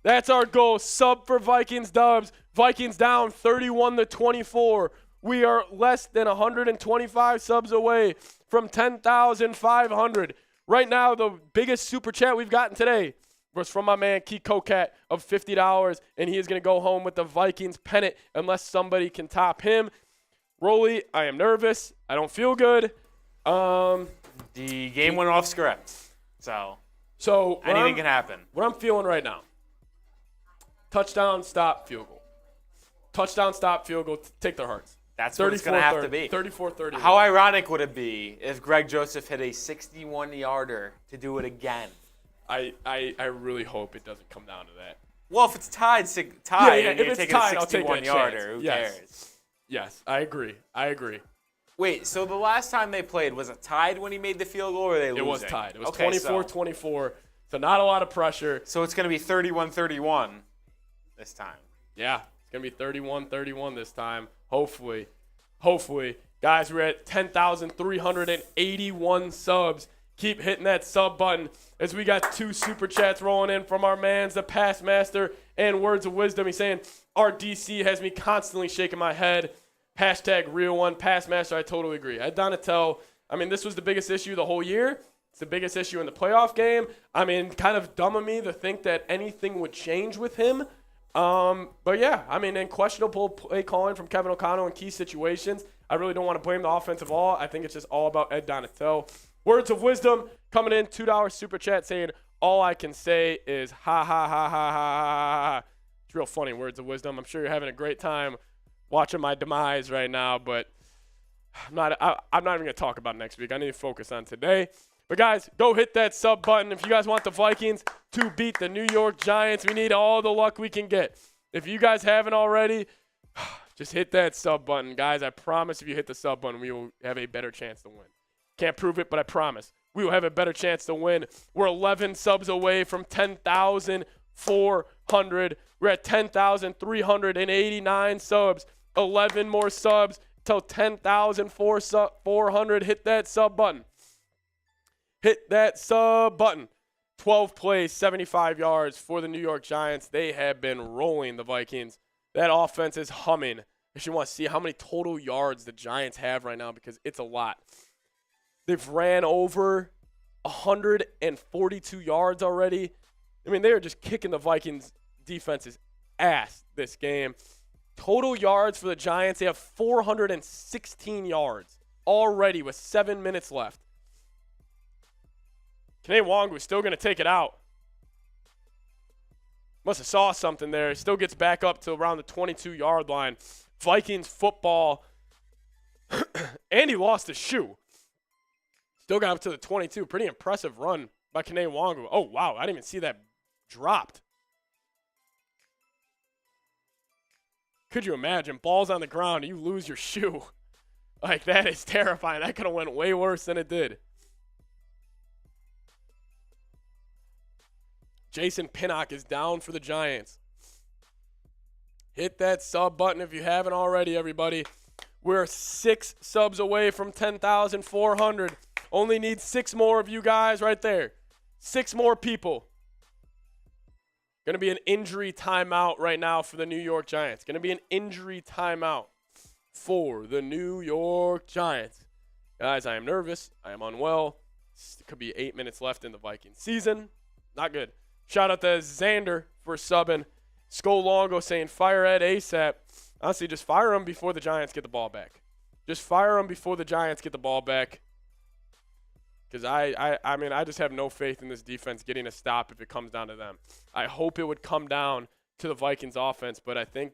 That's our goal. Sub for Vikings dubs. Vikings down 31-24. We are less than 125 subs away from 10,500. Right now, the biggest super chat we've gotten today was from my man Keith Kokat of $50, and he is going to go home with the Vikings pennant unless somebody can top him. Rolly, I am nervous. I don't feel good. The game went off script, so anything can happen. What I'm feeling right now, touchdown, stop, field goal. Touchdown, stop, field goal, take their hearts. That's what it's going to have to be. 34-30. How ironic would it be if Greg Joseph hit a 61-yarder to do it again? I really hope it doesn't come down to that. Well, if it's tied and if you're it's taking tied, a I'll take that 61-yarder, who chance. cares? Yes, I agree. Wait, so the last time they played, was it tied when he made the field goal, or were they losing? It was tied. It was 24-24, so not a lot of pressure. So it's going to be 31-31 this time. Yeah, it's going to be 31-31 this time, hopefully. Guys, we're at 10,381 subs. Keep hitting that sub button as we got 2 super chats rolling in from our mans, the Past Master and Words of Wisdom. He's saying, our DC has me constantly shaking my head. Hashtag real one. Past Master, I totally agree. At Donatel, I mean, this was the biggest issue the whole year. It's the biggest issue in the playoff game. I mean, kind of dumb of me to think that anything would change with him. But yeah, I mean, in questionable play calling from Kevin O'Connell in key situations, I really don't want to blame the offensive all. I think it's just all about Ed Donatel. Words of Wisdom coming in, $2 super chat saying, all I can say is ha ha ha ha ha ha. It's real funny, Words of Wisdom. I'm sure you're having a great time watching my demise right now, but I'm not even going to talk about next week. I need to focus on today. But guys, go hit that sub button. If you guys want the Vikings to beat the New York Giants, we need all the luck we can get. If you guys haven't already, just hit that sub button. Guys, I promise if you hit the sub button, we will have a better chance to win. Can't prove it, but I promise. We will have a better chance to win. We're 11 subs away from 10,400. We're at 10,389 subs. 11 more subs till 10,400. Hit that sub button. Hit that sub button. 12 plays, 75 yards for the New York Giants. They have been rolling the Vikings. That offense is humming. If you want to see how many total yards the Giants have right now, because it's a lot. They've ran over 142 yards already. I mean, they are just kicking the Vikings defense's ass this game. Total yards for the Giants, they have 416 yards already with 7 minutes left. Kene Wong was still going to take it out. Must have saw something there. He still gets back up to around the 22-yard line. Vikings football. And he lost his shoe. Still got up to the 22. Pretty impressive run by Kene Wong. Oh, wow. I didn't even see that dropped. Could you imagine? Ball's on the ground and you lose your shoe. Like, that is terrifying. That could have went way worse than it did. Jason Pinnock is down for the Giants. Hit that sub button if you haven't already, everybody. We're 6 subs away from 10,400. Only need 6 more of you guys right there. 6 more people. Going to be an injury timeout right now for the New York Giants. Going to be an injury timeout for the New York Giants. Guys, I am nervous. I am unwell. It could be 8 minutes left in the Vikings season. Not good. Shout out to Xander for subbing. Skull Longo saying fire Ed ASAP. Honestly, just fire him before the Giants get the ball back. Just fire him before the Giants get the ball back. Because I mean, I just have no faith in this defense getting a stop if it comes down to them. I hope it would come down to the Vikings offense, but I think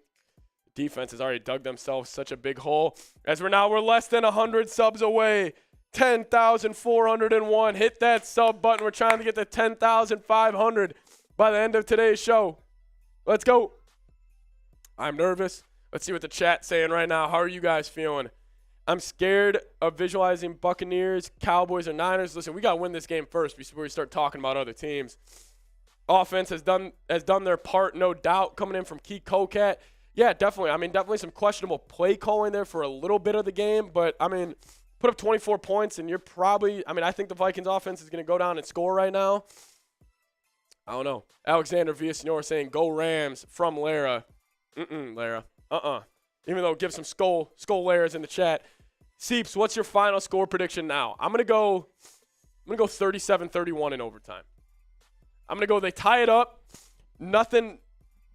defense has already dug themselves such a big hole. As we're less than 100 subs away. 10,401. Hit that sub button. We're trying to get to 10,500 by the end of today's show. Let's go. I'm nervous. Let's see what the chat's saying right now. How are you guys feeling? I'm scared of visualizing Buccaneers, Cowboys, or Niners. Listen, we got to win this game first before we start talking about other teams. Offense has done their part, no doubt, coming in from Keith Kokat. Yeah, definitely. I mean, definitely some questionable play calling there for a little bit of the game, but, I mean, put up 24 points, and you're probably – I mean, I think the Vikings offense is going to go down and score right now. I don't know. Alexander Villasenor saying, go Rams from Lara. Lara. Even though give some skull layers in the chat. Seeps, what's your final score prediction now? I'm gonna go 37-31 in overtime. I'm gonna go. They tie it up. Nothing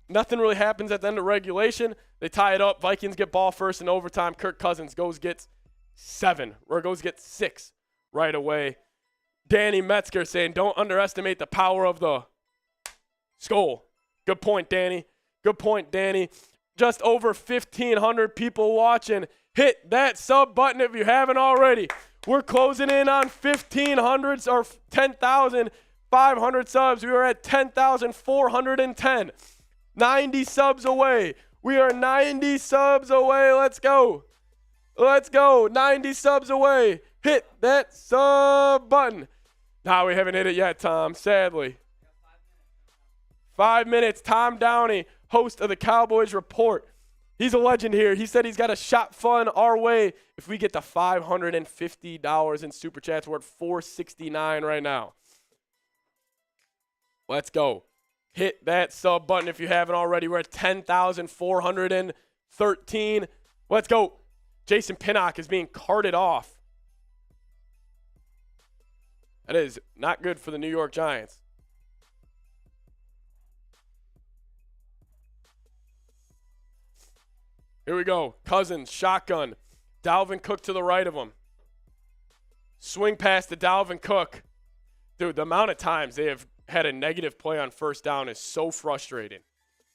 really happens at the end of regulation. They tie it up. Vikings get ball first in overtime. Kirk Cousins gets 6 right away. Danny Metzger saying, don't underestimate the power of the skull. Good point, Danny. Just over 1,500 people watching. Hit that sub button if you haven't already. We're closing in on 1,500 or 10,500 subs. We are at 10,410. 90 subs away. We are 90 subs away. Let's go. 90 subs away. Hit that sub button. Nah, we haven't hit it yet, Tom, sadly. 5 minutes. Tom Downey, host of the Cowboys Report. He's a legend here. He said he's got a shot fun our way. If we get to $550 in Super Chats, we're at $469 right now. Let's go. Hit that sub button if you haven't already. We're at 10,413. Let's go. Jason Pinnock is being carted off. That is not good for the New York Giants. Here we go. Cousins, shotgun. Dalvin Cook to the right of him. Swing pass to Dalvin Cook. Dude, the amount of times they have had a negative play on first down is so frustrating.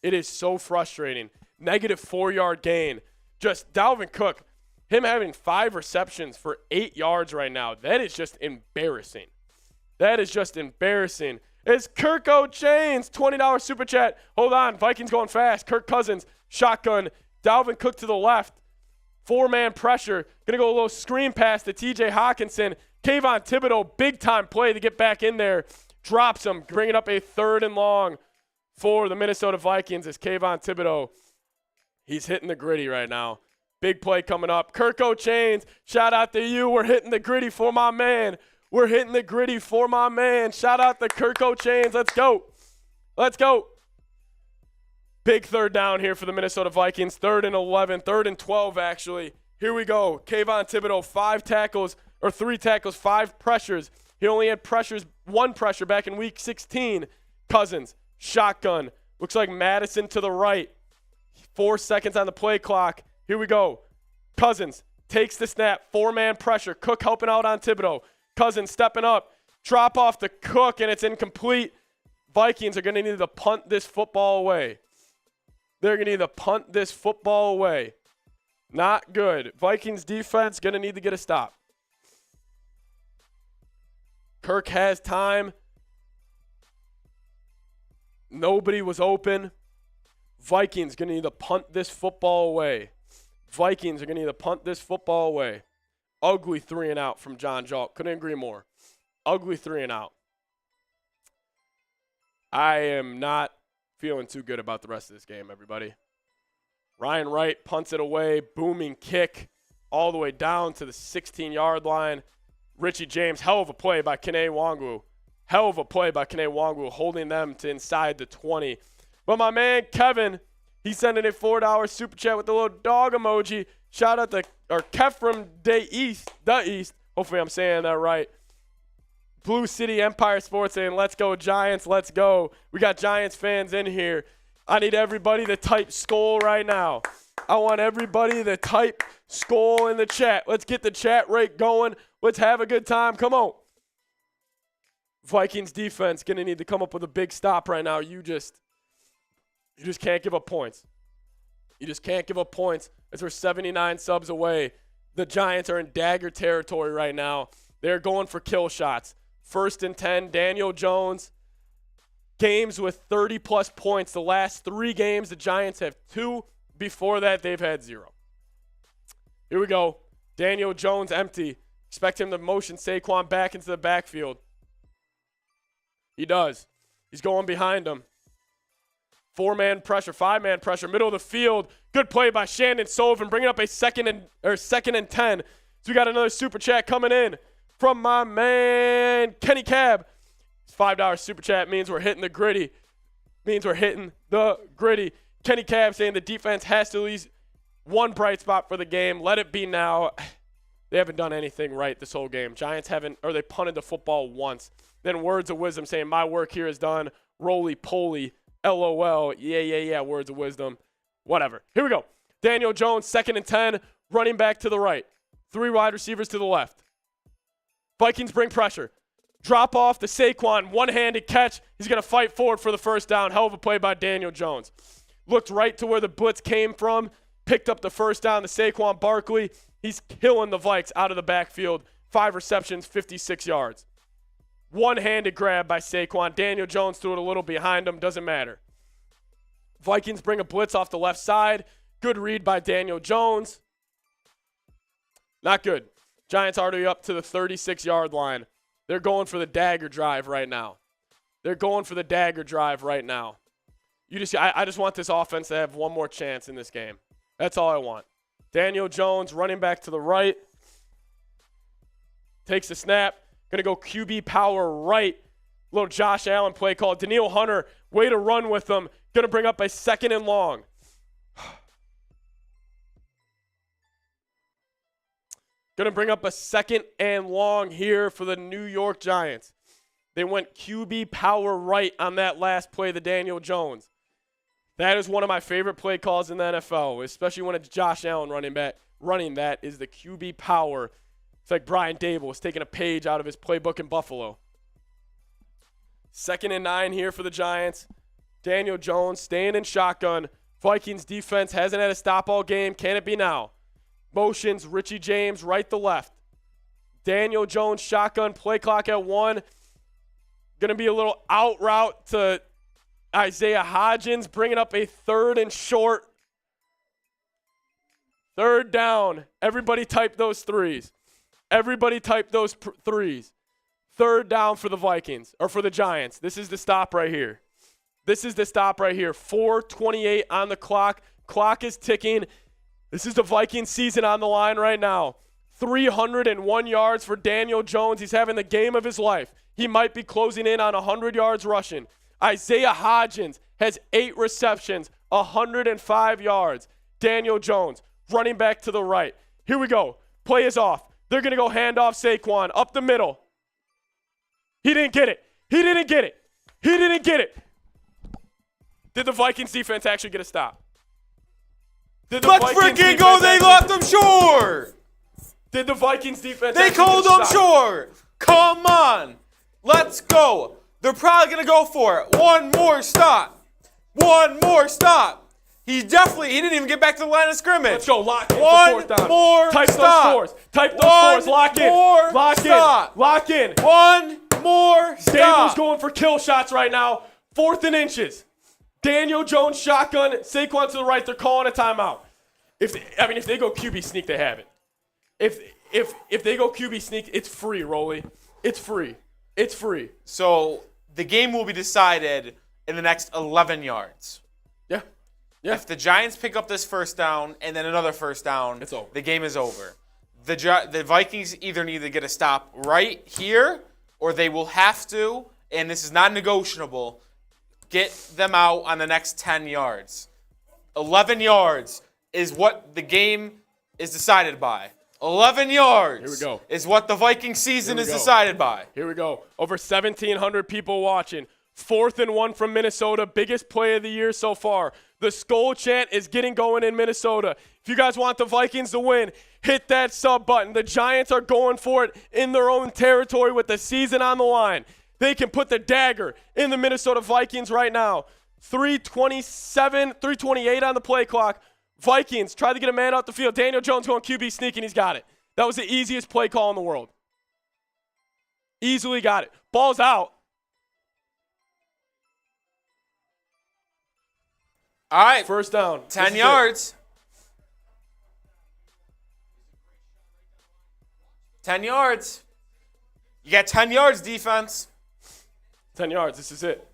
It is so frustrating. Negative 4-yard gain. Just Dalvin Cook, him having 5 receptions for 8 yards right now, that is just embarrassing. That is just embarrassing. It's Kirko Chains, $20 Super Chat. Hold on, Vikings going fast. Kirk Cousins, shotgun. Dalvin Cook to the left. 4-man pressure. Going to go a little screen pass to TJ Hockenson. Kayvon Thibodeau, big-time play to get back in there. Drops him, bringing up a 3rd and long for the Minnesota Vikings as Kayvon Thibodeau. He's hitting the gritty right now. Big play coming up. Kirko Chains, shout out to you. We're hitting the gritty for my man. We're hitting the gritty for my man. Shout out to Kirko Chains. Let's go. Let's go. Big 3rd down here for the Minnesota Vikings. 3rd and 11, 3rd and 12 actually. Here we go. Kayvon Thibodeau, 3 tackles, 5 pressures. He only had 1 pressure back in week 16. Cousins, shotgun. Looks like Madison to the right. 4 seconds on the play clock. Here we go. Cousins takes the snap. 4-man pressure. Cook helping out on Thibodeau. Cousins stepping up. Drop off to Cook, and it's incomplete. Vikings are going to need to punt this football away. They're going to need to punt this football away. Not good. Vikings defense going to need to get a stop. Kirk has time. Nobody was open. Vikings going to need to punt this football away. Vikings are going to need to punt this football away. Ugly 3 and out from John Jalk. Couldn't agree more. Ugly 3 and out. I am not feeling too good about the rest of this game, everybody. Ryan Wright punts it away. Booming kick all the way down to the 16-yard line. Richie James, hell of a play by Kene Nwangwu. Hell of a play by Kene Nwangwu, holding them to inside the 20. But my man Kevin, he's sending a $4 Super Chat with the little dog emoji. Shout out to Kefram Day East, the East. Hopefully I'm saying that right. Blue City Empire Sports saying, let's go Giants, let's go. We got Giants fans in here. I need everybody to type Skol right now. I want everybody to type Skol in the chat. Let's get the chat rate going. Let's have a good time. Come on. Vikings defense going to need to come up with a big stop right now. You just can't give up points. You just can't give up points as we're 79 subs away. The Giants are in dagger territory right now. They're going for kill shots. 1st and 10, Daniel Jones. Games with 30-plus points. The last 3 games, the Giants have 2. Before that, they've had 0. Here we go. Daniel Jones empty. Expect him to motion Saquon back into the backfield. He does. He's going behind him. 4-man pressure, 5-man pressure, middle of the field. Good play by Shandon Sullivan, bringing up a 2nd and 10. So we got another Super Chat coming in from my man Kenny Cab. $5 Super Chat means we're hitting the gritty. Kenny Cab saying the defense has to at least one bright spot for the game. Let it be now. They haven't done anything right this whole game. Giants they punted the football once. Then words of wisdom saying my work here is done. Roly-poly. LOL. Yeah. Words of wisdom. Whatever. Here we go. Daniel Jones, 2nd and 10. Running back to the right. 3 wide receivers to the left. Vikings bring pressure. Drop off to Saquon. One-handed catch. He's going to fight forward for the 1st down. Hell of a play by Daniel Jones. Looked right to where the blitz came from. Picked up the 1st down to Saquon Barkley. He's killing the Vikes out of the backfield. 5 receptions, 56 yards. One-handed grab by Saquon. Daniel Jones threw it a little behind him. Doesn't matter. Vikings bring a blitz off the left side. Good read by Daniel Jones. Not good. Giants already up to the 36-yard line. They're going for the dagger drive right now. I just want this offense to have one more chance in this game. That's all I want. Daniel Jones running back to the right. Takes the snap. Going to go QB power right. Little Josh Allen play call. Daniil Hunter, way to run with them. Going to bring up a 2nd and long. Going to bring up a 2nd and long here for the New York Giants. They went QB power right on that last play, the Daniel Jones. That is one of my favorite play calls in the NFL, especially when it's Josh Allen running that is the QB power. It's like Brian Daboll is taking a page out of his playbook in Buffalo. 2nd and 9 here for the Giants. Daniel Jones staying in shotgun. Vikings defense hasn't had a stop all game. Can it be now? Motions, Richie James right to left. Daniel Jones shotgun, play clock at 1. Going to be a little out route to Isaiah Hodgins, bringing up a 3rd and short. 3rd down. Everybody type those threes. Everybody type those threes. 3rd down for the Vikings, or for the Giants. This is the stop right here. This is the stop right here. 4:28 on the clock. Clock is ticking. This is the Vikings season on the line right now. 301 yards for Daniel Jones. He's having the game of his life. He might be closing in on 100 yards rushing. Isaiah Hodgins has 8 receptions, 105 yards. Daniel Jones running back to the right. Here we go. Play is off. They're going to go hand off Saquon up the middle. He didn't get it. He didn't get it. He didn't get it. Did the Vikings defense actually get a stop? Let's freaking go. They left him short. Did the Vikings defense They called him short. Come on. Let's go. They're probably going to go for it. One more stop. One more stop. He didn't even get back to the line of scrimmage. Let's go. Lock in. One more Type stop. those scores. Type those scores. Lock in. Lock stop. in. Lock in. One more stop. Daboll's going for kill shots right now. 4th and inches. Daniel Jones shotgun. Saquon to the right. They're calling a timeout. If they go QB sneak, they have it. If they go QB sneak, it's free, Rolly. It's free. It's free. So the game will be decided in the next 11 yards. Yeah. Yeah. If the Giants pick up this 1st down and then another 1st down, it's over. The game is over. The Vikings either need to get a stop right here, or they will have to, and this is not negotiable, get them out on the next 10 yards. 11 yards is what the game is decided by. 11 yards Here we go. is what the Viking season is decided by. Here we go. Over 1,700 people watching. 4th and 1 from Minnesota. Biggest play of the year so far. The Skol chant is getting going in Minnesota. If you guys want the Vikings to win, hit that sub button. The Giants are going for it in their own territory with the season on the line. They can put the dagger in the Minnesota Vikings right now. 3:28 on the play clock. Vikings try to get a man out the field. Daniel Jones going QB sneak, and he's got it. That was the easiest play call in the world. Easily got it. Ball's out. All right. 1st down. 10 yards. 10 yards. You got 10 yards, defense. 10 yards. This is it.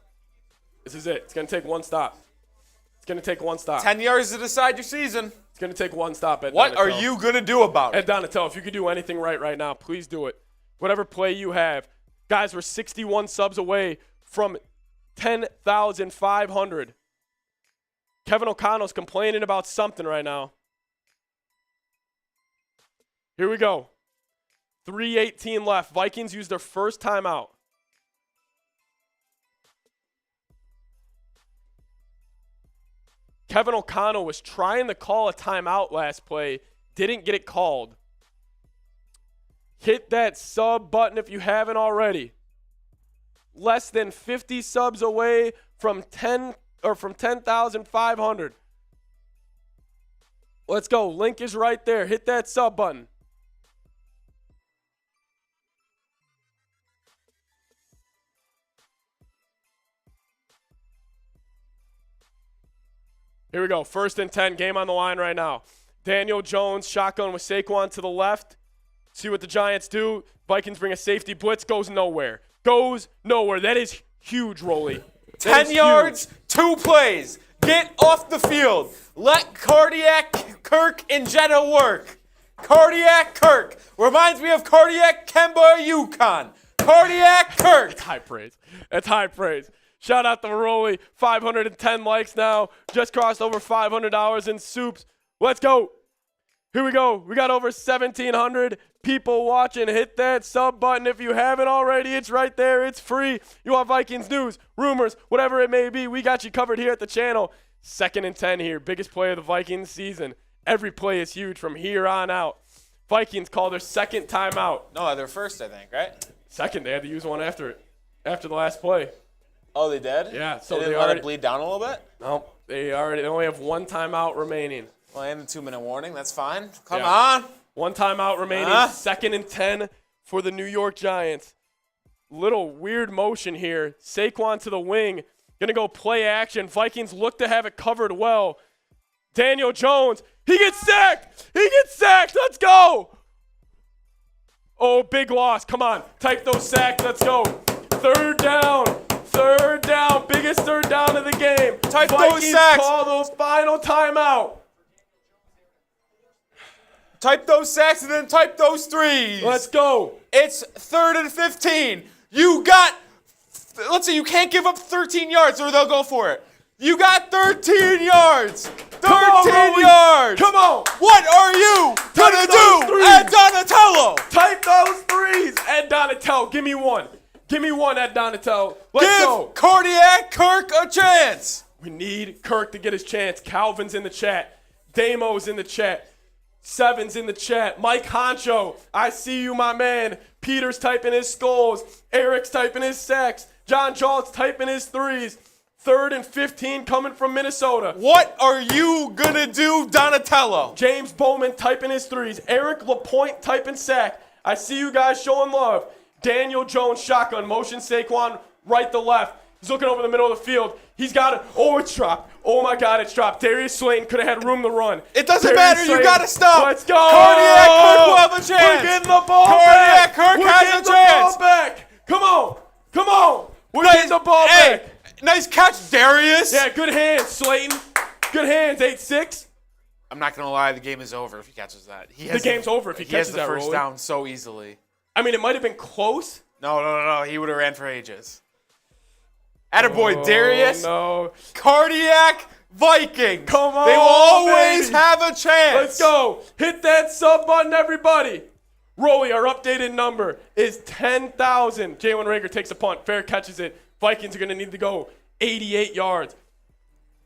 This is it. It's going to take one stop. It's going to take one stop. 10 yards to decide your season. It's going to take one stop. Ed What Donatel. are you going to do about Ed it? Donatel, if you could do anything right now, please do it. Whatever play you have. Guys, we're 61 subs away from 10,500. Kevin O'Connell's complaining about something right now. Here we go. 3:18 left. Vikings use their first timeout. Kevin O'Connell was trying to call a timeout last play. Didn't get it called. Hit that sub button if you haven't already. Less than 50 subs away from 10,500. Let's go. Link is right there. Hit that sub button. Here we go. 1st and 10. Game on the line right now. Daniel Jones, shotgun with Saquon to the left. See what the Giants do. Vikings bring a safety blitz. Goes nowhere. Goes nowhere. That is huge, Rolly. 10 yards, 2 plays. Get off the field. Let Cardiac Kirk and Jetta work. Cardiac Kirk. Reminds me of Cardiac Kemba Yukon. Cardiac Kirk. That's high praise. That's high praise. Shout out to Rolly. 510 likes now. Just crossed over $500 in soups. Let's go. Here we go. We got over 1,700 people watching. Hit that sub button if you haven't already. It's right there. It's free. You want Vikings news, rumors, whatever it may be, we got you covered here at the channel. 2nd and 10 here. Biggest play of the Vikings season. Every play is huge from here on out. Vikings call their 2nd timeout. No, they're first, I think, right? 2nd. They had to use one after it. After the last play. Oh, they did? Yeah. So they didn't let it bleed down a little bit? No. They only have 1 timeout remaining. Well, and a 2-minute warning. That's fine. Come Yeah. on. 1 timeout remaining. 2nd and 10 for the New York Giants. Little weird motion here. Saquon to the wing. Going to go play action. Vikings look to have it covered well. Daniel Jones. He gets sacked. He gets sacked. Let's go. Oh, big loss. Come on. Type those sacks. Let's go. 3rd down. 3rd down. Biggest 3rd down of the game. Type Vikings those sacks. call those final timeout. Type those sacks and then type those threes. Let's go. It's 3rd and 15. You got, let's say you can't give up 13 yards or they'll go for it. You got 13 yards. 13 yards. Come on. What are you going to those do threes. at Donatello? Type those threes. Ed Donatello, give me one. Give me one, Ed Donatello. Let's go. Give Cardiac Kirk a chance. We need Kirk to get his chance. Calvin's in the chat. Damo's in the chat. Seven's in the chat. Mike Honcho, I see you, my man. Peter's typing his skulls. Eric's typing his sacks. John Jolt's typing his threes. 3rd and 15 coming from Minnesota. What are you going to do, Donatello? James Bowman typing his threes. Eric LaPointe typing sack. I see you guys showing love. Daniel Jones shotgun. Motion Saquon right to left. He's looking over the middle of the field. He's got it. Oh, it's dropped. Oh, my God, it's dropped. Darius Slayton could have had room to run. It doesn't Darius matter. Slayton. You got to stop. Let's go. Cardiac Kirk will have a chance. We're getting the ball Cardiac back. Kirk We're has getting a the chance. ball back. Come on. Come on. We're getting the ball back. Nice catch, Darius. Yeah, good hands, Slayton. Good hands, 8-6. I'm not going to lie. The game is over if he catches that. The game's over if he catches has that, the first Rolly. down so easily. I mean, it might have been close. No. He would have ran for ages. Attaboy, Darius. No. Cardiac Vikings. Come on, They will always baby. have a chance. Let's go. Hit that sub button, everybody. Rolly, our updated number is 10,000. Jalen Rager takes a punt. Fair catches it. Vikings are going to need to go 88 yards.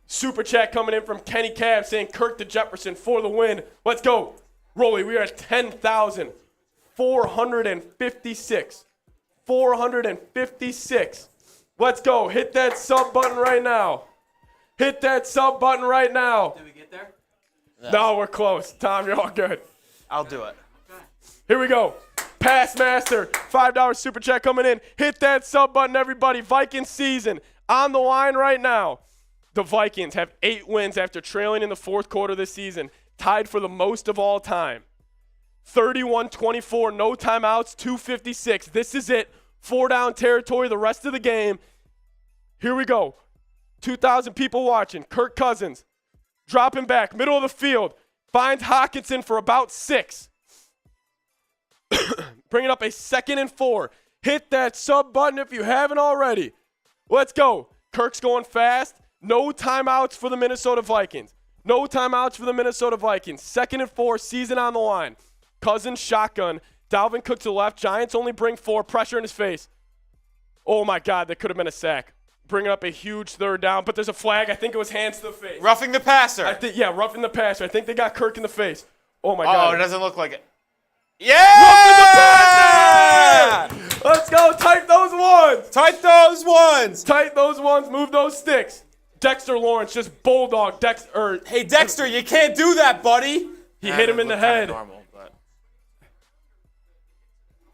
Super chat coming in from Kenny Cab saying Kirk to Jefferson for the win. Let's go. Rolly, we are at 10,456. 456. Let's go. Hit that sub button right now. Hit that sub button right now. Did we get there? No, we're close. Tom, you're all good. I'll do it. Here we go. Pass Master, $5 super chat coming in. Hit that sub button, everybody. Vikings season on the line right now. The Vikings have 8 wins after trailing in the 4th quarter this season, tied for the most of all time. 31-24, no timeouts, 256. This is it. 4-down territory the rest of the game. Here we go. 2,000 people watching. Kirk Cousins dropping back, middle of the field. Finds Hockenson for about 6. Bringing up a 2nd and 4. Hit that sub button if you haven't already. Let's go. Kirk's going fast. No timeouts for the Minnesota Vikings. No timeouts for the Minnesota Vikings. 2nd and 4, season on the line. Cousins shotgun. Dalvin Cook to the left. Giants only bring 4. Pressure in his face. Oh, my God. That could have been a sack. Bringing up a huge 3rd down, but there's a flag. I think it was hands to the face. Roughing the passer. Roughing the passer. I think they got Kirk in the face. Oh, my Oh, God. it doesn't look like it. Yeah! Let's go. Type those ones. Type those ones. Tight those ones. Move those sticks. Dexter Lawrence just bulldog. Hey, Dexter, you can't do that, buddy. He hit him in the head.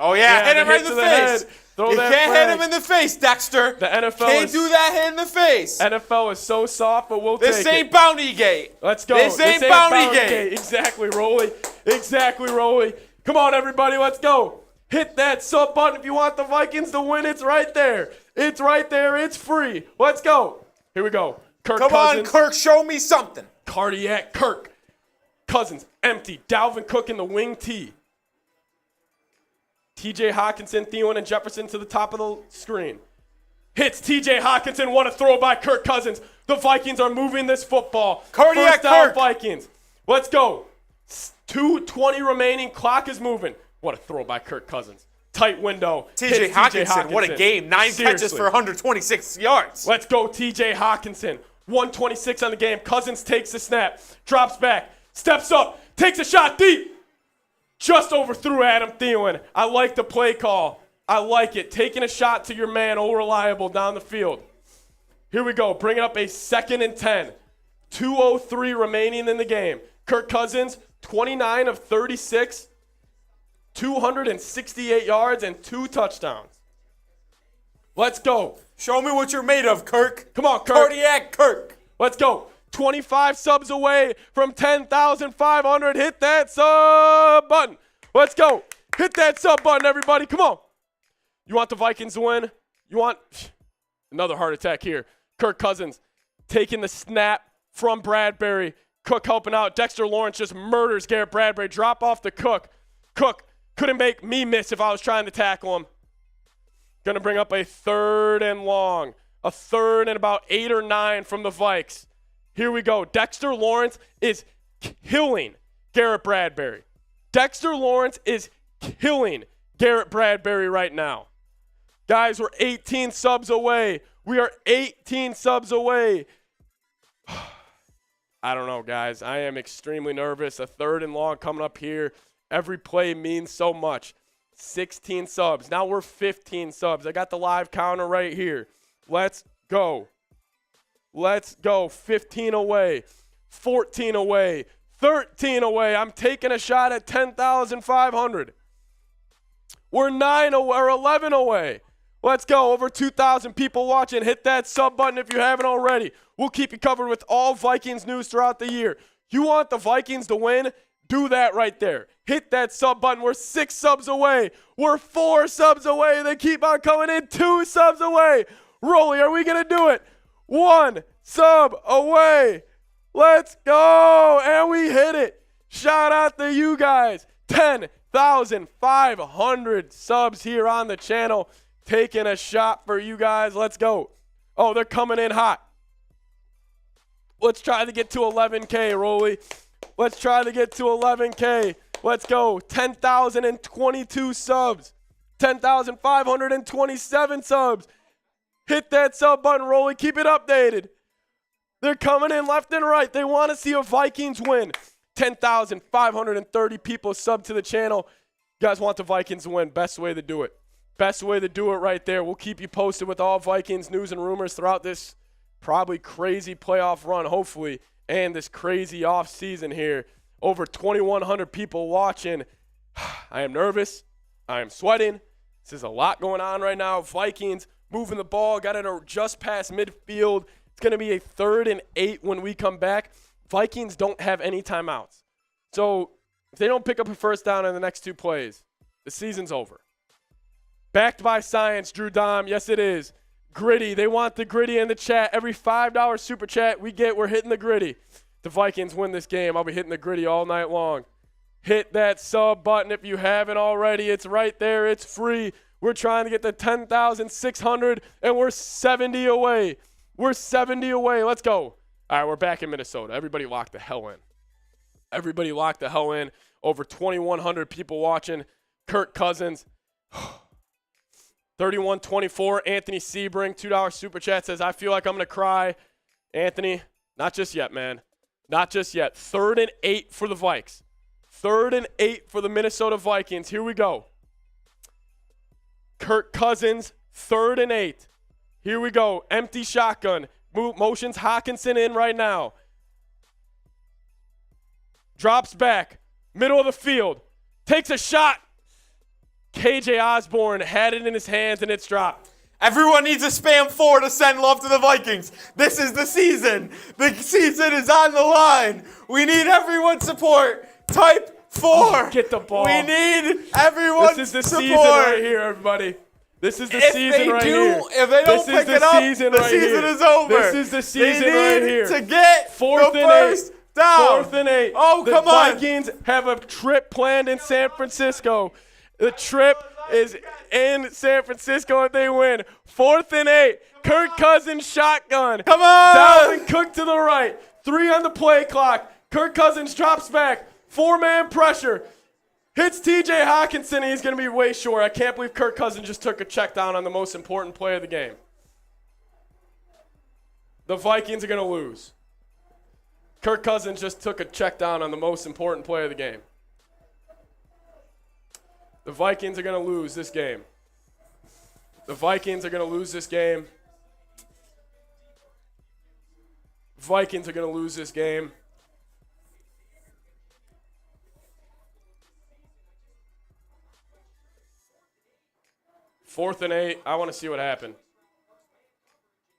Oh, yeah, hit him right in the face. Throw You that can't flag. hit him in the face, Dexter. The NFL can't is, do that hit in the face. NFL is so soft, but we'll This take ain't it. Bounty Gate. Let's go. This ain't Bounty Gate. Exactly, Rolly. Exactly, Rolly. Come on, everybody. Let's go. Hit that sub button if you want the Vikings to win. It's right there. It's right there. It's free. Let's go. Here we go. Kirk Come Cousins. on, Kirk, show me something. Cardiac Kirk. Cousins, empty. Dalvin Cook in the wing T. TJ Hockenson, Thielen, and Jefferson to the top of the screen. Hits TJ Hockenson. What a throw by Kirk Cousins. The Vikings are moving this football. Cardiac First down, Kirk. Vikings. Let's go. 2:20 remaining. Clock is moving. What a throw by Kirk Cousins. Tight window. TJ Hits Hockenson, what a game. 9 catches Seriously. for 126 yards. Let's go, TJ Hockenson. 126 on the game. Cousins takes the snap. Drops back. Steps up. Takes a shot deep. Just overthrew Adam Thielen. I like the play call. I like it. Taking a shot to your man, all reliable down the field. Here we go. Bringing up a 2nd and 10. 2:03 remaining in the game. Kirk Cousins, 29 of 36. 268 yards and 2 touchdowns. Let's go. Show me what you're made of, Kirk. Come on, Kirk. Cardiac Kirk. Let's go. 25 subs away from 10,500. Hit that sub button. Let's go. Hit that sub button, everybody. Come on. You want the Vikings to win? You want another heart attack here. Kirk Cousins taking the snap from Bradbury. Cook helping out. Dexter Lawrence just murders Garrett Bradbury. Drop off to Cook. Cook couldn't make me miss if I was trying to tackle him. Going to bring up a 3rd and long. A 3rd and about 8 or 9 from the Vikes. Here we go. Dexter Lawrence is killing Garrett Bradbury. Dexter Lawrence is killing Garrett Bradbury right now. Guys, we're 18 subs away. We are 18 subs away. I don't know, guys. I am extremely nervous. A 3rd and long coming up here. Every play means so much. 16 subs. Now we're 15 subs. I got the live counter right here. Let's go. Let's go. 15 away. 14 away. 13 away. I'm taking a shot at 10,500. We're 9 away or 11 away. Let's go. Over 2,000 people watching. Hit that sub button if you haven't already. We'll keep you covered with all Vikings news throughout the year. You want the Vikings to win? Do that right there. Hit that sub button. We're 6 subs away. We're 4 subs away. They keep on coming in. 2 subs away. Rolly, are we going to do it? 1 sub away. Let's go. And we hit it. Shout out to you guys. 10,500 subs here on the channel. Taking a shot for you guys. Let's go. Oh, they're coming in hot. Let's try to get to 11K, Rolly. Let's try to get to 11K. Let's go. 10,022 subs. 10,527 subs. Hit that sub button, Rolly. Keep it updated. They're coming in left and right. They want to see a Vikings win. 10,530 people sub to the channel. You guys want the Vikings to win. Best way to do it. Best way to do it right there. We'll keep you posted with all Vikings news and rumors throughout this probably crazy playoff run, hopefully, and this crazy off season here. Over 2,100 people watching. I am nervous. I am sweating. This is a lot going on right now. Vikings moving the ball. Got it just past midfield. It's going to be a 3rd and 8 when we come back. Vikings don't have any timeouts. So if they don't pick up a first down in the next 2 plays, the season's over. Backed by science, Drew Dom. Yes, it is. Gritty. They want the gritty in the chat. Every $5 super chat we get, we're hitting the gritty. The Vikings win this game. I'll be hitting the gritty all night long. Hit that sub button if you haven't already. It's right there. It's free. We're trying to get to 10,600, and we're 70 away. We're 70 away. Let's go. All right, we're back in Minnesota. Everybody lock the hell in. Everybody lock the hell in. Over 2,100 people watching. Kirk Cousins. 31-24. Anthony Sebring, $2 super chat says, I feel like I'm going to cry. Anthony, not just yet, man. Not just yet. 3rd and 8 for the Vikes. 3rd and 8 for the Minnesota Vikings. Here we go. Kirk Cousins, 3rd and 8. Here we go. Empty shotgun. Motions Hockenson in right now. Drops back. Middle of the field. Takes a shot. KJ Osborne had it in his hands, and it's dropped. Everyone needs a spam 4 to send love to the Vikings. This is the season. The season is on the line. We need everyone's support. Type 4. Get the ball. We need everyone's support. This is the season right here, everybody. This is the If season they right do, here. if they don't pick it up, the season is over. This is the season they right need here. to get Fourth the and first down. 4th and 8. Oh, the come on. Vikings have a trip planned in San Francisco. The trip is in San Francisco if they win. 4th and 8. Kirk Cousins shotgun. Come on. Dalvin Cook to the right. 3 on the play clock. Kirk Cousins drops back. 4-man pressure. Hits TJ Hockenson, and he's going to be way short. I can't believe Kirk Cousins just took a check down on the most important play of the game. The Vikings are going to lose. Kirk Cousins just took a check down on the most important play of the game. The Vikings are going to lose this game. The Vikings are going to lose this game. Vikings are going to lose this game. Fourth and 8. I want to see what happened.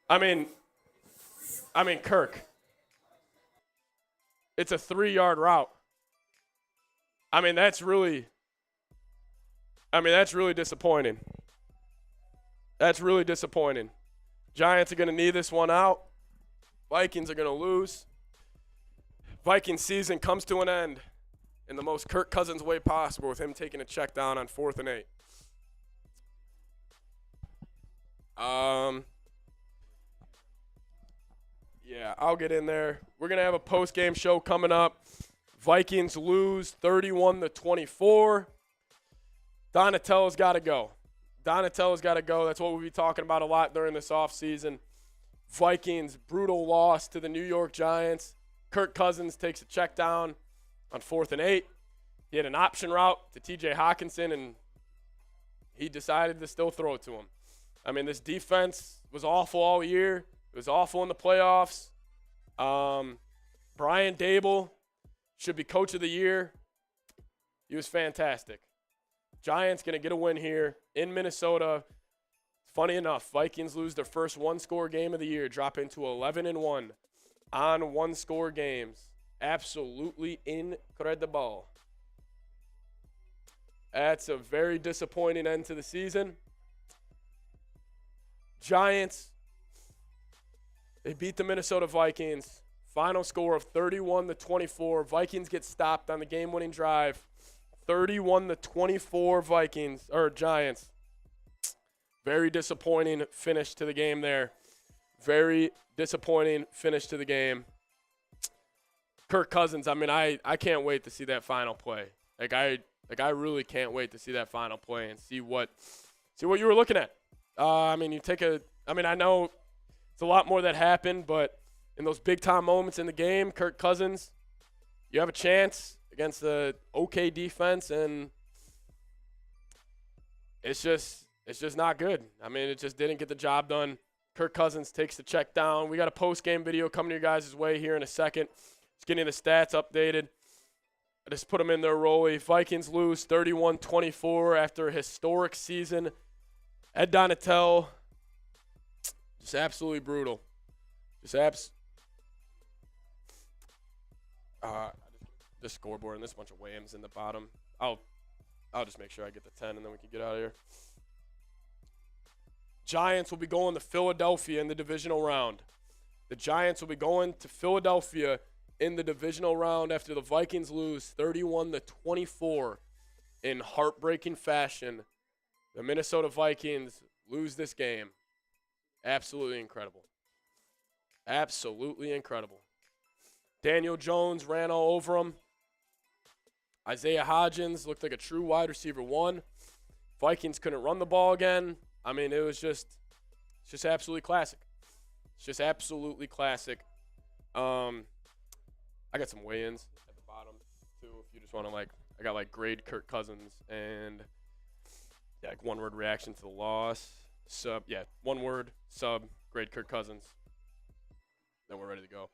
I mean, Kirk. It's a 3-yard route. That's really disappointing. That's really disappointing. Giants are going to need this one out. Vikings are going to lose. Vikings season comes to an end in the most Kirk Cousins way possible with him taking a check down on 4th and 8. Yeah, I'll get in there. We're going to have a post-game show coming up. Vikings lose 31-24. Donatello's got to go. Donatello's got to go. That's what we'll be talking about a lot during this offseason. Vikings, brutal loss to the New York Giants. Kirk Cousins takes a check down on 4th and 8. He had an option route to TJ Hockenson, and he decided to still throw it to him. This defense was awful all year. It was awful in the playoffs. Brian Daboll should be coach of the year. He was fantastic. Giants going to get a win here in Minnesota. Funny enough, Vikings lose their first one-score game of the year, dropping to 11-1 on one-score games. Absolutely incredible. That's a very disappointing end to the season. Giants, they beat the Minnesota Vikings. Final score of 31-24. Vikings get stopped on the game-winning drive. 31-24 Giants. Very disappointing finish to the game there. Very disappointing finish to the game. Kirk Cousins, I can't wait to see that final play. I really can't wait to see that final play and see what you were looking at. I know it's a lot more that happened, but in those big-time moments in the game, Kirk Cousins, you have a chance against the okay defense, and it's just not good. It just didn't get the job done. Kirk Cousins takes the check down. We got a post-game video coming to you guys' way here in a second. Just getting the stats updated. I just put them in there, Rolly. Vikings lose 31-24 after a historic season. Ed Donatel, just absolutely brutal. Just scoreboard and this bunch of whams in the bottom. I'll just make sure I get the 10 and then we can get out of here. Giants will be going to Philadelphia in the divisional round. The Giants will be going to Philadelphia in the divisional round after the Vikings lose 31-24 in heartbreaking fashion. The Minnesota Vikings lose this game. Absolutely incredible. Absolutely incredible. Daniel Jones ran all over him. Isaiah Hodgins looked like a true wide receiver 1. Vikings couldn't run the ball again. It's just absolutely classic. It's just absolutely classic. I got some weigh-ins at the bottom, too, if you just want to, I got, grade Kirk Cousins and, one-word reaction to the loss. One word, grade Kirk Cousins. Then we're ready to go.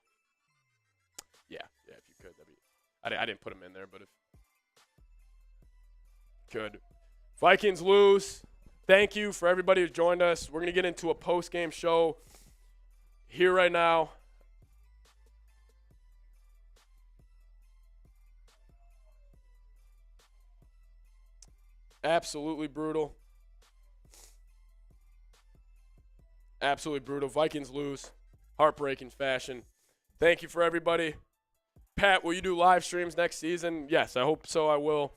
Yeah, if you could, that'd be. I didn't put him in there, but if could. Vikings lose. Thank you for everybody who joined us. We're gonna get into a post-game show here right now. Absolutely brutal. Absolutely brutal. Vikings lose. Heartbreaking fashion. Thank you for everybody. Pat, will you do live streams next season? Yes, I hope so. I will.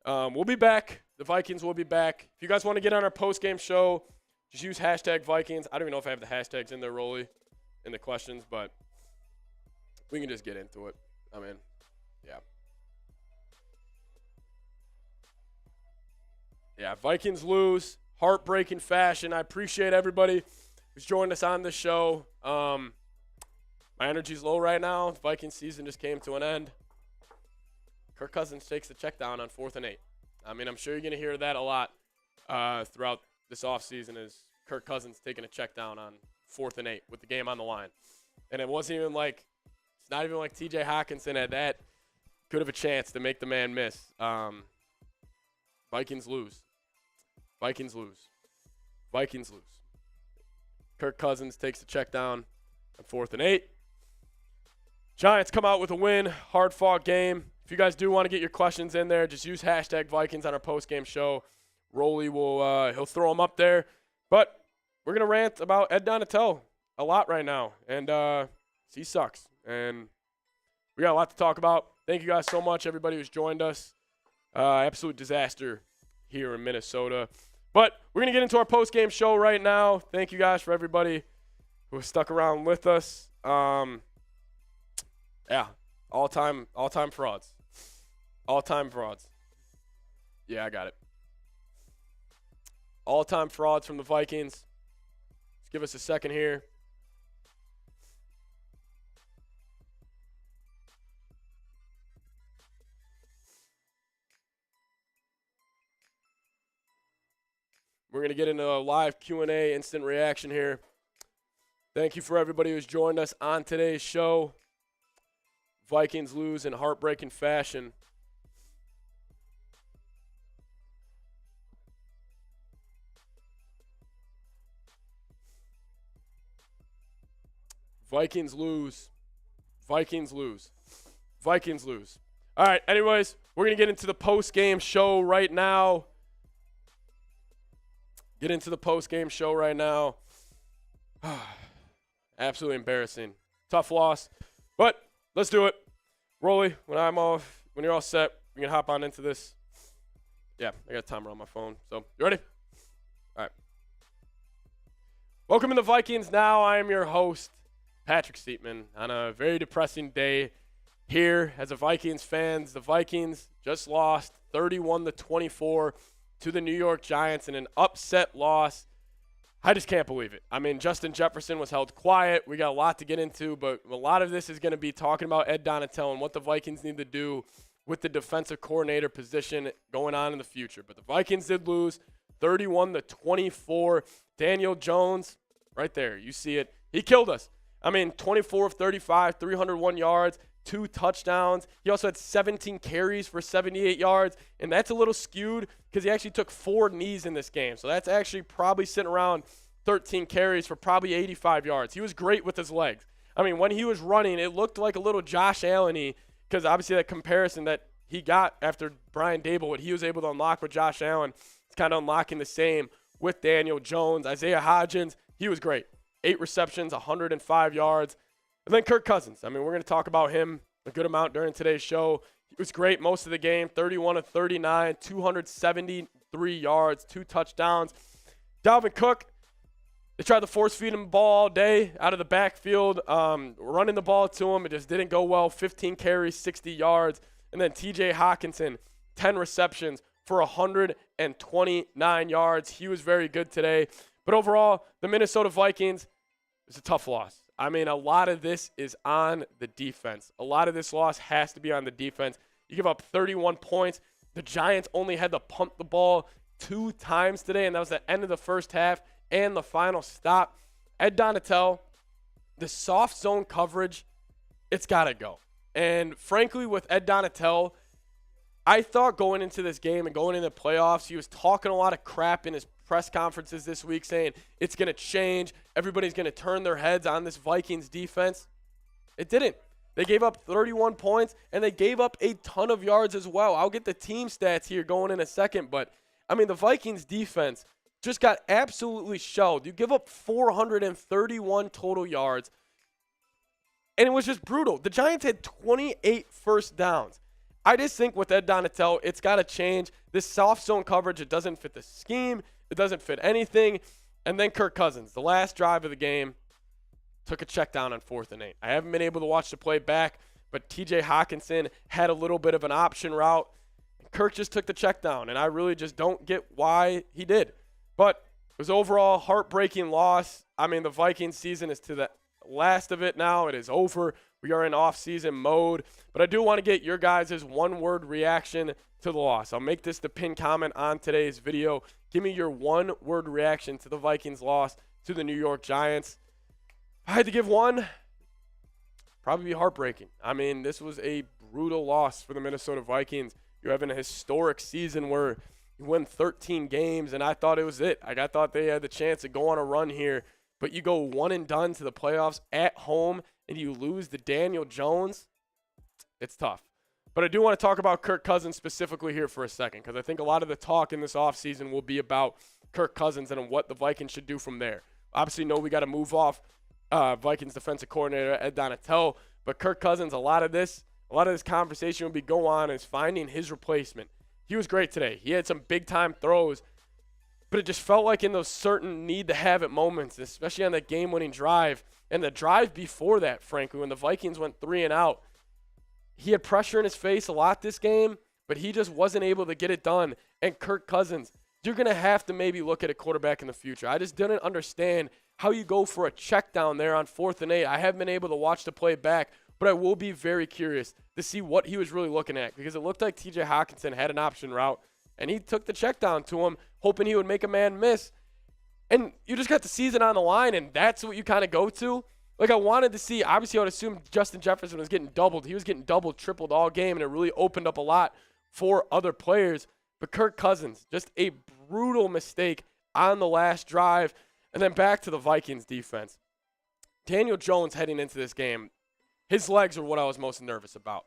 We'll be back. The Vikings will be back. If you guys want to get on our post-game show, just use hashtag Vikings. I don't even know if I have the hashtags in there, Rolly, in the questions, but we can just get into it. I mean, yeah. Yeah, Vikings lose. Heartbreaking fashion. I appreciate everybody who's joined us on this show. My energy's low right now. The Vikings season just came to an end. Kirk Cousins takes the check down on 4th and 8. I mean, I'm sure you're going to hear that a lot throughout this offseason is Kirk Cousins taking a check down on 4th and 8 with the game on the line. And it wasn't even like – it's not even like T.J. Hockenson had that good of a chance to make the man miss. Vikings lose. Vikings lose. Vikings lose. Kirk Cousins takes the check down on 4th and 8. Giants come out with a win. Hard-fought game. If you guys do want to get your questions in there, just use hashtag Vikings on our post-game show. Rolly will he'll throw them up there. But we're going to rant about Ed Donatell a lot right now. And he sucks. And we got a lot to talk about. Thank you guys so much, everybody who's joined us. Absolute disaster here in Minnesota. But we're going to get into our post-game show right now. Thank you guys for everybody who has stuck around with us. Yeah, all-time frauds. All-time frauds. Yeah, I got it. All-time frauds from the Vikings. Just give us a second here. We're going to get into a live Q&A, instant reaction here. Thank you for everybody who's joined us on today's show. Vikings lose in heartbreaking fashion. Vikings lose. Vikings lose. Vikings lose. All right, anyways, we're going to get into the post-game show right now. Get into the post-game show right now. Absolutely embarrassing. Tough loss. But let's do it. Rolly, when you're all set, we can hop on into this. Yeah, I got a timer on my phone. So, you ready? All right. Welcome to the Vikings Now. I am your host, Patrick Siepman, on a very depressing day here as a Vikings fans. The Vikings just lost 31-24 to the New York Giants in an upset loss. I just can't believe it. I mean, Justin Jefferson was held quiet. We got a lot to get into, but a lot of this is going to be talking about Ed Donatell and what the Vikings need to do with the defensive coordinator position going on in the future. But the Vikings did lose 31-24. Daniel Jones, right there, you see it. He killed us. I mean, 24 of 35, 301 yards, 2 touchdowns. He also had 17 carries for 78 yards, and that's a little skewed because he actually took 4 knees in this game. So that's actually probably sitting around 13 carries for probably 85 yards. He was great with his legs. I mean, when he was running, it looked like a little Josh Allen-y because obviously that comparison that he got after Brian Daboll, what he was able to unlock with Josh Allen, it's kind of unlocking the same with Daniel Jones. Isaiah Hodgins, he was great. 8 receptions, 105 yards. And then Kirk Cousins. I mean, we're going to talk about him a good amount during today's show. He was great most of the game, 31 of 39, 273 yards, 2 touchdowns. Dalvin Cook, they tried to force feed him the ball all day out of the backfield, running the ball to him. It just didn't go well. 15 carries, 60 yards. And then T.J. Hockenson, 10 receptions for 129 yards. He was very good today. But overall, the Minnesota Vikings, it's a tough loss. I mean, a lot of this is on the defense. A lot of this loss has to be on the defense. You give up 31 points. The Giants only had to pump the ball 2 times today, and that was the end of the first half and the final stop. Ed Donatell, the soft zone coverage, it's got to go. And frankly, with Ed Donatell, I thought going into this game and going into the playoffs, he was talking a lot of crap in his press conferences this week saying it's going to change. Everybody's going to turn their heads on this Vikings defense. It didn't. They gave up 31 points, and they gave up a ton of yards as well. I'll get the team stats here going in a second, but, I mean, the Vikings defense, just got absolutely shelled. You give up 431 total yards, and it was just brutal. The Giants had 28 first downs. I just think with Ed Donatell, it's got to change. This soft zone coverage, it doesn't fit the scheme. It doesn't fit anything. And then Kirk Cousins, the last drive of the game, took a check down on 4th and 8. I haven't been able to watch the play back, but TJ Hockenson had a little bit of an option route. Kirk just took the check down, and I really just don't get why he did. But it was overall heartbreaking loss. I mean, the Vikings season is to the last of it now. It is over. We are in off-season mode. But I do want to get your guys' one-word reaction to the loss. I'll make this the pinned comment on today's video. Give me your one-word reaction to the Vikings loss to the New York Giants. If I had to give one, probably be heartbreaking. I mean, this was a brutal loss for the Minnesota Vikings. You're having a historic season where you win 13 games, and I thought it was it. I thought they had the chance to go on a run here, but you go one and done to the playoffs at home, and you lose to Daniel Jones. It's tough. But I do want to talk about Kirk Cousins specifically here for a second, because I think a lot of the talk in this offseason will be about Kirk Cousins and what the Vikings should do from there. Obviously, we got to move off Vikings defensive coordinator Ed Donatell, but Kirk Cousins, a lot of this conversation will be go on is finding his replacement. He was great today. He had some big-time throws, but it just felt like in those certain need-to-have-it moments, especially on that game-winning drive, and the drive before that, frankly, when the Vikings went 3 and out, he had pressure in his face a lot this game, but he just wasn't able to get it done. And Kirk Cousins, you're going to have to maybe look at a quarterback in the future. I just didn't understand how you go for a check down there on 4th and 8. I haven't been able to watch the play back, but I will be very curious to see what he was really looking at, because it looked like TJ Hockenson had an option route, and he took the check down to him, hoping he would make a man miss. And you just got the season on the line, and that's what you kind of go to. Like, I wanted to see, obviously I would assume Justin Jefferson was getting doubled. He was getting doubled, tripled all game, and it really opened up a lot for other players. But Kirk Cousins, just a brutal mistake on the last drive. And then back to the Vikings defense. Daniel Jones heading into this game, his legs are what I was most nervous about.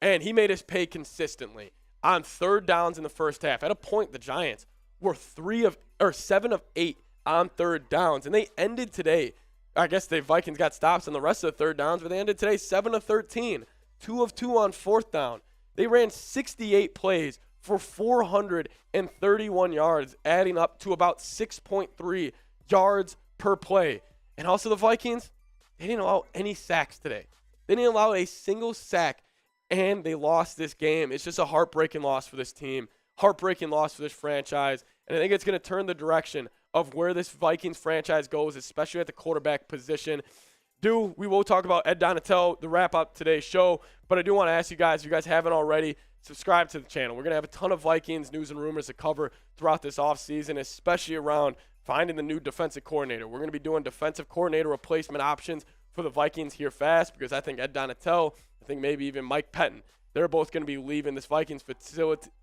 And he made us pay consistently on 3rd downs in the first half. At a point, the Giants were 7 of 8 on 3rd downs. And they ended today, I guess the Vikings got stops on the rest of the 3rd downs, but they ended today 7 of 13, 2 of 2 on 4th down. They ran 68 plays for 431 yards, adding up to about 6.3 yards per play. And also the Vikings, they didn't allow any sacks today. They didn't allow a single sack, and they lost this game. It's just a heartbreaking loss for this team, heartbreaking loss for this franchise, and I think it's going to turn the direction of where this Vikings franchise goes, especially at the quarterback position. We will talk about Ed Donatell, the wrap-up today's show, but I do want to ask you guys, if you guys haven't already, subscribe to the channel. We're going to have a ton of Vikings news and rumors to cover throughout this offseason, especially around finding the new defensive coordinator. We're going to be doing defensive coordinator replacement options for the Vikings here fast, because I think Ed Donatell, I think maybe even Mike Pettin, they're both going to be leaving this Vikings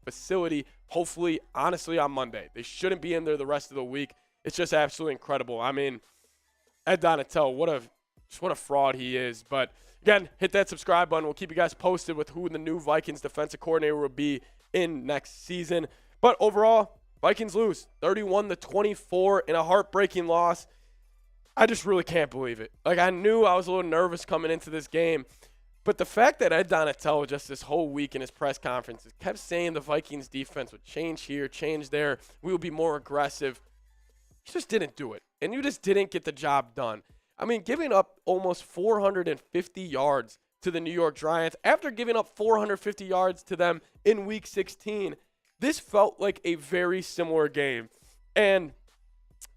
facility, hopefully, honestly, on Monday. They shouldn't be in there the rest of the week. It's just absolutely incredible. I mean, Ed Donatell, what a fraud he is. But, again, hit that subscribe button. We'll keep you guys posted with who the new Vikings defensive coordinator will be in next season. But overall, Vikings lose 31-24 in a heartbreaking loss. I just really can't believe it. Like, I knew I was a little nervous coming into this game. But the fact that Ed Donatell just this whole week in his press conferences kept saying the Vikings defense would change here, change there, we will be more aggressive. You just didn't do it. And you just didn't get the job done. I mean, giving up almost 450 yards to the New York Giants after giving up 450 yards to them in Week 16, this felt like a very similar game. And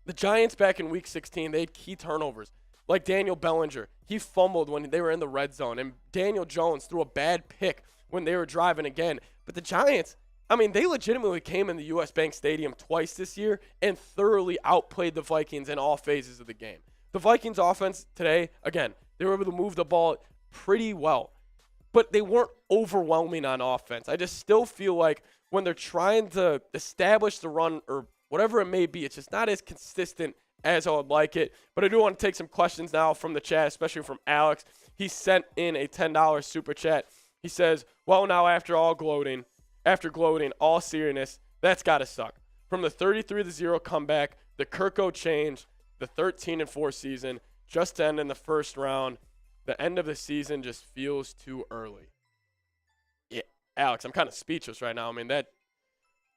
the Giants back in Week 16, they had key turnovers. Like Daniel Bellinger, he fumbled when they were in the red zone. And Daniel Jones threw a bad pick when they were driving again. But the Giants, I mean, they legitimately came in the U.S. Bank Stadium twice this year and thoroughly outplayed the Vikings in all phases of the game. The Vikings offense today, again, they were able to move the ball pretty well, but they weren't overwhelming on offense. I just still feel like when they're trying to establish the run or whatever it may be, it's just not as consistent as I would like it. But I do want to take some questions now from the chat, especially from Alex. He sent in a $10 super chat. He says, well, now after gloating, all seriousness, that's got to suck. from the 33-0 comeback, the Kirko change, the 13-4 season, just to end in the first round, the end of the season just feels too early. Yeah, Alex, I'm kind of speechless right now. I mean, that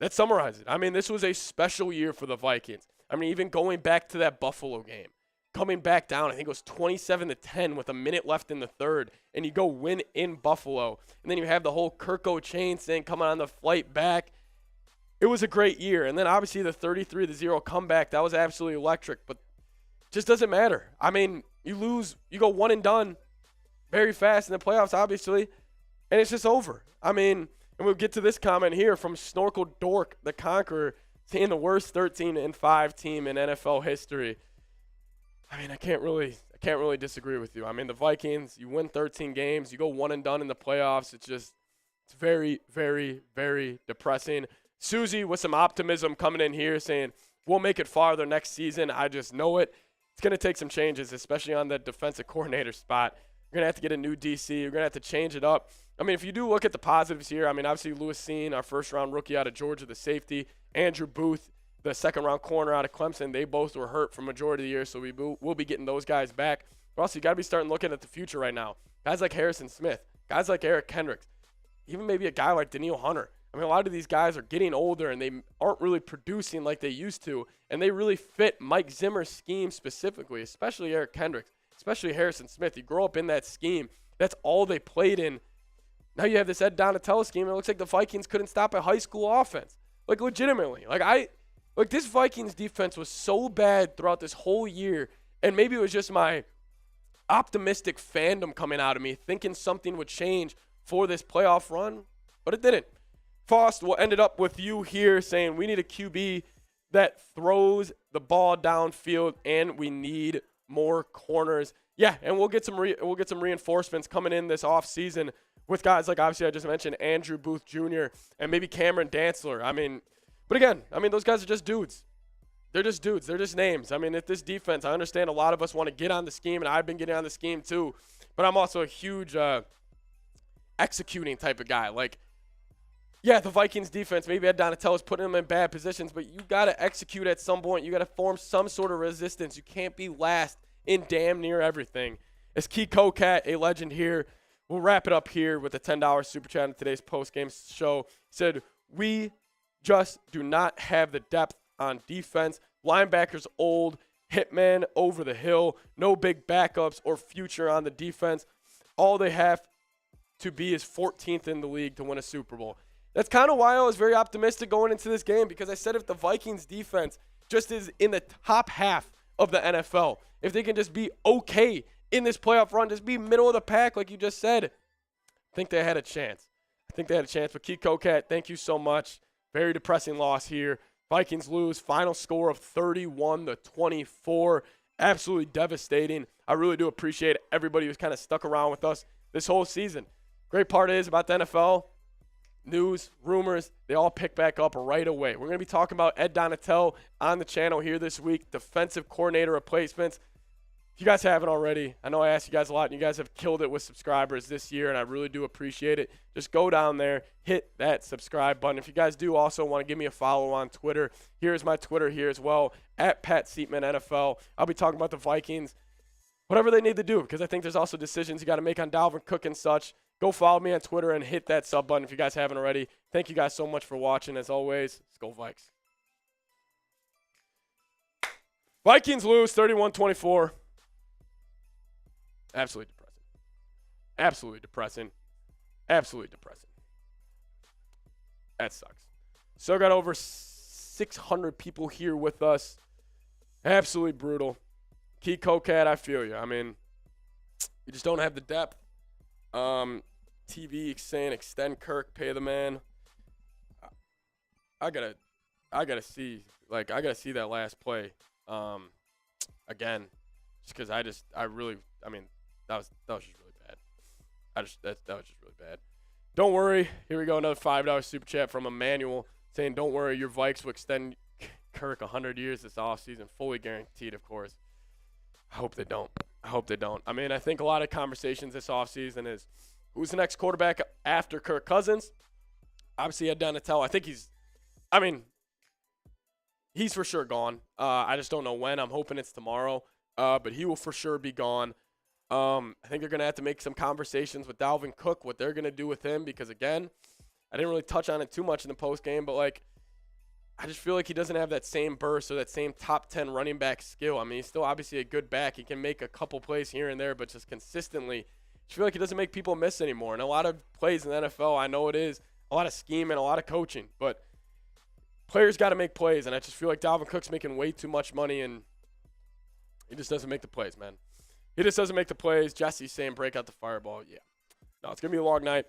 summarizes it. I mean, this was a special year for the Vikings. I mean, even going back to that Buffalo game, coming back down, I think it was 27-10 with a minute left in the third, and you go win in Buffalo. And then you have the whole Kirko chain thing coming on the flight back. It was a great year. And then obviously the 33-0 comeback, that was absolutely electric, but just doesn't matter. I mean, you lose, you go one and done very fast in the playoffs, obviously, and it's just over. I mean, and we'll get to this comment here from Snorkel Dork, the Conqueror, saying the worst 13-5 team in NFL history. I mean, I can't really disagree with you. I mean, the Vikings, you win 13 games, you go one and done in the playoffs. It's very, very, very depressing. Susie with some optimism coming in here saying, we'll make it farther next season. I just know it. It's going to take some changes, especially on the defensive coordinator spot. You're going to have to get a new DC. You're going to have to change it up. I mean, if you do look at the positives here, I mean, obviously Lewis Seen, our first-round rookie out of Georgia, the safety, Andrew Booth, the second-round corner out of Clemson, they both were hurt for majority of the year, so we'll be getting those guys back. But also, you got to be starting looking at the future right now. Guys like Harrison Smith, guys like Eric Kendricks, even maybe a guy like Daniil Hunter. I mean, a lot of these guys are getting older, and they aren't really producing like they used to, and they really fit Mike Zimmer's scheme specifically, especially Eric Kendricks, especially Harrison Smith. You grow up in that scheme. That's all they played in. Now you have this Ed Donatella scheme, and it looks like the Vikings couldn't stop a high school offense. Like, legitimately. Like, this Vikings defense was so bad throughout this whole year, and maybe it was just my optimistic fandom coming out of me, thinking something would change for this playoff run, but it didn't. Faust will end it up with you here saying we need a QB that throws the ball downfield, and we need more corners. Yeah, and we'll get some reinforcements coming in this offseason with guys like, obviously I just mentioned, Andrew Booth Jr. and maybe Cameron Dantzler. I mean, but again, I mean, those guys are just dudes. They're just dudes. They're just names. I mean, at this defense, I understand a lot of us want to get on the scheme, and I've been getting on the scheme too, but I'm also a huge executing type of guy. Like, yeah, the Vikings defense, maybe Ed Donatello's putting them in bad positions, but you got to execute at some point. You got to form some sort of resistance. You can't be last in damn near everything. As Key Cocat, a legend here, we'll wrap it up here with a $10 super chat in today's post-game show. He said, we just do not have the depth on defense. Linebackers old, hitman over the hill, no big backups or future on the defense. All they have to be is 14th in the league to win a Super Bowl. That's kind of why I was very optimistic going into this game, because I said if the Vikings defense just is in the top half of the NFL, if they can just be okay in this playoff run, just be middle of the pack like you just said, I think they had a chance. But Keith Cocat, thank you so much. Very depressing loss here. Vikings lose. Final score of 31-24. Absolutely devastating. I really do appreciate everybody who's kind of stuck around with us this whole season. Great part is about the NFL, news, rumors, they all pick back up right away. We're going to be talking about Ed Donatell on the channel here this week, defensive coordinator replacements. If you guys haven't already, I know I asked you guys a lot, and you guys have killed it with subscribers this year, and I really do appreciate it. Just go down there, hit that subscribe button. If you guys do also want to give me a follow on Twitter, here's my Twitter here as well, at Pat Siepman NFL. I'll be talking about the Vikings, whatever they need to do, because I think there's also decisions you got to make on Dalvin Cook and such. Go follow me on Twitter and hit that sub button if you guys haven't already. Thank you guys so much for watching. As always, let's go Vikes. Vikings lose 31-24. Absolutely depressing. That sucks. Still got over 600 people here with us. Absolutely brutal. Key Cocat, I feel you. I mean, you just don't have the depth. TV saying extend Kirk, pay the man. I gotta see that last play again, just because that was just really bad. That was just really bad. Don't worry. Here we go. Another $5 super chat from Emmanuel saying, "Don't worry, your Vikes will extend Kirk 100 years this offseason, fully guaranteed, of course." I hope they don't. I mean, I think a lot of conversations this offseason is who's the next quarterback after Kirk Cousins? Obviously, Ed Donatell. I think he's for sure gone. I just don't know when. I'm hoping it's tomorrow. But he will for sure be gone. I think they're going to have to make some conversations with Dalvin Cook, what they're going to do with him, because, again, I didn't really touch on it too much in the postgame, but, like, I just feel like he doesn't have that same burst or that same top 10 running back skill. I mean, he's still obviously a good back. He can make a couple plays here and there, but just consistently, I just feel like he doesn't make people miss anymore. And a lot of plays in the NFL, I know it is a lot of scheme and a lot of coaching, but players got to make plays, and I just feel like Dalvin Cook's making way too much money, and he just doesn't make the plays, man. He just doesn't make the plays. Jesse's saying break out the fireball. Yeah. No, it's going to be a long night.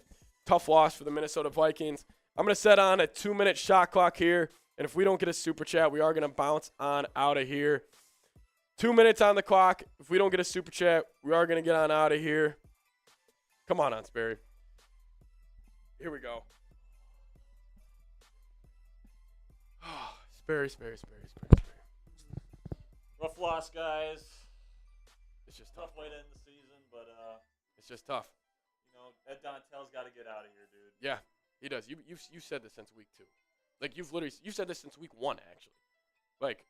Tough loss for the Minnesota Vikings. I'm going to set on a 2-minute shot clock here, and if we don't get a super chat, we are going to bounce on out of here. 2 minutes on the clock. If we don't get a super chat, we are going to get on out of here. Come on, Sperry. Here we go. Sperry. Rough loss, guys. It's just Tough tough. way to end the season, but It's just tough. you know, Ed Donatell's got to get out of here, dude. Yeah, he does. You said this since week 2. Like, you said this since week 1, actually. Like,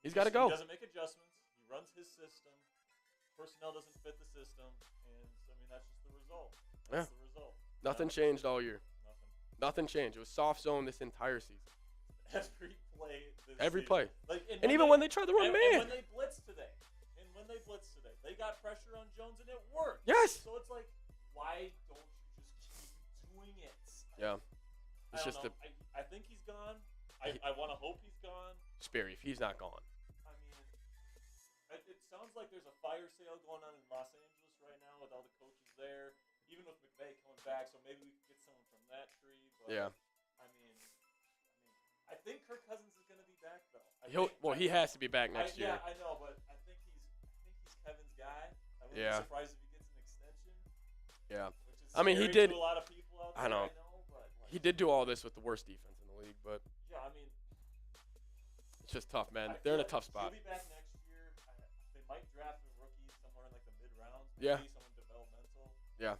he's got to go. He doesn't make adjustments. He runs his system. Personnel doesn't fit the system, and I mean that's just the result. That's the result. Nothing changed all year. Nothing. Nothing changed. It was soft zone this entire season. Every play. Every season. play. Like, And even when they tried to run and man. when they blitzed today, they got pressure on Jones and it worked. Yes. So it's like, why don't you just keep doing it? Yeah. It's I just don't know. I think he's gone. I want to hope he's gone. Sperry, if he's not gone. I mean, it sounds like there's a fire sale going on in Los Angeles right now with all the coaches there. Even with McVay coming back, so maybe we could get someone from that tree. But Yeah. I think Kirk Cousins is going to be back though. He has to be back next year. Yeah, I know, but I think he's Kevin's guy. I wouldn't Yeah. be surprised if he gets an extension. Yeah. Which is I mean, he scary did- to a lot of people out there. I know. But like, He did do all this with the worst defense in the league, but yeah, I mean, it's just tough, man. I They're in feel a tough like spot. He'll be back next year. They might draft a rookie somewhere in like the mid rounds. Yeah. Maybe someone developmental. Yeah.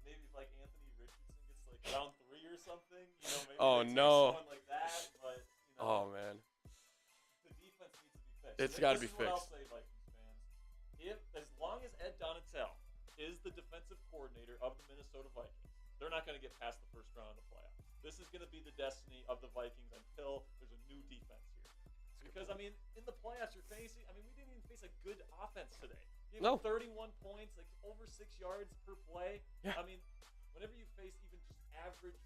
Maybe like Anthony Richardson gets like round 3 or something. You know, maybe Oh, they take no. someone like that. But you know, Oh, man. the defense needs to be fixed. It's gotta be This is what I'll fixed. say, Vikings fans. As long as Ed Donatell is the defensive coordinator of the Minnesota Vikings, they're not going to get past the first round of the playoffs. This is going to be the destiny of the Vikings until there's a new defense here. Because, I mean, in the playoffs, you're facing – I mean, we didn't even face a good offense today. You No. have 31 points, like over 6 yards per play. Yeah. I mean, whenever you face even just average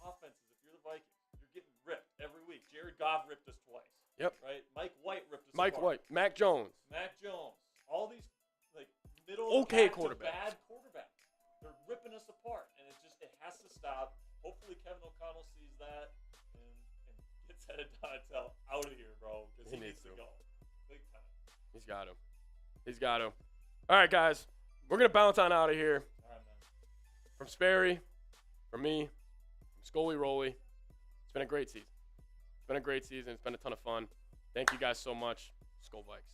offenses, if you're the Vikings, you're getting ripped every week. Jared Goff ripped us twice. Yep. Right? Mike White ripped us Mike apart. White, Mac Jones. Mac Jones, all these like middle Okay pack to quarterbacks. bad quarterbacks. They're ripping us apart, and it has to stop. Hopefully, Kevin O'Connell sees that and gets Ed Donatell out of here, bro, because he needs to go big time. He's got to. All right, guys. We're going to bounce on out of here. All right, man. From Sperry, from me, from Scully Roley. It's been a great season. It's been a ton of fun. Thank you guys so much. Skull Vikes.